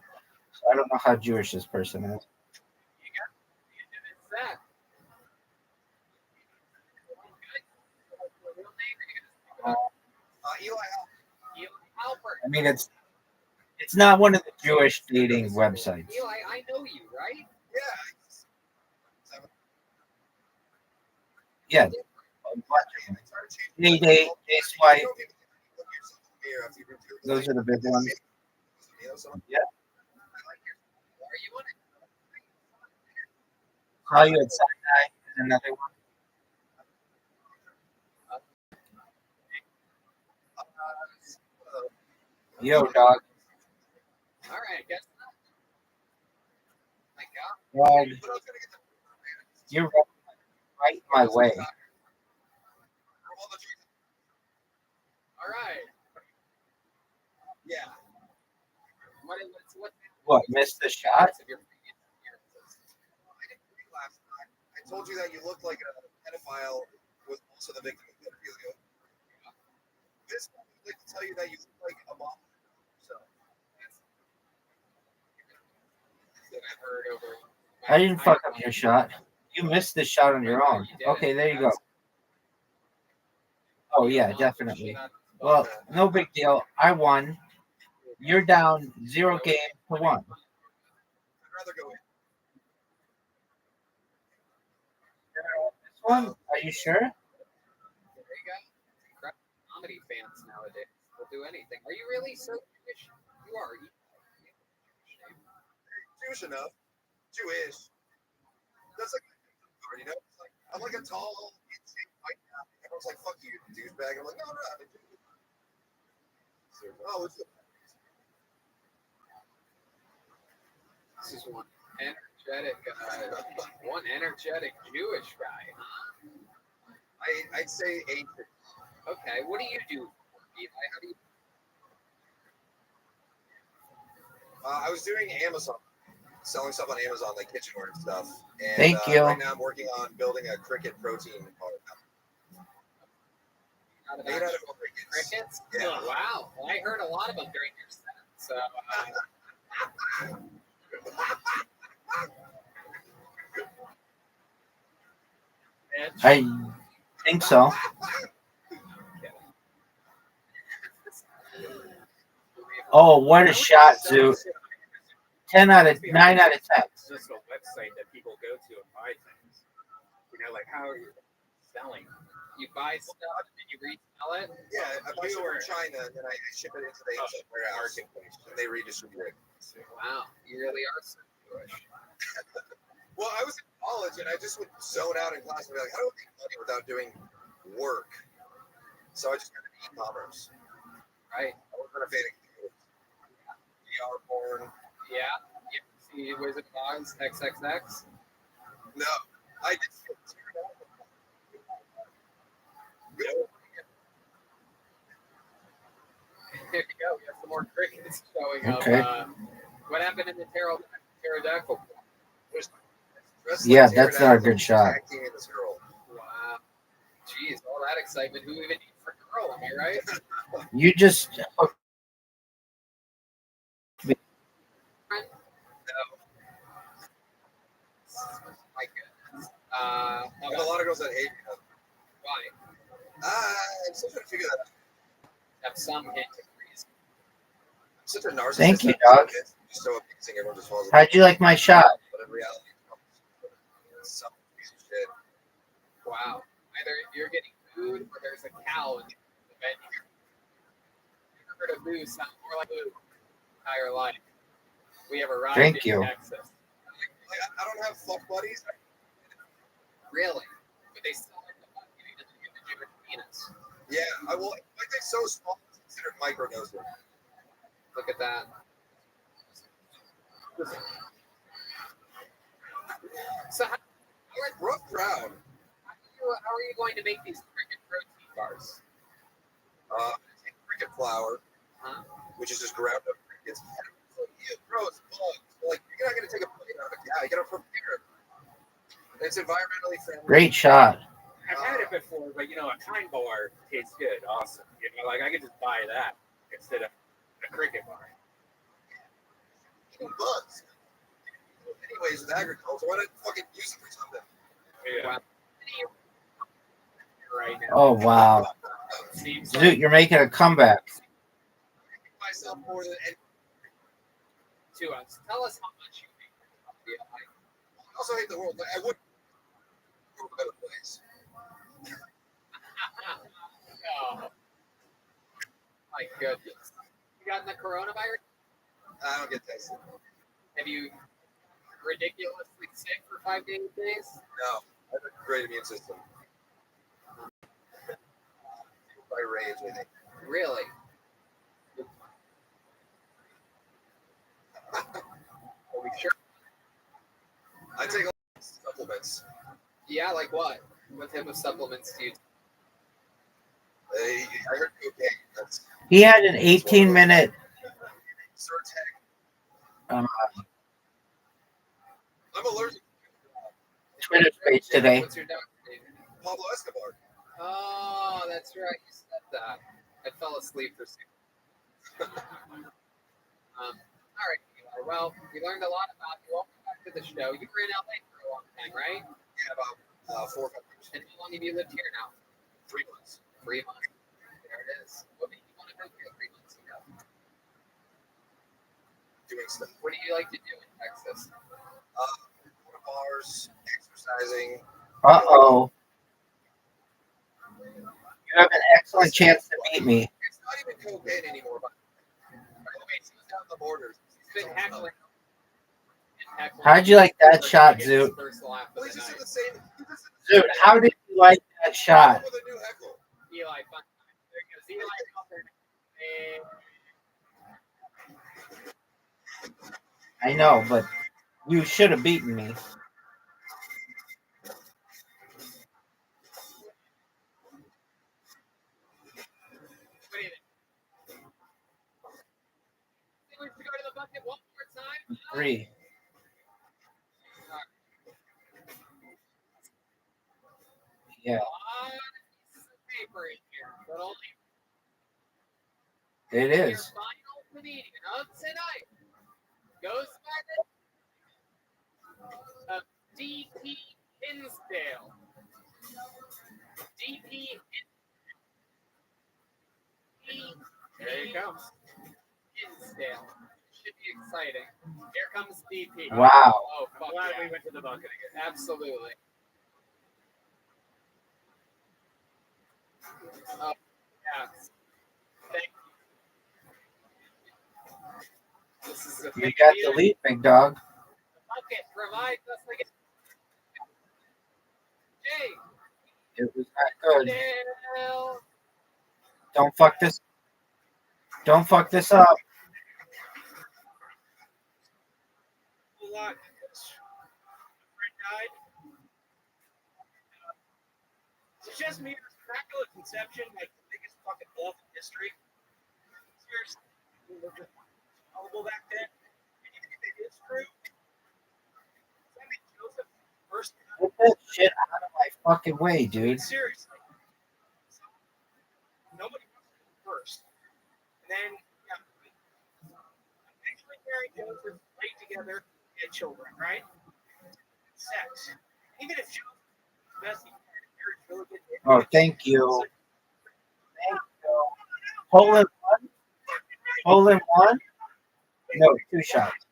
So I don't know how Jewish this person is. That. Eli Albert. I mean, it's not one of the Jewish dating websites. Eli, I know you, right? Yeah. Day, swipe. Those are the big ones. Yeah. Are you on it? Call you at Sinai is another one. Yo, dog. All right, guess not. My God. Dog. You're right my way. All right. Yeah. What, missed the shot? I didn't think last night. I told you that you looked like a pedophile was also the victim of pedophilia. This one would like to tell you that you look like a mom. So That I've heard over. I didn't fuck up your shot. You missed this shot on your own. Okay, there you go. Oh, yeah, definitely. Well, no big deal. I won. You're down 0 game to 1. I'd rather go in. This one? Are you sure? There you go. Comedy fans nowadays will do anything. Are you really so Jewish? You are. Jewish enough. Jewish. That's like, you know, it's like, I'm like a tall, in-shape white guy. Everyone's like, fuck you, douchebag. I'm like, no, I'm a Jew. Oh, it's This is one energetic Jewish guy. I'd say 8. Okay, what do you do? How do you? I was doing Amazon, selling stuff on Amazon, like kitchenware and stuff. And, Thank you. Right now I'm working on building a cricket protein bar. Made out of crickets. Crickets? Yeah. Oh, wow. Well, I heard a lot of them during your sets. So, I think so. Oh, what a shot, Zoo. 9 out of 10. It's just a website that people go to and buy things. You know, like how are you selling? you buy stuff and you resell it. Yeah, I buy stuff from China and then I ship it into the Asian warehouse and they redistribute it. Wow, you really are so Jewish. Well, I was in college and I just would zone out in class and be like, how do I make money without doing work? So I just got into e-commerce. Right. I wasn't a fan of VR porn. Yeah. You see Wizard of Oz XXX? No, I just Here you go. We have some more crickets showing Okay. up. What happened in the pterodactyl? Yeah, that's not a good shot. Wow. Jeez, all that excitement. Who even needs for girl? Am I right? You just No. My goodness. I have a lot of girls that hate me. Why? I'm still trying to figure that out. Have some hint of reason. I'm such a narcissist. Thank you, dog. It's so amazing. Everyone just falls. How'd you like my shot? But in reality, it's some piece of shit. Wow. Either you're getting food or there's a cow in the venue. You ever heard of boo sound more like boo entire life? We have arrived Thank in you. Texas. Like, I don't have fuck buddies. Really? But they still like the fuck you to the Jewish penis. Yeah, I will. Like they're so small, it's considered microdosing. Look at that. So how You're a rough crowd. are you going to make these cricket protein bars? Take cricket flour, Huh? which is just ground up crickets. Ew, gross, bugs. Like you're not gonna take a bite out of a cow. You gotta prepare it. It's environmentally friendly. Great shot. I've had it before, but you know, a kind bar tastes good. Awesome. You know, like I could just buy that instead of a cricket bar. Eating bugs. Anyways, with agriculture, why not fucking use it for something? Yeah. Wow. Right now. Oh, wow. Seems Zoot, you're making a comeback. Myself more than any. to us. Tell us how much you think. I also hate the world. Like, I would world a better place. Oh. My goodness. You gotten the coronavirus? I don't get tested. Have you ridiculously sick for 5 days? No, I have a great immune system. By rage, I think. Really? Are we sure? I take a lot of supplements. Yeah, like what? What type of supplements do you take? I heard cocaine. That's He had an 18-minute I'm allergic. Twitter space today. What's your doctor's name? Pablo Escobar. Oh, that's right. You said that. I fell asleep for 6 all right. Well, we learned a lot about you. Welcome back to the show. You were in LA for a long time, right? Yeah, about 4 or 5 years. And how long have you lived here now? 3 months. 3 months. There it is. What made you want to move here 3 months ago? Doing stuff. What do you like to do in Texas? Going to bars, exercising. Uh-oh. You have an excellent chance to meet me. It's not even cocaine anymore. But he's down the borders. He's been heckling. How'd you like that shot, Zoot? Well, he's just in the same. Zoot, how did you like that shot? With a new heckle. Eli, fun time. There goes Eli out there. I know, but you should have beaten me. What do you think? Think we should go to the bucket one more time? 3. Yeah, Paper in here, but only it is. final comedian of tonight goes by the D.P. Hinsdale. D.P. There he comes. Hinsdale. Should be exciting. Here comes D.P. Wow. Oh, fuck Glad yeah. we went to the bucket again. Absolutely. Oh, yes. Thank you. This is a You got the lead, big dog. bucket provides us again. Jay. It was not good. Dale. Don't fuck this. Don't fuck this up. A lot. A friend died. It's just me. Immaculate Conception, like the biggest fucking bluff in history. Seriously, horrible back then. And even if it is true, Joseph first. Get that shit out of my fucking way, dude. Seriously, nobody was first, and then eventually Mary and Joseph laid together, had children, right? Sex. Even if Joseph was the best he had, marriage really good. Oh, thank you. Thank you. Hole in one? Hole in one? No, 2 shots.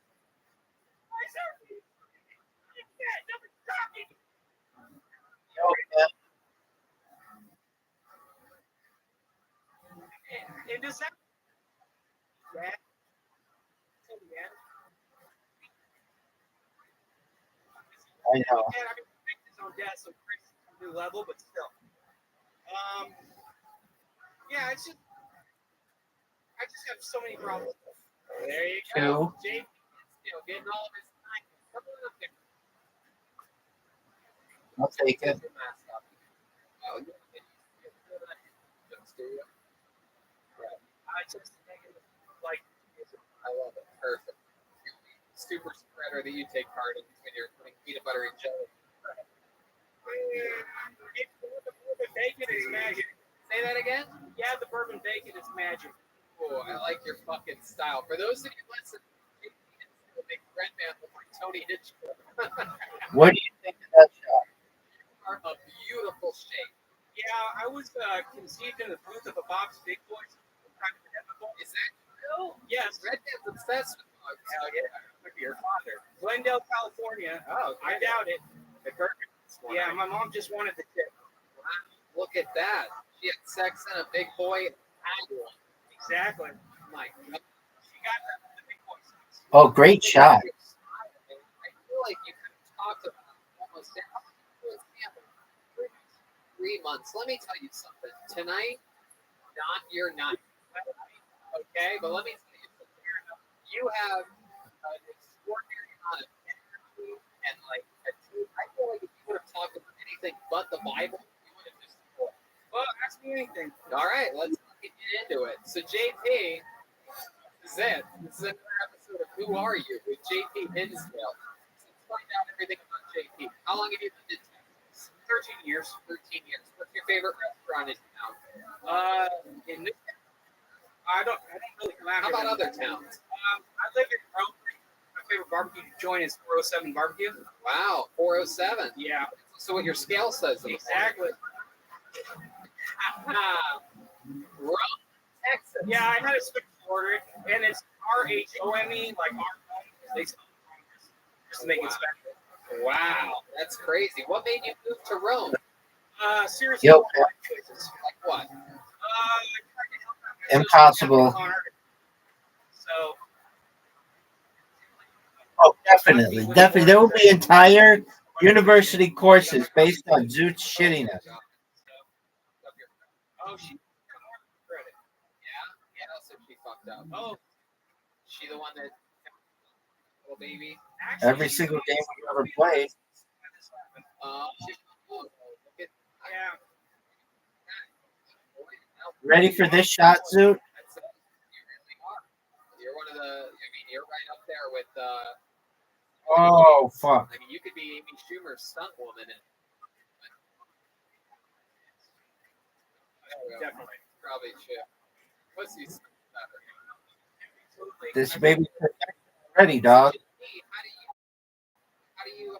Oh, yeah. And does that I know. I mean, his own death, so Chris is a new level, but still. Yeah, it's just I just have so many problems. There you 2. go. Jay still getting all of his time. Come on up there. I'll take it. Put your mask up. Oh, you just do it. Right. I just think it like I love it. Perfect. Super spreader that you take part in when you're putting peanut butter and jelly. the bourbon bacon is magic. Say that again? Yeah, the bourbon bacon is magic. Oh, I like your fucking style. For those of you listening, the big red man look like Tony Hitchcock. What do you think of that shot? Are a beautiful shape. Yeah, I was conceived in the booth of a Bob's Big Boys. Is that true? Yes. Red man's obsessed with bugs. Hell yeah. Look at your father. Glendale, California. Oh, I doubt it. The perfect. Yeah, my mom just wanted the tip. Wow, look at that. She had sex and a big boy had one. Exactly. My God. She got the Big Boys. Oh, great shot. I feel like you could have talked about almost 3 months. Let me tell you something. Tonight, not your night. Okay, but let me tell you something. You have an extraordinary amount of energy and like I feel like if you would have talked about anything but the Bible, you would have just well, ask me anything. all right, let's get into it. So JP, this is it. This is another episode of Who Are You with JP Hinsdale. Let's find out everything about JP. How long have you been in Texas? 13 years. 13 years. What's your favorite restaurant in town? In this I don't really come out How here. about other towns? I live in Rome. My favorite barbecue joint is 407 Barbecue. Wow, 407. Yeah. So what your scale says. Exactly. Rome, Texas. Yeah, I had to switch to order it, and it's RHOME, like our they spell it just to make it special. Wow, that's crazy. What made you move to Rome? Seriously, Yep. Choices. Like what? Impossible. So. Oh, definitely. Definitely. There will be entire university courses based on Zoot's shittiness. Oh, she got more credit. Yeah, so she fucked up. Oh, she the one that little baby. Actually, Every single game we ever played. Yeah. Ready for this shot, Zoot? You're one of the. I mean, you're right up there with. Oh, fuck. I mean, you could be Amy Schumer's stunt woman. Definitely. Probably should. Pussy's better. absolutely. This baby's ready, dog. How do you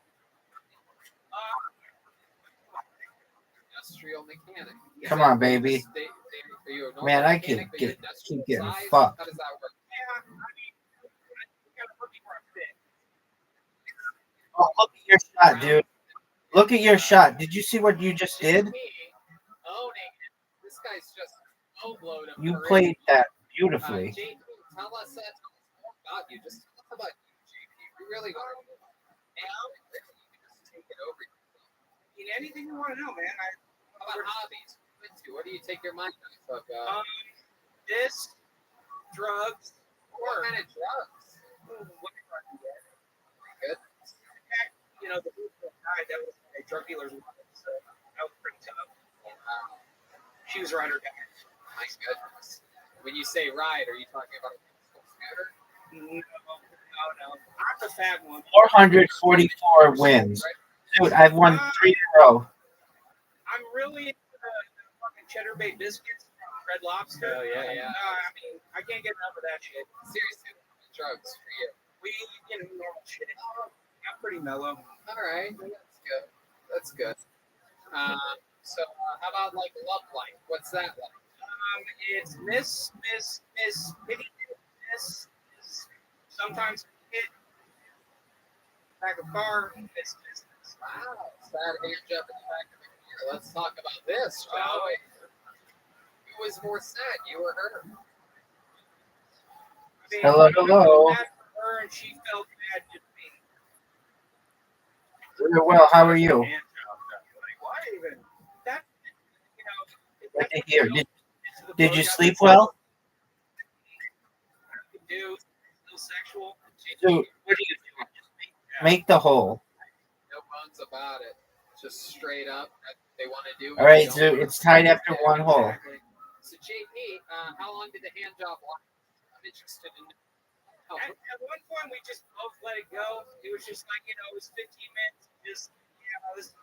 industrial mechanic? Come on, baby. Are you a normal Man, I mechanic, could but you're keep industrial getting size? fucked. How does that work? Yeah, I mean, you gotta look for a fit. Oh, look at your shot, dude. Look at your shot. Did you see what you just did? Owning it. This guy's just blown up. You played that beautifully. JP, tell us more about you. Just tell us about you, JP. We really want to know. Now, you can just take it over. I mean, anything you want to know, man. How about hobbies? What do you take your mind off of? This, drugs, What kind of drugs? whatever I can get. Good. In fact, you know, the guy that was a drug dealer's wife, so that was pretty tough. She was right or die. My goodness. When you say ride, are you talking about a scooter? No. I'm the fat one. 444 wins. Dude, I've won 3 in a row. I'm really into the fucking cheddar bay biscuits from Red Lobster. Oh, yeah. I mean, I can't get enough of that shit. Seriously, drugs for you. We, normal shit. I'm pretty mellow. All right. That's good. So how about like love life? What's that like? It's miss, pity, miss. Sometimes hit back of car, miss. Wow, sad hand job in the back of the gear. Let's talk about this, shall we? Who was more sad, you or her? I mean, Hello. I felt bad for her, and she felt bad to me. Well, how are you? Why even? That, Good to hear. Did you sleep well? Do still sexual? Dude, what do you do? Make the hole. No bones about it. Just straight up. They want to do. All right, so it's tied after one hole. So JP, how long did the hand job last? I'm interested in. At one point, we just both let it go. It was just like, it was 15 minutes. Just, this.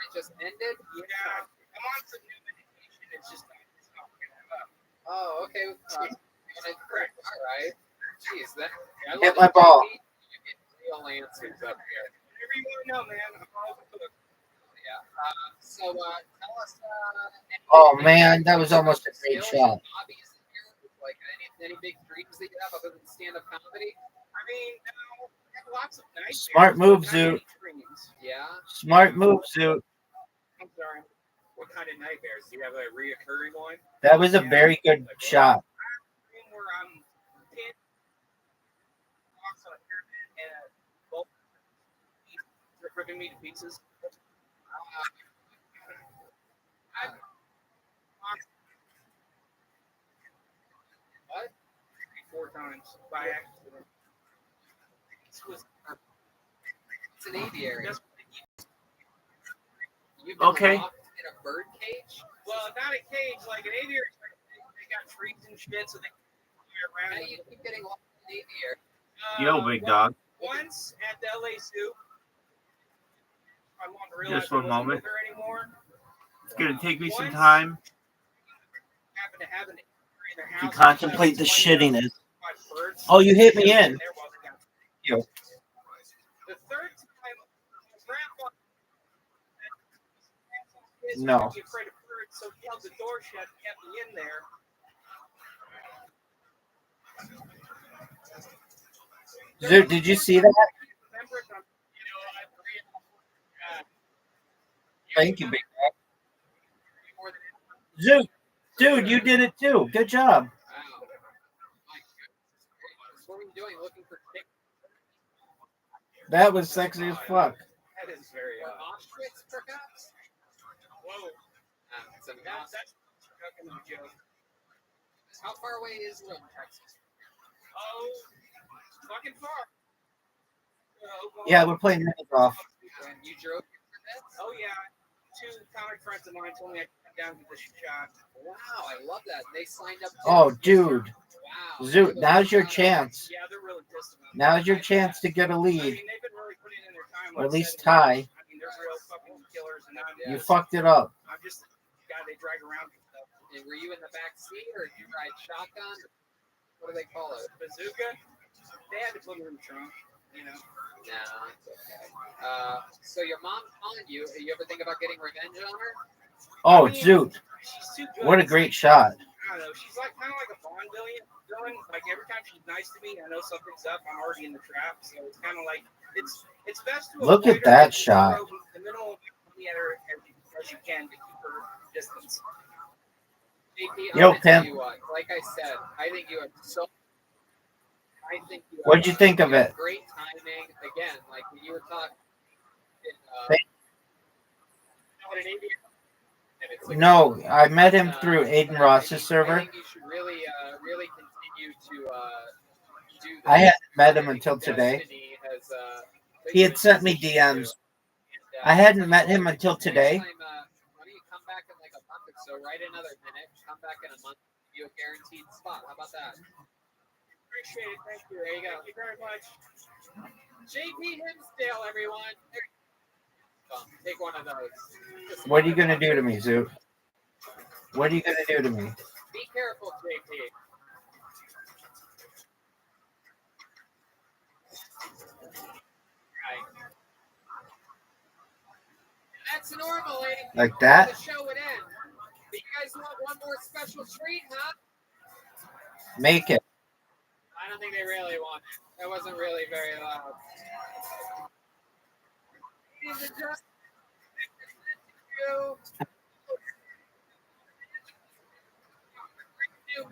It just ended? Yeah. I'm on some new medication. It's just not picking up. Oh, okay. All right. Jeez, that. Hit my ball. You get real answers up here. Whatever you want to know, man. I'm all over the. Yeah. So tell us. Oh, man, that was almost a great shot. Hobbies, like any big dreams that you have other than stand-up comedy? I mean, I have lots of nights. Smart move, Zoot. Yeah. Smart move, Zoot. I'm sorry. What kind of nightmares? Do you have a reoccurring one? That was a very good shot. Where I'm pinned box on a pyramid and both ripping me to pieces. What? 4 times by accident. It's an aviary. You've been Okay. locked in a bird cage? Well, not a cage, like an aviary. They got trees and shit, so they can fly around. How do you keep getting locked in an aviary? Yo, big dog. Once at the LA Zoo, my mom realized Just one I wasn't moment. with her anymore. It's going to take me some time Happened to have an aviary in their to house. contemplate the shittiness. My birds. Oh, you hit me in. Yo. The third time, grandpa No. be afraid of birds, so he held the door shut and kept me in there. Zoot, did you see that? Thank you, big dog. Zoot, dude, you did it too. Good job. Wow. My goodness. What were you doing? Looking for tickets? That was sexy as fuck. That is very Or ostrich, perhaps? Whoa. It's an That's fucking a joke. How far away is Rome, Texas? Oh, fucking far. Yeah, we're playing mini golf. And you drove here for this? Oh, yeah. 2 comic friends of mine told me I could come down to the shop. Wow, I love that. They signed up. Oh, dude. Wow. Zoot, now's your chance. Yeah, they're really pissed about it. Now's your chance to get a I lead, mean, they've been really putting in their time. or at like least 7 tie. years. I mean, they're real fucking killers, and You fucked it up. I'm just the guy they drag around and stuff. And were you in the back seat or did you ride shotgun? What do they call it? Bazooka? They had to put her in the trunk, you know. No, it's okay. So your mom's calling you. You ever think about getting revenge on her? Oh, I mean, Zoot. She's too good. What a great shot. I don't know. She's like kind of like a Bond villain. Like every time she's nice to me, I know something's up. I'm already in the trap. So it's kind of like it's best to Look avoid at that her, shot. throw the minimal money at her as you can to keep her distance. JP, Yo, I'm gonna tell pimp. you what. Like I said, I think you have so. I think you. What'd you think of it? Great timing. Again, like when you were talking. No, I met him through Aiden Ross's server. I think you should really, really continue to do this. I hadn't met him until today. He had sent me DMs. I hadn't met him until today. Why don't you come back in like a month or so? Write another minute. Come back in a month. Give you a guaranteed spot. How about that? Appreciate it. Thank you. There you go. Thank you very much. JP Himsdale, everyone. Take one of those. What are you going to do to me, Zoot? What are you going to do to me? Be careful, JP. Right. That's normally like that. The show would end. But you guys want one more special treat, huh? Make it. I don't think they really want it. That wasn't really very loud. Ladies and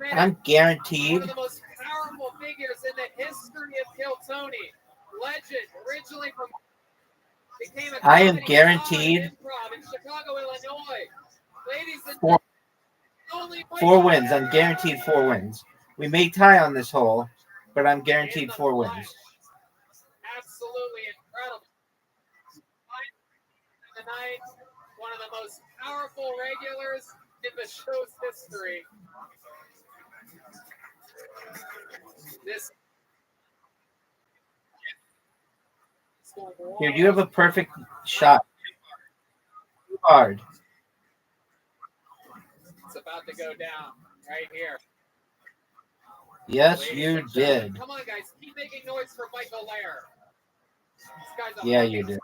gentlemen, I'm guaranteed. One of the most powerful figures in the history of Kiltony. Legend, originally from became a I am guaranteed improv in Chicago, Illinois. Ladies and gentlemen, 4 wins. I'm guaranteed 4 wins. We may tie on this hole, but I'm guaranteed 4 wins. Absolutely incredible. Tonight, one of the most powerful regulars in the show's history. This Here, you have a perfect shot. Too hard. It's about to go down right here. Yes, you did. Come on, guys. Keep making noise for Michael Lair. Yeah, you did.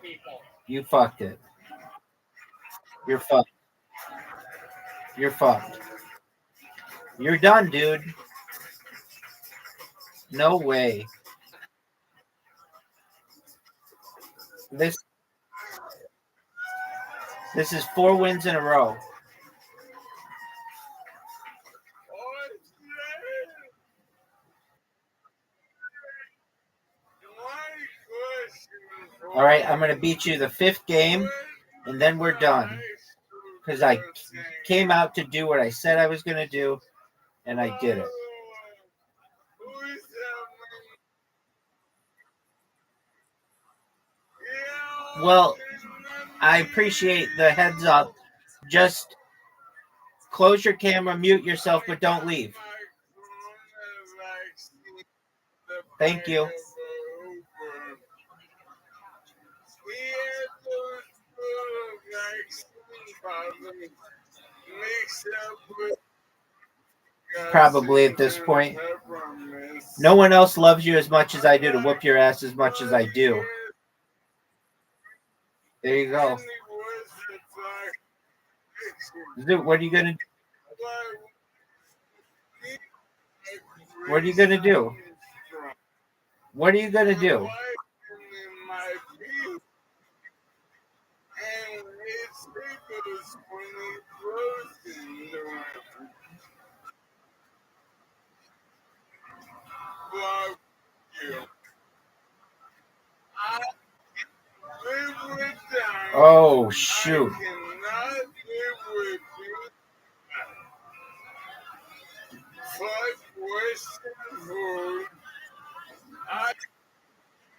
People. You fucked it. You're fucked. You're fucked. You're done, dude. No way. This is 4 wins in a row. All right, I'm going to beat you the 5th game, and then we're done. Because I came out to do what I said I was going to do, and I did it. Well, I appreciate the heads up. Just close your camera, mute yourself, but don't leave. Thank you. Probably at this point. No one else loves you as much as I do to whoop your ass as much as I do. There you go. Dude, what are you going to do? What are you going to do? What are you going to do? Oh, shoot.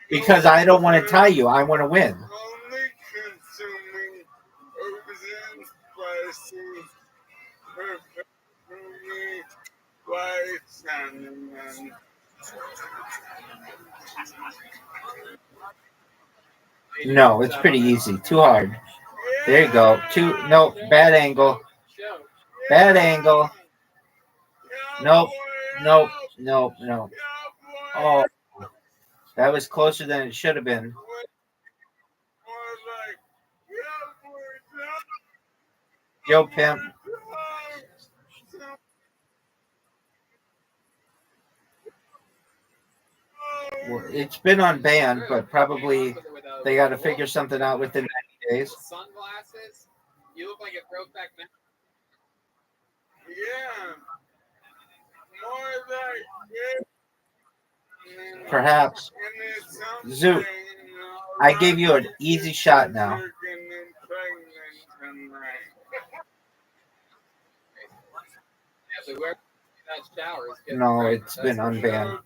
Because I don't want to tie you. I want to win. No, it's pretty easy. Too hard. There you go. No, bad angle. Bad angle. Nope. Nope. Nope. No. Oh, that was closer than it should have been. Yo, pimp. Well, it's been on ban, but probably they got to figure something out within 90 days. Sunglasses. You look like it broke back now. Yeah. More like Perhaps. Zoot, I gave you an easy shot now. Yeah, but whoever that shower is getting No, pregnant. it's been That's for unbanned.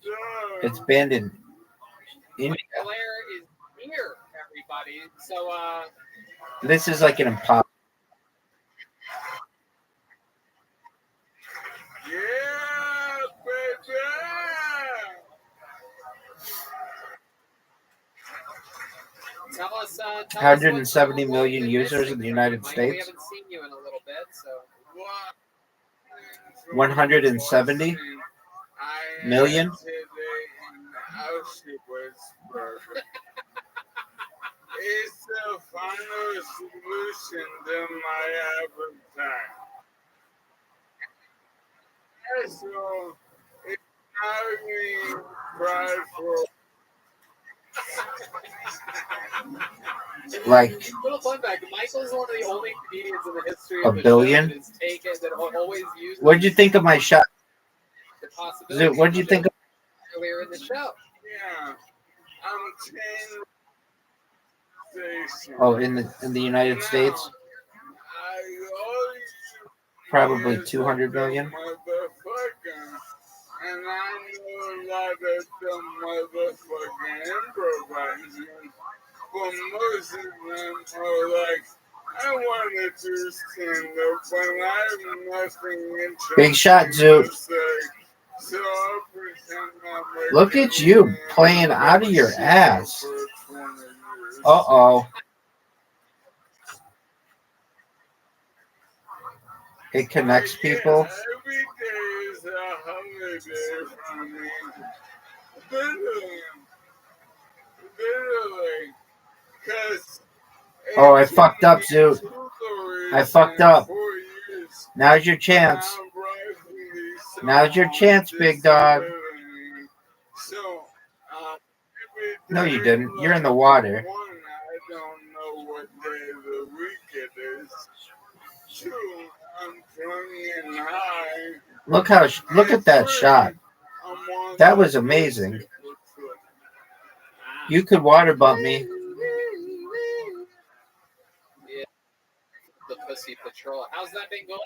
It's banned in India. Claire is here, everybody. So, This is like an impossible. yeah, baby. 170 million users in the United We States. haven't seen you in a little bit, so 170 million. It's the final solution to my appetite. So it's not being prideful. Like little fun fact: Michael's one of the only comedians in the history a of the billion. show that is taken that always uses. What'd you think of my shot? The possibility. What'd you think of? Earlier in the show. Yeah, I'm 10. Oh, in the United States, probably 200 million. And I know a lot of the motherfucking improvisers, but most of them are like, I want to do stand-up, but I have nothing interesting. Big shot, Zoot. So I'll pretend I'm like Look at you playing out of your ass. Uh-oh. It connects people. Every day is a holiday for me. Literally. Because Oh, I fucked up, Zoot. I fucked up. Now's your chance. Now's your chance, big dog. No, you didn't. You're in the water. I don't know what day of the week it is. Two, I'm drunk and high. Look at that shot. That was amazing. You could water bump me. Yeah. The Pussy Patrol. How's that been going?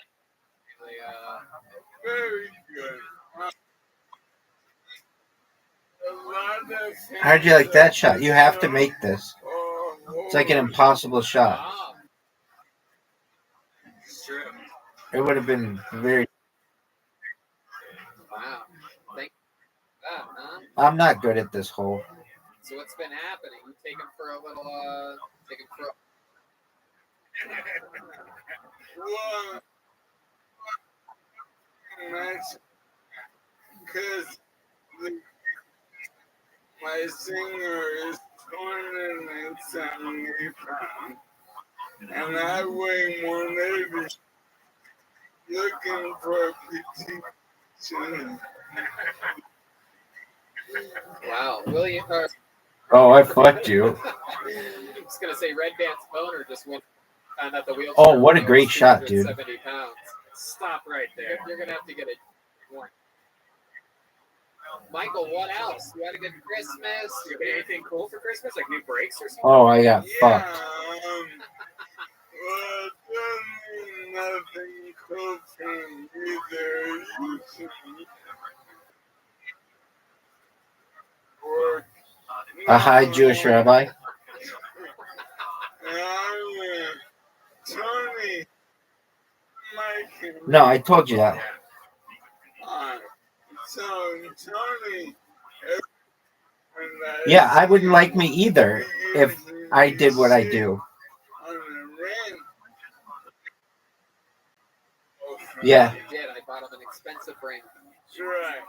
Very good. How'd you like that shot? You have to make this. It's like an impossible shot. Wow. It would have been very. Wow. Thank you for that, huh? I'm not good at this hole. So what's been happening? You take him for a little, Because my singer is 270 pounds, and I weigh 180. Looking for a petite. Wow. William. Oh, I fucked you. I was gonna say Red Dance Boner just went. Found out the wheelchair. Oh, what a great shot, dude. 70 pounds. Stop right there. You're gonna have to get a one. Michael, what else? You had a good Christmas. You get anything cool for Christmas, like new brakes or something? Oh, I got fucked. Nothing cool from either or A high Jewish rabbi. Tony, Mike, No, I told you that. so Tony. Yeah, I wouldn't like me either if I did what I do. Yeah. I did. I bought him an expensive ring. Right.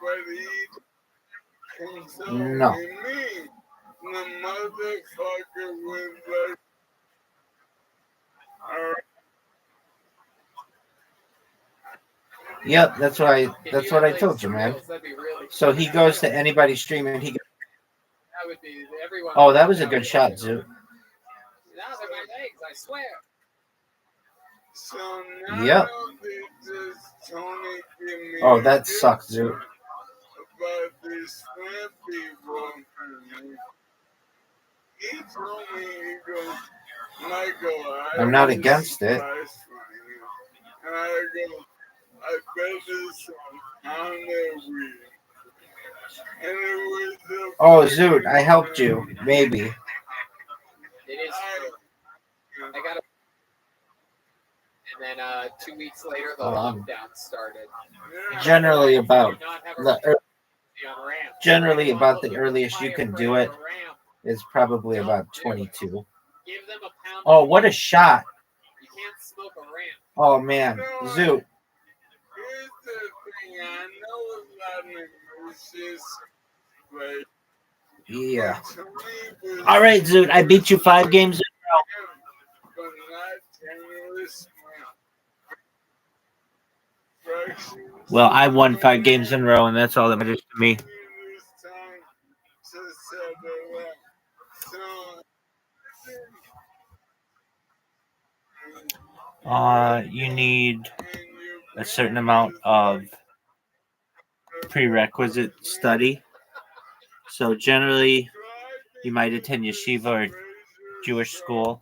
But he No. me. The motherfucker was like, Yep, that's what I told you, man. So he goes to anybody's stream and he goes, That would be everyone. oh, that was a good shot, Zoo. Now they're my legs, I swear. so now Yep. they just Tony give me Oh, that sucks, Zoo. about these Flint people. He told me, he goes, Michael, I'm not against it. And I go, I bet this on Honda weed. And it was the Oh, Zoot, I helped you. Maybe. It is true. I got a. And then 2 weeks later, the lockdown started. Generally about the Generally about the earliest you can do it is probably about 22. Give them a pound. Oh, what a shot. You can't smoke a ramp. Oh, man. Zoot. Here's the thing, I know a lot of nurses, but Yeah. All right, Zoot. I beat you 5 games in a row. but not tenuous. Well, I won 5 games in a row, and that's all that matters to me. You need a certain amount of prerequisite study. So generally, you might attend yeshiva or Jewish school.